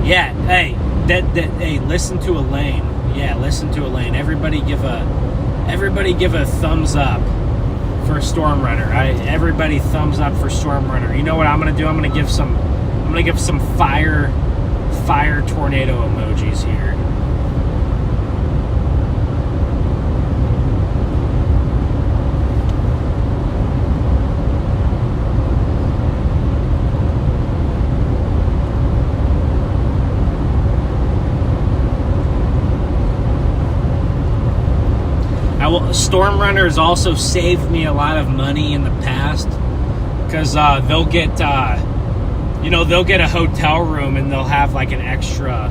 Yeah, hey, hey, listen to Elaine. Yeah, listen to Elaine. Everybody give a thumbs up for Storm Runner. Everybody thumbs up for Storm Runner. You know what I'm gonna do? I'm gonna give some fire tornado emojis here. Storm Runner has also saved me a lot of money in the past, because they'll get a hotel room and they'll have like an extra,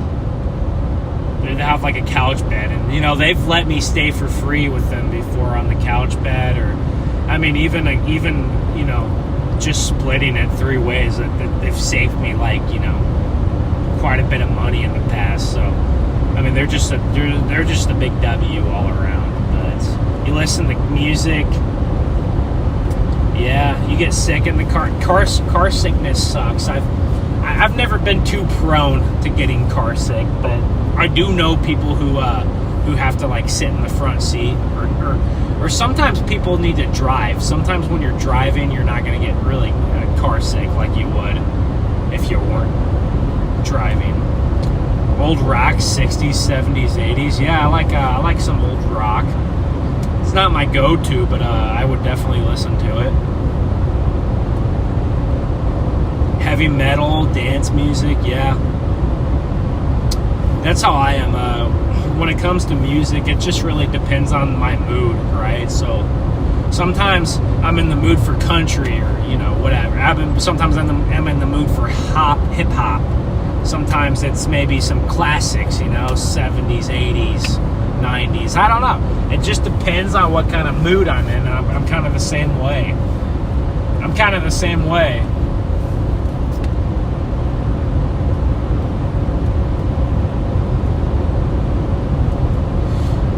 they'll have like a couch bed, and they've let me stay for free with them before on the couch bed, or I mean even just splitting it 3 ways, that they've saved me like quite a bit of money in the past. So I mean they're just a big W all around. You listen to music, yeah, you get sick in the car. Car sickness sucks. I've never been too prone to getting car sick, but I do know people who have to like sit in the front seat, or sometimes people need to drive. Sometimes when you're driving, you're not going to get really car sick like you would if you weren't driving. Old rock, 60s, 70s, 80s. Yeah, I like some old rock. It's not my go-to, but I would definitely listen to it. Heavy metal, dance music, yeah. That's how I am. When it comes to music, it just really depends on my mood, right? So sometimes I'm in the mood for country, or whatever. Sometimes I'm in the mood for hip-hop. Sometimes it's maybe some classics, 70s, 80s. 90s. I don't know. It just depends on what kind of mood I'm in. I'm kind of the same way.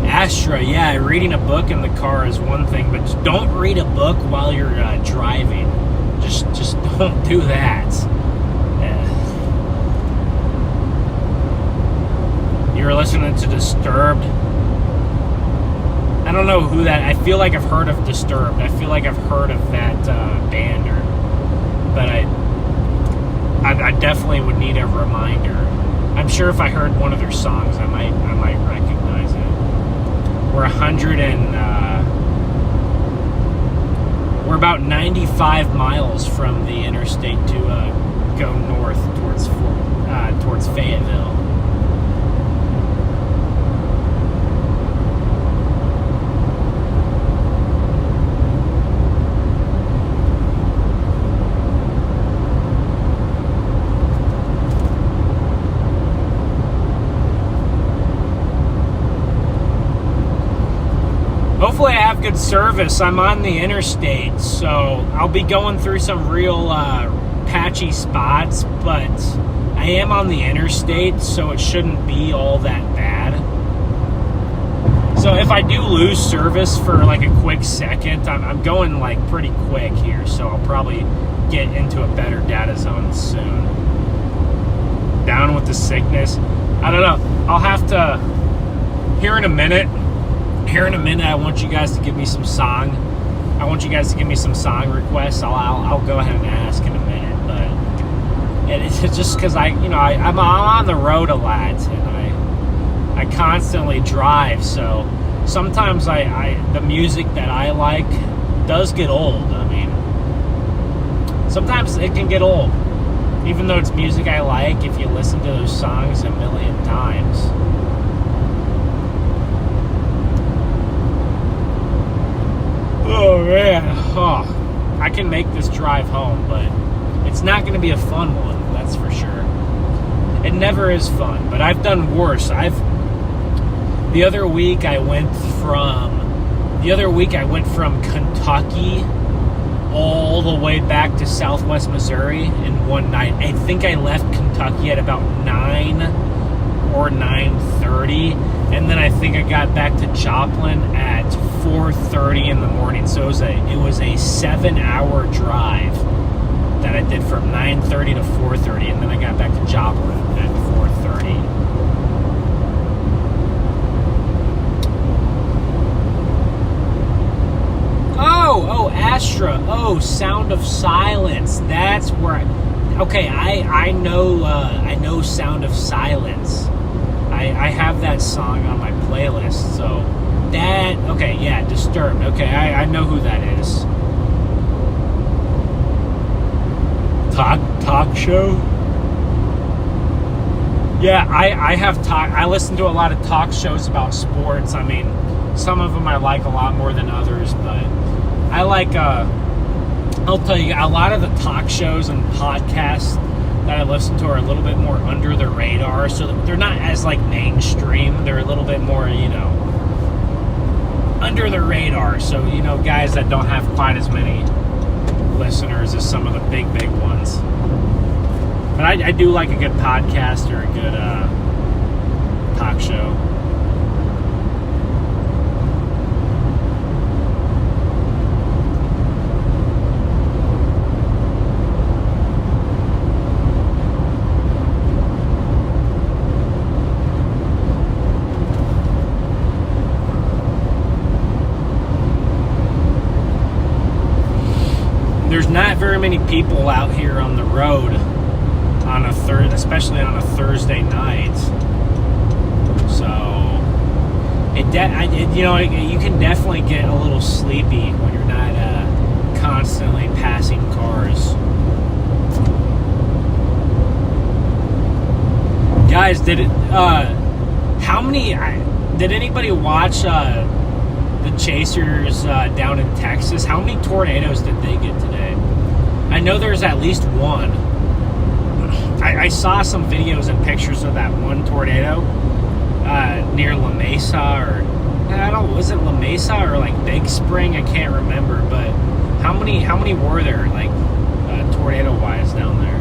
Astra, yeah, reading a book in the car is one thing, but just don't read a book while you're driving. Just don't do that. You're listening to Disturbed. I don't know who that. I feel like I've heard of Disturbed. I feel like I've heard of that band, but I definitely would need a reminder. I'm sure if I heard one of their songs, I might recognize it. We're about 95 miles from the interstate to go north towards Fayetteville. Hopefully I have good service. I'm on the interstate, so I'll be going through some real patchy spots, but I am on the interstate, so it shouldn't be all that bad. So if I do lose service for like a quick second, I'm going like pretty quick here, so I'll probably get into a better data zone soon. Down with the sickness. I don't know. I'll have to, here in a minute, I want you guys to give me some song. I want you guys to give me some song requests. I'll go ahead and ask in a minute, but it's just because I'm on the road a lot, and I constantly drive. So sometimes the music that I like does get old. I mean, sometimes it can get old, even though it's music I like. If you listen to those songs a million times. Oh man, I can make this drive home, but it's not going to be a fun one, that's for sure. It never is fun, but I've done worse. The other week I went from Kentucky all the way back to Southwest Missouri in one night. I think I left Kentucky at about 9 or 9:30, and then I think I got back to Joplin at 4:30 in the morning. So it was a 7-hour drive that I did from 9:30 to 4:30, and then I got back to Joplin at 4:30. Oh, Astra. Oh, Sound of Silence. That's where I know Sound of Silence. I have that song on my playlist. So Disturbed. Okay, I know who that is. Talk show? Yeah, I listen to a lot of talk shows about sports. I mean, some of them I like a lot more than others, but I like, I'll tell you, a lot of the talk shows and podcasts that I listen to are a little bit more under the radar, so they're not as, like, mainstream. They're a little bit more, under the radar. So, guys that don't have quite as many listeners as some of the big ones. But I do like a good podcast or a good talk show. There's not very many people out here on the road on especially on a Thursday night. So you can definitely get a little sleepy when you're not constantly passing cars. Guys, did anybody watch the Chasers down in Texas? How many tornadoes did they get today? I know there's at least one. I saw some videos and pictures of that one tornado near La Mesa, was it La Mesa or like Big Spring? I can't remember, but how many were there, like tornado wise down there?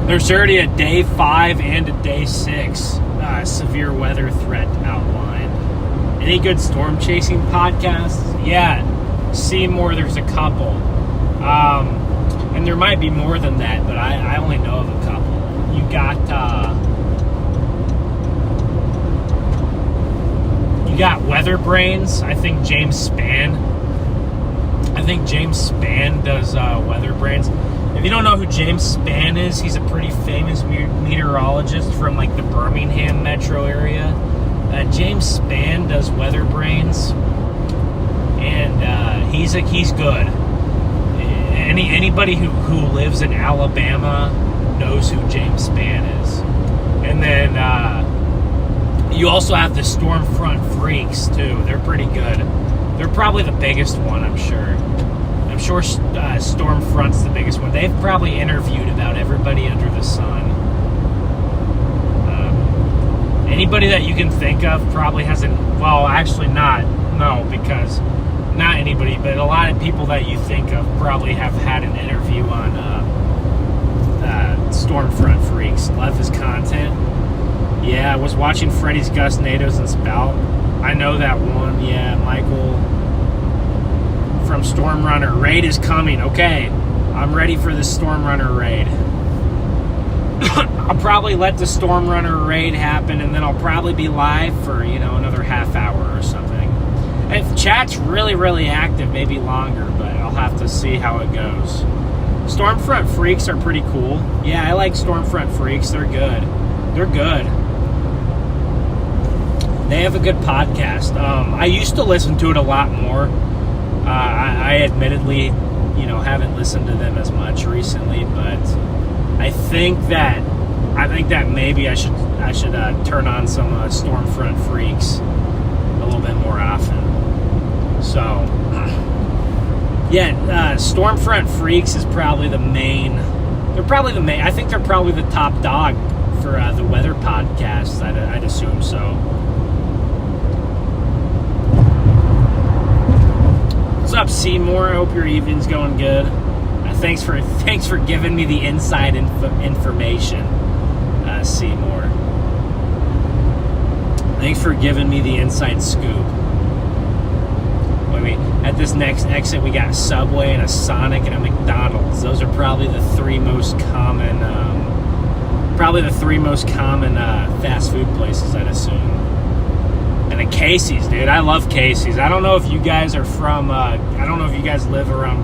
There's already a day 5 and a day 6 severe weather threat outlined. Any good storm chasing podcasts? Yeah, Seymour, there's a couple. And there might be more than that, but I only know of a couple. You got Weather Brains. I think James Spann does Weather Brains. If you don't know who James Spann is, he's a pretty famous meteorologist from like the Birmingham metro area. James Spann does Weather Brains, and he's good. Anybody who lives in Alabama knows who James Spann is. And then you also have the Stormfront Freaks too. They're pretty good. They're probably the biggest one, I'm sure. I'm sure Stormfront's the biggest one. They've probably interviewed about everybody under the sun. Anybody that you can think of probably hasn't. Well, actually not. No, because not anybody, but a lot of people that you think of probably have had an interview on Stormfront Freaks. Love his content. Yeah, I was watching Freddy's Gus Natos and Spout. I know that one. Yeah, Michael from Storm Runner. Raid is coming. Okay. I'm ready for the Storm Runner raid. I'll probably let the Storm Runner raid happen, and then I'll probably be live for, another half hour or something. If chat's really, really active, maybe longer, but I'll have to see how it goes. Stormfront Freaks are pretty cool. Yeah, I like Stormfront Freaks. They're good. They're good. They have a good podcast. I used to listen to it a lot more. I admittedly, haven't listened to them as much recently, but I think that maybe I should turn on some Stormfront Freaks a little bit more often. So, yeah, Stormfront Freaks is probably the main. They're probably the main. I think they're probably the top dog for the weather podcasts. I'd assume so. What's up, Seymour? I hope your evening's going good. Thanks for giving me the inside information, Seymour. Thanks for giving me the inside scoop. Wait, at this next exit, we got a Subway and a Sonic and a McDonald's. Those are probably the three most common, fast food places, I'd assume. And a Casey's, dude. I love Casey's. I don't know if you guys are from. I don't know if you guys live around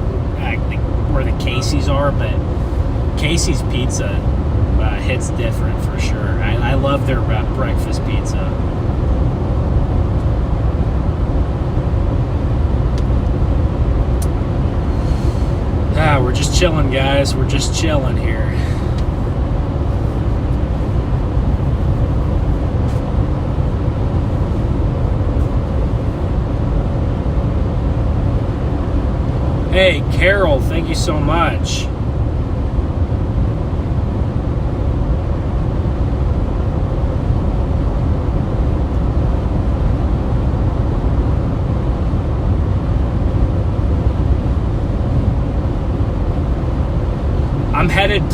where the Casey's are, but Casey's pizza hits different for sure. I love their breakfast pizza. We're just chilling, guys. We're just chilling here. Hey, Carol, thank you so much.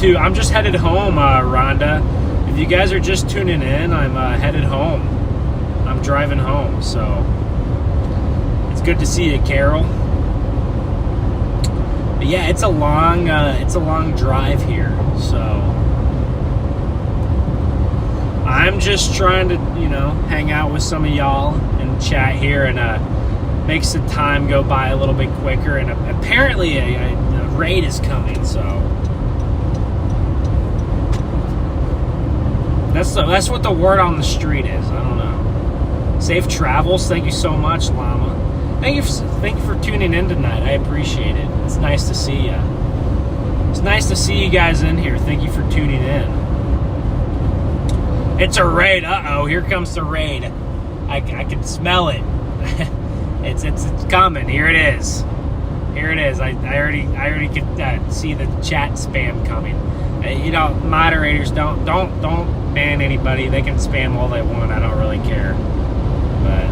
I'm just headed home, Rhonda. If you guys are just tuning in, I'm headed home. I'm driving home, so it's good to see you, Carol. But yeah, it's a long drive here, so I'm just trying to, hang out with some of y'all and chat here, and makes the time go by a little bit quicker. And apparently a raid is coming, so that's what the word on the street is. I don't know. Safe travels. Thank you so much, Llama. Thank you for tuning in tonight. I appreciate it. It's nice to see you. It's nice to see you guys in here. Thank you for tuning in. It's a raid. Uh-oh, here comes the raid. I can smell it. It's coming. Here it is. Here it is. I already could see the chat spam coming. Moderators don't ban anybody. They can spam all they want. I don't really care. But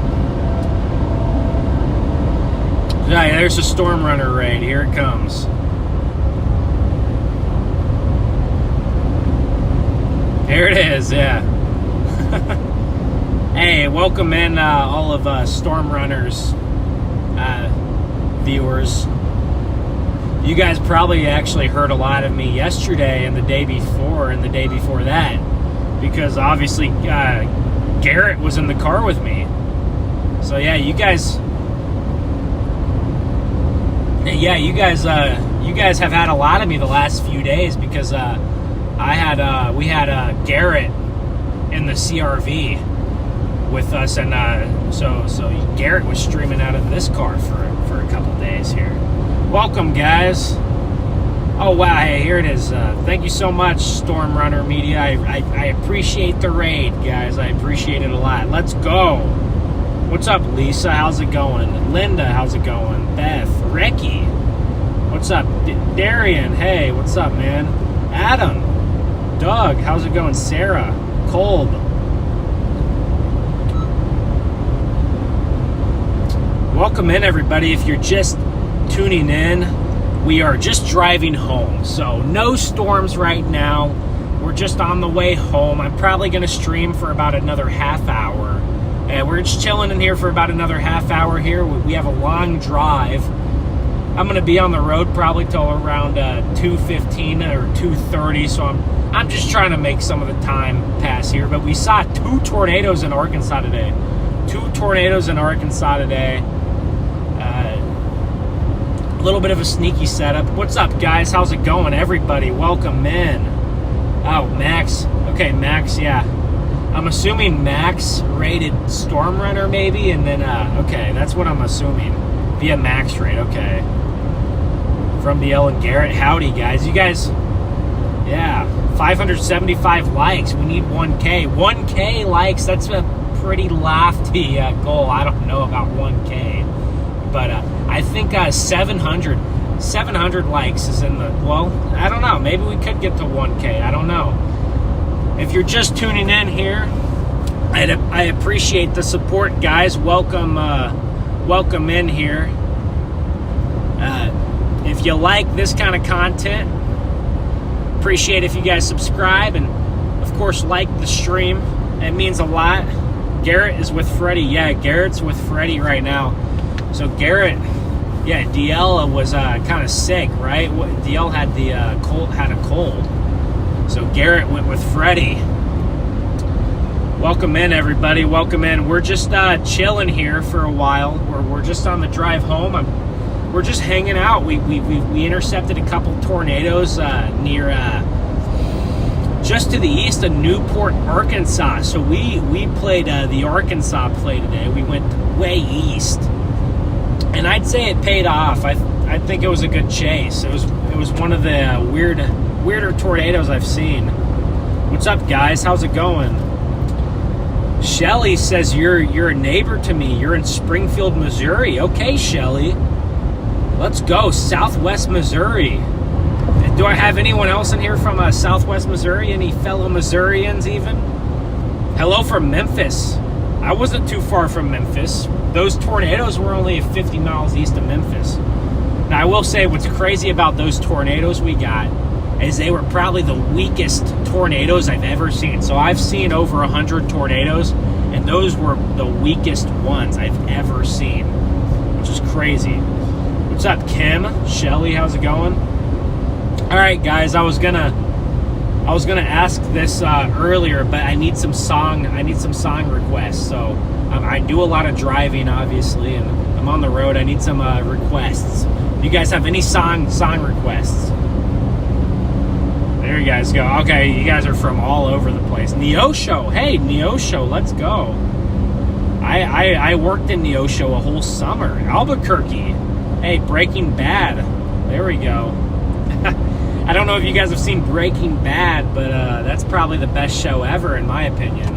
yeah, there's a Storm Runner raid. Here it comes. Here it is. Yeah. Hey, welcome in all of Storm Runners viewers. You guys probably actually heard a lot of me yesterday and the day before and the day before that, because obviously Garrett was in the car with me. So yeah, you guys have had a lot of me the last few days, because we had Garrett in the CRV with us, and so Garrett was streaming out of this car for a couple days here. Welcome, guys. Oh wow, hey, here it is. Thank you so much, Storm Runner Media. I appreciate the raid, guys. I appreciate it a lot. Let's go. What's up, Lisa? How's it going? Linda, how's it going? Beth, Ricky, what's up? Darian, hey, what's up, man? Adam, Doug, how's it going? Sarah, Kolb. Welcome in, everybody. If you're just tuning in, we are just driving home, so no storms right now. We're just on the way home. I'm probably going to stream for about another half hour, and we're just chilling in here for about another half hour here. We have a long drive, I'm gonna be on the road probably till around 2:15 or 2:30. So I'm just trying to make some of the time pass here. But we saw 2 tornadoes in Arkansas today. 2 tornadoes in Arkansas today. A little bit of a sneaky setup. What's up, guys? How's it going, everybody? Welcome in. Oh, Max. Okay, Max. Yeah. I'm assuming Max rated Storm Runner maybe, and then okay, that's what I'm assuming. Via Max rate. Okay. From the Ellen Garrett. Howdy, guys. You guys. Yeah. 575 likes. We need 1K. 1K likes. That's a pretty lofty goal. I don't know about 1K, but I think 700 likes is in the, well, I don't know. Maybe we could get to 1K. I don't know. If you're just tuning in here, I appreciate the support, guys. Welcome in here. If you like this kind of content, appreciate if you guys subscribe and, of course, like the stream. It means a lot. Garrett is with Freddie. Yeah, Garrett's with Freddie right now. So Garrett, yeah, DL was kind of sick, right? DL had a cold. So Garrett went with Freddie. Welcome in, everybody. Welcome in. We're just chilling here for a while. We're just on the drive home. We're just hanging out. We intercepted a couple tornadoes near just to the east of Newport, Arkansas. So we played the Arkansas play today. We went way east, and I'd say it paid off. I think it was a good chase. It was one of the weirder tornadoes I've seen. What's up, guys? How's it going? Shelly says you're a neighbor to me. You're in Springfield, Missouri. Okay, Shelly. Let's go, Southwest Missouri. Do I have anyone else in here from Southwest Missouri? Any fellow Missourians even? Hello from Memphis. I wasn't too far from Memphis. Those tornadoes were only 50 miles east of Memphis. Now, I will say what's crazy about those tornadoes we got is they were probably the weakest tornadoes I've ever seen. So I've seen over 100 tornadoes, and those were the weakest ones I've ever seen, which is crazy. What's up, Kim? Shelly, how's it going? All right, guys, I was gonna ask this earlier, but I need some song requests. So I do a lot of driving, obviously, and I'm on the road. I need some requests. You guys have any song requests? There you guys go. Okay, you guys are from all over the place. Neosho, hey, Neosho, let's go. I worked in Neosho a whole summer. Albuquerque. Hey, Breaking Bad. There we go. I don't know if you guys have seen Breaking Bad, but that's probably the best show ever, in my opinion.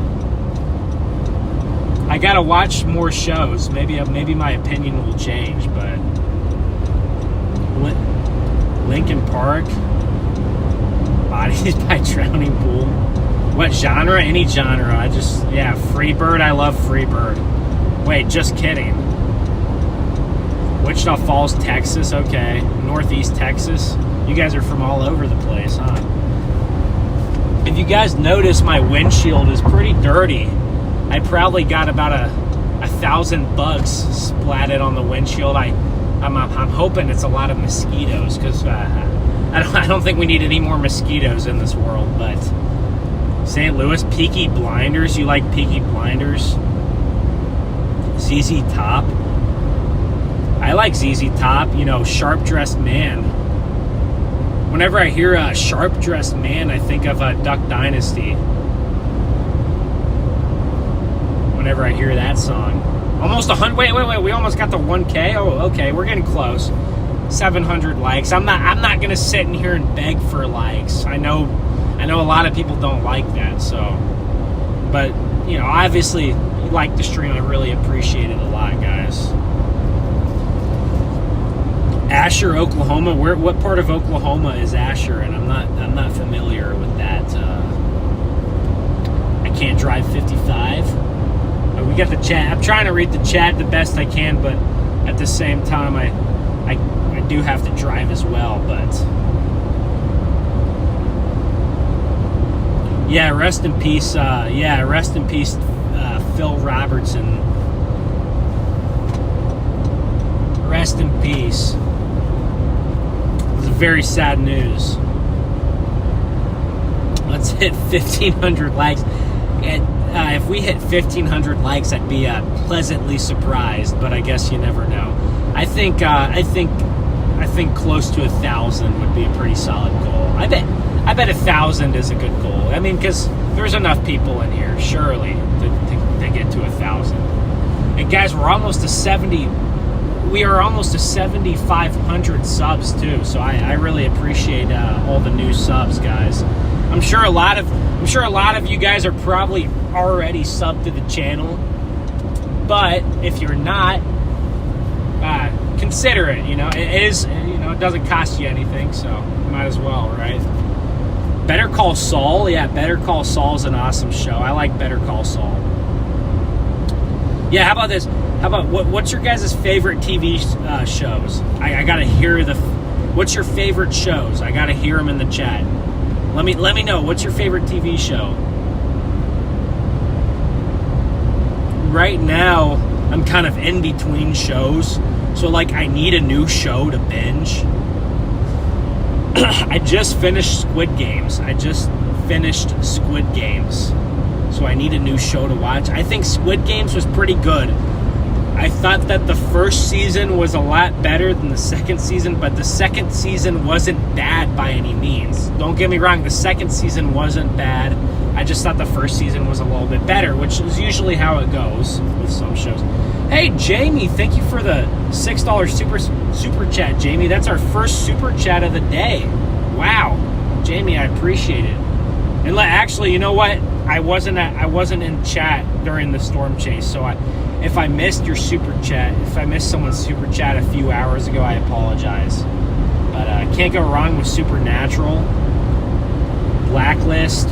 I gotta watch more shows. Maybe my opinion will change, but Lincoln Park, Bodies by Drowning Pool. What genre? Any genre. Freebird. I love Freebird. Wait, just kidding. Wichita Falls, Texas. Okay, Northeast Texas. You guys are from all over the place, huh? If you guys notice, my windshield is pretty dirty. I probably got about 1,000 bugs splatted on the windshield. I'm hoping it's a lot of mosquitoes, because I don't think we need any more mosquitoes in this world. But St. Louis, Peaky Blinders. You like Peaky Blinders? ZZ Top. I like ZZ Top. Sharp Dressed Man. Whenever I hear a Sharp Dressed Man, I think of Duck Dynasty. Whenever I hear that song. Almost 100. Wait. We almost got to 1K. Oh, okay. We're getting close. 700 likes. I'm not gonna sit in here and beg for likes. I know a lot of people don't like that. So, but obviously, you like the stream. I really appreciate it a lot, guys. Asher, Oklahoma. What part of Oklahoma is Asher? And I'm not familiar with that. I can't drive 55. We got the chat. I'm trying to read the chat the best I can, but at the same time, I do have to drive as well. But yeah, rest in peace. Rest in peace, Phil Robertson. Rest in peace. It's very sad news. Let's hit 1,500 likes. And if we hit 1,500 likes, I'd be pleasantly surprised. But I guess you never know. I think close to 1,000 would be a pretty solid goal. I bet 1,000 is a good goal. I mean, because there's enough people in here, surely, to get to 1,000. And guys, we're almost to 70. We are almost to 7,500 subs too. So I really appreciate all the new subs, guys. I'm sure a lot of you guys are probably already subbed to the channel. But if you're not, consider it. You know, it is. You know, it doesn't cost you anything, so might as well, right? Better Call Saul. Yeah, Better Call Saul is an awesome show. I like Better Call Saul. Yeah, how about this? How about what's your guys' favorite TV shows? I gotta hear what's your favorite shows? I gotta hear them in the chat. Let me know, what's your favorite TV show? Right now, I'm kind of in between shows, so like I need a new show to binge. I just finished Squid Games. So I need a new show to watch. I think Squid Games was pretty good. I thought that the first season was a lot better than the second season, but the second season wasn't bad by any means. Don't get me wrong, the second season wasn't bad. I just thought the first season was a little bit better, which is usually how it goes with some shows. Hey, Jamie, thank you for the $6 super chat, Jamie. That's our first super chat of the day. Wow. Jamie, I appreciate it. And actually, you know what? I wasn't in chat during the storm chase, so if I missed your super chat, if I missed someone's super chat a few hours ago, I apologize. But can't go wrong with Supernatural, Blacklist,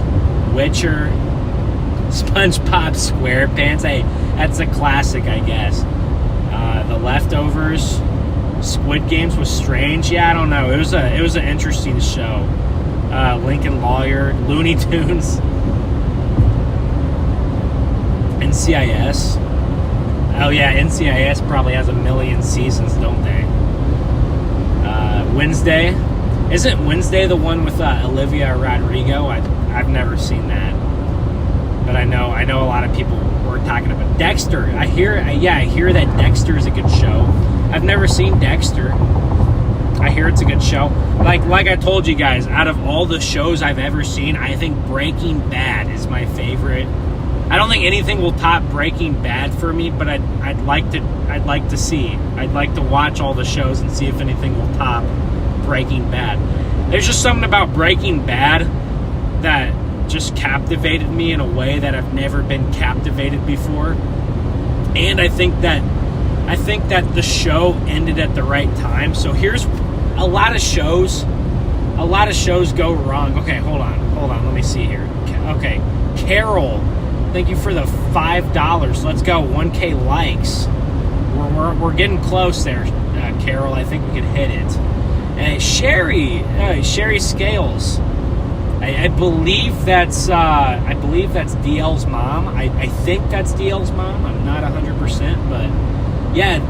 Witcher, SpongeBob SquarePants. Hey, that's a classic, I guess. The Leftovers, Squid Games was strange. Yeah, I don't know. It was an interesting show. Lincoln Lawyer, Looney Tunes, NCIS. Oh yeah, NCIS probably has a million seasons, don't they? Wednesday. Isn't Wednesday the one with Olivia Rodrigo? I've never seen that, but I know a lot of people were talking about Dexter. I hear that Dexter is a good show. I've never seen Dexter. I hear it's a good show. Like I told you guys, out of all the shows I've ever seen, I think Breaking Bad is my favorite. I don't think anything will top Breaking Bad for me, but I'd like to see. I'd like to watch all the shows and see if anything will top Breaking Bad. There's just something about Breaking Bad that just captivated me in a way that I've never been captivated before. And I think that the show ended at the right time. So here's a lot of shows go wrong. Okay, hold on, let me see here. Okay, Carol, thank you for the $5. Let's go, 1K likes. We're getting close there, Carol. I think we could hit it. Sherry Scales. I believe that's DL's mom. I think that's DL's mom. I'm not 100%, but yeah,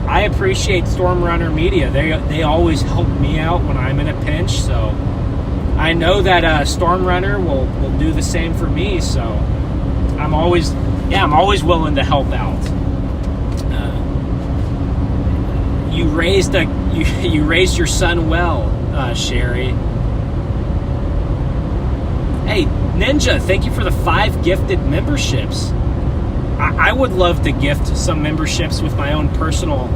I appreciate Storm Runner Media. They always help me out when I'm in a pinch. So I know that Storm Runner will do the same for me. So I'm always willing to help out. You raised your son well, Sherry. Hey, Ninja, thank you for the 5 gifted memberships. I would love to gift some memberships with my own personal,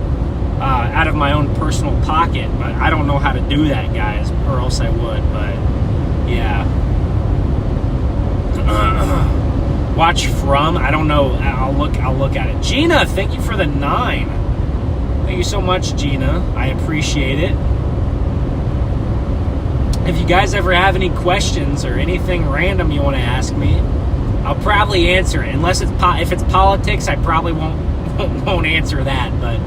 out of my own personal pocket, but I don't know how to do that, guys, or else I would. But yeah, watch From. I don't know. I'll look at it. Gina, thank you for the 9. Thank you so much, Gina. I appreciate it. If you guys ever have any questions or anything random you want to ask me, I'll probably answer it. Unless if it's politics, I probably won't answer that. But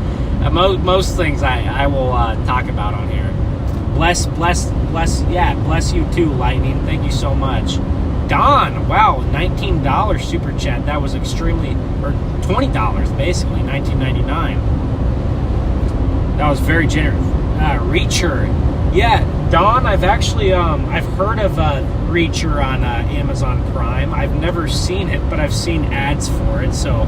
most things I will talk about on here. Bless you too, Lightning. Thank you so much. Don, wow, $19 super chat. That was extremely, or $20 basically, $19.99. That was very generous. Reacher. Yeah, Dawn, I've actually, I've heard of Reacher on Amazon Prime. I've never seen it, but I've seen ads for it, so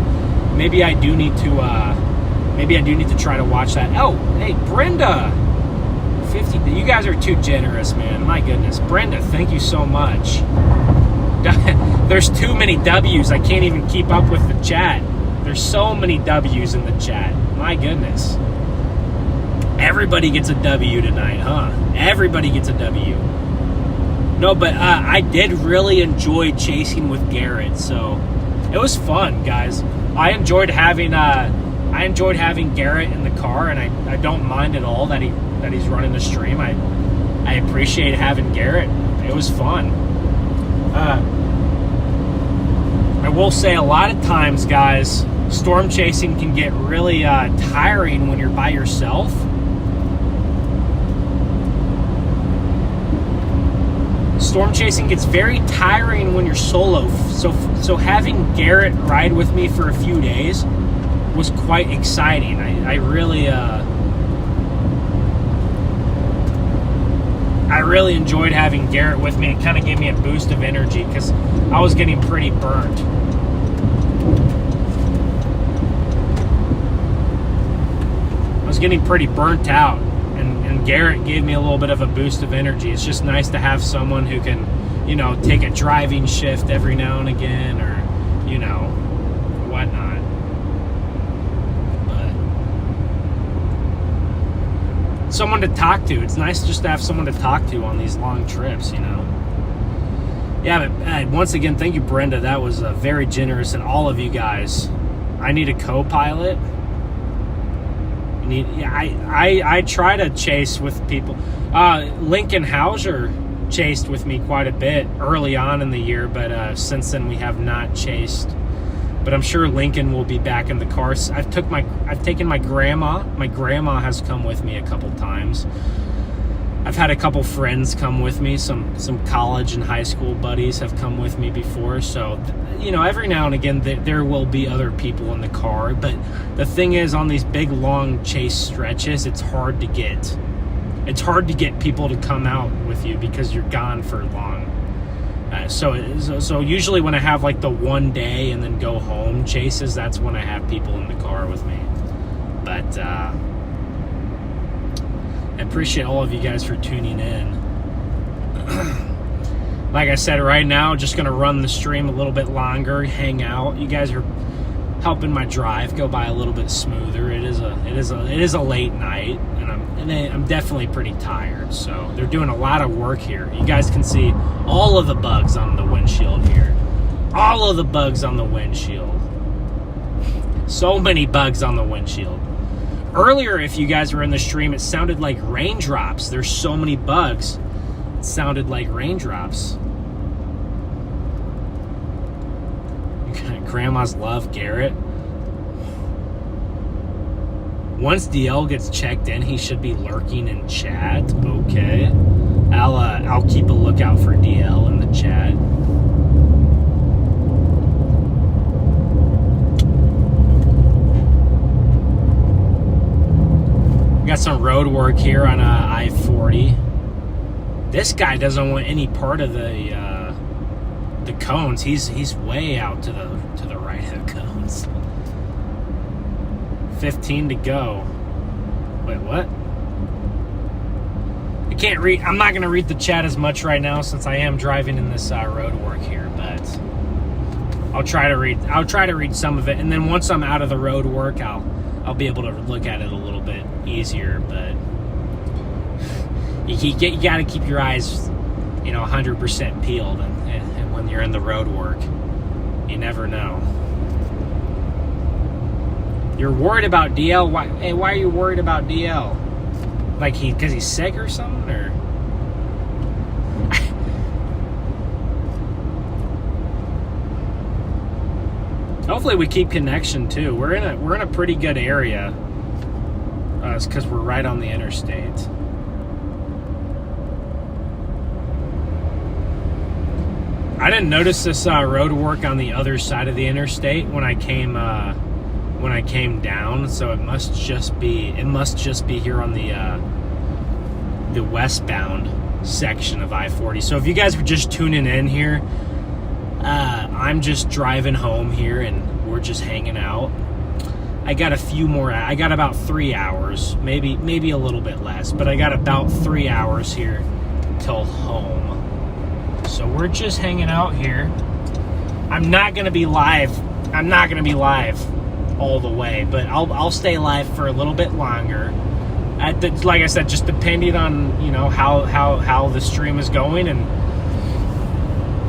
maybe I do need to try to watch that. Oh, hey, Brenda! 50, you guys are too generous, man. My goodness. Brenda, thank you so much. There's too many W's. I can't even keep up with the chat. There's so many W's in the chat. My goodness. Everybody gets a W tonight, huh? Everybody gets a W. No, but I did really enjoy chasing with Garrett, so it was fun, guys. I enjoyed having Garrett in the car, and I don't mind at all that he's running the stream. I appreciate having Garrett. It was fun. I will say a lot of times, guys, storm chasing can get really tiring when you're by yourself. Storm chasing gets very tiring when you're solo. So having Garrett ride with me for a few days was quite exciting. I really enjoyed having Garrett with me. It kind of gave me a boost of energy because I was getting pretty burnt. I was getting pretty burnt out, and Garrett gave me a little bit of a boost of energy. It's just nice to have someone who can, you know, take a driving shift every now and again, or, you know, whatnot. But someone to talk to. It's nice just to have someone to talk to on these long trips, you know. Yeah, but once again, thank you, Brenda. That was very generous, and all of you guys. I need a co-pilot. I try to chase with people. Lincoln Hauser chased with me quite a bit early on in the year, but since then we have not chased. But I'm sure Lincoln will be back in the car. I've taken my grandma. My grandma has come with me a couple times. I've had a couple friends come with me. Some college and high school buddies have come with me before. So, you know, every now and again there will be other people in the car. But the thing is, on these big long chase stretches, it's hard to get people to come out with you because you're gone for long. So usually when I have like the one day and then go home chases, that's when I have people in the car with me. But I appreciate all of you guys for tuning in. Like I said, right now, just gonna run the stream a little bit longer, hang out. You guys are helping my drive go by a little bit smoother. It is a late night, and I'm definitely pretty tired. So they're doing a lot of work here. You guys can see all of the bugs on the windshield here. All of the bugs on the windshield. So many bugs on the windshield. Earlier, if you guys were in the stream, it sounded like raindrops. There's so many bugs. It sounded like raindrops. Grandma's love, Garrett. Once DL gets checked in, he should be lurking in chat. Okay. I'll keep a lookout for DL in the chat. Got some road work here on I-40. This guy doesn't want any part of the cones. He's way out to the right of the cones. 15 to go. Wait, what? I can't read. I'm not gonna read the chat as much right now since I am driving in this road work here, but I'll try to read some of it, and then once I'm out of the road work, I'll be able to look at it a little bit easier. But you got to keep your eyes, 100% peeled, and when you're in the road work, you never know. You're worried about DL? Why are you worried about DL? Like because he's sick or something, or? Hopefully we keep connection too. We're in a pretty good area. It's because we're right on the interstate. I didn't notice this road work on the other side of the interstate when I came down, so it must just be here on the the westbound section of I-40. So if you guys were just tuning in here, I'm just driving home here and we're just hanging out. I got about 3 hours, maybe a little bit less, but I got about 3 hours here till home. So we're just hanging out here. I'm not gonna be live all the way, but I'll stay live for a little bit longer. Like I said, just depending on, you know, how the stream is going, and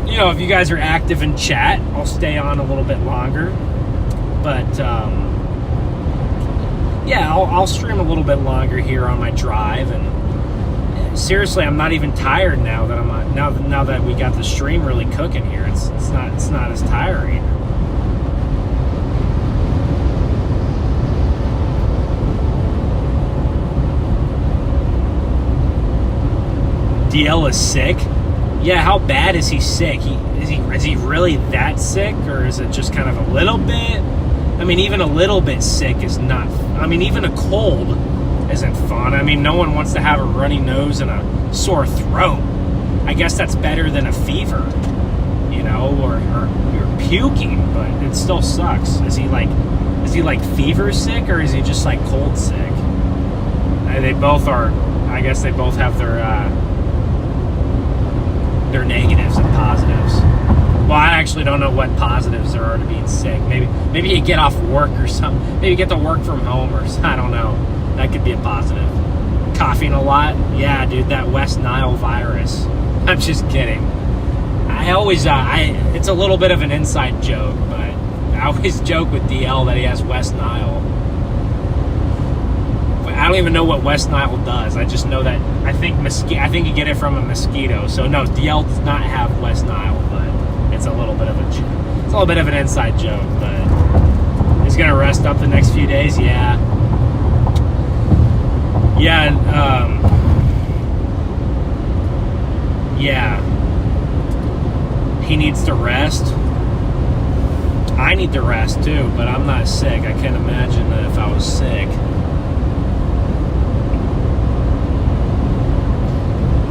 you know, if you guys are active in chat, I'll stay on a little bit longer. But yeah, I'll stream a little bit longer here on my drive. And seriously, I'm not even tired now that now that we got the stream really cooking here. It's not as tiring. DL is sick. Yeah, how bad is he sick? Is he really that sick, or is it just kind of a little bit? I mean, even a little bit sick is not. I mean, even a cold isn't fun. I mean, no one wants to have a runny nose and a sore throat. I guess that's better than a fever, you know, or you're puking, but it still sucks. Is he like fever sick, or is he just like cold sick? They both are. I guess they both have their negatives and positives. Well, I actually don't know what positives there are to being sick. Maybe you get off work or something. Maybe you get to work from home or something. I don't know. That could be a positive. Coughing a lot? Yeah, dude, that West Nile virus. I'm just kidding. I always, it's a little bit of an inside joke, but I always joke with DL that he has West Nile. I don't even know what West Nile does. I just know that I think you get it from a mosquito. So no, DL does not have West Nile, but it's a little bit of an inside joke. But he's gonna rest up the next few days. Yeah. He needs to rest. I need to rest too, but I'm not sick. I can't imagine that if I was sick.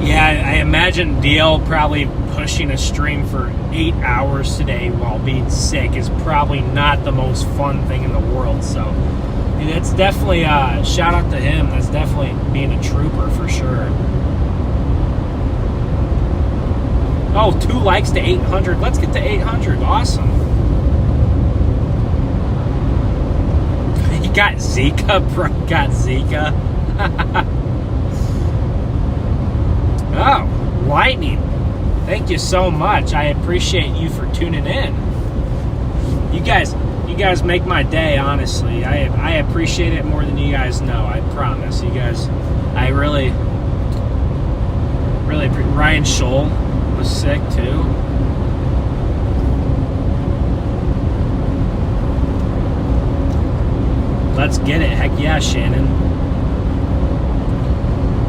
Yeah, I imagine DL probably pushing a stream for 8 hours today while being sick is probably not the most fun thing in the world. So it's definitely shout out to him. That's definitely being a trooper for sure. Oh, 2 likes to 800. Let's get to 800. Awesome. He got Zika, bro. Got Zika. Oh, lightning. Thank you so much. I appreciate you for tuning in. You guys make my day, honestly. I appreciate it more than you guys know. I promise. You guys, I really Ryan Scholl was sick too. Let's get it. Heck yeah, Shannon.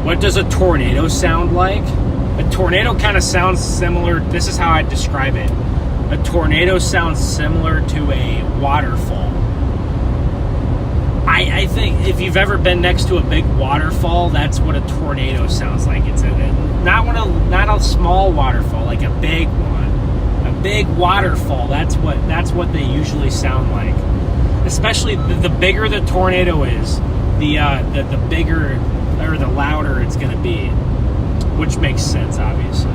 What does a tornado sound like? A tornado kind of sounds similar. This is how I describe it. A tornado sounds similar to a waterfall. I think if you've ever been next to a big waterfall, that's what a tornado sounds like. It's not a small waterfall, like a big one. A big waterfall. That's what they usually sound like. Especially the bigger the tornado is, the bigger or the louder it's going to be, which makes sense, obviously.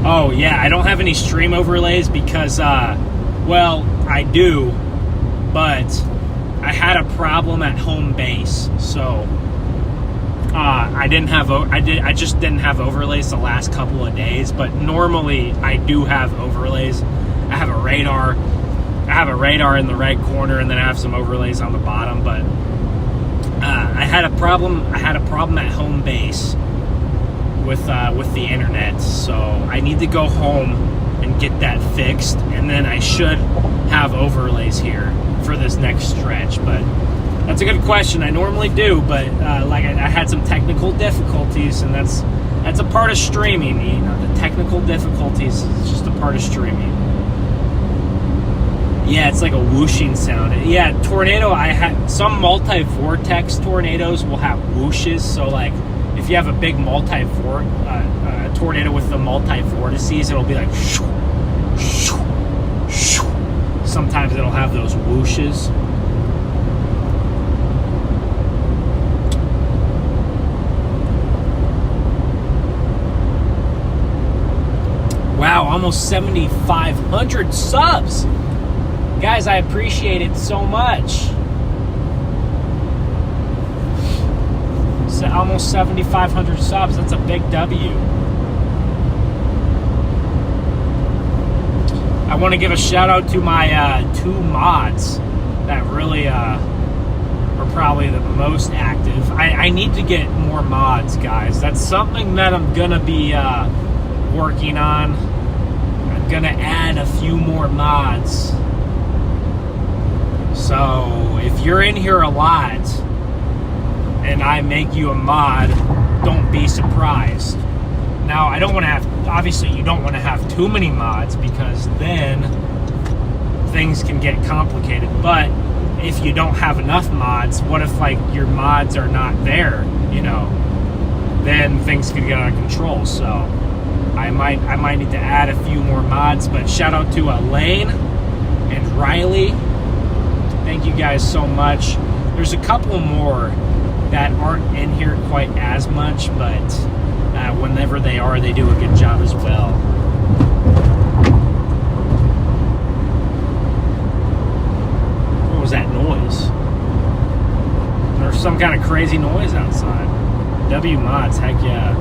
Oh yeah, I don't have any stream overlays because well, I do, but I had a problem at home base, so I just didn't have overlays the last couple of days. But normally I do have overlays. I have a radar in the right corner, and then I have some overlays on the bottom. But I had a problem at home base with the internet, so I need to go home and get that fixed, and then I should have overlays here for this next stretch. But that's a good question. I normally do, but like I had some technical difficulties, and that's a part of streaming. You know, the technical difficulties is just a part of streaming. Yeah, it's like a whooshing sound. Yeah, tornado, I had some multi-vortex tornadoes will have whooshes. So like if you have a big tornado with the multi-vortices, it'll be like shoo, shoo, shoo. Sometimes it'll have those whooshes. Wow, almost 7,500 subs. Guys, I appreciate it so much. So almost 7,500 subs. That's a big W. I want to give a shout out to my 2 mods that really are probably the most active. I need to get more mods, guys. That's something that I'm going to be working on. I'm going to add a few more mods. So if you're in here a lot and I make you a mod, don't be surprised. Now, I don't want to have, obviously you don't want to have too many mods because then things can get complicated. But if you don't have enough mods, what if like your mods are not there, you know, then things could get out of control. So I might need to add a few more mods, but shout out to Elaine and Riley. Thank you guys so much. There's a couple more that aren't in here quite as much, but whenever they are, they do a good job as well. What was that noise? There's some kind of crazy noise outside. W mods, heck yeah.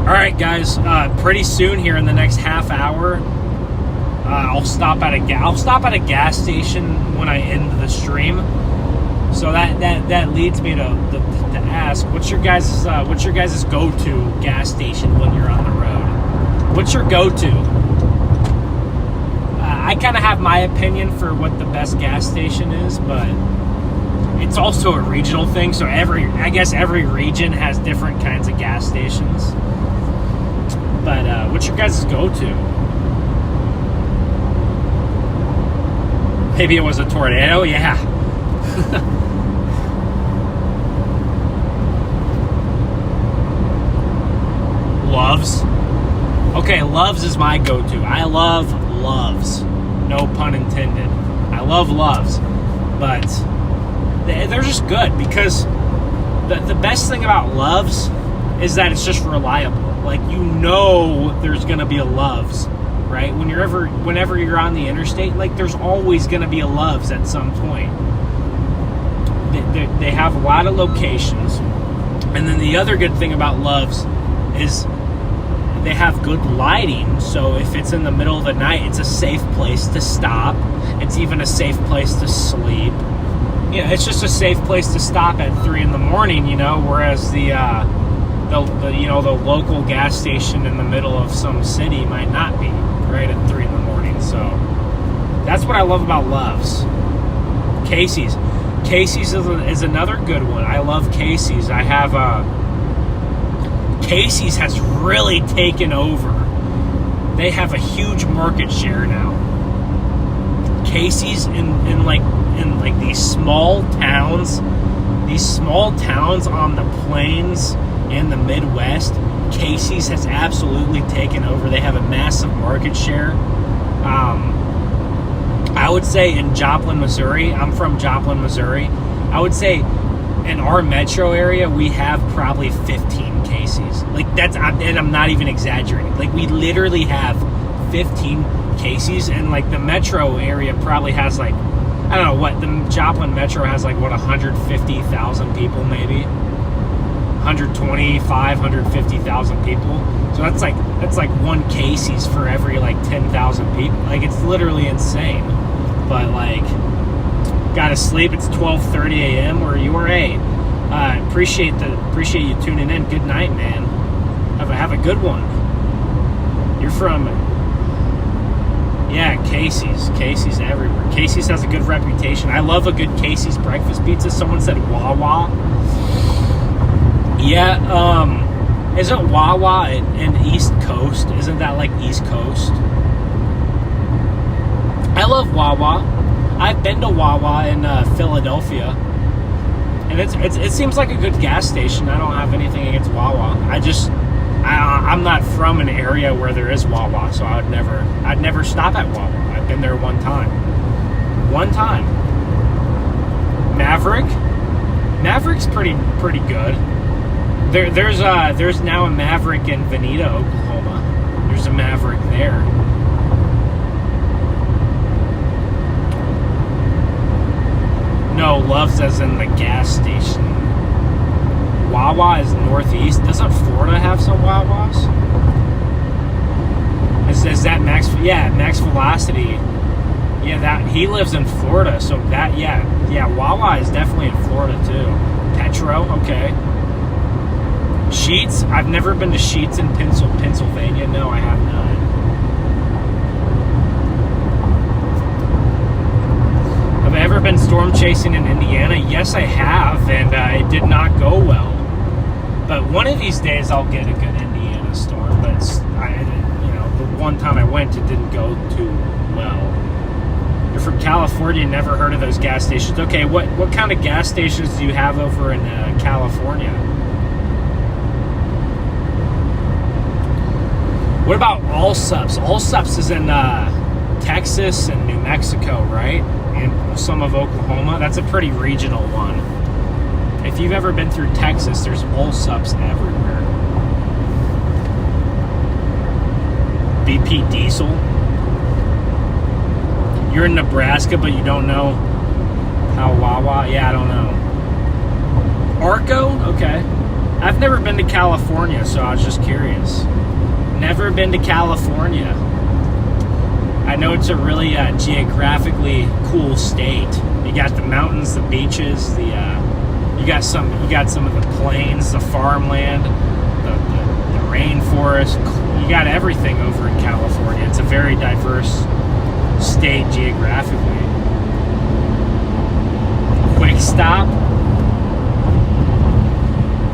All right, guys. Pretty soon here in the next half hour, I'll stop at a gas station when I end the stream. So that leads me to ask, what's your guys' go-to gas station when you're on the road? What's your go-to? I kind of have my opinion for what the best gas station is, but it's also a regional thing. So I guess every region has different kinds of gas stations. But what's your guys' go-to? Maybe it was a tornado, yeah. Loves. Okay, Loves is my go-to. I love Loves. No pun intended. I love Loves. But they're just good because the best thing about Loves is that it's just reliable. Like, you know there's going to be a Loves, right? Whenever you're on the interstate, like, there's always going to be a Loves at some point. They have a lot of locations. And then the other good thing about Loves is they have good lighting. So if it's in the middle of the night, it's a safe place to stop. It's even a safe place to sleep. You know, it's just a safe place to stop at 3 in the morning, you know, whereas the local gas station in the middle of some city might not be right at 3 in the morning. So that's what I love about Loves. Casey's is another good one. I love Casey's. I have Casey's has really taken over. They have a huge market share now. Casey's in these small towns on the plains in the Midwest, Casey's has absolutely taken over. They have a massive market share. I would say in Joplin, Missouri, I'm from Joplin, Missouri, I would say in our metro area, we have probably 15 Casey's. Like, and I'm not even exaggerating. Like, we literally have 15 Casey's, and like the metro area probably has like, I don't know what, the Joplin metro has like, what, 150,000 people maybe? 150,000 people. So that's like one Casey's for every like 10,000 people. Like, it's literally insane. But like, gotta sleep. It's 12:30 a.m. where you are. Hey, appreciate you tuning in. Good night, man. Have a good one. You're from, yeah, Casey's. Casey's everywhere. Casey's has a good reputation. I love a good Casey's breakfast pizza. Someone said Wawa. Yeah, isn't Wawa in East Coast? Isn't that like East Coast? I love Wawa. I've been to Wawa in Philadelphia, and it seems like a good gas station. I don't have anything against Wawa. I'm not from an area where there is Wawa, so I'd never stop at Wawa. I've been there one time. Maverick's pretty good. There's now a Maverick in Veneta, Oklahoma. There's a Maverick there. No, Love's as in the gas station. Wawa is northeast. Doesn't Florida have some Wawas? Is that Max? Yeah, Max Velocity. Yeah, that he lives in Florida, so that yeah, Wawa is definitely in Florida too. Petro, okay. Sheetz, I've never been to Sheetz in Pennsylvania. No, I have not. Have I ever been storm chasing in Indiana? Yes, I have, and it did not go well. But one of these days I'll get a good Indiana storm. But the one time I went, it didn't go too well. You're from California, never heard of those gas stations. Okay, what kind of gas stations do you have over in California? What about Allsups? Allsups is in Texas and New Mexico, right? And some of Oklahoma. That's a pretty regional one. If you've ever been through Texas, there's Allsups everywhere. BP Diesel. You're in Nebraska, but you don't know how Wawa? Yeah, I don't know. Arco? Okay. I've never been to California, so I was just curious. Never been to California. I know it's a really geographically cool state. You got the mountains, the beaches, you got some of the plains, the farmland, the rainforest. You got everything over in California. It's a very diverse state geographically. Quick stop.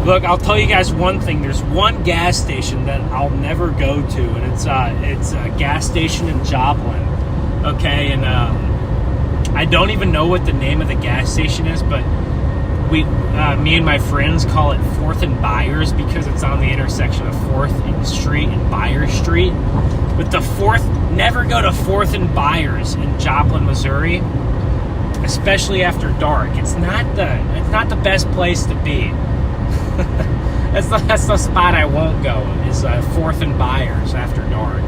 Look, I'll tell you guys one thing. There's one gas station that I'll never go to, and it's a gas station in Joplin. Okay, and I don't even know what the name of the gas station is, but me and my friends call it 4th and Byers because it's on the intersection of 4th Street and Byers Street. But never go to 4th and Byers in Joplin, Missouri, especially after dark. It's not the best place to be. That's the spot I won't go, is 4th and Byers after dark.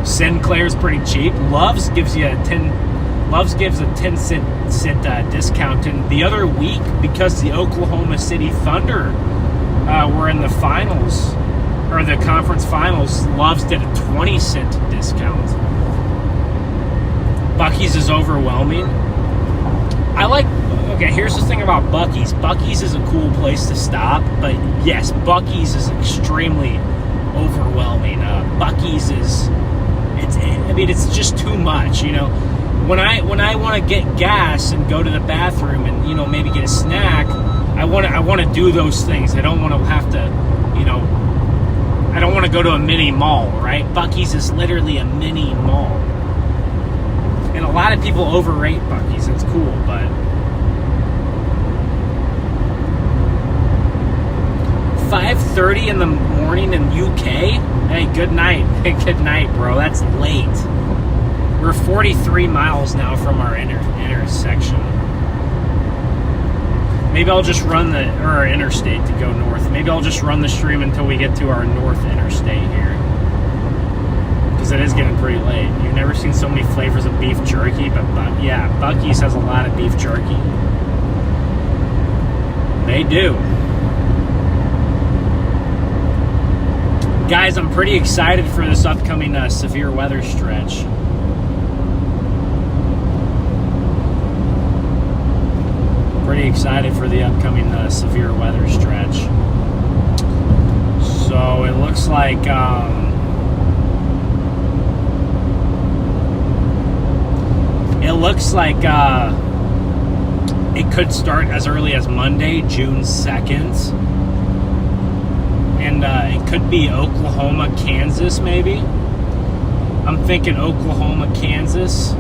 Sinclair's pretty cheap. Love's gives a 10 cent discount. And the other week, because the Oklahoma City Thunder were in the finals, or the conference finals, Love's did a 20 cent discount. Buc-ee's is overwhelming. Okay, here's the thing about Buc-ee's. Buc-ee's is a cool place to stop, but yes, Buc-ee's is extremely overwhelming. Buc-ee's it's just too much, you know. When I want to get gas and go to the bathroom and, you know, maybe get a snack, I want to do those things. I don't want to have to, you know, I don't want to go to a mini mall, right? Buc-ee's is literally a mini mall. And a lot of people overrate Buc-ee's. It's cool, but 5:30 in the morning in UK? Hey, good night. Good night, bro. That's late. We're 43 miles now from our intersection. Maybe I'll just run our interstate to go north. Maybe I'll just run the stream until we get to our north interstate here. Because it is getting pretty late. You've never seen so many flavors of beef jerky, but yeah, Buc-ee's has a lot of beef jerky. They do. Guys, I'm pretty excited for this upcoming severe weather stretch. Pretty excited for the upcoming severe weather stretch. So it looks like it could start as early as Monday, June 2nd. And it could be Oklahoma, Kansas, maybe. I'm thinking Oklahoma, Kansas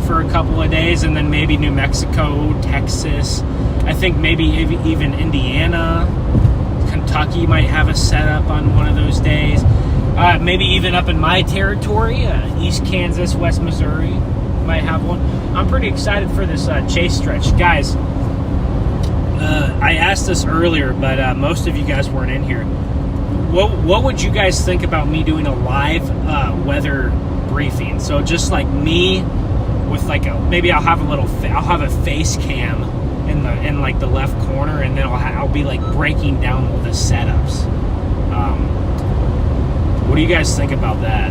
for a couple of days, and then maybe New Mexico, Texas. I think maybe even Indiana, Kentucky might have a setup on one of those days. Maybe even up in my territory, East Kansas, West Missouri might have one. I'm pretty excited for this chase stretch. Guys, I asked this earlier, but most of you guys weren't in here. What would you guys think about me doing a live weather briefing? So just like me with like maybe I'll have a face cam in like the left corner, and then I'll be like breaking down all the setups. What do you guys think about that?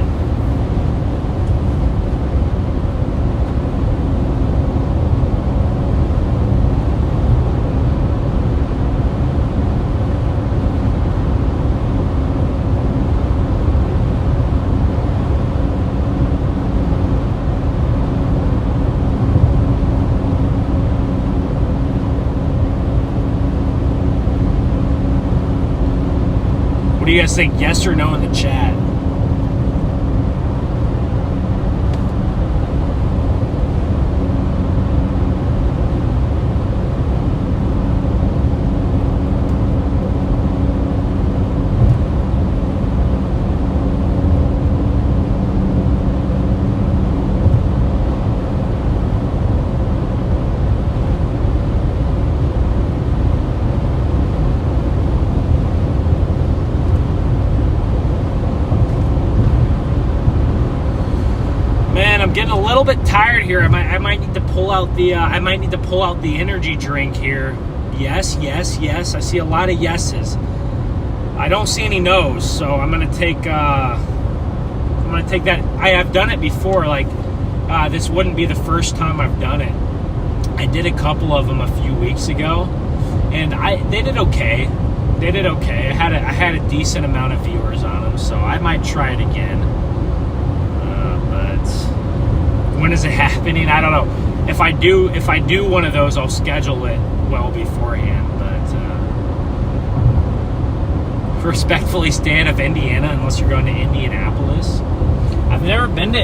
What do you guys think? Yes or no in the chat? I'm getting a little bit tired here. I might need to pull out the energy drink here. Yes. I see a lot of yeses. I don't see any no's, so I'm gonna take that. I have done it before. Like this wouldn't be the first time I've done it. I did a couple of them a few weeks ago, and they did okay. I had a decent amount of viewers on them, so I might try it again. But when is it happening? I don't know. If I do one of those, I'll schedule it well beforehand. But respectfully, stay out of Indiana unless you're going to Indianapolis. I've never been to.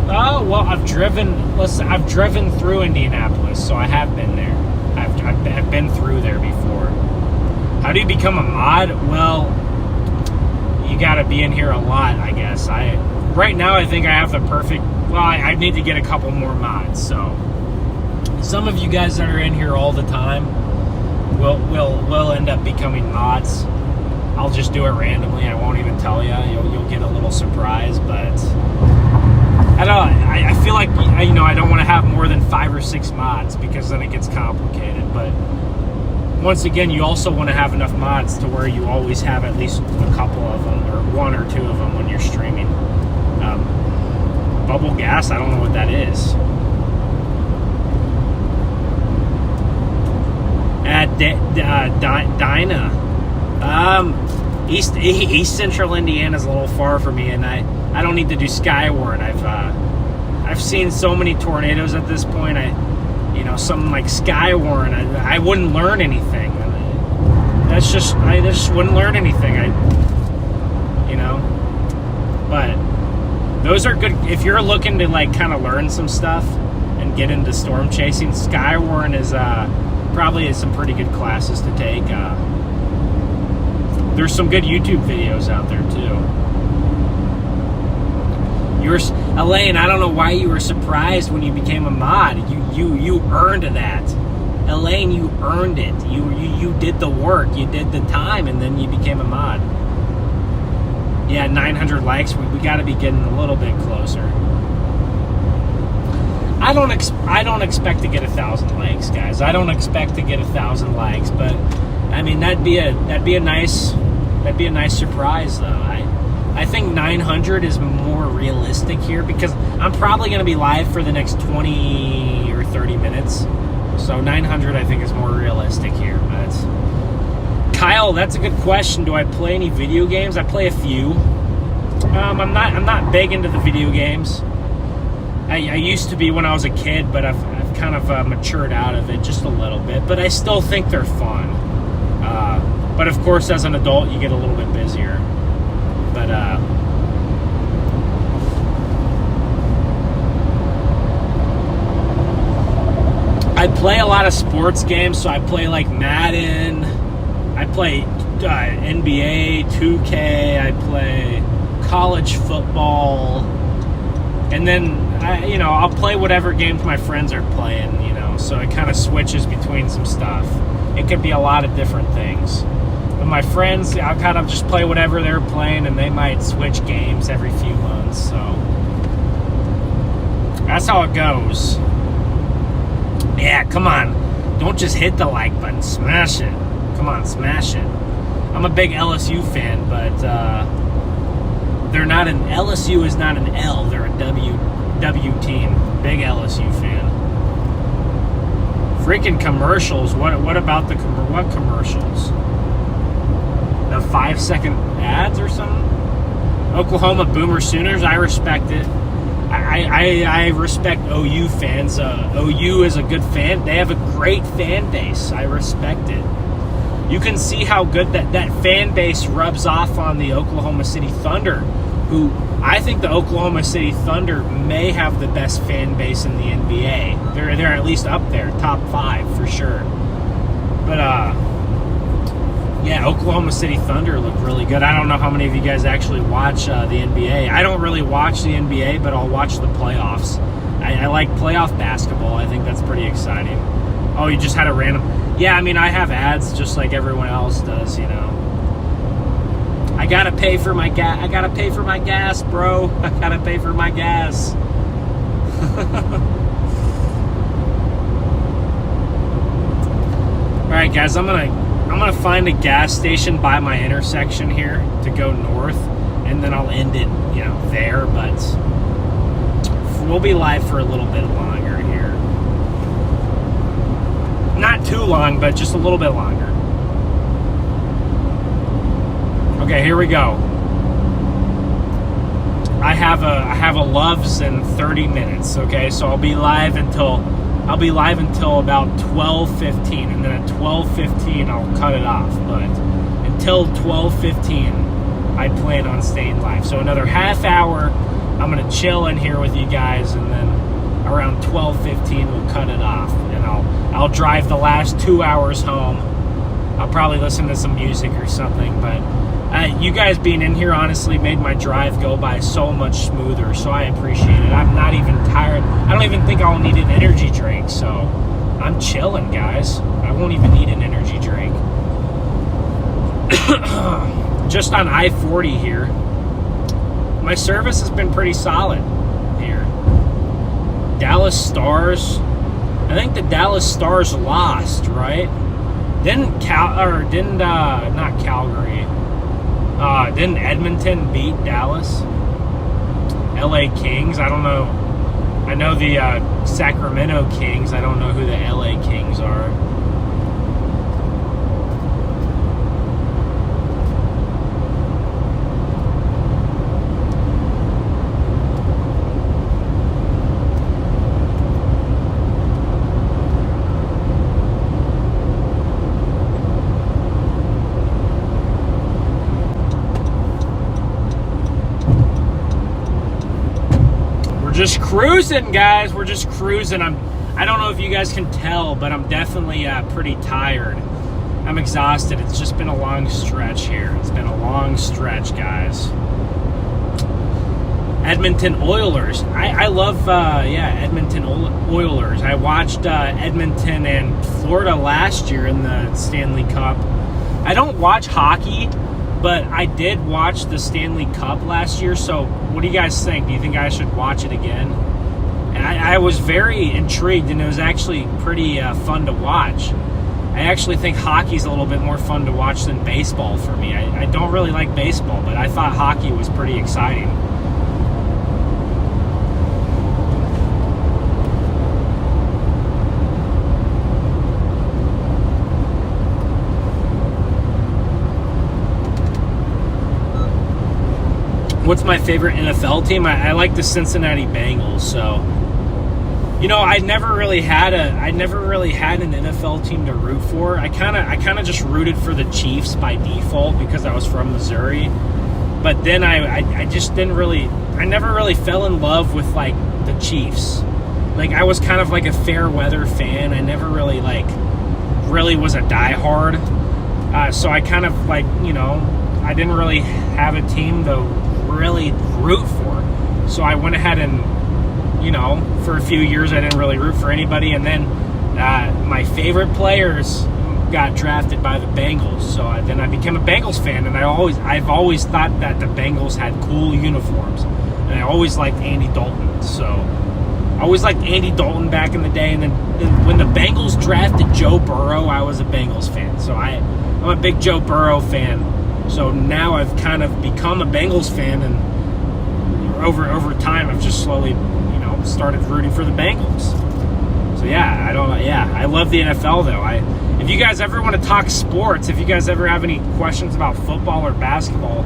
Oh well, I've driven through Indianapolis, so I have been there. I've been through there before. How do you become a mod? Well, you got to be in here a lot, I guess. Right now, I think I have the perfect. Well, I need to get a couple more mods. So, some of you guys that are in here all the time will end up becoming mods. I'll just do it randomly. I won't even tell you. You'll get a little surprise, but I don't know. I feel like I don't want to have more than 5 or 6 mods because then it gets complicated. But once again, you also want to have enough mods to where you always have at least a couple of them or 1 or 2 of them when you're streaming. Bubble gas, I don't know what that is. Dinah. East Central Indiana is a little far for me, and I don't need to do Skyward. I've seen so many tornadoes at this point. Something like Skyward, I wouldn't learn anything. I just wouldn't learn anything. But those are good if you're looking to like kind of learn some stuff and get into storm chasing. Skyward is probably some pretty good classes to take. There's some good YouTube videos out there too. Elaine, I don't know why you were surprised when you became a mod. You earned that. Elaine, you earned it. You did the work. You did the time, and then you became a mod. Yeah, 900 likes. We got to be getting a little bit closer. I don't expect to get 1,000 likes, guys. I don't expect to get 1,000 likes, but I mean that'd be a nice surprise though. I think 900 is more realistic here because I'm probably going to be live for the next 20 or 30 minutes. So 900 I think is more realistic here. But Kyle, that's a good question. Do I play any video games? I play a few. I'm not big into the video games. I used to be when I was a kid, but I've kind of matured out of it just a little bit. But I still think they're fun. But of course, as an adult, you get a little bit busier. But play a lot of sports games, so I play like Madden, I play NBA 2K, I play college football, and then I'll play whatever games my friends are playing, so it kind of switches between some stuff. It could be a lot of different things. But my friends, I'll kind of just play whatever they're playing, and they might switch games every few months, so that's how it goes. Yeah, come on. Don't just hit the like button. Smash it. Come on, smash it. I'm a big LSU fan, but they're not an... LSU is not an L. They're a W team. Big LSU fan. Freaking commercials. What about the... What commercials? The 5-second ads or something? Oklahoma Boomer Sooners. I respect it. I respect OU fans. OU is a good fan. They have a great fan base. I respect it. You can see how good that fan base rubs off on the Oklahoma City Thunder, who I think the Oklahoma City Thunder may have the best fan base in the NBA. They're at least up there, top 5 for sure. But yeah, Oklahoma City Thunder look really good. I don't know how many of you guys actually watch the NBA. I don't really watch the NBA, but I'll watch the playoffs. I like playoff basketball. I think that's pretty exciting. Oh, you just had a random... Yeah, I mean, I have ads just like everyone else does, I gotta pay for my gas. I gotta pay for my gas, bro. I gotta pay for my gas. All right, guys, I'm gonna find a gas station by my intersection here to go north, and then I'll end it, there. But we'll be live for a little bit longer here. Not too long, but just a little bit longer. Okay, here we go. I have a Love's in 30 minutes. Okay, so I'll be live until about 12:15, and then at 12:15 I'll cut it off. But until 12:15, I plan on staying live. So another half hour, I'm gonna chill in here with you guys, and then around 12:15 we'll cut it off, and I'll drive the last 2 hours home. I'll probably listen to some music or something, but you guys being in here honestly made my drive go by so much smoother, so I appreciate it. I'm not even tired. I don't even think I'll need an energy drink, so I'm chilling, guys. I won't even need an energy drink. Just on I-40 here. My service has been pretty solid here. Dallas Stars. I think the Dallas Stars lost, right? Didn't Edmonton beat Dallas? LA Kings? I don't know. I know the Sacramento Kings. I don't know who the LA Kings are. Just cruising, guys. We're just cruising. I don't know if you guys can tell, but I'm definitely pretty tired. I'm exhausted. It's just been a long stretch here. It's been a long stretch, guys. Edmonton Oilers. I love, Edmonton Oilers. I watched Edmonton and Florida last year in the Stanley Cup. I don't watch hockey, but I did watch the Stanley Cup last year, so what do you guys think? Do you think I should watch it again? And I was very intrigued, and it was actually pretty fun to watch. I actually think hockey's a little bit more fun to watch than baseball for me. I don't really like baseball, but I thought hockey was pretty exciting. What's my favorite NFL team? I like the Cincinnati Bengals. So, I never really had an NFL team to root for. I kind of just rooted for the Chiefs by default because I was from Missouri. But then I just didn't really. I never really fell in love with like the Chiefs. like, I was kind of like a fair weather fan. I never really was a diehard. So I kind of like, you know, I didn't really have a team to really root for. So I went ahead and, you know, for a few years I didn't really root for anybody. And then my favorite players got drafted by the Bengals. So then I became a Bengals fan, and I've always thought that the Bengals had cool uniforms. And I always liked Andy Dalton. So I always liked Andy Dalton back in the day. And then when the Bengals drafted Joe Burrow, I was a Bengals fan. So I'm a big Joe Burrow fan. So now I've kind of become a Bengals fan, and over time I've just slowly, you know, started rooting for the Bengals. So yeah, I love the NFL though. If you guys ever want to talk sports, if you guys ever have any questions about football or basketball,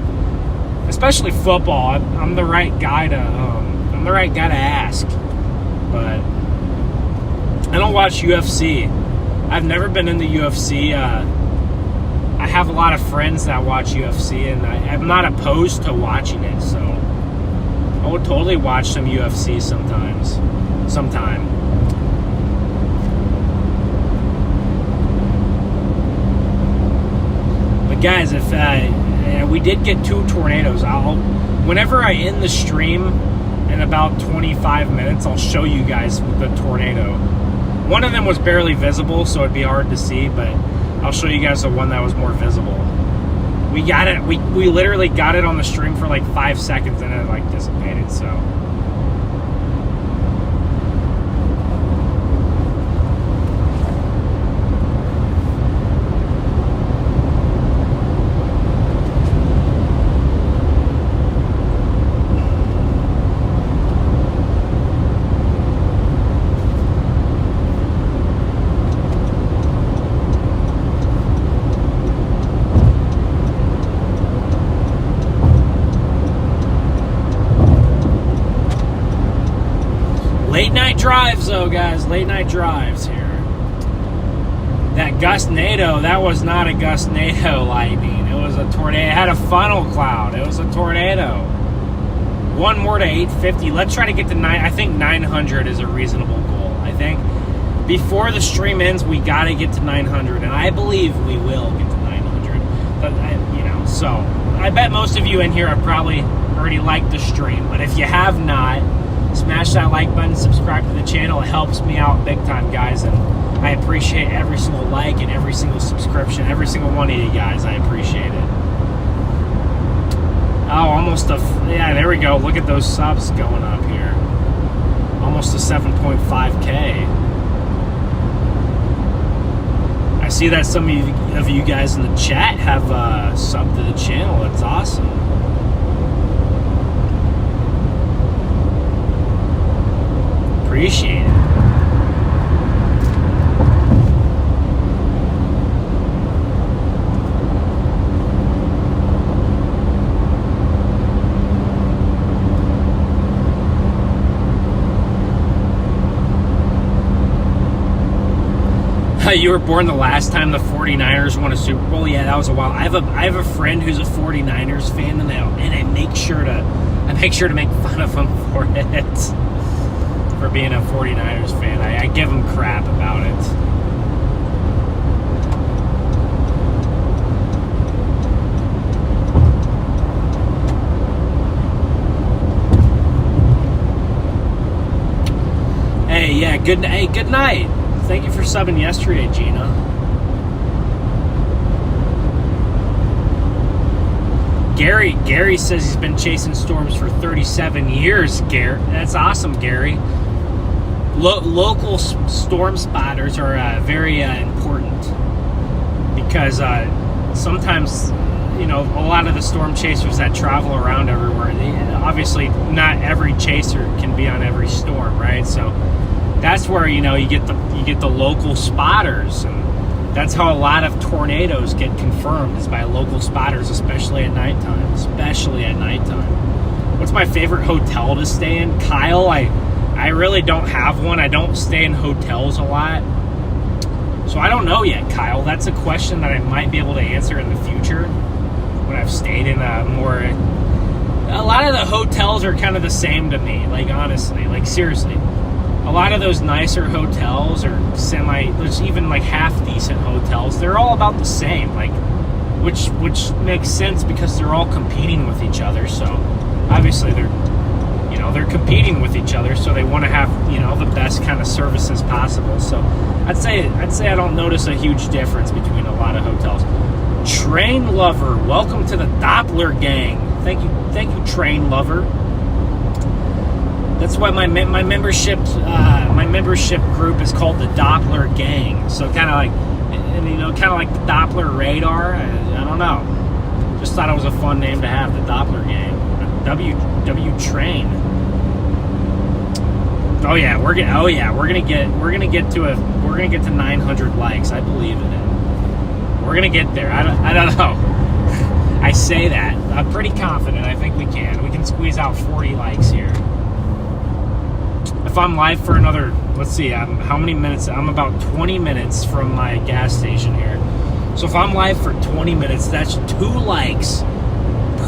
especially football, I'm the right guy to ask. But I don't watch UFC. I've never been in the UFC. I have a lot of friends that watch UFC, and I'm not opposed to watching it, so I would totally watch some UFC sometime. But guys, if we did get 2 tornadoes, whenever I end the stream in about 25 minutes, I'll show you guys the tornado. One of them was barely visible, so it'd be hard to see, but I'll show you guys the one that was more visible. We got it. We literally got it on the stream for like 5 seconds, and it like dissipated. So. Late night drives, though, guys. Late night drives here. That gustnado, that was not a gustnado lightning. It was a tornado. It had a funnel cloud. It was a tornado. One more to 850. Let's try to get to 9. I think 900 is a reasonable goal. I think before the stream ends, we got to get to 900, and I believe we will get to 900. But you know, so I bet most of you in here have probably already liked the stream. But if you have not, smash that like button, subscribe to the channel. It helps me out big time, guys, and I appreciate every single like and every single subscription, every single one of you guys. I appreciate it. Oh, almost yeah, there we go. Look at those subs going up here. Almost a 7.5K. I see that some of you guys in the chat have subbed to the channel. That's awesome. Appreciate it. You were born the last time the 49ers won a Super Bowl? Yeah, that was a while. I have a friend who's a 49ers fan, and I make sure to make fun of him for it. For being a 49ers fan. I give him crap about it. Hey, yeah, good night. Thank you for subbing yesterday, Gina. Gary says he's been chasing storms for 37 years, Gary. That's awesome, Gary. Local storm spotters are very important because sometimes, you know, a lot of the storm chasers that travel around everywhere, obviously not every chaser can be on every storm, right? So that's where, you know, you get the local spotters, and that's how a lot of tornadoes get confirmed, is by local spotters, especially at nighttime. What's my favorite hotel to stay in? Kyle, I really don't have one. I don't stay in hotels a lot. So I don't know yet, Kyle. That's a question that I might be able to answer in the future when I've stayed in a lot of the hotels are kind of the same to me. Like, honestly, like, seriously. a lot of those nicer hotels or there's even like half decent hotels, they're all about the same, like, which makes sense because they're all competing with each other. So obviously they're competing with each other, so they want to have, the best kind of services possible. So I'd say I don't notice a huge difference between a lot of hotels. Train Lover, welcome to the Doppler gang. Thank you, Train Lover. That's why my membership group is called the Doppler gang. So kind of like the Doppler radar. I don't know. Just thought it was a fun name to have, the Doppler gang. W Train. We're gonna get to 900 likes. I believe in it. We're gonna get there. I don't know. I say that. I'm pretty confident. I think we can. We can squeeze out 40 likes here. If I'm live for another, let's see, how many minutes? I'm about 20 minutes from my gas station here. So if I'm live for 20 minutes, that's 2 likes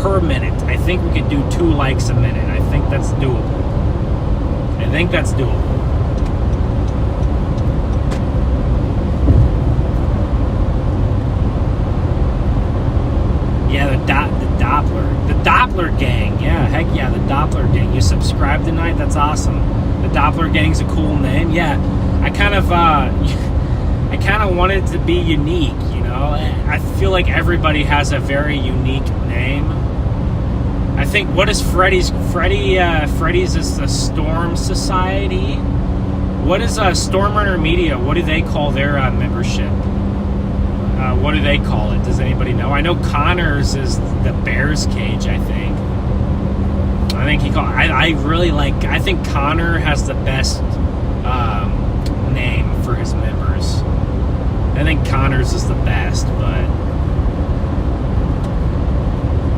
per minute. I think we could do 2 likes a minute. I think that's doable. Yeah, the Doppler gang. Yeah, heck yeah, the Doppler gang. You subscribe tonight? That's awesome. The Doppler gang's a cool name. Yeah, I kind of wanted it to be unique. I feel like everybody has a very unique name. I think, what is Freddy's? Freddy's is the Storm Society. What is Stormrunner Media? What do they call their membership? What do they call it? Does anybody know? I know Connor's is the Bears Cage, I think. I think Connor has the best name for his members. I think Connor's is the best, but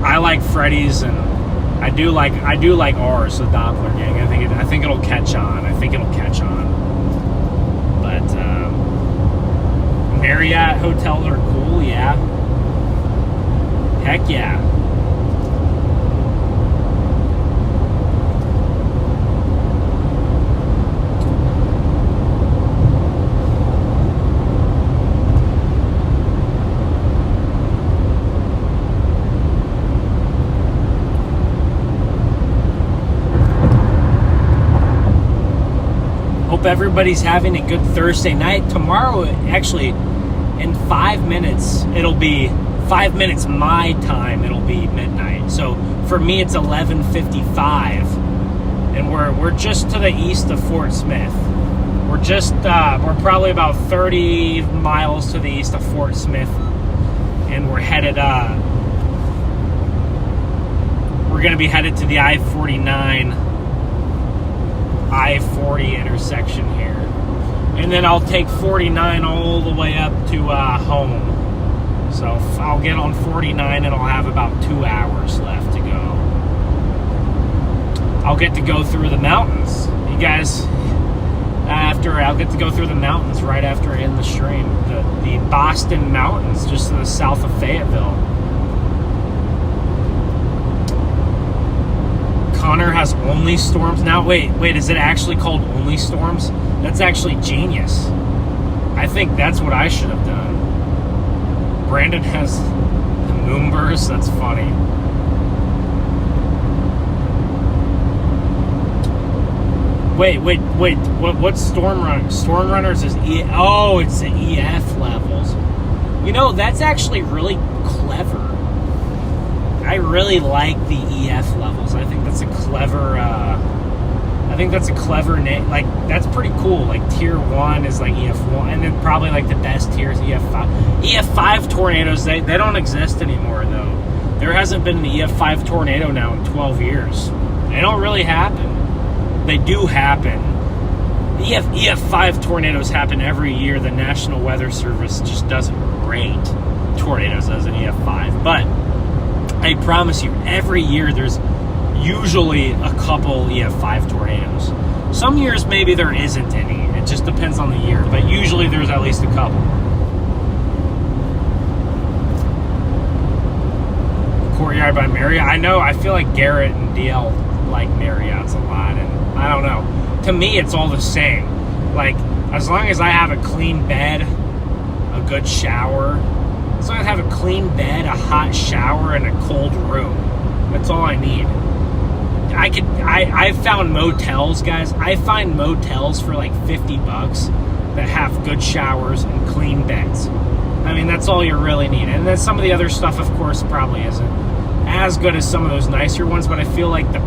I like Freddy's, and I do like ours, the Doppler gang. I think it'll catch on. But Marriott hotels are cool, yeah. Heck yeah. Hope everybody's having a good Thursday night. Tomorrow, actually, in 5 minutes, it'll be 5 minutes my time. It'll be midnight. So for me, it's 11:55, and we're just to the east of Fort Smith. We're probably about 30 miles to the east of Fort Smith, and we're gonna be headed to the I-49. I-40 intersection here, and then I'll take 49 all the way up to home. So I'll get on 49 and I'll have about 2 hours left to go. I'll get to go through the mountains, you guys. I'll get to go through the mountains right after I end the stream. The Boston Mountains, just to the south of Fayetteville. Connor has Only Storms now. Wait, is it actually called Only Storms? That's actually genius. I think that's what I should have done. Brandon has the Moonburst. That's funny. Wait. What Stormrunners is E? Oh, it's the EF levels. That's actually really clever. I really like the EF levels. I think that's a clever name. Like, that's pretty cool. Like, tier 1 is like EF1, and then probably like the best tier is EF5. EF5 tornadoes, they don't exist anymore though. There hasn't been an EF5 tornado now in 12 years. They don't really happen. They do happen. EF5 tornadoes happen every year. The National Weather Service just doesn't rate tornadoes as an EF5, but I promise you, every year there's usually a couple EF5 tornadoes. Some years maybe there isn't any. It just depends on the year, but usually there's at least a couple. Courtyard by Marriott. I know, I feel like Garrett and DL like Marriott's a lot, and I don't know. to me, it's all the same. Like, as long as I have a clean bed, a good shower, as long as I have a clean bed, a hot shower, and a cold room, that's all I need. I've found motels, guys. I find motels for like $50 that have good showers and clean beds. I mean, that's all you really need. And then some of the other stuff, of course, probably isn't as good as some of those nicer ones, but I feel like for the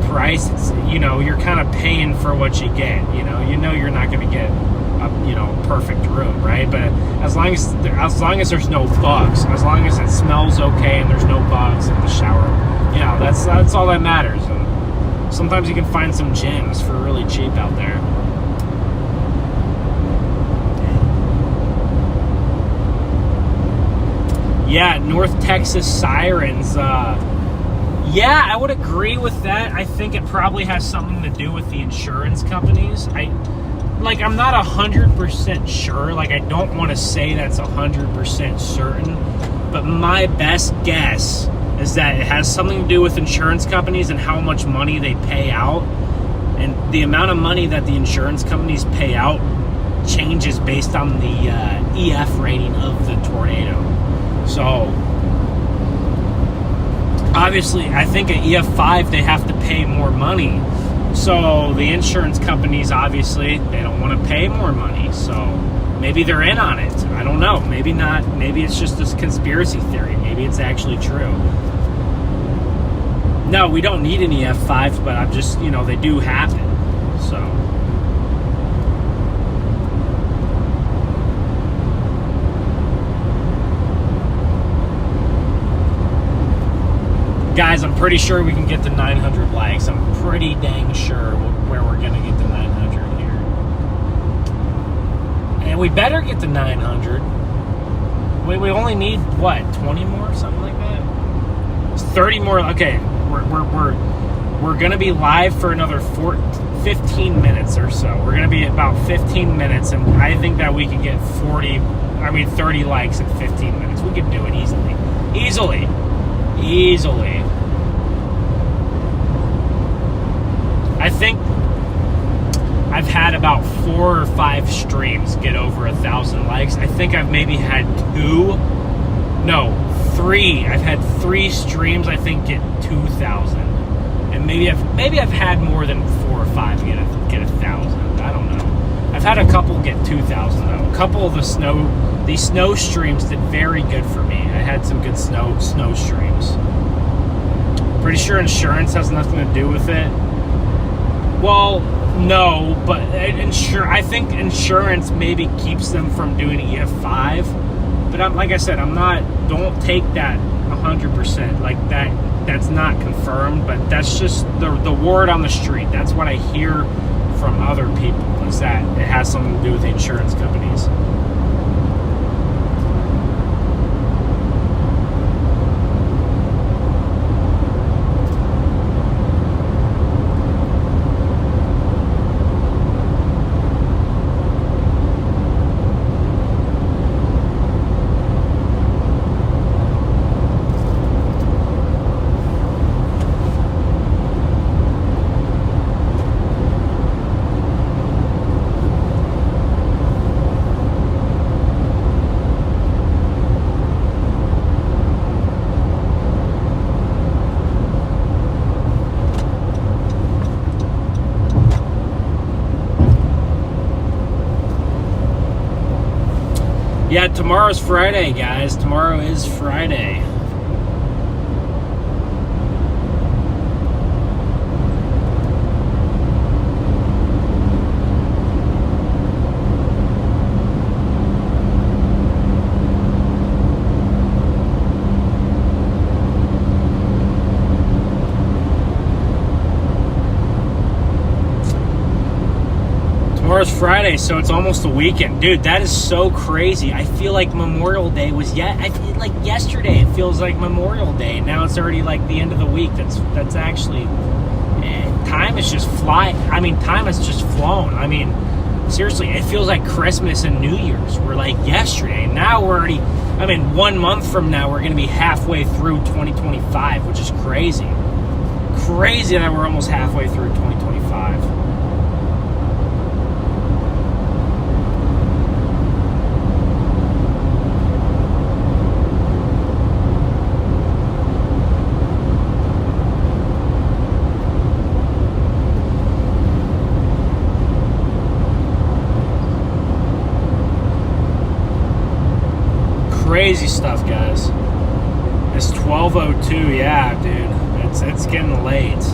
price, it's, you know, you're kind of paying for what you get. You know you're not going to get a, you know, perfect room, right? But as long as there's no bugs, as long as it smells okay and there's no bugs in the shower, you know, that's all that matters. And sometimes you can find some gyms for really cheap out there. Yeah, North Texas sirens. Yeah, I would agree with that. I think it probably has something to do with the insurance companies. I'm not 100% sure. Like, I don't want to say that's 100% certain, but my best guess is that it has something to do with insurance companies and how much money they pay out. And the amount of money that the insurance companies pay out changes based on the EF rating of the tornado. So, obviously, I think at EF5, they have to pay more money. So, the insurance companies, obviously, they don't want to pay more money. So, maybe they're in on it. I don't know. Maybe not. Maybe it's just this conspiracy theory. Maybe it's actually true. No, we don't need any F5s, but I'm just, you know, they do happen. So. Guys, I'm pretty sure we can get to 900 likes. I'm pretty dang sure where we're going to get to 900 here. And we better get to 900. We only need, what, 20 more? Something like that? It's 30 more. Okay, we're going to be live for another 15 minutes or so. We're going to be about 15 minutes, and I think that we can get 30 likes in 15 minutes. We could do it easily. Easily. I think I've had about 4 or 5 streams get over 1,000 likes. I think I've maybe had 3. I've had 3 streams, I think, get 2,000. And maybe I've had more than 4 or 5 get 1,000. I don't know. I've had a couple get 2,000 though. A couple of these snow streams did very good for me. I had some good snow streams. Pretty sure insurance has nothing to do with it. Well, no, but I think insurance maybe keeps them from doing EF5. But like I said, don't take that 100%. Like that's not confirmed, but that's just the word on the street. That's what I hear from other people, is that it has something to do with the insurance companies. Yeah, tomorrow's Friday, guys. Tomorrow is Friday. Tomorrow's Friday, so it's almost a weekend. Dude, that is so crazy. I feel like Memorial Day was I feel like yesterday. It feels like Memorial Day. Now it's already like the end of the week. That's actually time is just flying. I mean, time has just flown. I mean, seriously, it feels like Christmas and New Year's were like yesterday. Now we're already, 1 month from now we're going to be halfway through 2025, which is crazy. crazy that we're almost halfway through 2025. Crazy stuff, guys. It's 12:02. Yeah, dude. It's getting late.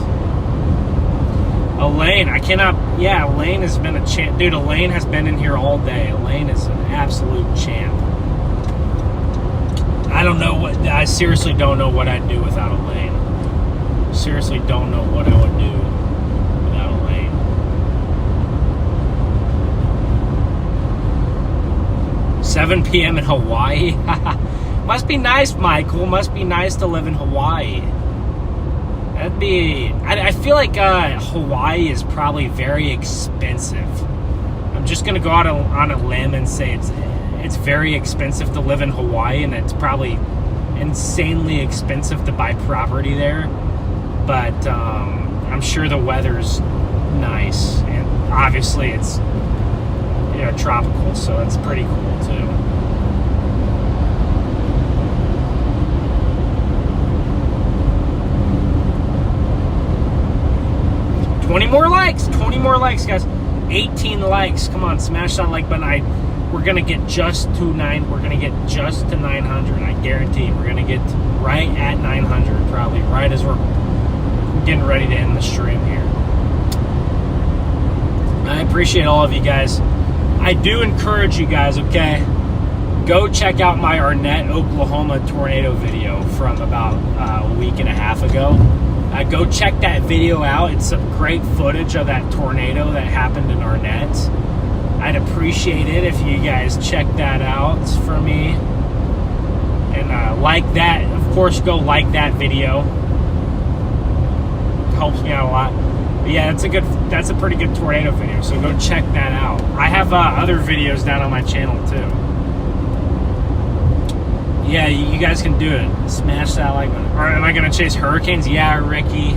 Elaine, I cannot. Yeah, Elaine has been a champ. Dude, Elaine has been in here all day. Elaine is an absolute champ. I don't know what. I seriously don't know what I'd do without Elaine. Seriously don't know what I would do without Elaine. $7 p.m. in Hawaii. Must be nice, Michael. Must be nice to live in Hawaii. That'd be... I feel like Hawaii is probably very expensive. I'm just going to go out on a limb and say it's very expensive to live in Hawaii, and it's probably insanely expensive to buy property there. But I'm sure the weather's nice. And obviously it's tropical, so that's pretty cool too. 20 more likes, guys. 18 likes. Come on, smash that like button. We're gonna get just to 900. I guarantee we're gonna get right at 900, probably right as we're getting ready to end the stream here. I appreciate all of you guys. I do encourage you guys, okay? Go check out my Arnett, Oklahoma tornado video from about a week and a half ago. Go check that video out. It's some great footage of that tornado that happened in Arnett. I'd appreciate it if you guys check that out for me. And like that. Of course, go like that video. Helps me out a lot. But yeah, that's a pretty good tornado video. So go check that out. I have other videos down on my channel too. Yeah, you guys can do it. Smash that like button. Or am I gonna chase hurricanes? Yeah, Ricky.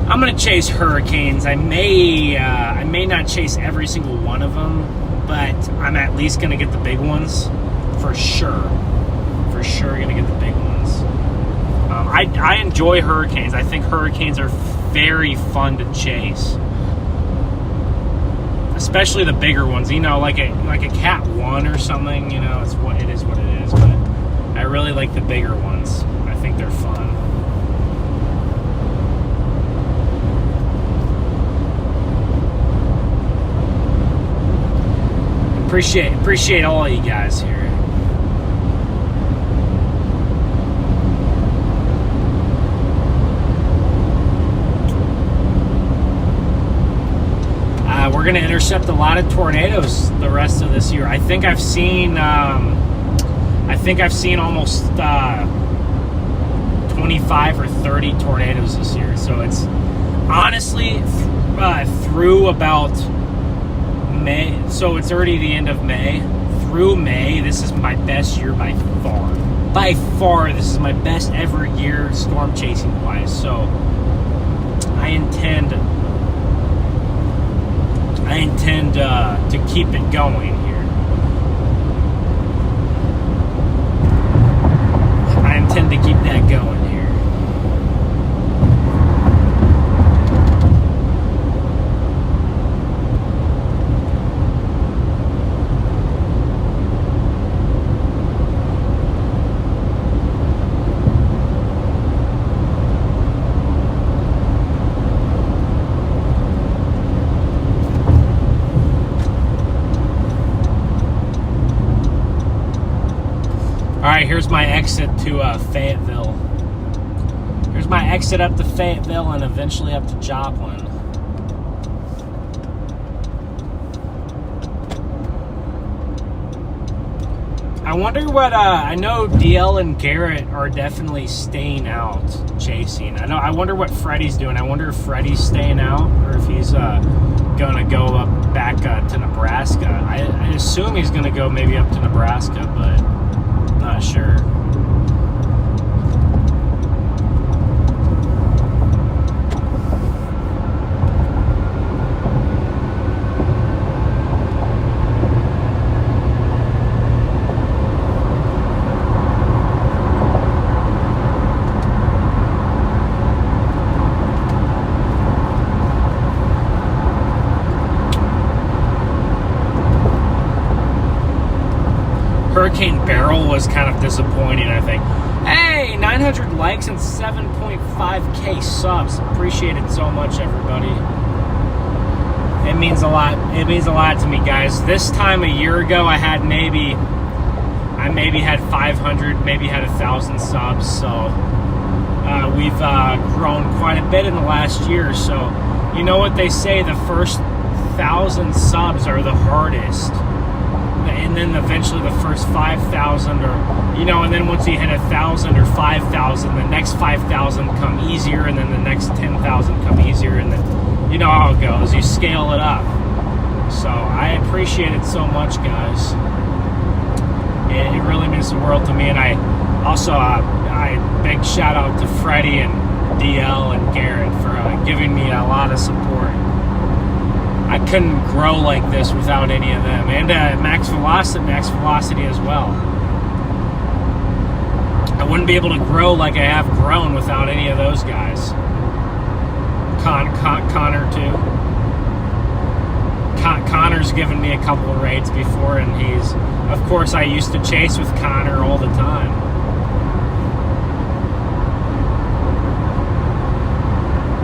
I'm gonna chase hurricanes. I may not chase every single one of them, but I'm at least gonna get the big ones for sure. For sure, gonna get the big ones. I enjoy hurricanes. I think hurricanes are very fun to chase, especially the bigger ones. You know, like a Cat 1 or something. You know, it is what it is. But I really like the bigger ones. I think they're fun. Appreciate all of you guys here. We're gonna intercept a lot of tornadoes the rest of this year. I think I've seen almost 25 or 30 tornadoes this year. So it's honestly through about May. So it's already the end of May. Through May, this is my best year by far. By far, this is my best ever year storm chasing wise. So I intend to keep it going here. I intend to keep that going here. Alright, here's my exit to Fayetteville. Here's my exit up to Fayetteville and eventually up to Joplin. I wonder what, I know DL and Garrett are definitely staying out chasing. I wonder what Freddie's doing. I wonder if Freddie's staying out or if he's gonna go up back to Nebraska. I assume he's gonna go maybe up to Nebraska, but not sure. barrel was kind of disappointing, I think. Hey, 900 likes and 7.5k subs. Appreciate it so much, everybody. It means a lot. It means a lot to me, guys. This time a year ago, I maybe had 500, maybe had 1,000 subs. So we've grown quite a bit in the last year. So you know what they say, the first 1,000 subs are the hardest, and then eventually the first 5,000, or and then once you hit 1,000 or 5,000, the next 5,000 come easier, and then the next 10,000 come easier, and then you know how it goes. You scale it up. So I appreciate it so much, guys. It really means the world to me. And I also big shout out to Freddie and DL and Garrett for giving me a lot of support. I couldn't grow like this without any of them, and Max Velocity as well. I wouldn't be able to grow like I have grown without any of those guys. Connor too. Connor's given me a couple of raids before, and of course, I used to chase with Connor all the time.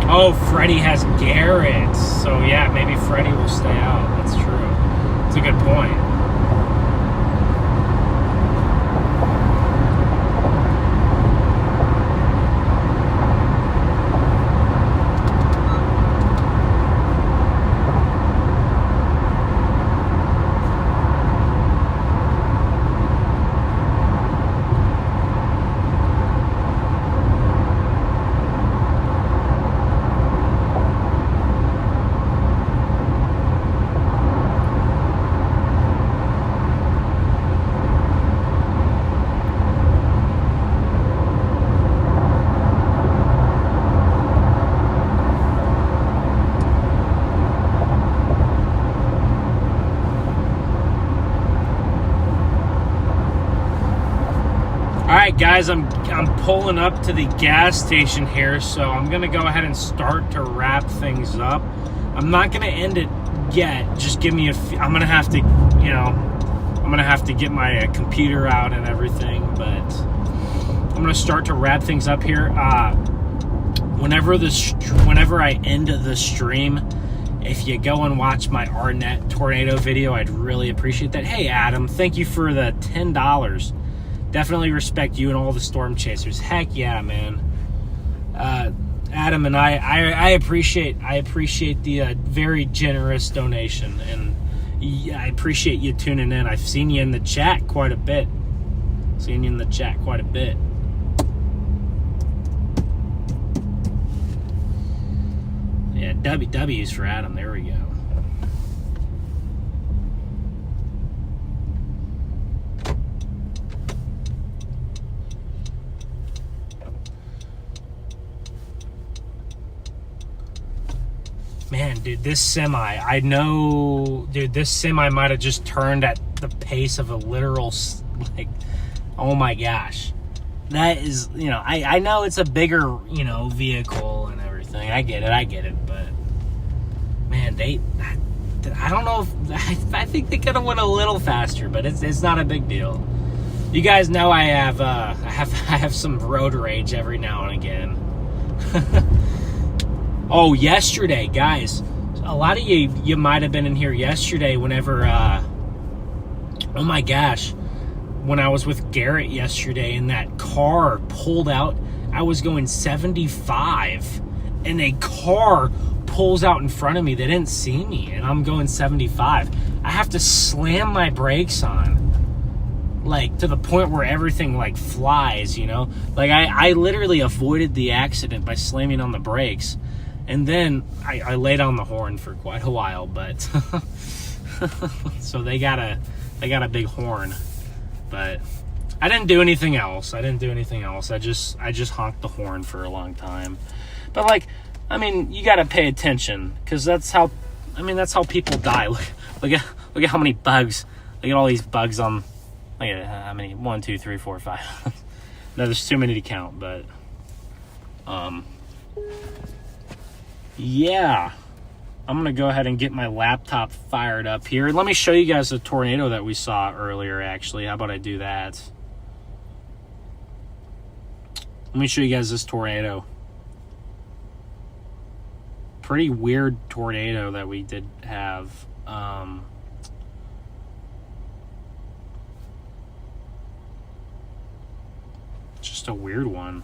Oh, Freddie has Garrett. So yeah, maybe Freddie will stay out. That's true. It's a good point. Guys, I'm pulling up to the gas station here, so I'm gonna go ahead and start to wrap things up. I'm not gonna end it yet. Just give me I'm gonna have to, I'm gonna have to get my computer out and everything, but I'm gonna start to wrap things up here. Whenever I end the stream, if you go and watch my Arnett tornado video, I'd really appreciate that. Hey, Adam, thank you for the $10. Definitely respect you and all the storm chasers. Heck yeah, man. Adam and I appreciate the very generous donation, and I appreciate you tuning in. I've seen you in the chat quite a bit. Yeah, W's for Adam. There we go. Man, dude, this semi, this semi might have just turned at the pace of a literal, oh my gosh. That is, I know it's a bigger, vehicle and everything. I get it, but man, I don't know if, I think they could have went a little faster, but it's not a big deal. You guys know I have some road rage every now and again. Oh, yesterday, guys, a lot of you might have been in here yesterday whenever, oh my gosh, when I was with Garrett yesterday and that car pulled out. I was going 75 and a car pulls out in front of me. They didn't see me and I'm going 75. I have to slam my brakes on, to the point where everything flies, I literally avoided the accident by slamming on the brakes. And then I laid on the horn for quite a while, but so they got a big horn, but I didn't do anything else. I just honked the horn for a long time. But you got to pay attention, because that's how people die. Look at how many bugs. Look at all these bugs on. Look at how many. 1, 2, 3, 4, 5. No, there's too many to count, but yeah. I'm going to go ahead and get my laptop fired up here. Let me show you guys the tornado that we saw earlier, actually. How about I do that? Let me show you guys this tornado. Pretty weird tornado that we did have. Just a weird one.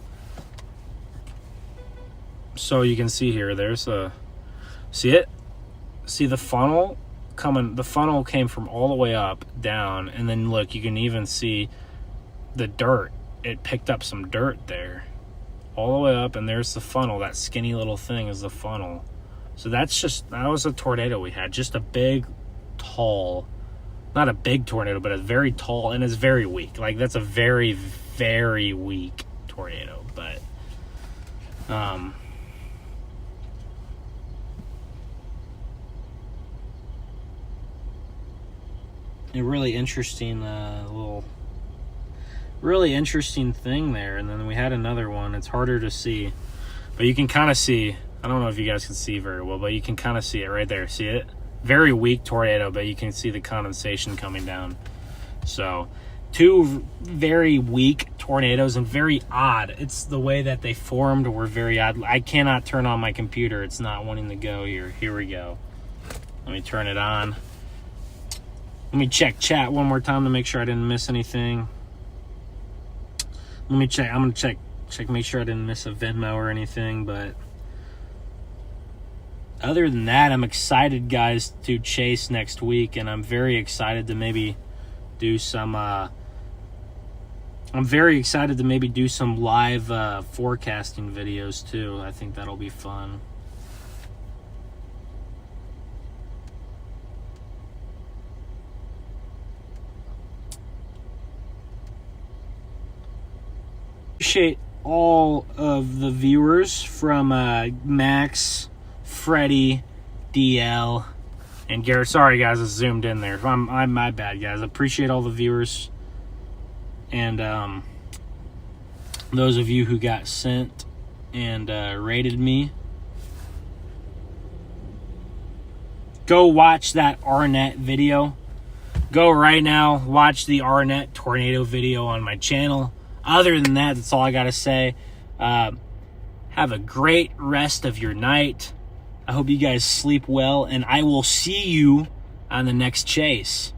So you can see here, there's a, see it? See the funnel coming, the funnel came from all the way up, down, and then look, you can even see the dirt. It picked up some dirt there. All the way up, and there's the funnel. That skinny little thing is the funnel. So that's just, that was a tornado we had. Just a big, tall, not a big tornado, but a very tall, and it's very weak. Like, that's a very, very weak tornado. But, a really interesting really interesting thing there. And then we had another one. It's harder to see, but you can kind of see, I don't know if you guys can see very well, but you can kind of see it right there. See it? Very weak tornado, but you can see the condensation coming down. So two very weak tornadoes, and very odd. It's the way that they formed were very odd. I cannot turn on my computer. It's not wanting to go here. Here we go. Let me turn it on. Let me check chat one more time to make sure I didn't miss anything. Let me check. I'm going to check, make sure I didn't miss a Venmo or anything. But other than that, I'm excited, guys, to chase next week. And I'm very excited to maybe do some, I'm very excited to maybe do some live forecasting videos too. I think that'll be fun. Appreciate all of the viewers from Max, Freddie, DL, and Garrett. Sorry guys, I zoomed in there. I'm my bad, guys. I appreciate all the viewers and those of you who got sent and rated me. Go watch that Arnett video. Go right now, watch the Arnett tornado video on my channel. Other than that, that's all I got to say. Have a great rest of your night. I hope you guys sleep well, and I will see you on the next chase.